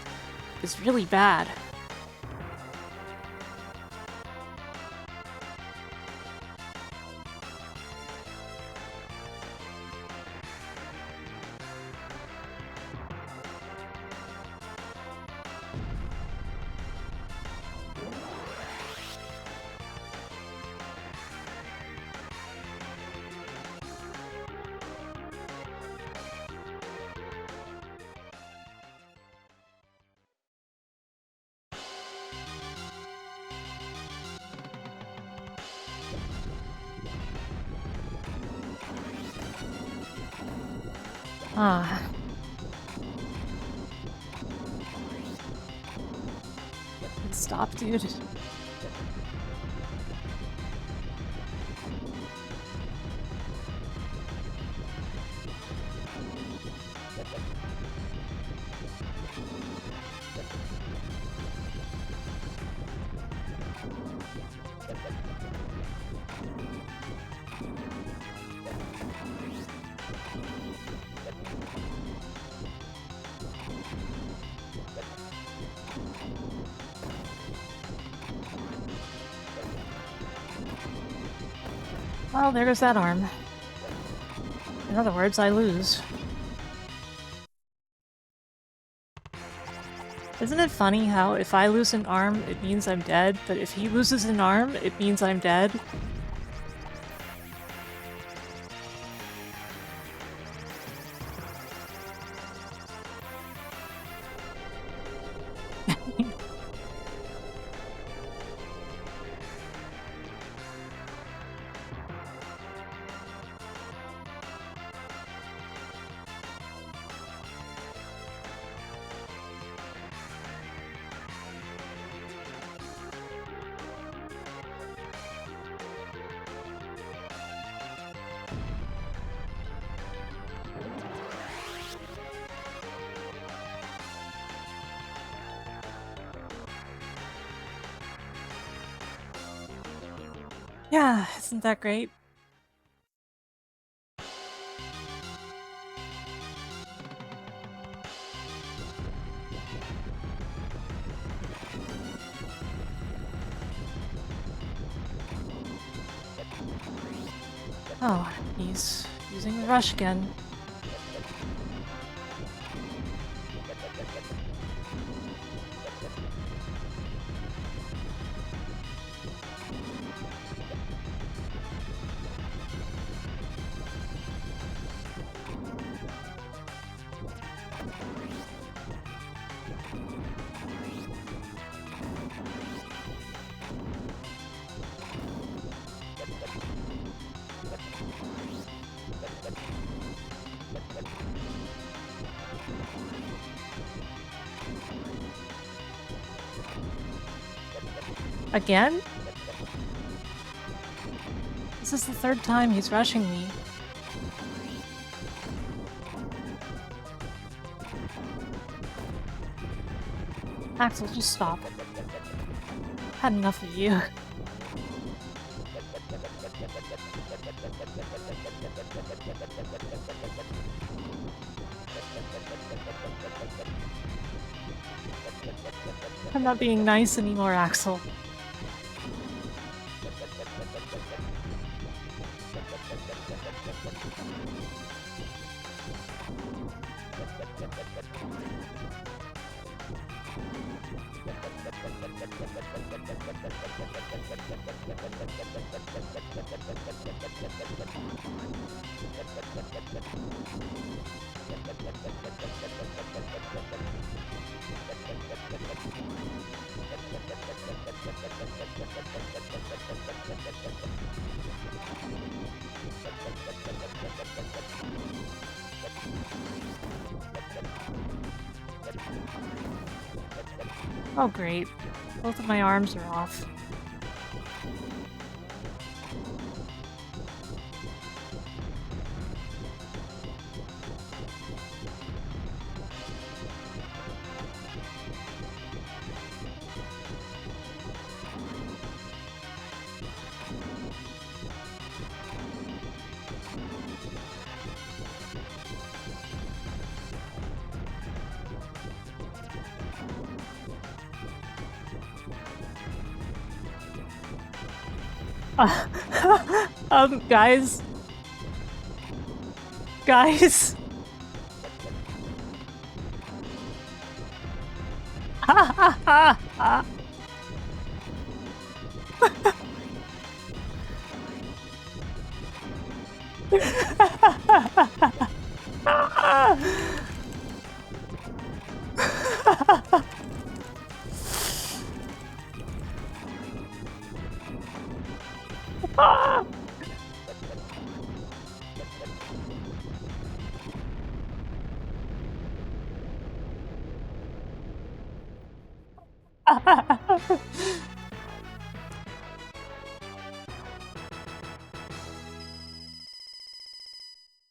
is really bad. Ah. Stop, dude. Well, there goes that arm. In other words, I lose. Isn't it funny how if I lose an arm, it means I'm dead, but if he loses an arm, it means I'm dead? Yeah, isn't that great? Oh, he's using the rush again. Again? This is the third time he's rushing me. Axel, just stop. Had enough of you. I'm not being nice anymore, Axel. Oh great. Both of my arms are off. Guys. Guys. Ha ha ha ha.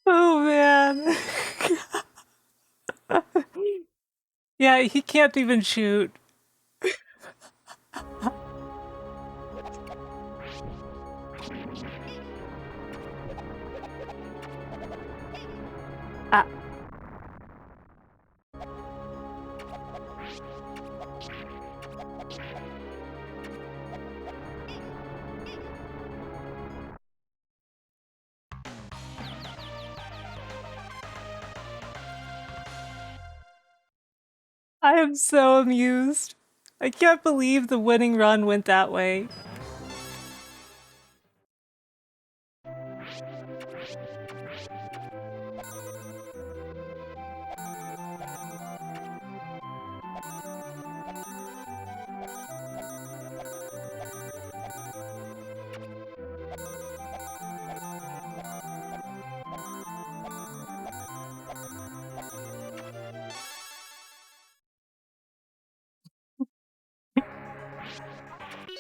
Oh man. Yeah, he can't even shoot. Ah. I am so amused. I can't believe the winning run went that way.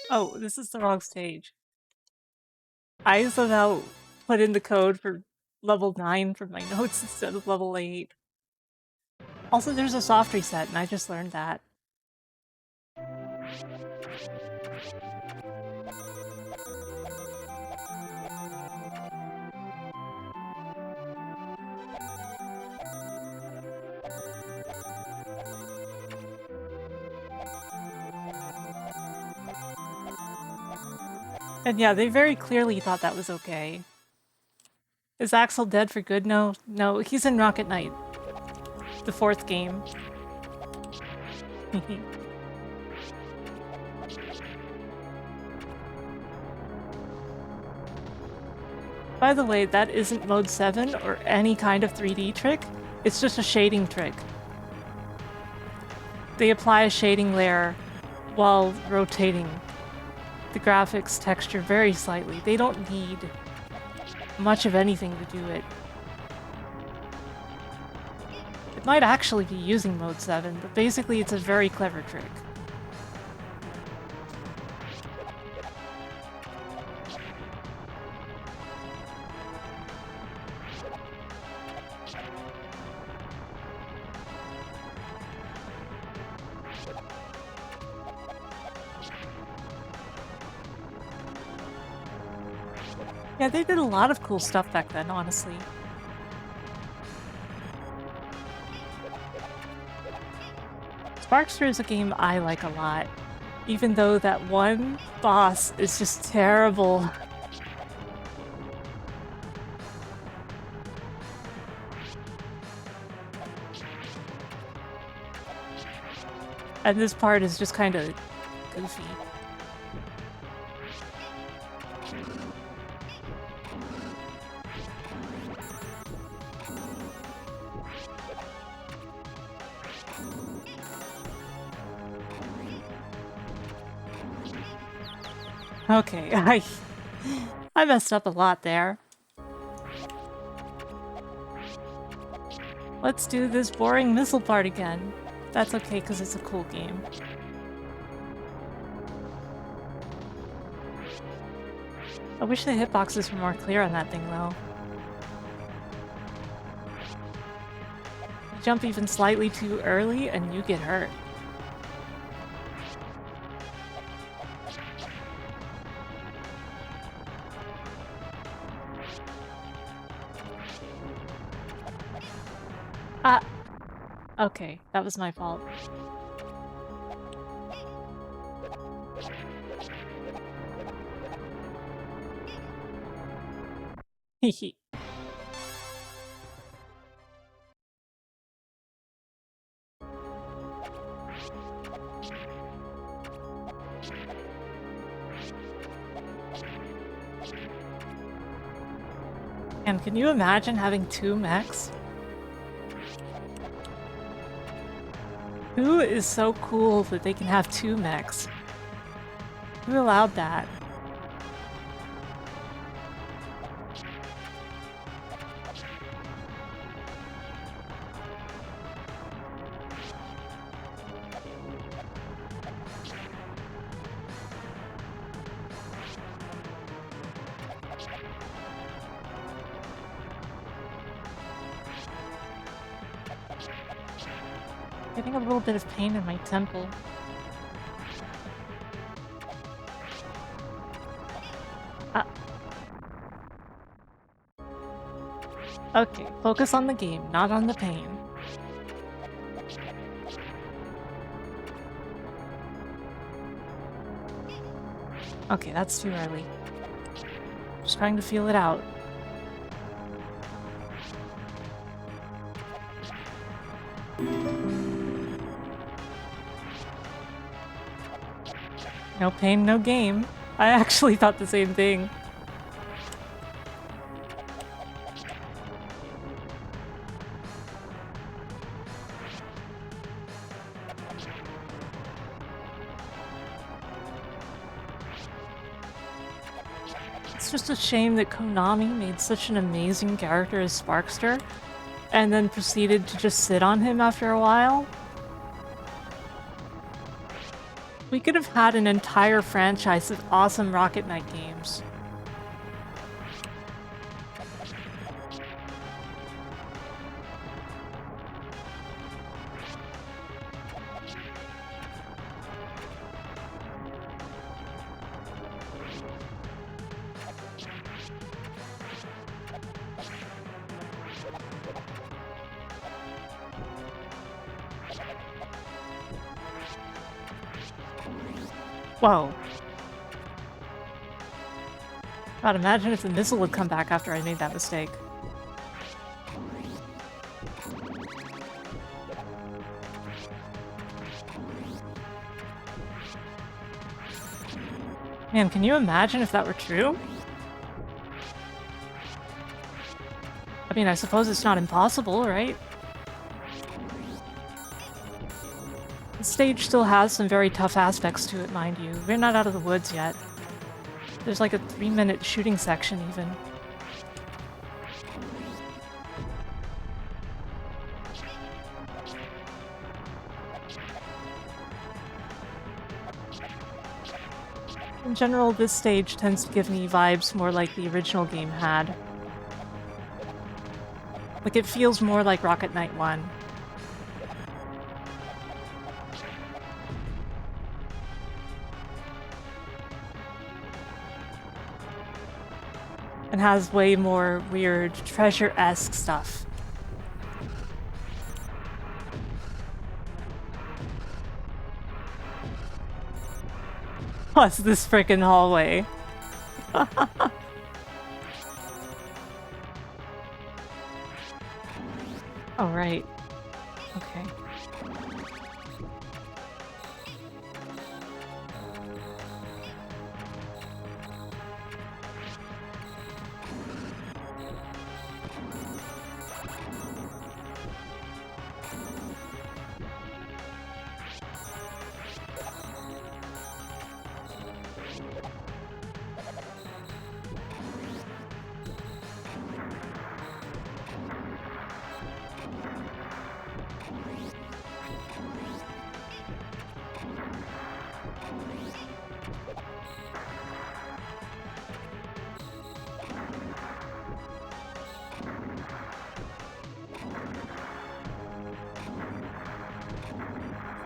Oh, this is the wrong stage. I somehow put in the code for level 9 for my notes instead of level 8. Also, there's a soft reset, and I just learned that. And yeah, they very clearly thought that was okay. Is Axel dead for good? No, no, he's in Rocket Knight. The 4th game. By the way, that isn't mode 7 or any kind of 3D trick. It's just a shading trick. They apply a shading layer while rotating the graphics texture very slightly. They don't need much of anything to do it. It might actually be using mode 7, but basically it's a very clever trick. Yeah, they did a lot of cool stuff back then, honestly. Sparkster is a game I like a lot, even though that one boss is just terrible. And this part is just kind of goofy. Okay, I messed up a lot there. Let's do this boring missile part again. That's okay, because it's a cool game. I wish the hitboxes were more clear on that thing, though. You jump even slightly too early, and you get hurt. Ah! Okay, that was my fault. Hehe. And can you imagine having 2 mechs? Who is so cool that they can have 2 mechs? Who allowed that? Getting a little bit of pain in my temple. Okay, focus on the game, not on the pain. Okay, that's too early. Just trying to feel it out. No pain, no game. I actually thought the same thing. It's just a shame that Konami made such an amazing character as Sparkster, and then proceeded to just sit on him after a while. We could have had an entire franchise of awesome Rocket Knight games. Whoa. God, imagine if the missile would come back after I made that mistake. Man, can you imagine if that were true? I mean, I suppose it's not impossible, right? The stage still has some very tough aspects to it, mind you. We're not out of the woods yet. There's like a 3-minute shooting section, even. In general, this stage tends to give me vibes more like the original game had. Like, it feels more like Rocket Knight 1. And has way more weird treasure-esque stuff. What's this frickin' hallway? Oh, right. Okay.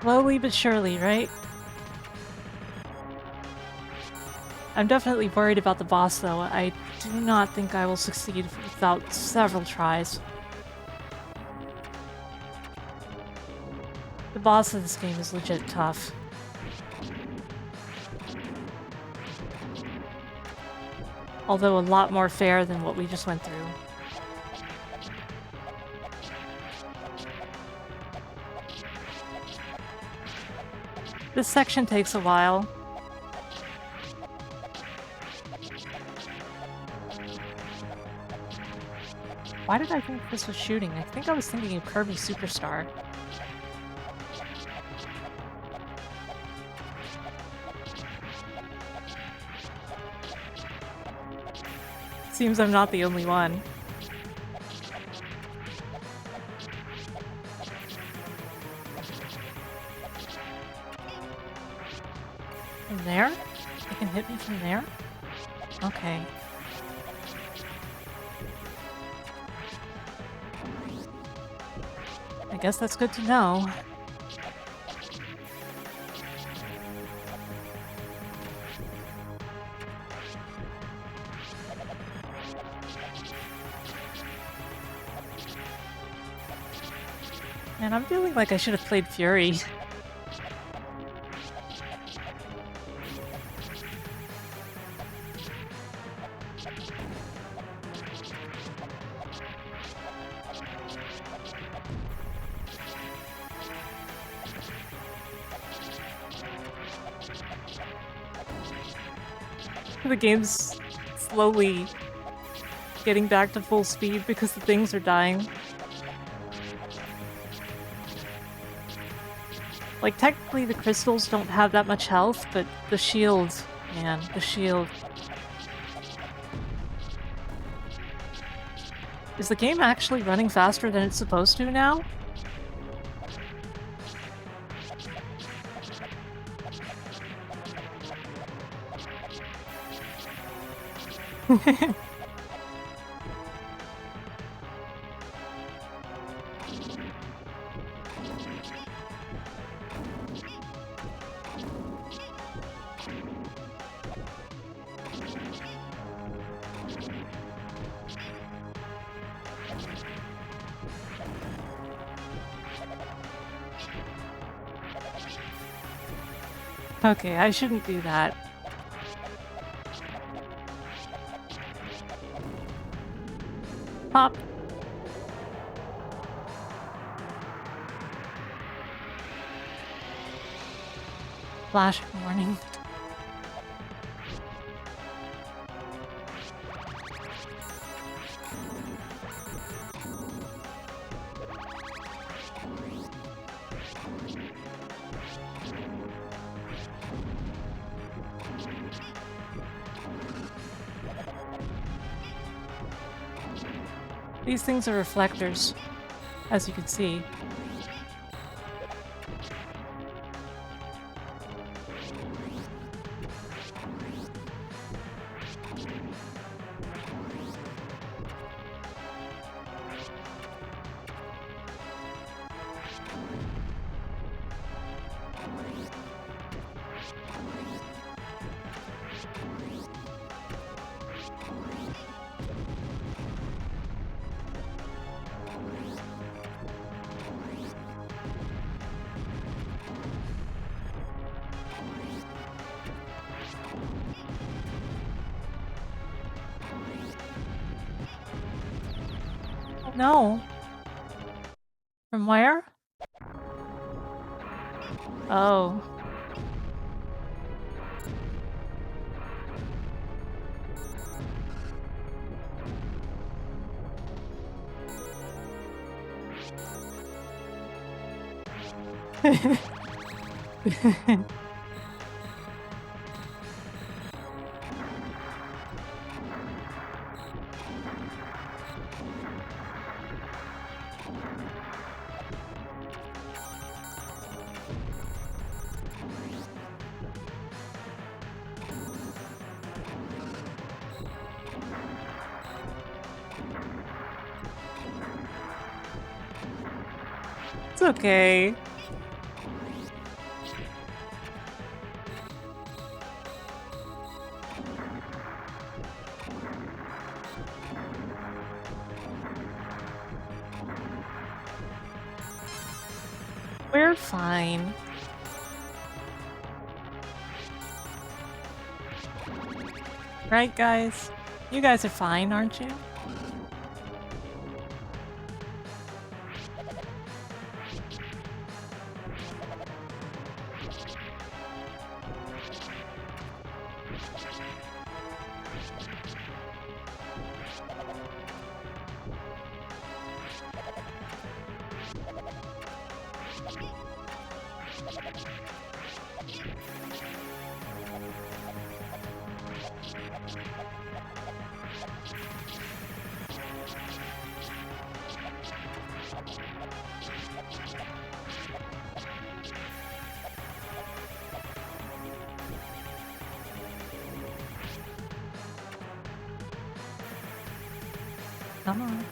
Slowly but surely, right? I'm definitely worried about the boss, though. I do not think I will succeed without several tries. The boss of this game is legit tough. Although a lot more fair than what we just went through. This section takes a while. Why did I think this was shooting? I think I was thinking of Kirby Superstar. Seems I'm not the only one. From there? They can hit me from there? Okay. I guess that's good to know. Man, I'm feeling like I should have played Fury. The game's slowly getting back to full speed because the things are dying. Like, technically the crystals don't have that much health, but the shield, man, the shield. Is the game actually running faster than it's supposed to now? Okay, I shouldn't do that. Pop. Flash warning. These things are reflectors, as you can see. No. From where? Oh. It's okay. We're fine. Right, guys? You guys are fine, aren't you? Come on.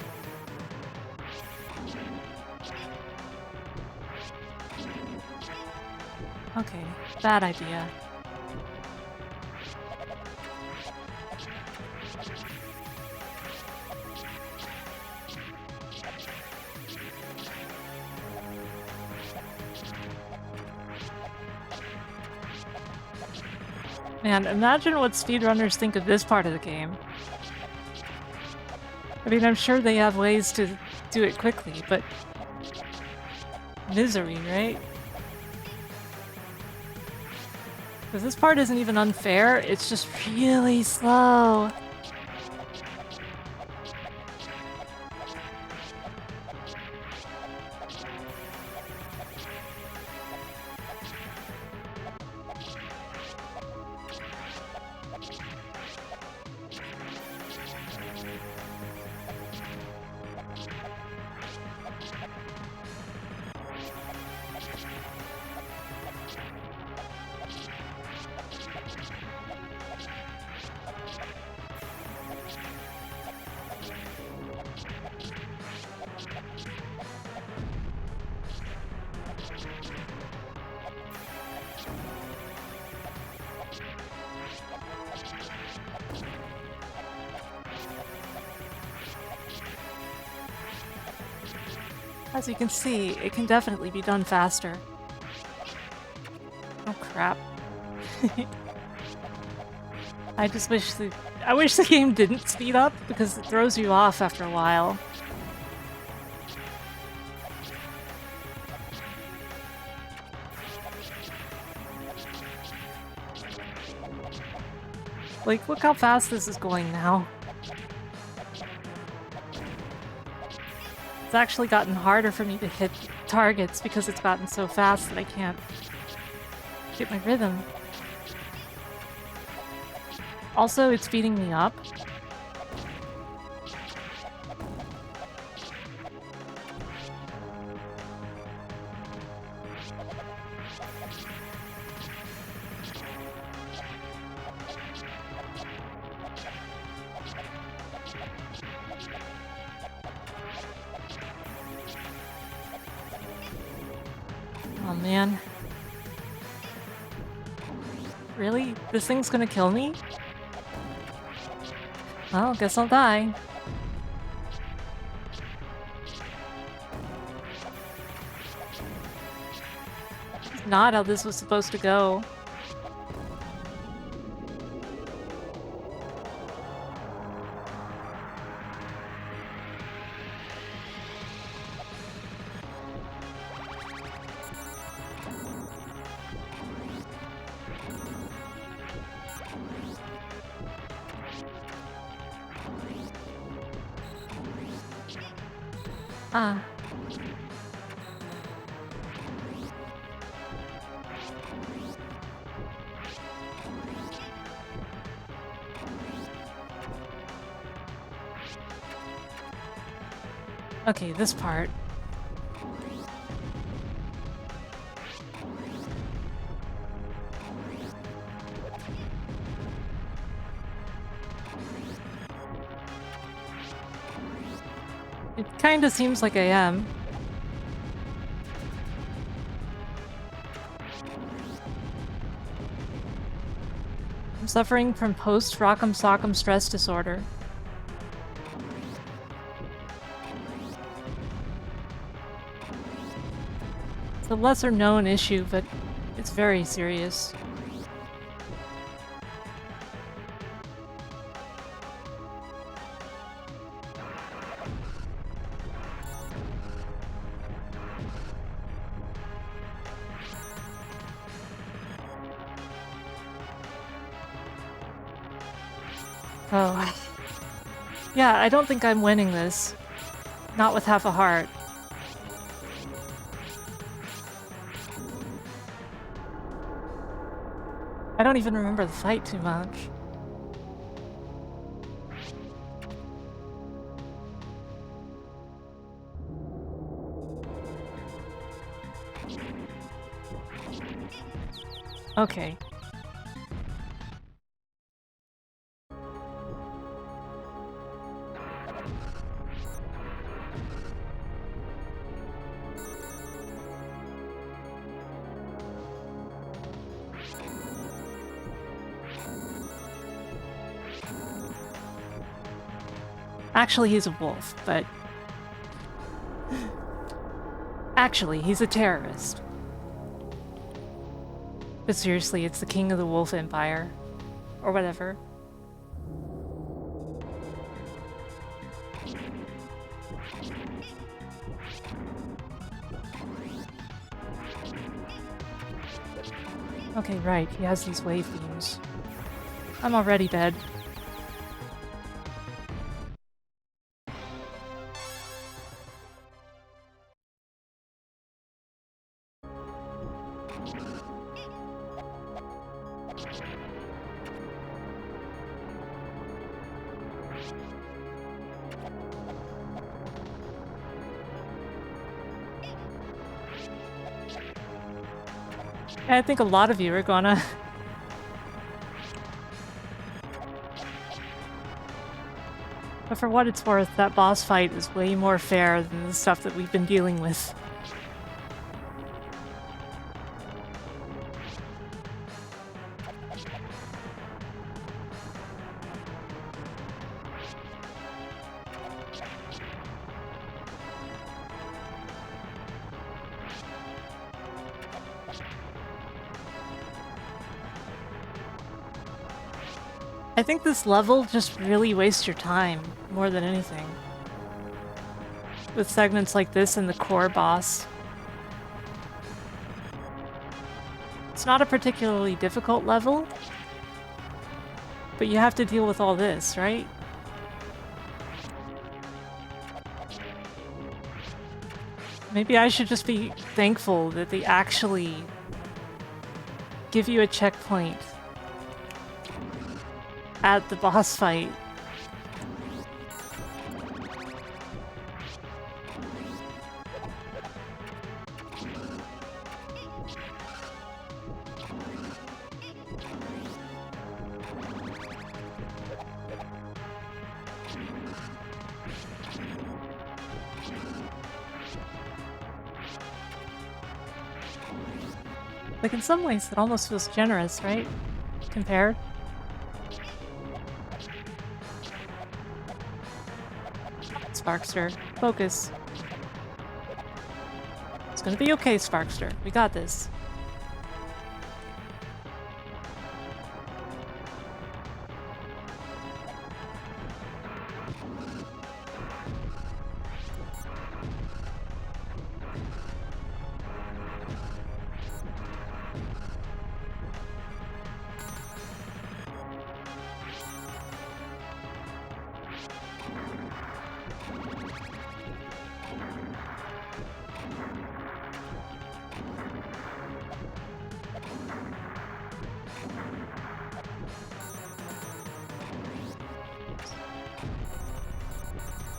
Okay, bad idea. Man, imagine what speedrunners think of this part of the game. I mean, I'm sure they have ways to do it quickly, but... misery, right? Because this part isn't even unfair, it's just really slow. As you can see, it can definitely be done faster. Oh crap. I just wish I wish the game didn't speed up because it throws you off after a while. Like, look how fast this is going now. It's actually gotten harder for me to hit targets because it's gotten so fast that I can't get my rhythm. Also, it's speeding me up. Oh man. Really? This thing's gonna kill me? Well, guess I'll die. It's not how this was supposed to go. Ah. Okay, this part. It kinda seems like I am. I'm suffering from post-Rock'em Sock'em stress disorder. It's a lesser-known issue, but it's very serious. Oh. Yeah, I don't think I'm winning this. Not with half a heart. I don't even remember the fight too much. Okay. Actually, he's a wolf, but... Actually, he's a terrorist. But seriously, it's the king of the wolf empire. Or whatever. Okay, right, he has these wave beams. I'm already dead. I think a lot of you are gonna... But for what it's worth, that boss fight is way more fair than the stuff that we've been dealing with. I think this level just really wastes your time, more than anything. With segments like this and the core boss. It's not a particularly difficult level, but you have to deal with all this, right? Maybe I should just be thankful that they actually give you a checkpoint at the boss fight. Like, in some ways, it almost feels generous, right? Compared. Sparkster, focus. It's gonna be okay, Sparkster. We got this.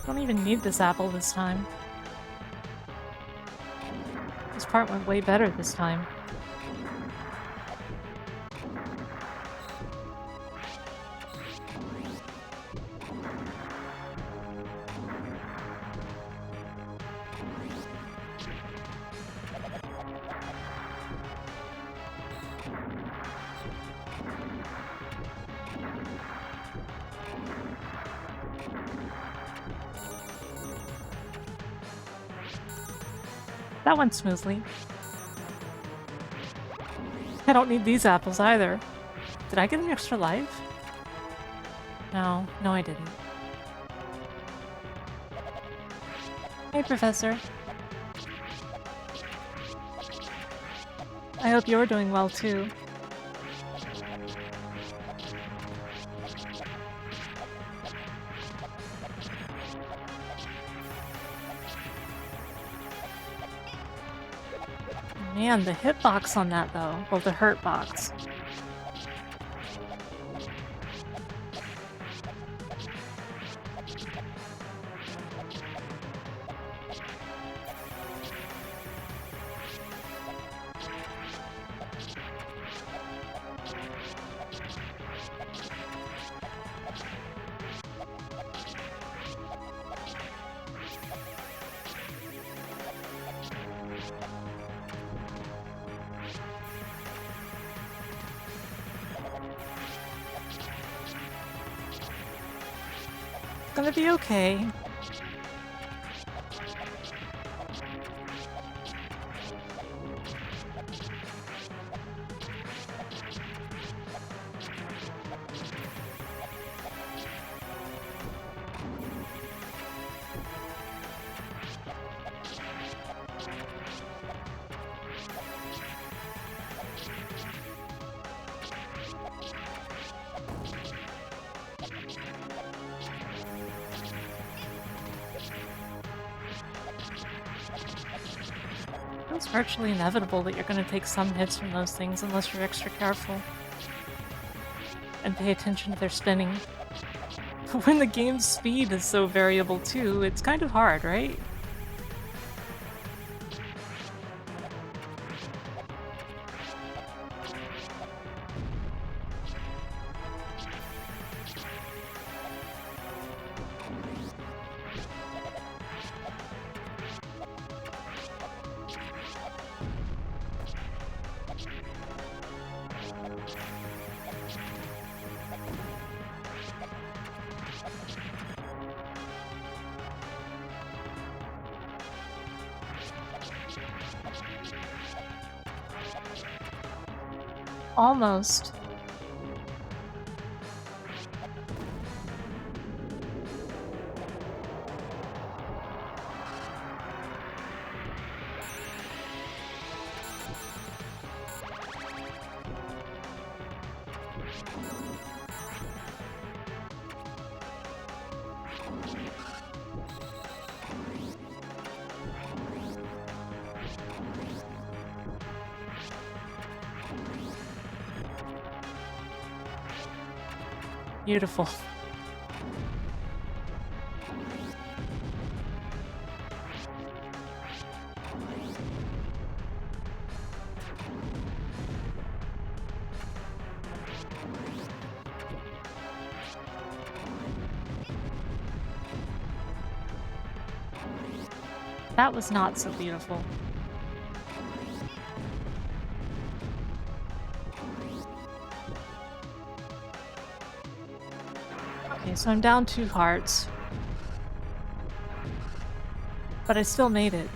I don't even need this apple this time. This part went way better this time. That went smoothly. I don't need these apples either. Did I get an extra life? No, I didn't. Hey, Professor. I hope you're doing well, too. Man, the hitbox on that though. Well, the hurt box. Gonna be okay. It's virtually inevitable that you're going to take some hits from those things unless you're extra careful. And pay attention to their spinning. But when the game's speed is so variable too, it's kind of hard, right? Almost. Beautiful. That was not so beautiful. Okay, so I'm down 2 hearts. But I still made it.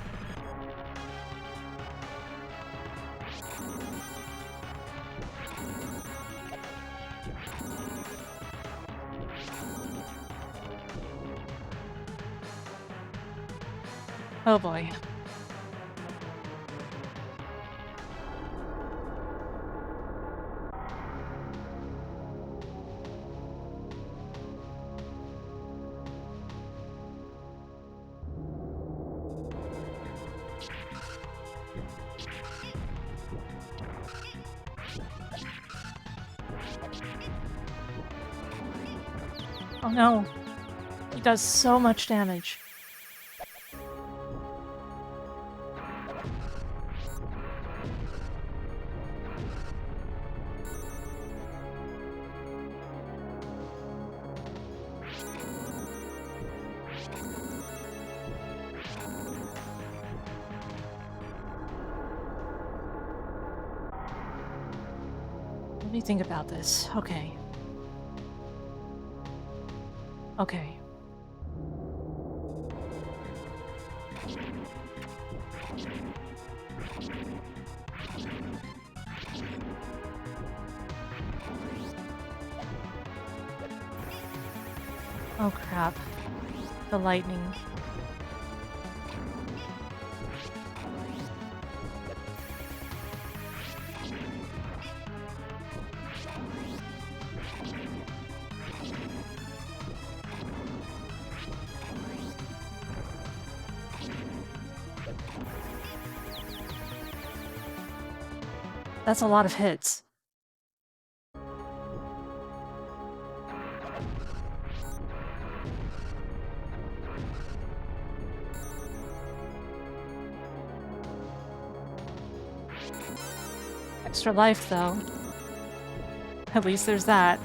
Oh boy. Oh no. He does so much damage. Let me think about this. Okay. Okay. Oh crap. The lightning. That's a lot of hits. Extra life, though. At least there's that.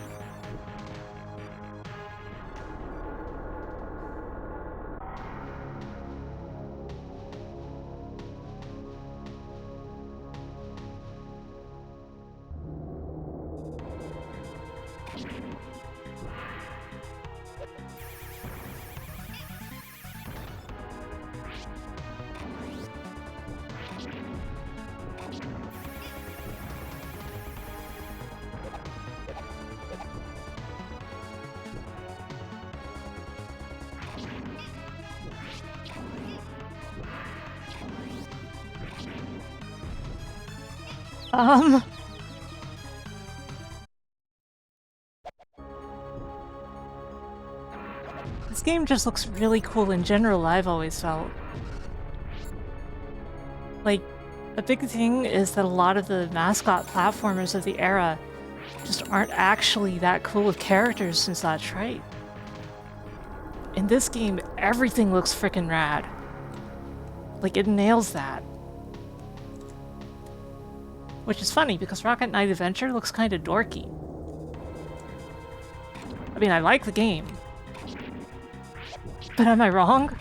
This game just looks really cool in general, I've always felt. Like, a big thing is that a lot of the mascot platformers of the era just aren't actually that cool with characters since that's right. In this game, everything looks frickin' rad. Like, it nails that. Which is funny, because Rocket Knight Adventure looks kinda dorky. I mean, I like the game. But am I wrong?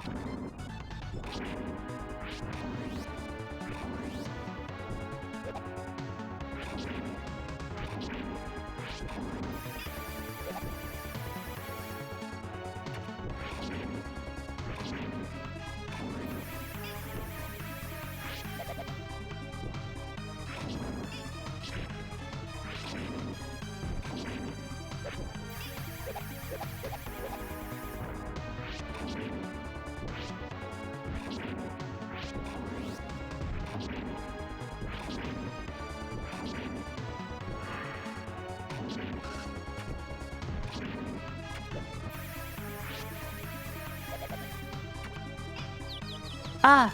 Ah!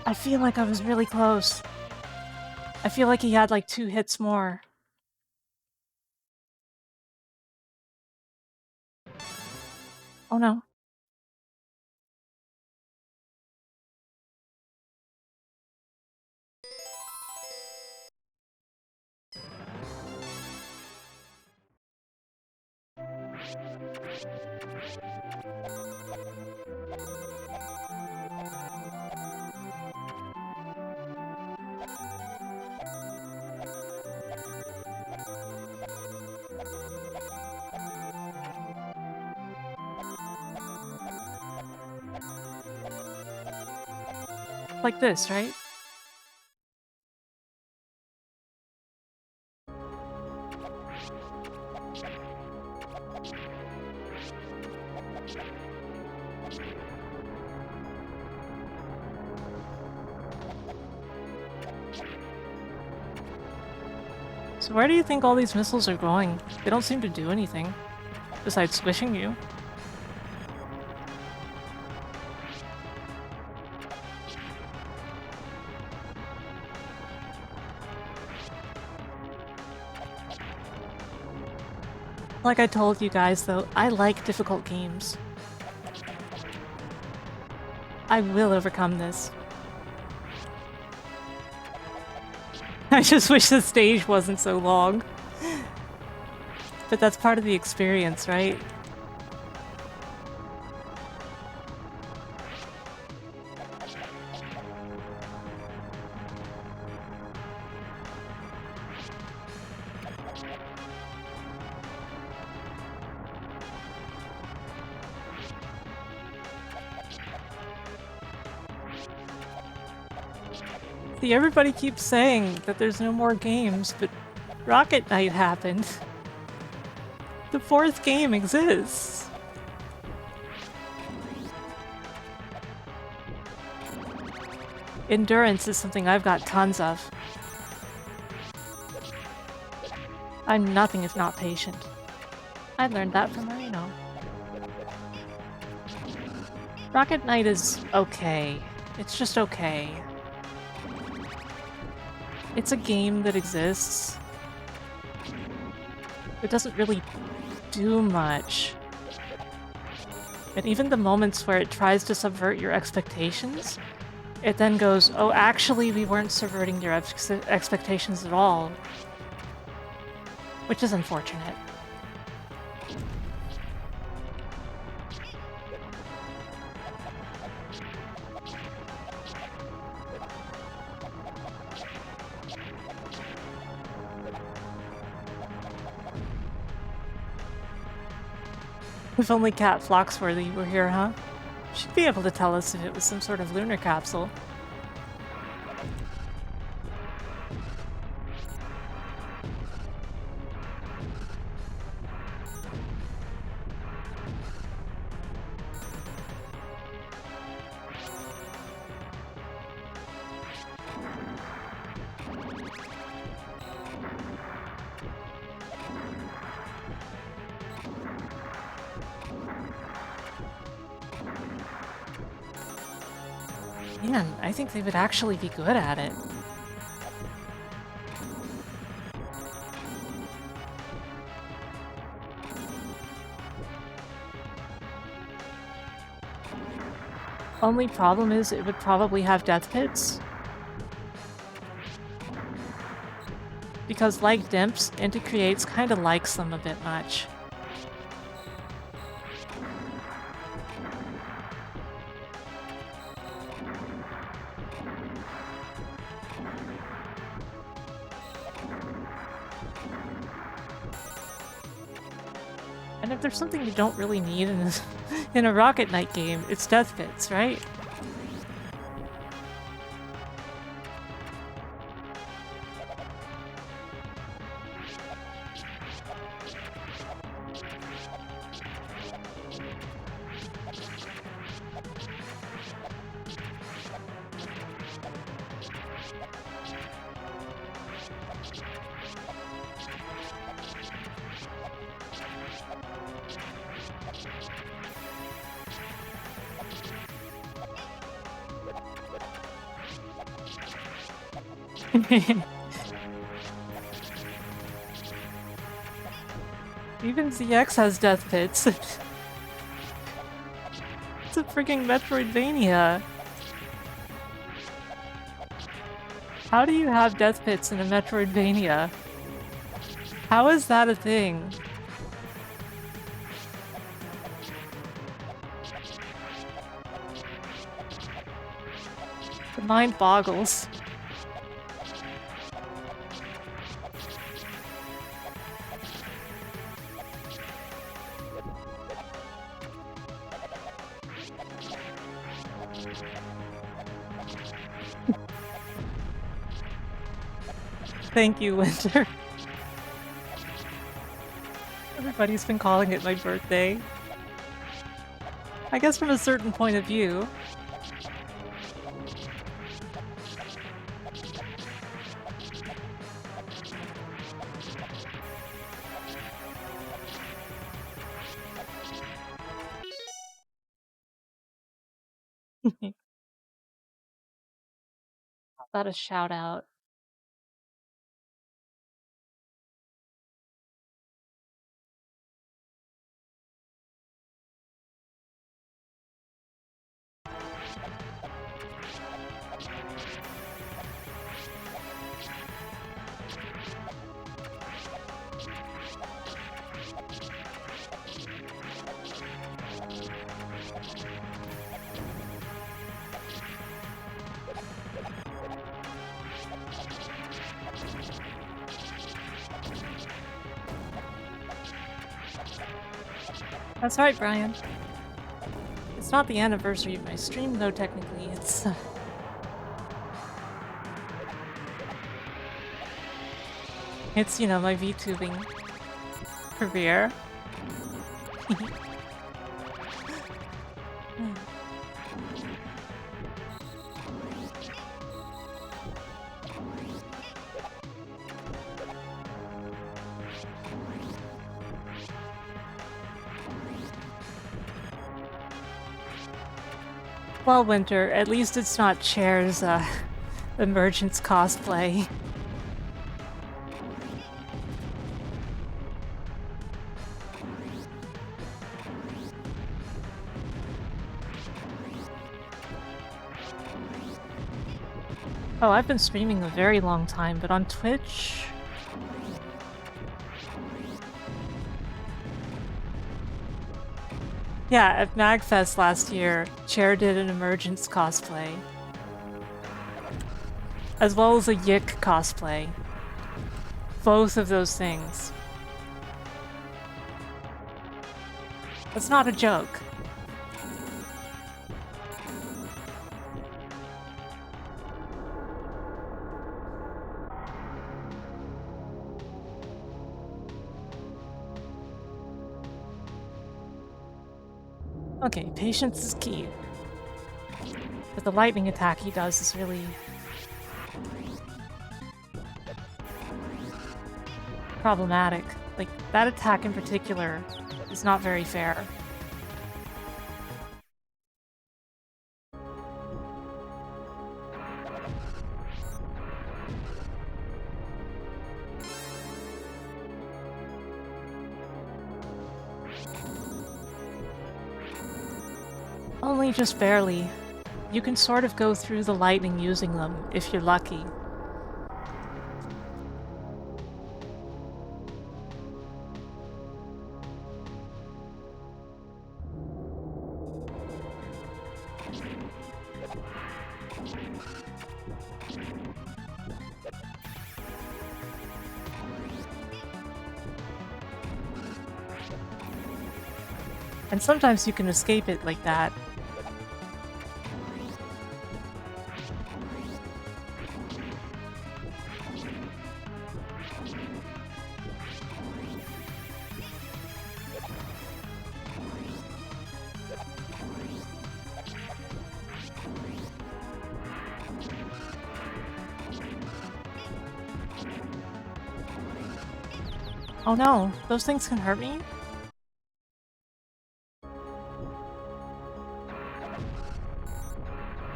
I feel like I was really close. I feel like he had like 2 hits more. Oh no. Like this, right? So where do you think all these missiles are going? They don't seem to do anything, besides squishing you. Like I told you guys, though, I like difficult games. I will overcome this. I just wish the stage wasn't so long. But that's part of the experience, right? See, everybody keeps saying that there's no more games, but Rocket Knight happened. The 4th game exists. Endurance is something I've got tons of. I'm nothing if not patient. I learned that from Marino. Rocket Knight is okay. It's just okay. It's a game that exists. It doesn't really do much. And even the moments where it tries to subvert your expectations, it then goes, oh, actually, we weren't subverting your expectations at all. Which is unfortunate. If only Cat Floxworthy were here, huh? She'd be able to tell us if it was some sort of lunar capsule. Man, I think they would actually be good at it. Only problem is it would probably have death pits. Because like Dimps, Inti Creates kinda likes them a bit much. And if there's something you don't really need in a Rocket Knight game, it's death pits, right? Even ZX has death pits. It's a freaking Metroidvania. How do you have death pits in a Metroidvania? How is that a thing? The mind boggles. Thank you, Winter. Everybody's been calling it my birthday. I guess from a certain point of view. How about a shout out? That's right, Brian. It's not the anniversary of my stream, though, technically. It's... It's, you know, my VTubing career. Well, Winter, at least it's not Chair's emergence cosplay. Oh, I've been streaming a very long time, but on Twitch... Yeah, at MagFest last year, Chair did an emergence cosplay. As well as a Yik cosplay. Both of those things. That's not a joke. Okay, patience is key. But the lightning attack he does is really... problematic. Like, that attack in particular is not very fair. Only just barely. You can sort of go through the lightning using them, if you're lucky. And sometimes you can escape it like that. Oh no, those things can hurt me?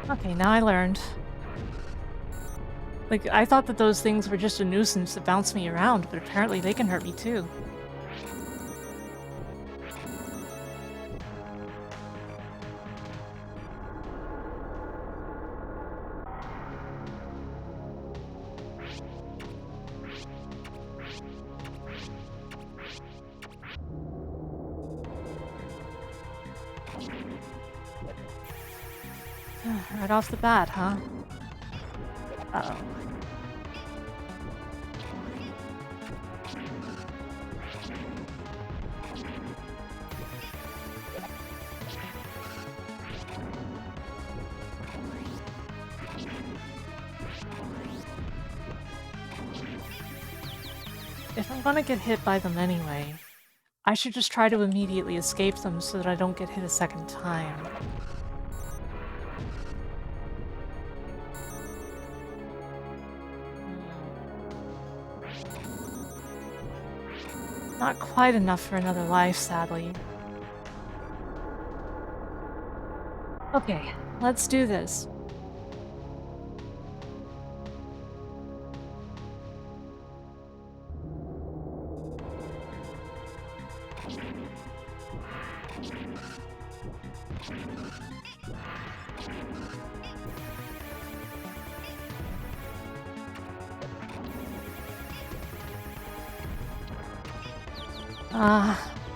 Okay, now I learned. Like, I thought that those things were just a nuisance to bounce me around, but apparently they can hurt me too. Right off the bat, huh? Uh-oh. If I'm gonna get hit by them anyway, I should just try to immediately escape them so that I don't get hit a second time. Not quite enough for another life, sadly. Okay, let's do this.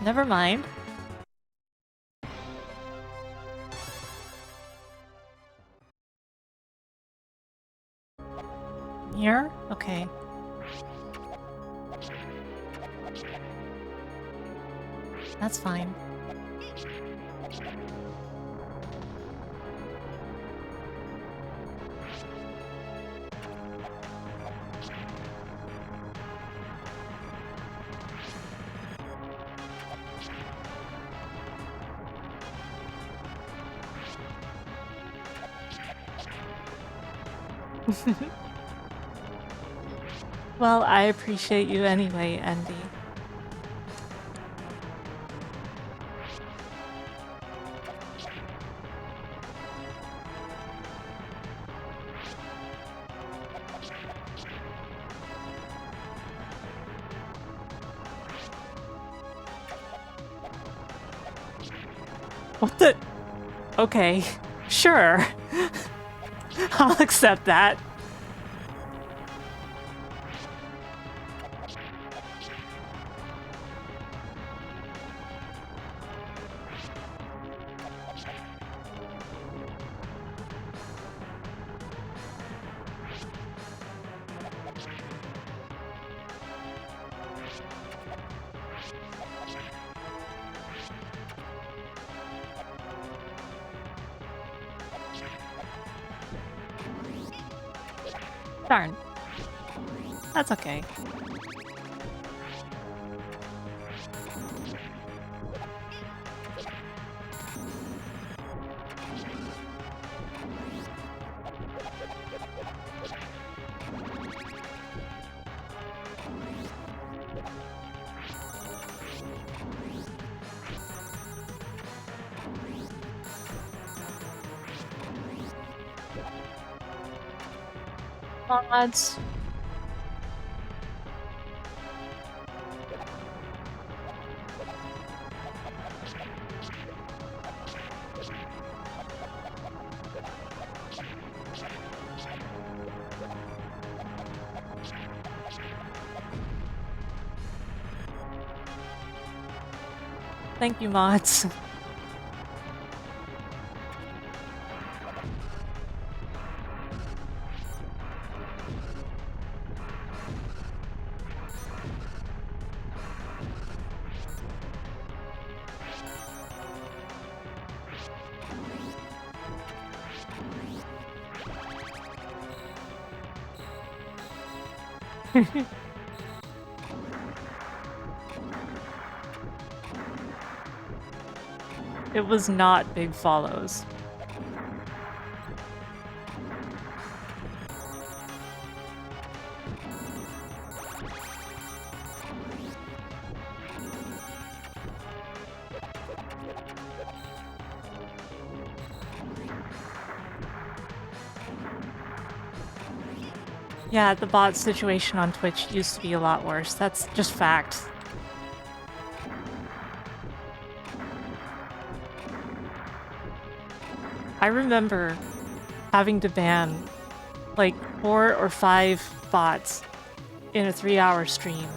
Never mind. Here? Okay. That's fine. Well, I appreciate you anyway, Andy. What the? Okay, sure. I'll accept that. Darn. That's okay. Mods. Thank you, mods. It was not big follows. Yeah, the bot situation on Twitch used to be a lot worse. That's just fact. I remember having to ban like 4 or 5 bots in a 3-hour stream.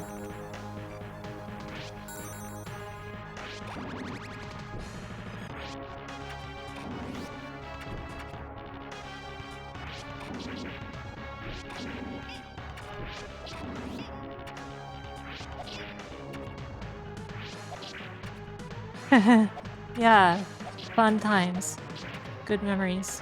Yeah, fun times. Good memories.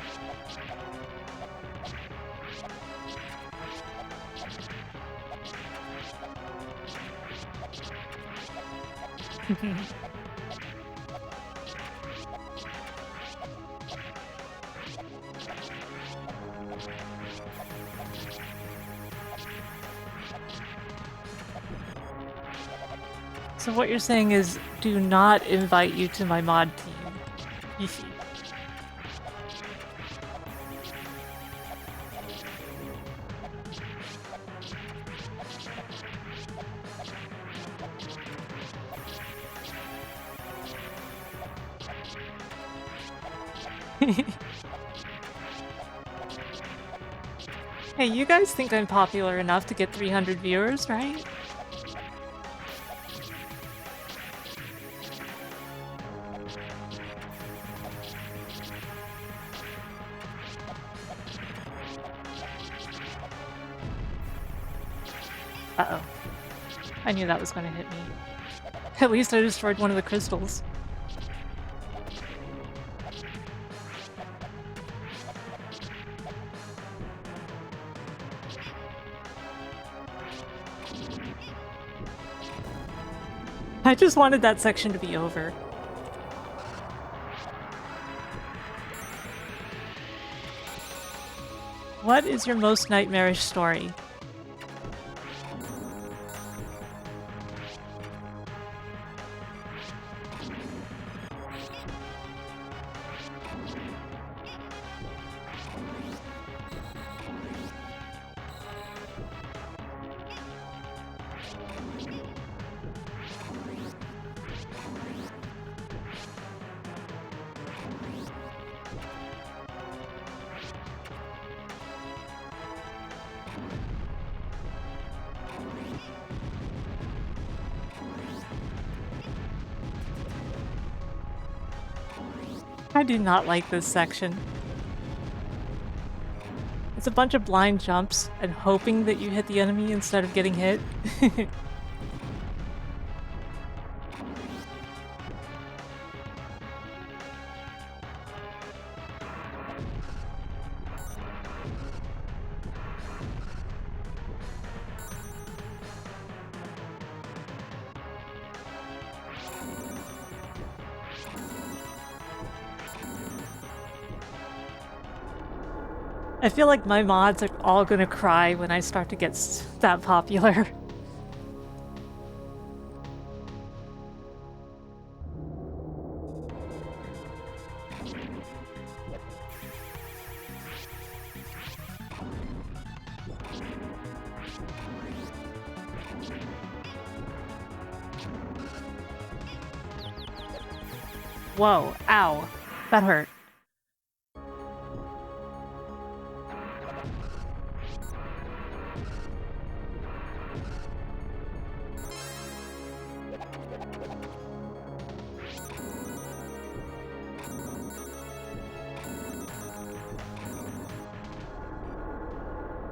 So what you're saying is, do not invite you to my mod team. Hey, you guys think I'm popular enough to get 300 viewers, right? Uh-oh. I knew that was going to hit me. At least I destroyed one of the crystals. I just wanted that section to be over. What is your most nightmarish story? I do not like this section. It's a bunch of blind jumps and hoping that you hit the enemy instead of getting hit. I feel like my mods are all gonna cry when I start to get that popular. Whoa, ow. That hurt.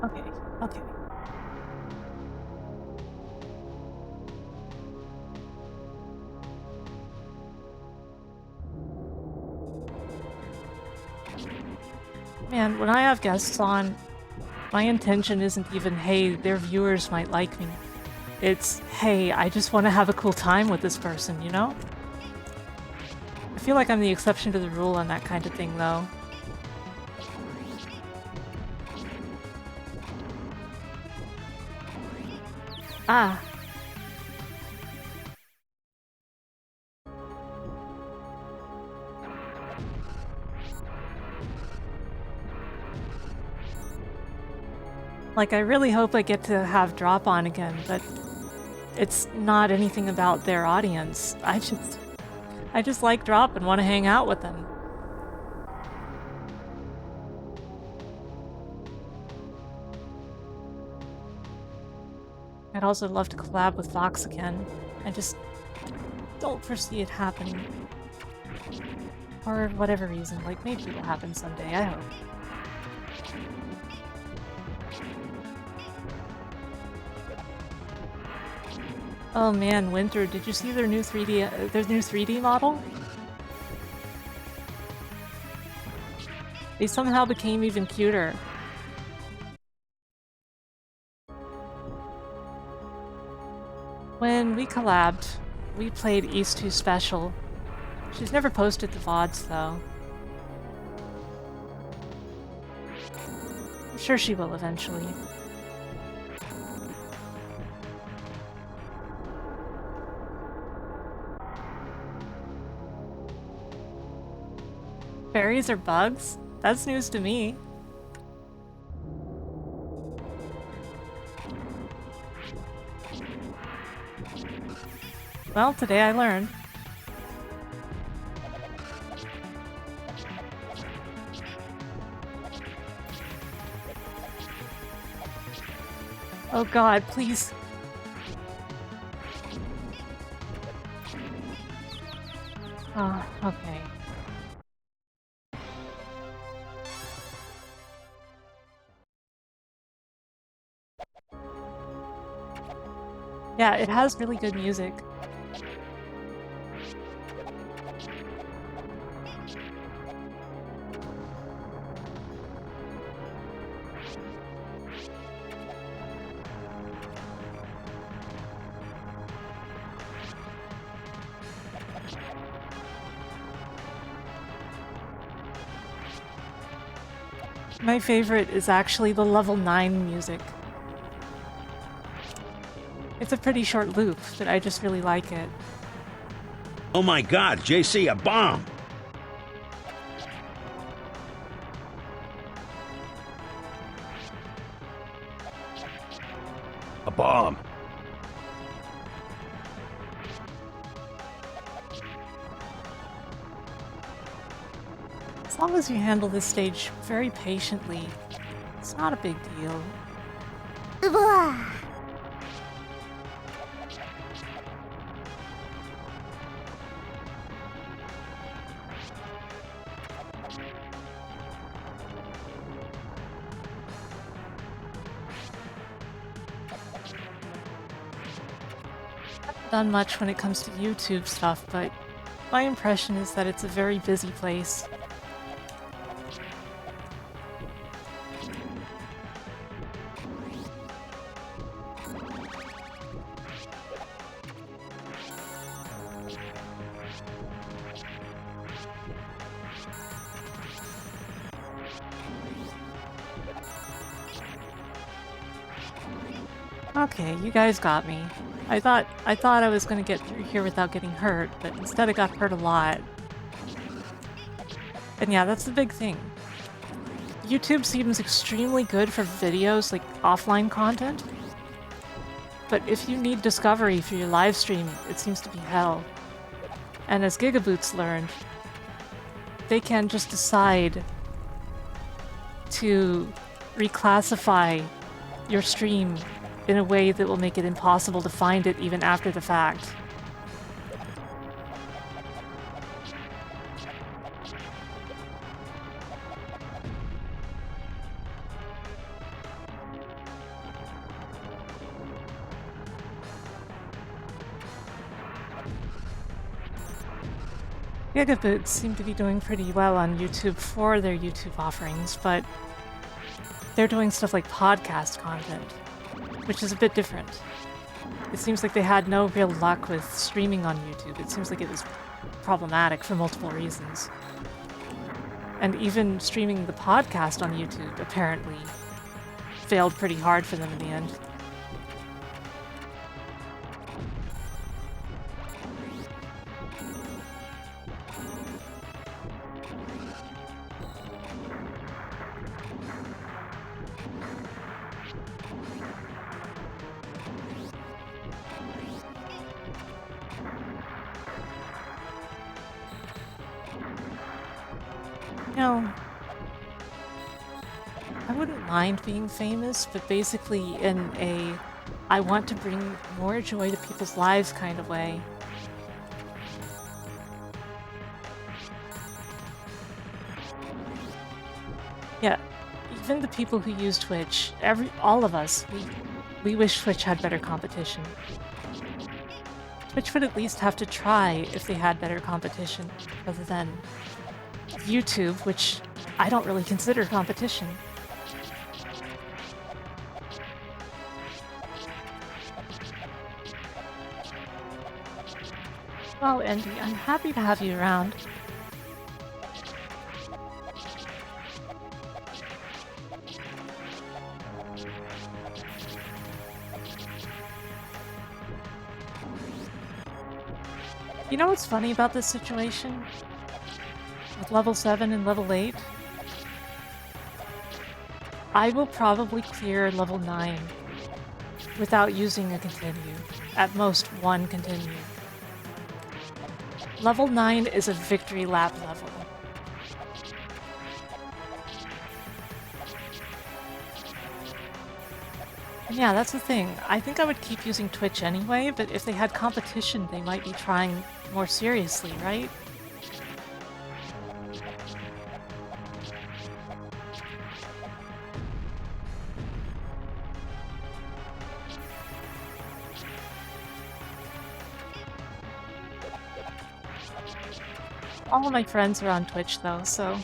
Okay, okay. Man, when I have guests on, my intention isn't even, hey, their viewers might like me. It's, hey, I just want to have a cool time with this person, you know? I feel like I'm the exception to the rule on that kind of thing, though. Ah. Like, I really hope I get to have Drop on again, but it's not anything about their audience. I just like Drop and want to hang out with them. I'd also love to collab with Vox again. I just don't foresee it happening. For whatever reason, like maybe it'll happen someday, I hope. Oh man, Winter, did you see their new 3D model? They somehow became even cuter. When we collabed, we played East 2 Special. She's never posted the VODs, though. I'm sure she will eventually. Fairies are bugs? That's news to me. Well, today I learned. Oh god, please. Oh, okay. Yeah, it has really good music. My favorite is actually the level 9 music. It's a pretty short loop, but I just really like it. Oh my god, JC, a bomb! A bomb. As long as you handle this stage very patiently, it's not a big deal. done much when it comes to YouTube stuff, but my impression is that it's a very busy place. Okay, you guys got me. I thought I was gonna get through here without getting hurt, but instead I got hurt a lot. And yeah, that's the big thing. YouTube seems extremely good for videos, like offline content. But if you need discovery for your live stream, it seems to be hell. And as Gigaboots learned, they can just decide to reclassify your stream in a way that will make it impossible to find it even after the fact. Gigaboots seem to be doing pretty well on YouTube for their YouTube offerings, but they're doing stuff like podcast content, which is a bit different. It seems like they had no real luck with streaming on YouTube. It seems like it was problematic for multiple reasons. And even streaming the podcast on YouTube apparently failed pretty hard for them in the end. No. I wouldn't mind being famous, but basically in a I want to bring more joy to people's lives kind of way. Yeah, even the people who use Twitch, all of us, we wish Twitch had better competition. Twitch would at least have to try if they had better competition, rather than YouTube, which I don't really consider competition. Well, Andy, I'm happy to have you around. You know what's funny about this situation? With level 7 and level 8? I will probably clear level 9 without using a continue. At most, one continue. Level 9 is a victory lap level. And yeah, that's the thing. I think I would keep using Twitch anyway, but if they had competition, they might be trying more seriously, right? All of my friends are on Twitch though, so...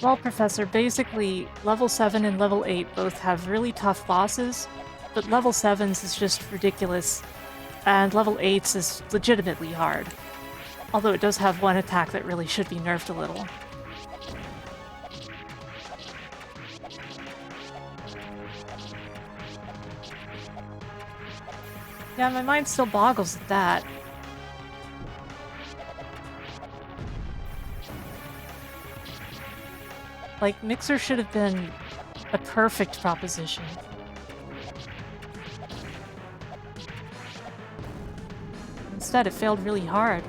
Well, Professor, basically, level 7 and level 8 both have really tough bosses, but level 7's is just ridiculous, and level 8's is legitimately hard. Although it does have one attack that really should be nerfed a little. Yeah, my mind still boggles at that. Like, Mixer should have been a perfect proposition. Instead, it failed really hard.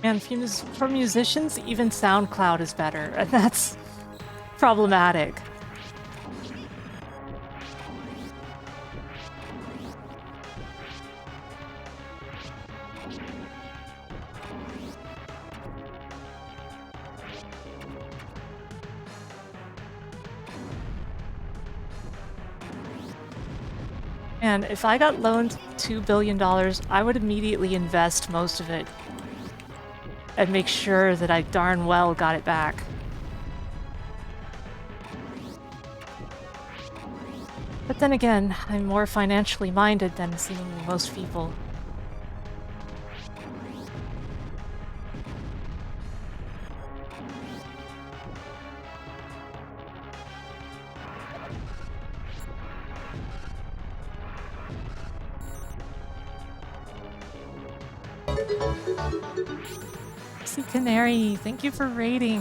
And for musicians, even SoundCloud is better, and that's problematic. And if I got loaned $2 billion, I would immediately invest most of it and make sure that I darn well got it back. But then again, I'm more financially minded than seemingly most people. Sea Canary, thank you for raiding.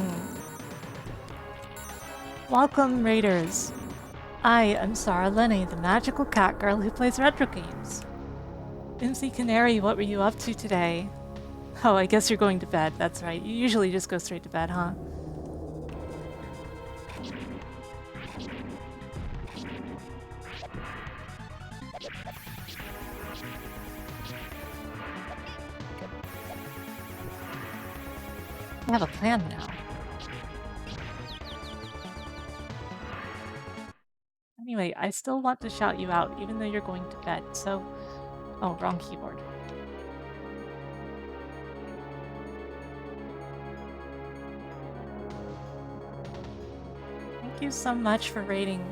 Welcome, raiders. I am Sarah Lenny, the magical cat girl who plays retro games. MC Canary, what were you up to today? Oh, I guess you're going to bed, that's right. You usually just go straight to bed, huh? I have a plan now. Anyway, I still want to shout you out, even though you're going to bed, so... Oh, wrong keyboard. Thank you so much for raiding.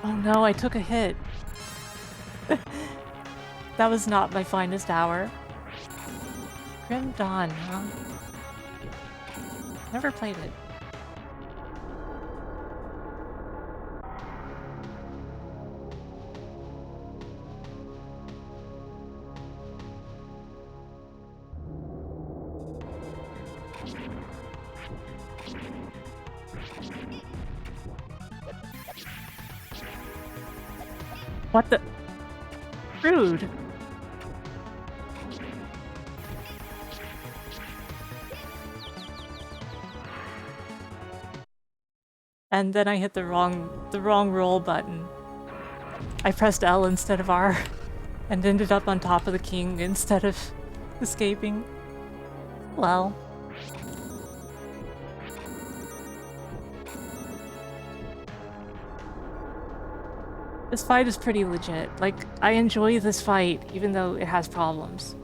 Oh no, I took a hit. That was not my finest hour. Grim Dawn, huh? Never played it. What the? Rude. And then I hit the wrong roll button. I pressed L instead of R and ended up on top of the king instead of escaping. Well. This fight is pretty legit. Like, I enjoy this fight, even though it has problems.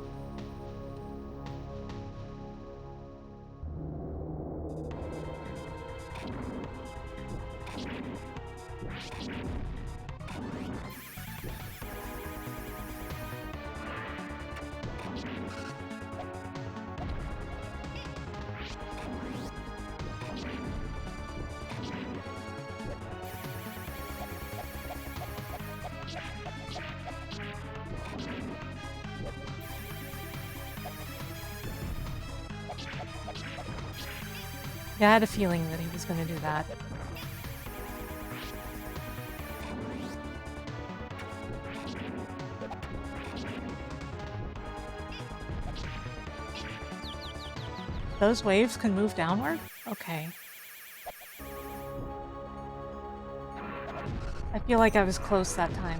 Yeah, I had a feeling that he was going to do that. Those waves can move downward? Okay. I feel like I was close that time.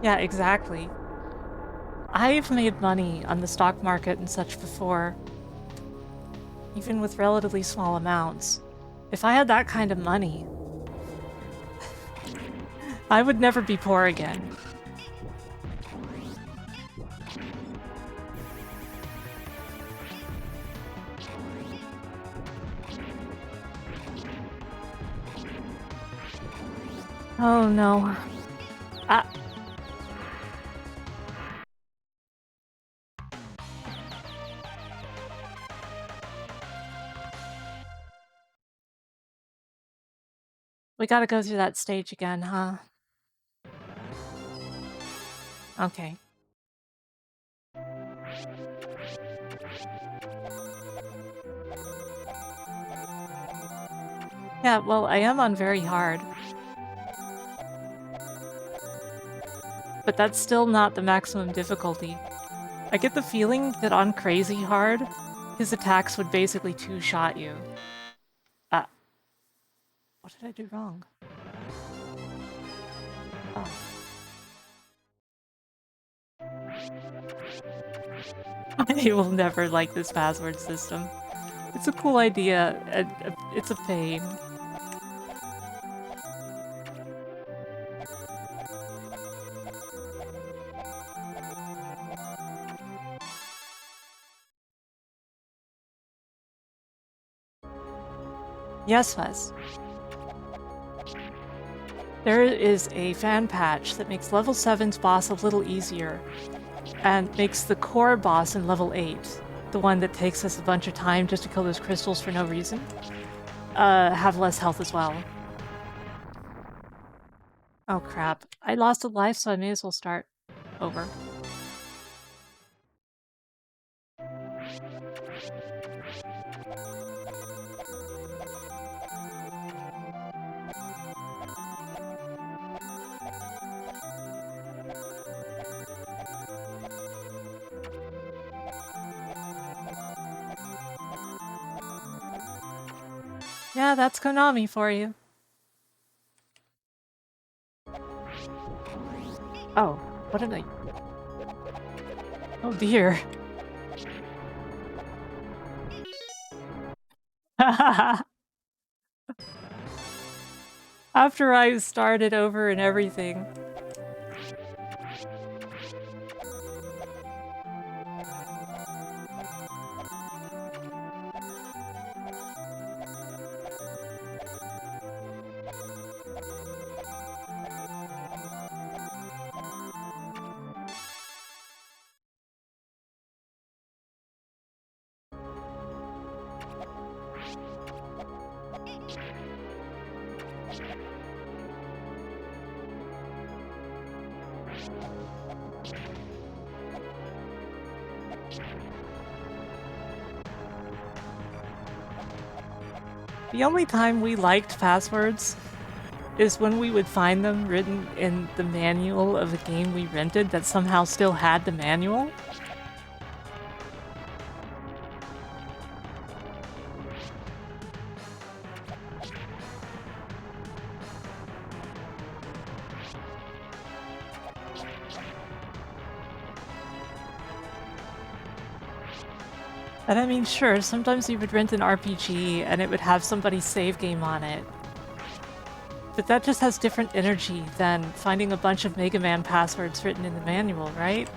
Yeah, exactly. I've made money on the stock market and such before, even with relatively small amounts. If I had that kind of money, I would never be poor again. Oh no. We gotta go through that stage again, huh? Okay. Yeah, well, I am on very hard. But that's still not the maximum difficulty. I get the feeling that on crazy hard, his attacks would basically two-shot you. What did I do wrong? Oh. I will never like this password system. It's a cool idea, and it's a pain. Yes, Fuzz. There is a fan patch that makes level 7's boss a little easier, and makes the core boss in level 8, the one that takes us a bunch of time just to kill those crystals for no reason, have less health as well. Oh crap. I lost a life, so I may as well start over. Yeah, that's Konami for you. Oh, what did I... Oh dear. After I started over and everything. The only time we liked passwords is when we would find them written in the manual of a game we rented that somehow still had the manual. And I mean, sure, sometimes you would rent an RPG and it would have somebody's save game on it. But that just has different energy than finding a bunch of Mega Man passwords written in the manual, right?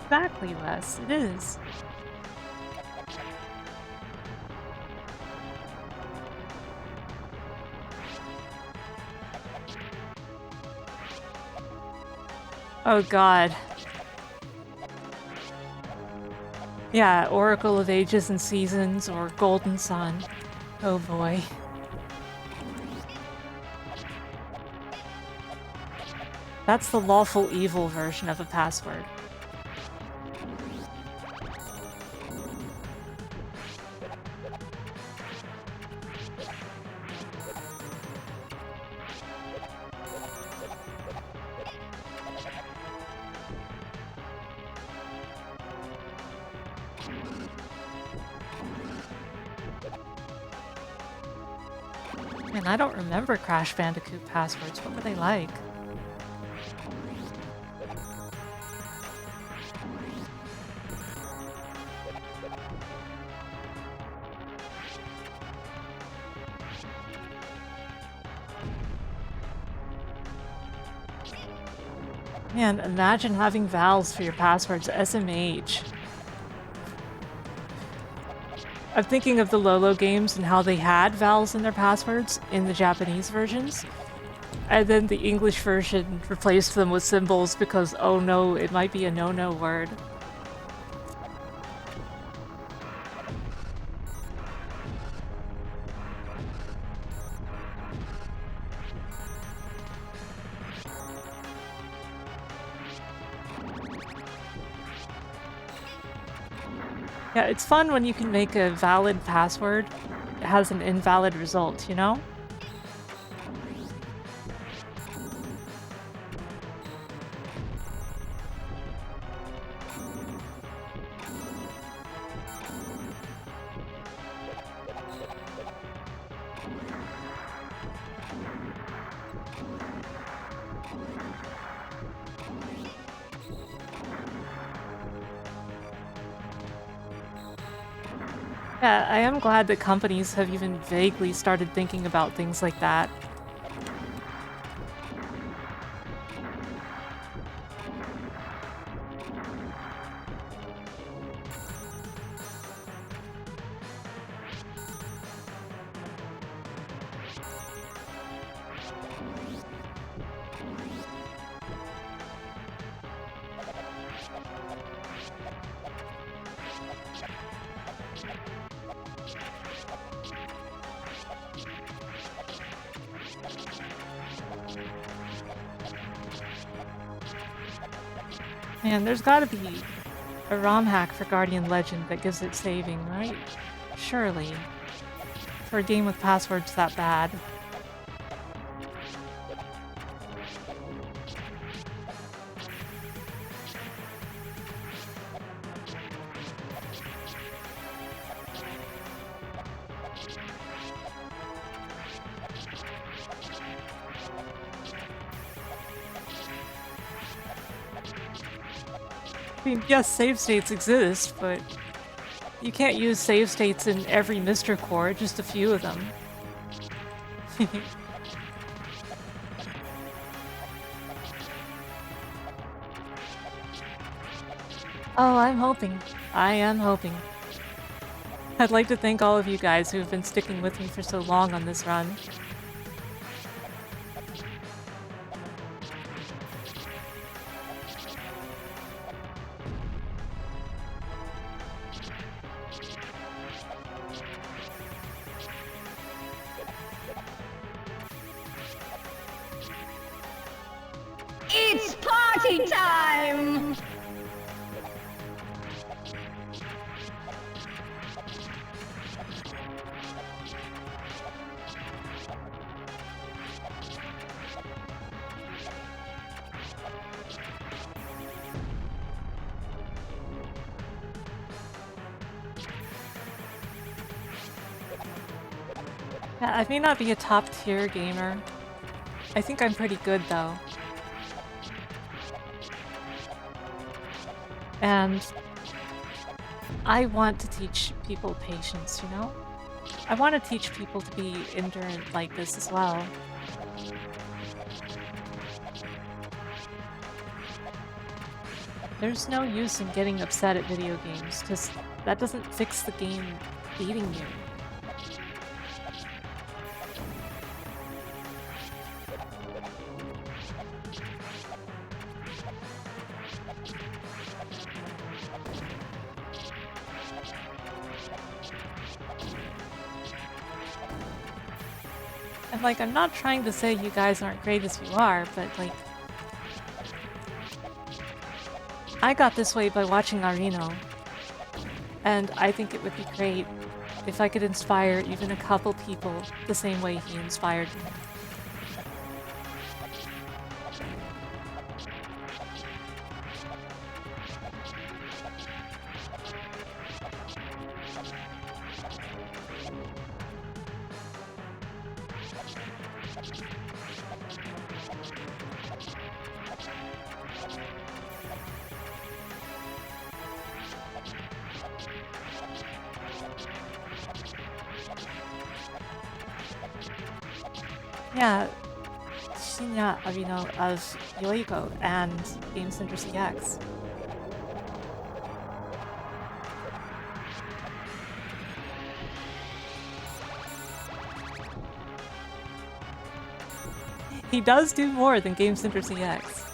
Exactly, Les. It is. Oh god. Yeah, Oracle of Ages and Seasons or Golden Sun. Oh boy. That's the lawful evil version of a password. Man, I don't remember Crash Bandicoot passwords. What were they like? Man, imagine having vowels for your passwords. SMH. I'm thinking of the Lolo games and how they had vowels in their passwords in the Japanese versions. And then the English version replaced them with symbols because, oh no, it might be a no-no word. Yeah, it's fun when you can make a valid password that has an invalid result, you know? Yeah, I am glad that companies have even vaguely started thinking about things like that. Man, there's gotta be a ROM hack for Guardian Legend that gives it saving, right? Surely. For a game with passwords that bad. I mean, yes, save states exist, but you can't use save states in every Mr. Core, just a few of them. Oh, I'm hoping. I am hoping. I'd like to thank all of you guys who have been sticking with me for so long on this run. It's party time! Yeah, I may not be a top tier gamer. I think I'm pretty good though. And I want to teach people patience, you know? I want to teach people to be endurant like this as well. There's no use in getting upset at video games, because that doesn't fix the game beating you. And like, I'm not trying to say you guys aren't great as you are, but like, I got this way by watching Arino, and I think it would be great if I could inspire even a couple people the same way he inspired me. Yeah, Shinya Arino of Yoigo and Game Center CX. He does do more than Game Center CX.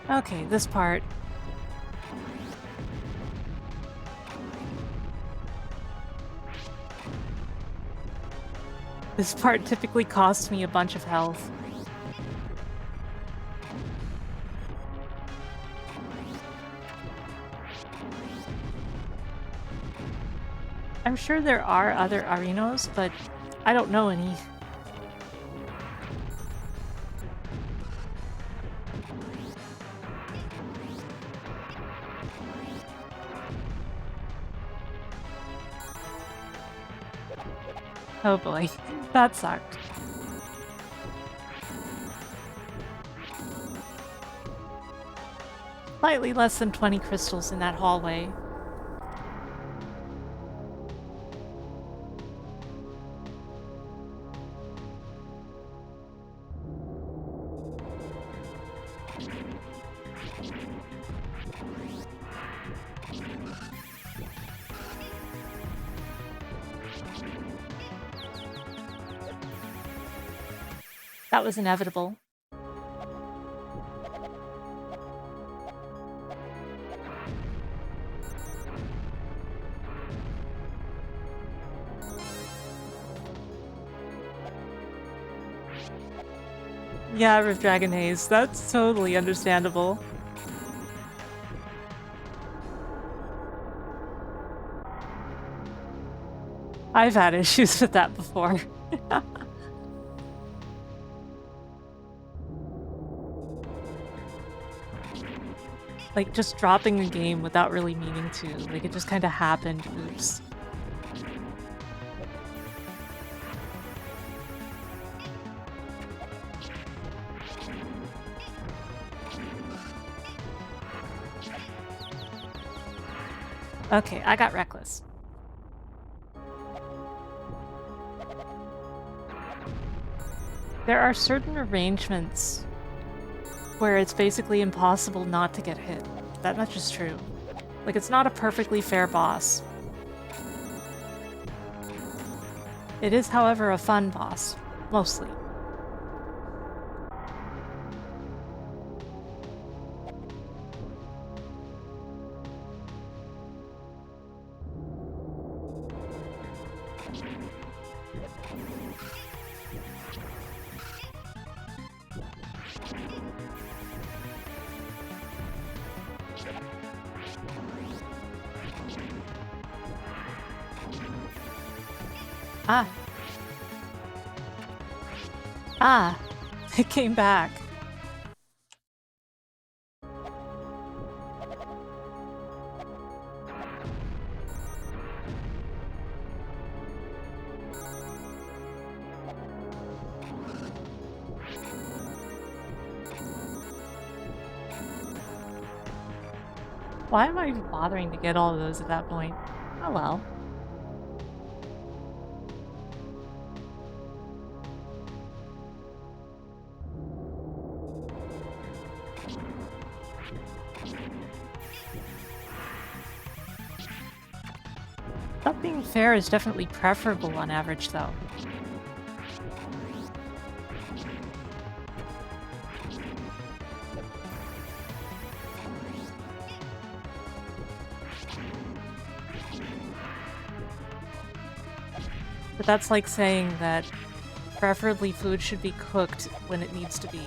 Okay, this part. This part typically costs me a bunch of health. I'm sure there are other arenos, but I don't know any. Oh boy, that sucked. Slightly less than 20 crystals in that hallway. That was inevitable. Yeah, Rift Dragon Haze. That's totally understandable. I've had issues with that before. Like, just dropping the game without really meaning to. Like, it just kind of happened. Oops. Okay, I got reckless. There are certain arrangements where it's basically impossible not to get hit. That much is true. Like, it's not a perfectly fair boss. It is, however, a fun boss. Mostly. Ah. Ah. It came back. Why am I even bothering to get all of those at that point? Oh well. Not being fair is definitely preferable on average, though. But that's like saying that preferably food should be cooked when it needs to be.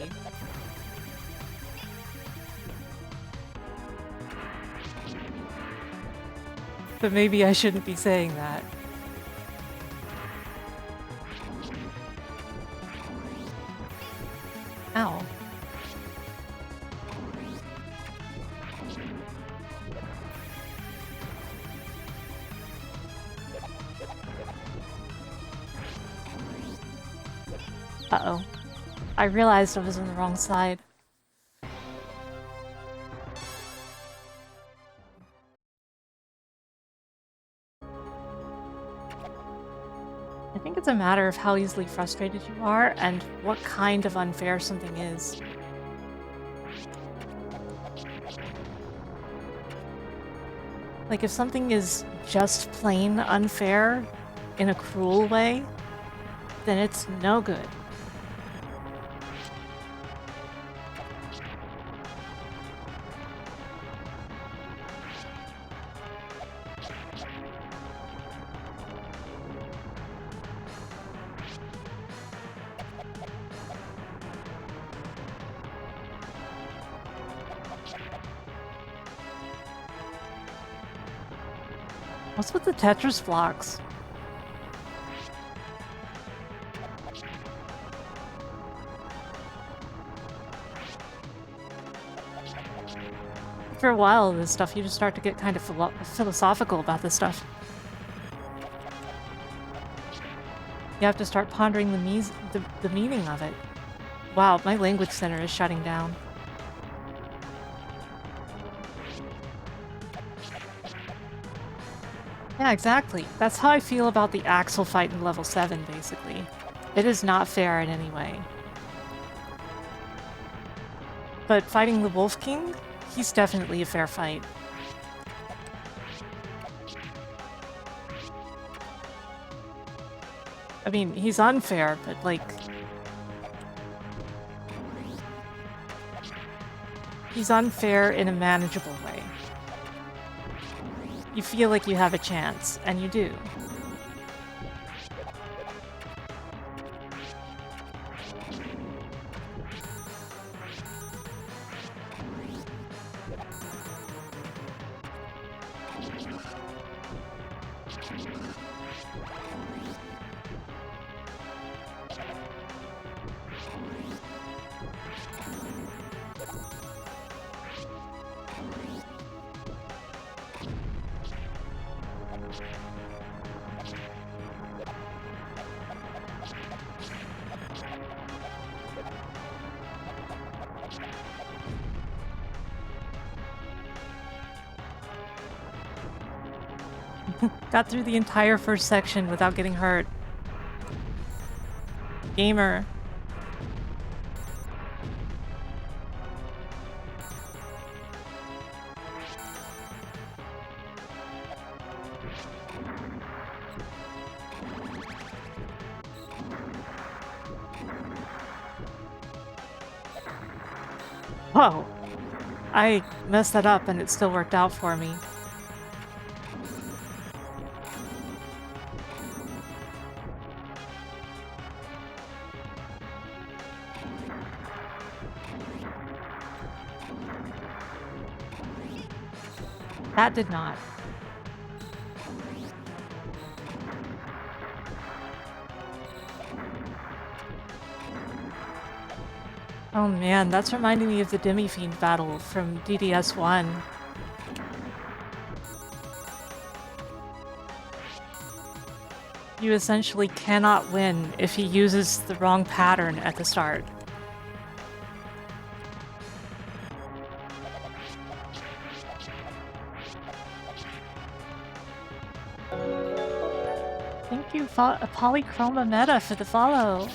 But maybe I shouldn't be saying that. Ow. Uh-oh. I realized I was on the wrong side. I think it's a matter of how easily frustrated you are and what kind of unfair something is. Like, if something is just plain unfair in a cruel way, then it's no good. What's with the Tetris blocks? After a while of this stuff, you just start to get kind of philosophical about this stuff. You have to start pondering the meaning of it. Wow, my language center is shutting down. Yeah, exactly. That's how I feel about the Axel fight in level 7, basically. It is not fair in any way. But fighting the Wolf King, he's definitely a fair fight. I mean, he's unfair, but like... he's unfair in a manageable way. You feel like you have a chance, and you do. Got through the entire first section without getting hurt. Gamer. Whoa! I messed that up and it still worked out for me. That did not. Oh man, that's reminding me of the Demi-Fiend battle from DDS1. You essentially cannot win if he uses the wrong pattern at the start. Thank you, Polychroma Meta, for the follow.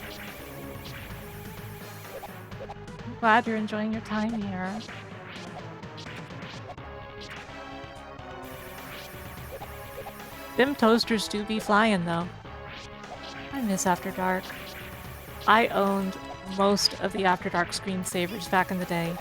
I'm glad you're enjoying your time here. Them toasters do be flying, though. I miss After Dark. I owned most of the After Dark screensavers back in the day.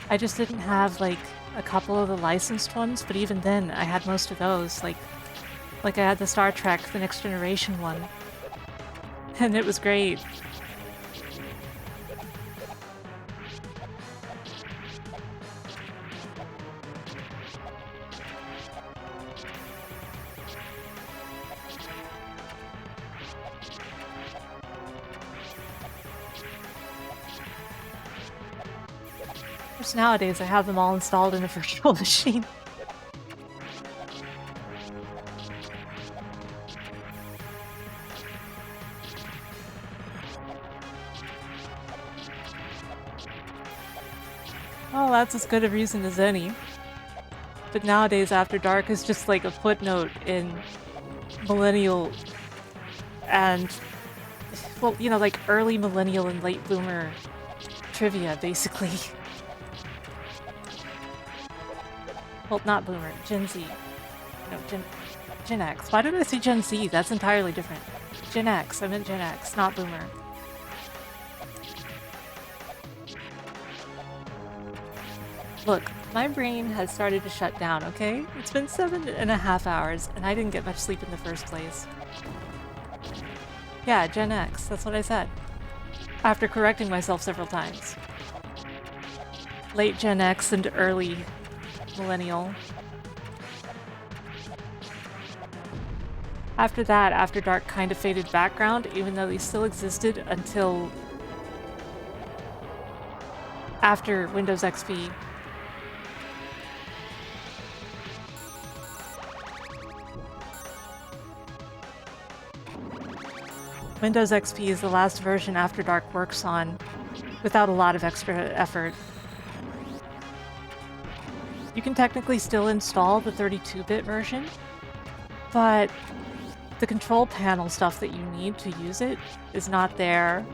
I just didn't have, like, a couple of the licensed ones, but even then, I had most of those. Like I had the Star Trek, the Next Generation one. And it was great. Nowadays, I have them all installed in a virtual machine. Well, that's as good a reason as any. But nowadays, After Dark is just like a footnote in millennial and, well, you know, like early millennial and late boomer trivia, basically. Well, not boomer, Gen Z. No, Gen X. Why did I say Gen Z? That's entirely different. Gen X. I meant Gen X, not boomer. Look, my brain has started to shut down, okay? It's been 7.5 hours, and I didn't get much sleep in the first place. Yeah, Gen X. That's what I said. After correcting myself several times. Late Gen X and early millennial. After that, After Dark kind of faded background, even though they still existed until after Windows XP. Windows XP is the last version After Dark works on, without a lot of extra effort. You can technically still install the 32-bit version, but the control panel stuff that you need to use it is not there.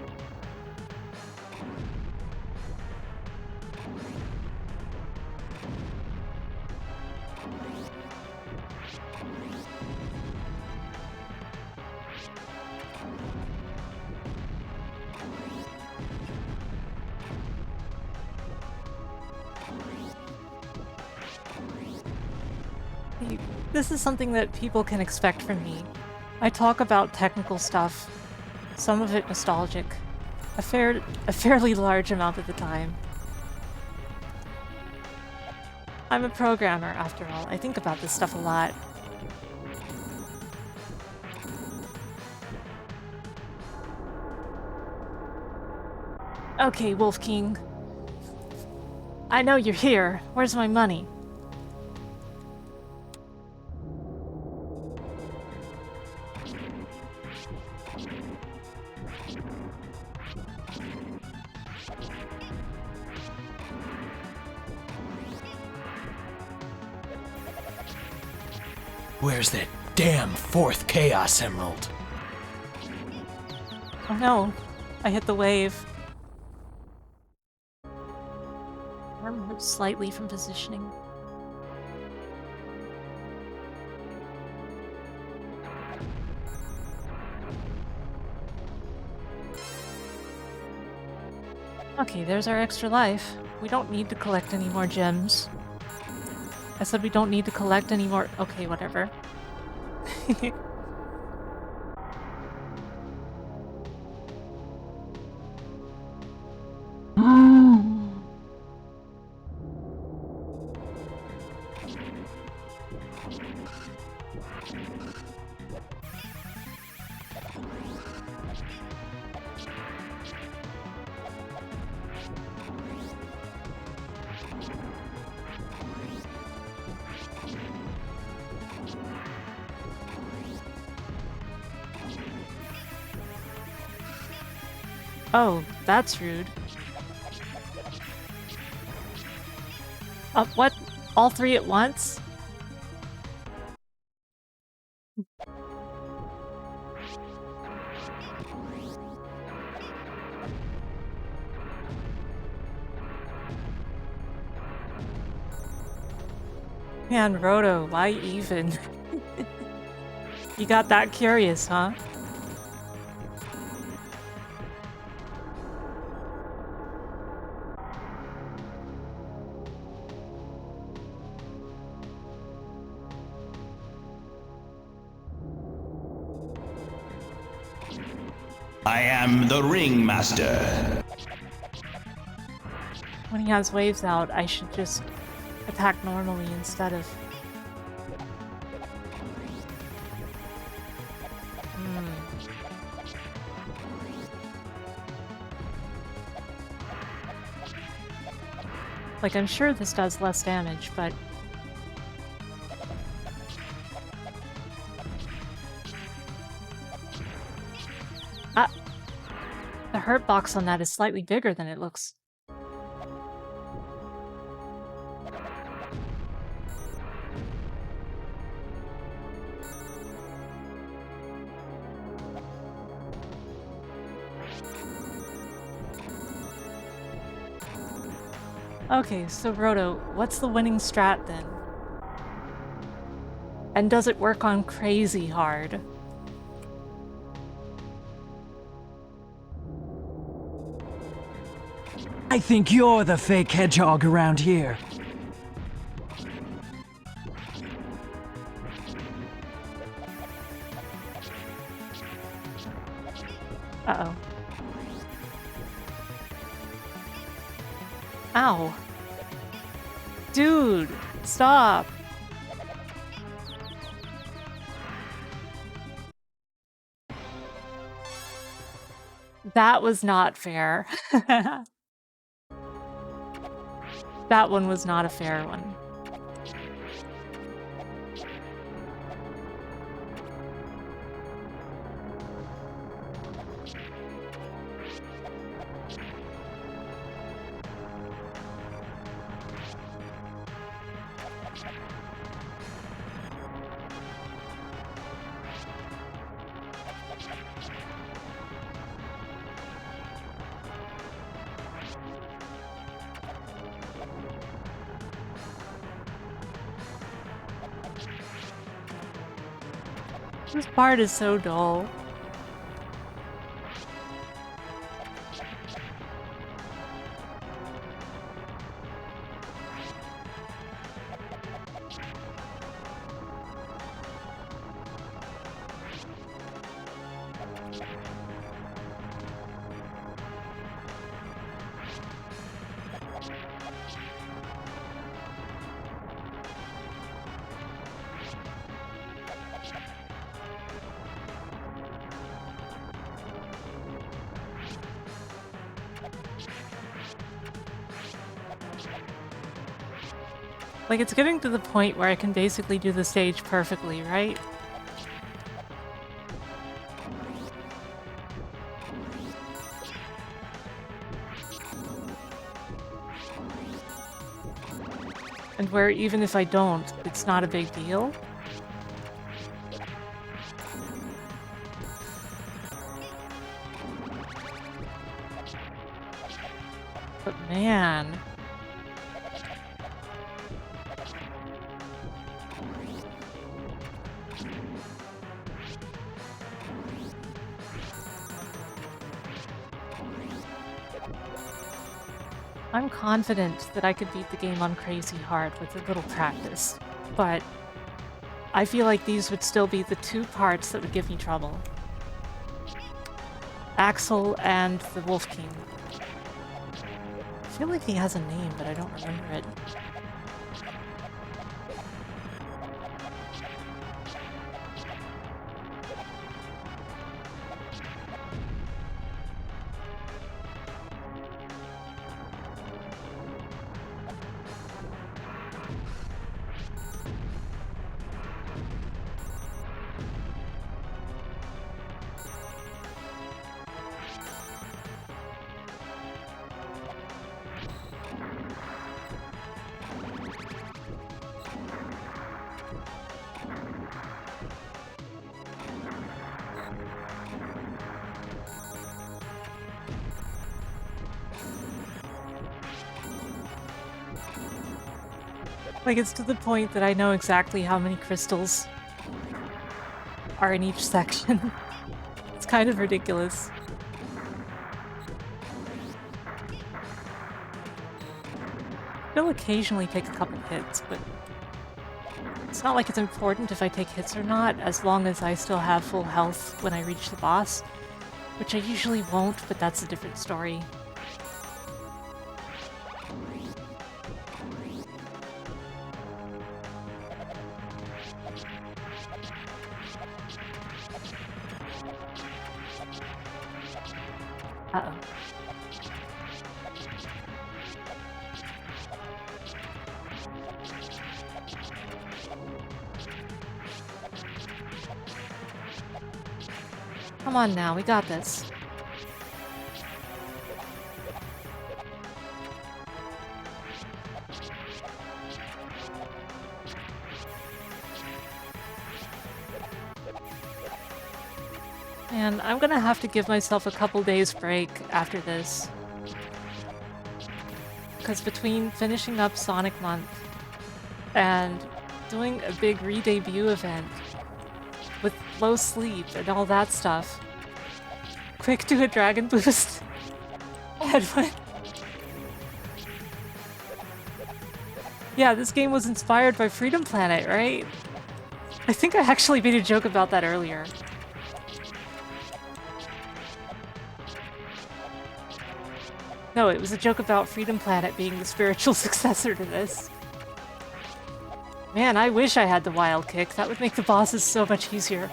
This is something that people can expect from me. I talk about technical stuff, some of it nostalgic, a fairly large amount of the time. I'm a programmer, after all. I think about this stuff a lot. Okay, Wolf King. I know you're here. Where's my money? Where's that damn fourth Chaos Emerald? Oh no, I hit the wave. Arm hurts slightly from positioning. Okay, there's our extra life. We don't need to collect any more gems. I said we don't need to collect any more. Okay, whatever. Oh, that's rude. What? All three at once? Man, Roto, why even? You got that curious, huh? I am the Ringmaster. When he has waves out, I should just attack normally instead of... Like, I'm sure this does less damage, but... The hurt box on that is slightly bigger than it looks. Okay, so Roto, what's the winning strat then? And does it work on crazy hard? I think you're the fake hedgehog around here. Uh-oh. Ow. Dude, stop. That was not fair. That one was not a fair one. This part is so dull. Like, it's getting to the point where I can basically do the stage perfectly, right? And where even if I don't, it's not a big deal. But man... I'm confident that I could beat the game on crazy hard with a little practice, but I feel like these would still be the two parts that would give me trouble. Axel and the Wolf King. I feel like he has a name, but I don't remember it. Like, it's to the point that I know exactly how many crystals are in each section. It's kind of ridiculous. I'll occasionally take a couple hits, but it's not like it's important if I take hits or not, as long as I still have full health when I reach the boss, which I usually won't, but that's a different story. Uh-oh. Come on now, we got this. And I'm gonna have to give myself a couple days break after this. Because between finishing up Sonic Month and doing a big re-debut event with low sleep and all that stuff, quick do a Dragon Boost headwind. Yeah, this game was inspired by Freedom Planet, right? I think I actually made a joke about that earlier. No, it was a joke about Freedom Planet being the spiritual successor to this. Man, I wish I had the wild kick. That would make the bosses so much easier.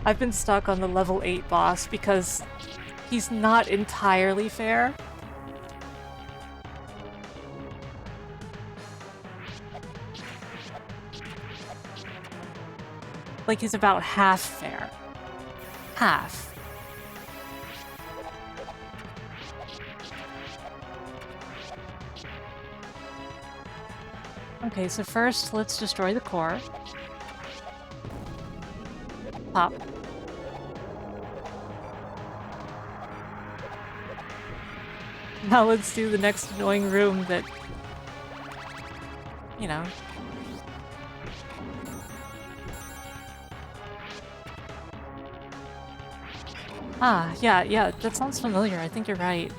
I've been stuck on the level 8 boss because he's not entirely fair. Like, he's about half fair. Half. Okay, so first, let's destroy the core. Pop. Now let's do the next annoying room that, you know. Ah, yeah, that sounds familiar. I think you're right.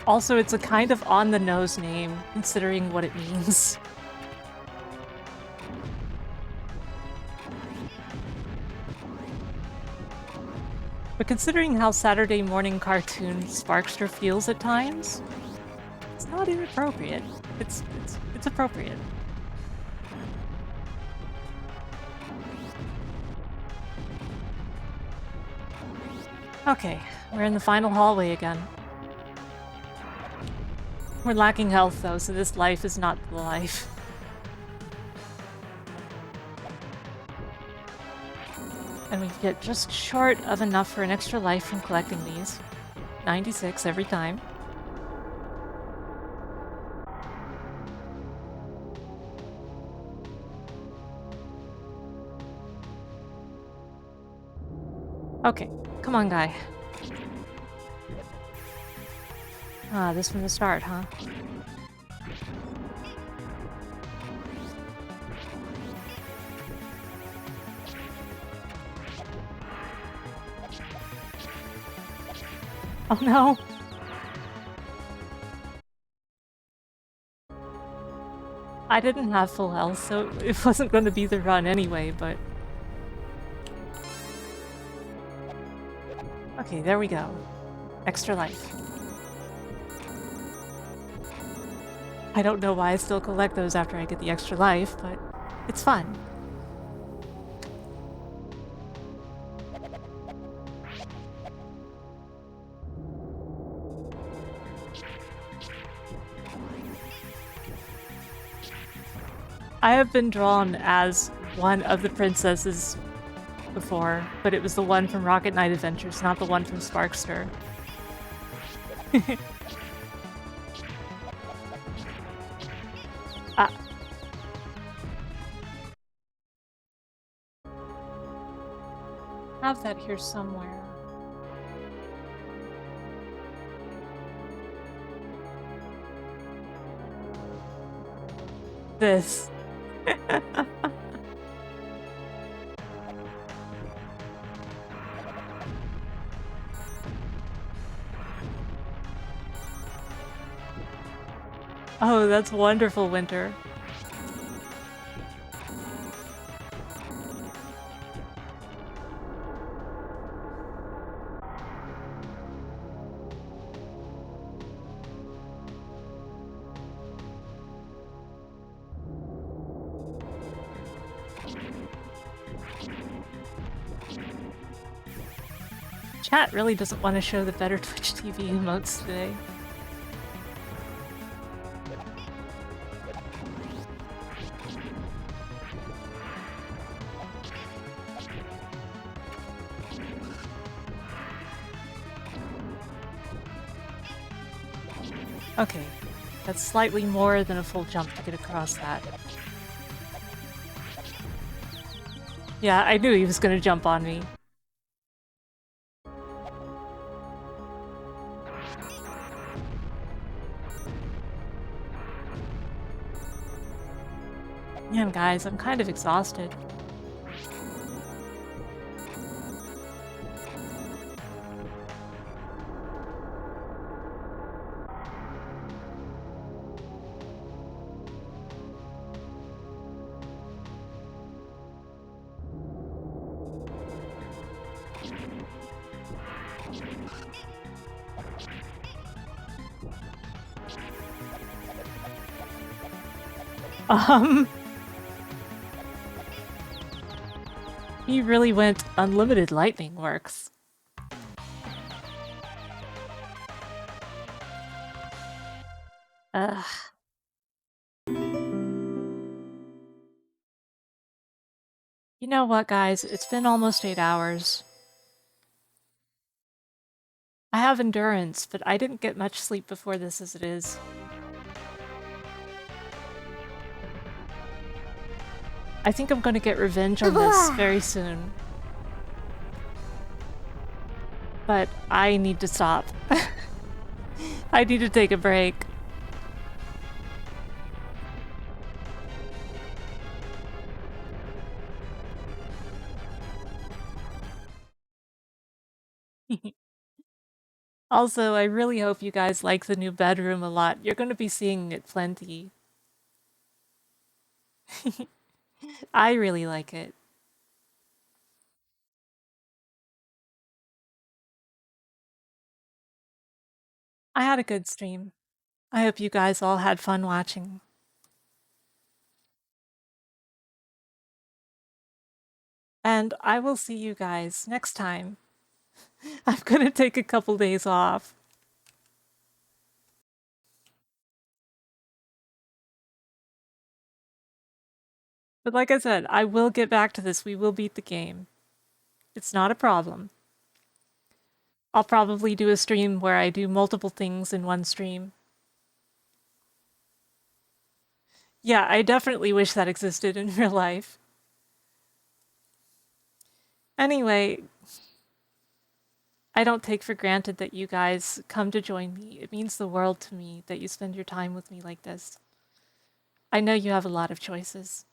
Also, it's a kind of on-the-nose name, considering what it means. But considering how Saturday morning cartoon Sparkster feels at times, it's not inappropriate. It's appropriate. Okay, we're in the final hallway again. We're lacking health though, so this life is not the life. And we get just short of enough for an extra life from collecting these. 96 every time. Okay, come on, guy. Ah, this from the start, huh? Oh no! I didn't have full health, so it wasn't going to be the run anyway, but... Okay, there we go. Extra life. I don't know why I still collect those after I get the extra life, but it's fun. I have been drawn as one of the princesses before, but it was the one from Rocket Knight Adventures, not the one from Sparkster. Ah. Have that here somewhere. This. Oh, that's wonderful, Winter. Chat really doesn't want to show the better Twitch TV emotes today. Okay, that's slightly more than a full jump to get across that. Yeah, I knew he was gonna jump on me. Man, guys, I'm kind of exhausted. He really went unlimited lightning works. Ugh. You know what, guys? It's been almost 8 hours. I have endurance, but I didn't get much sleep before this as it is. I think I'm gonna get revenge on this very soon. But I need to stop. I need to take a break. Also, I really hope you guys like the new bedroom a lot. You're going to be seeing it plenty. I really like it. I had a good stream. I hope you guys all had fun watching. And I will see you guys next time. I'm gonna take a couple days off. But like I said, I will get back to this. We will beat the game. It's not a problem. I'll probably do a stream where I do multiple things in one stream. Yeah, I definitely wish that existed in real life. Anyway, I don't take for granted that you guys come to join me. It means the world to me that you spend your time with me like this. I know you have a lot of choices.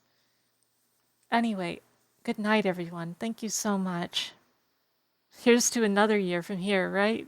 Anyway, good night, everyone. Thank you so much. Here's to another year from here, right?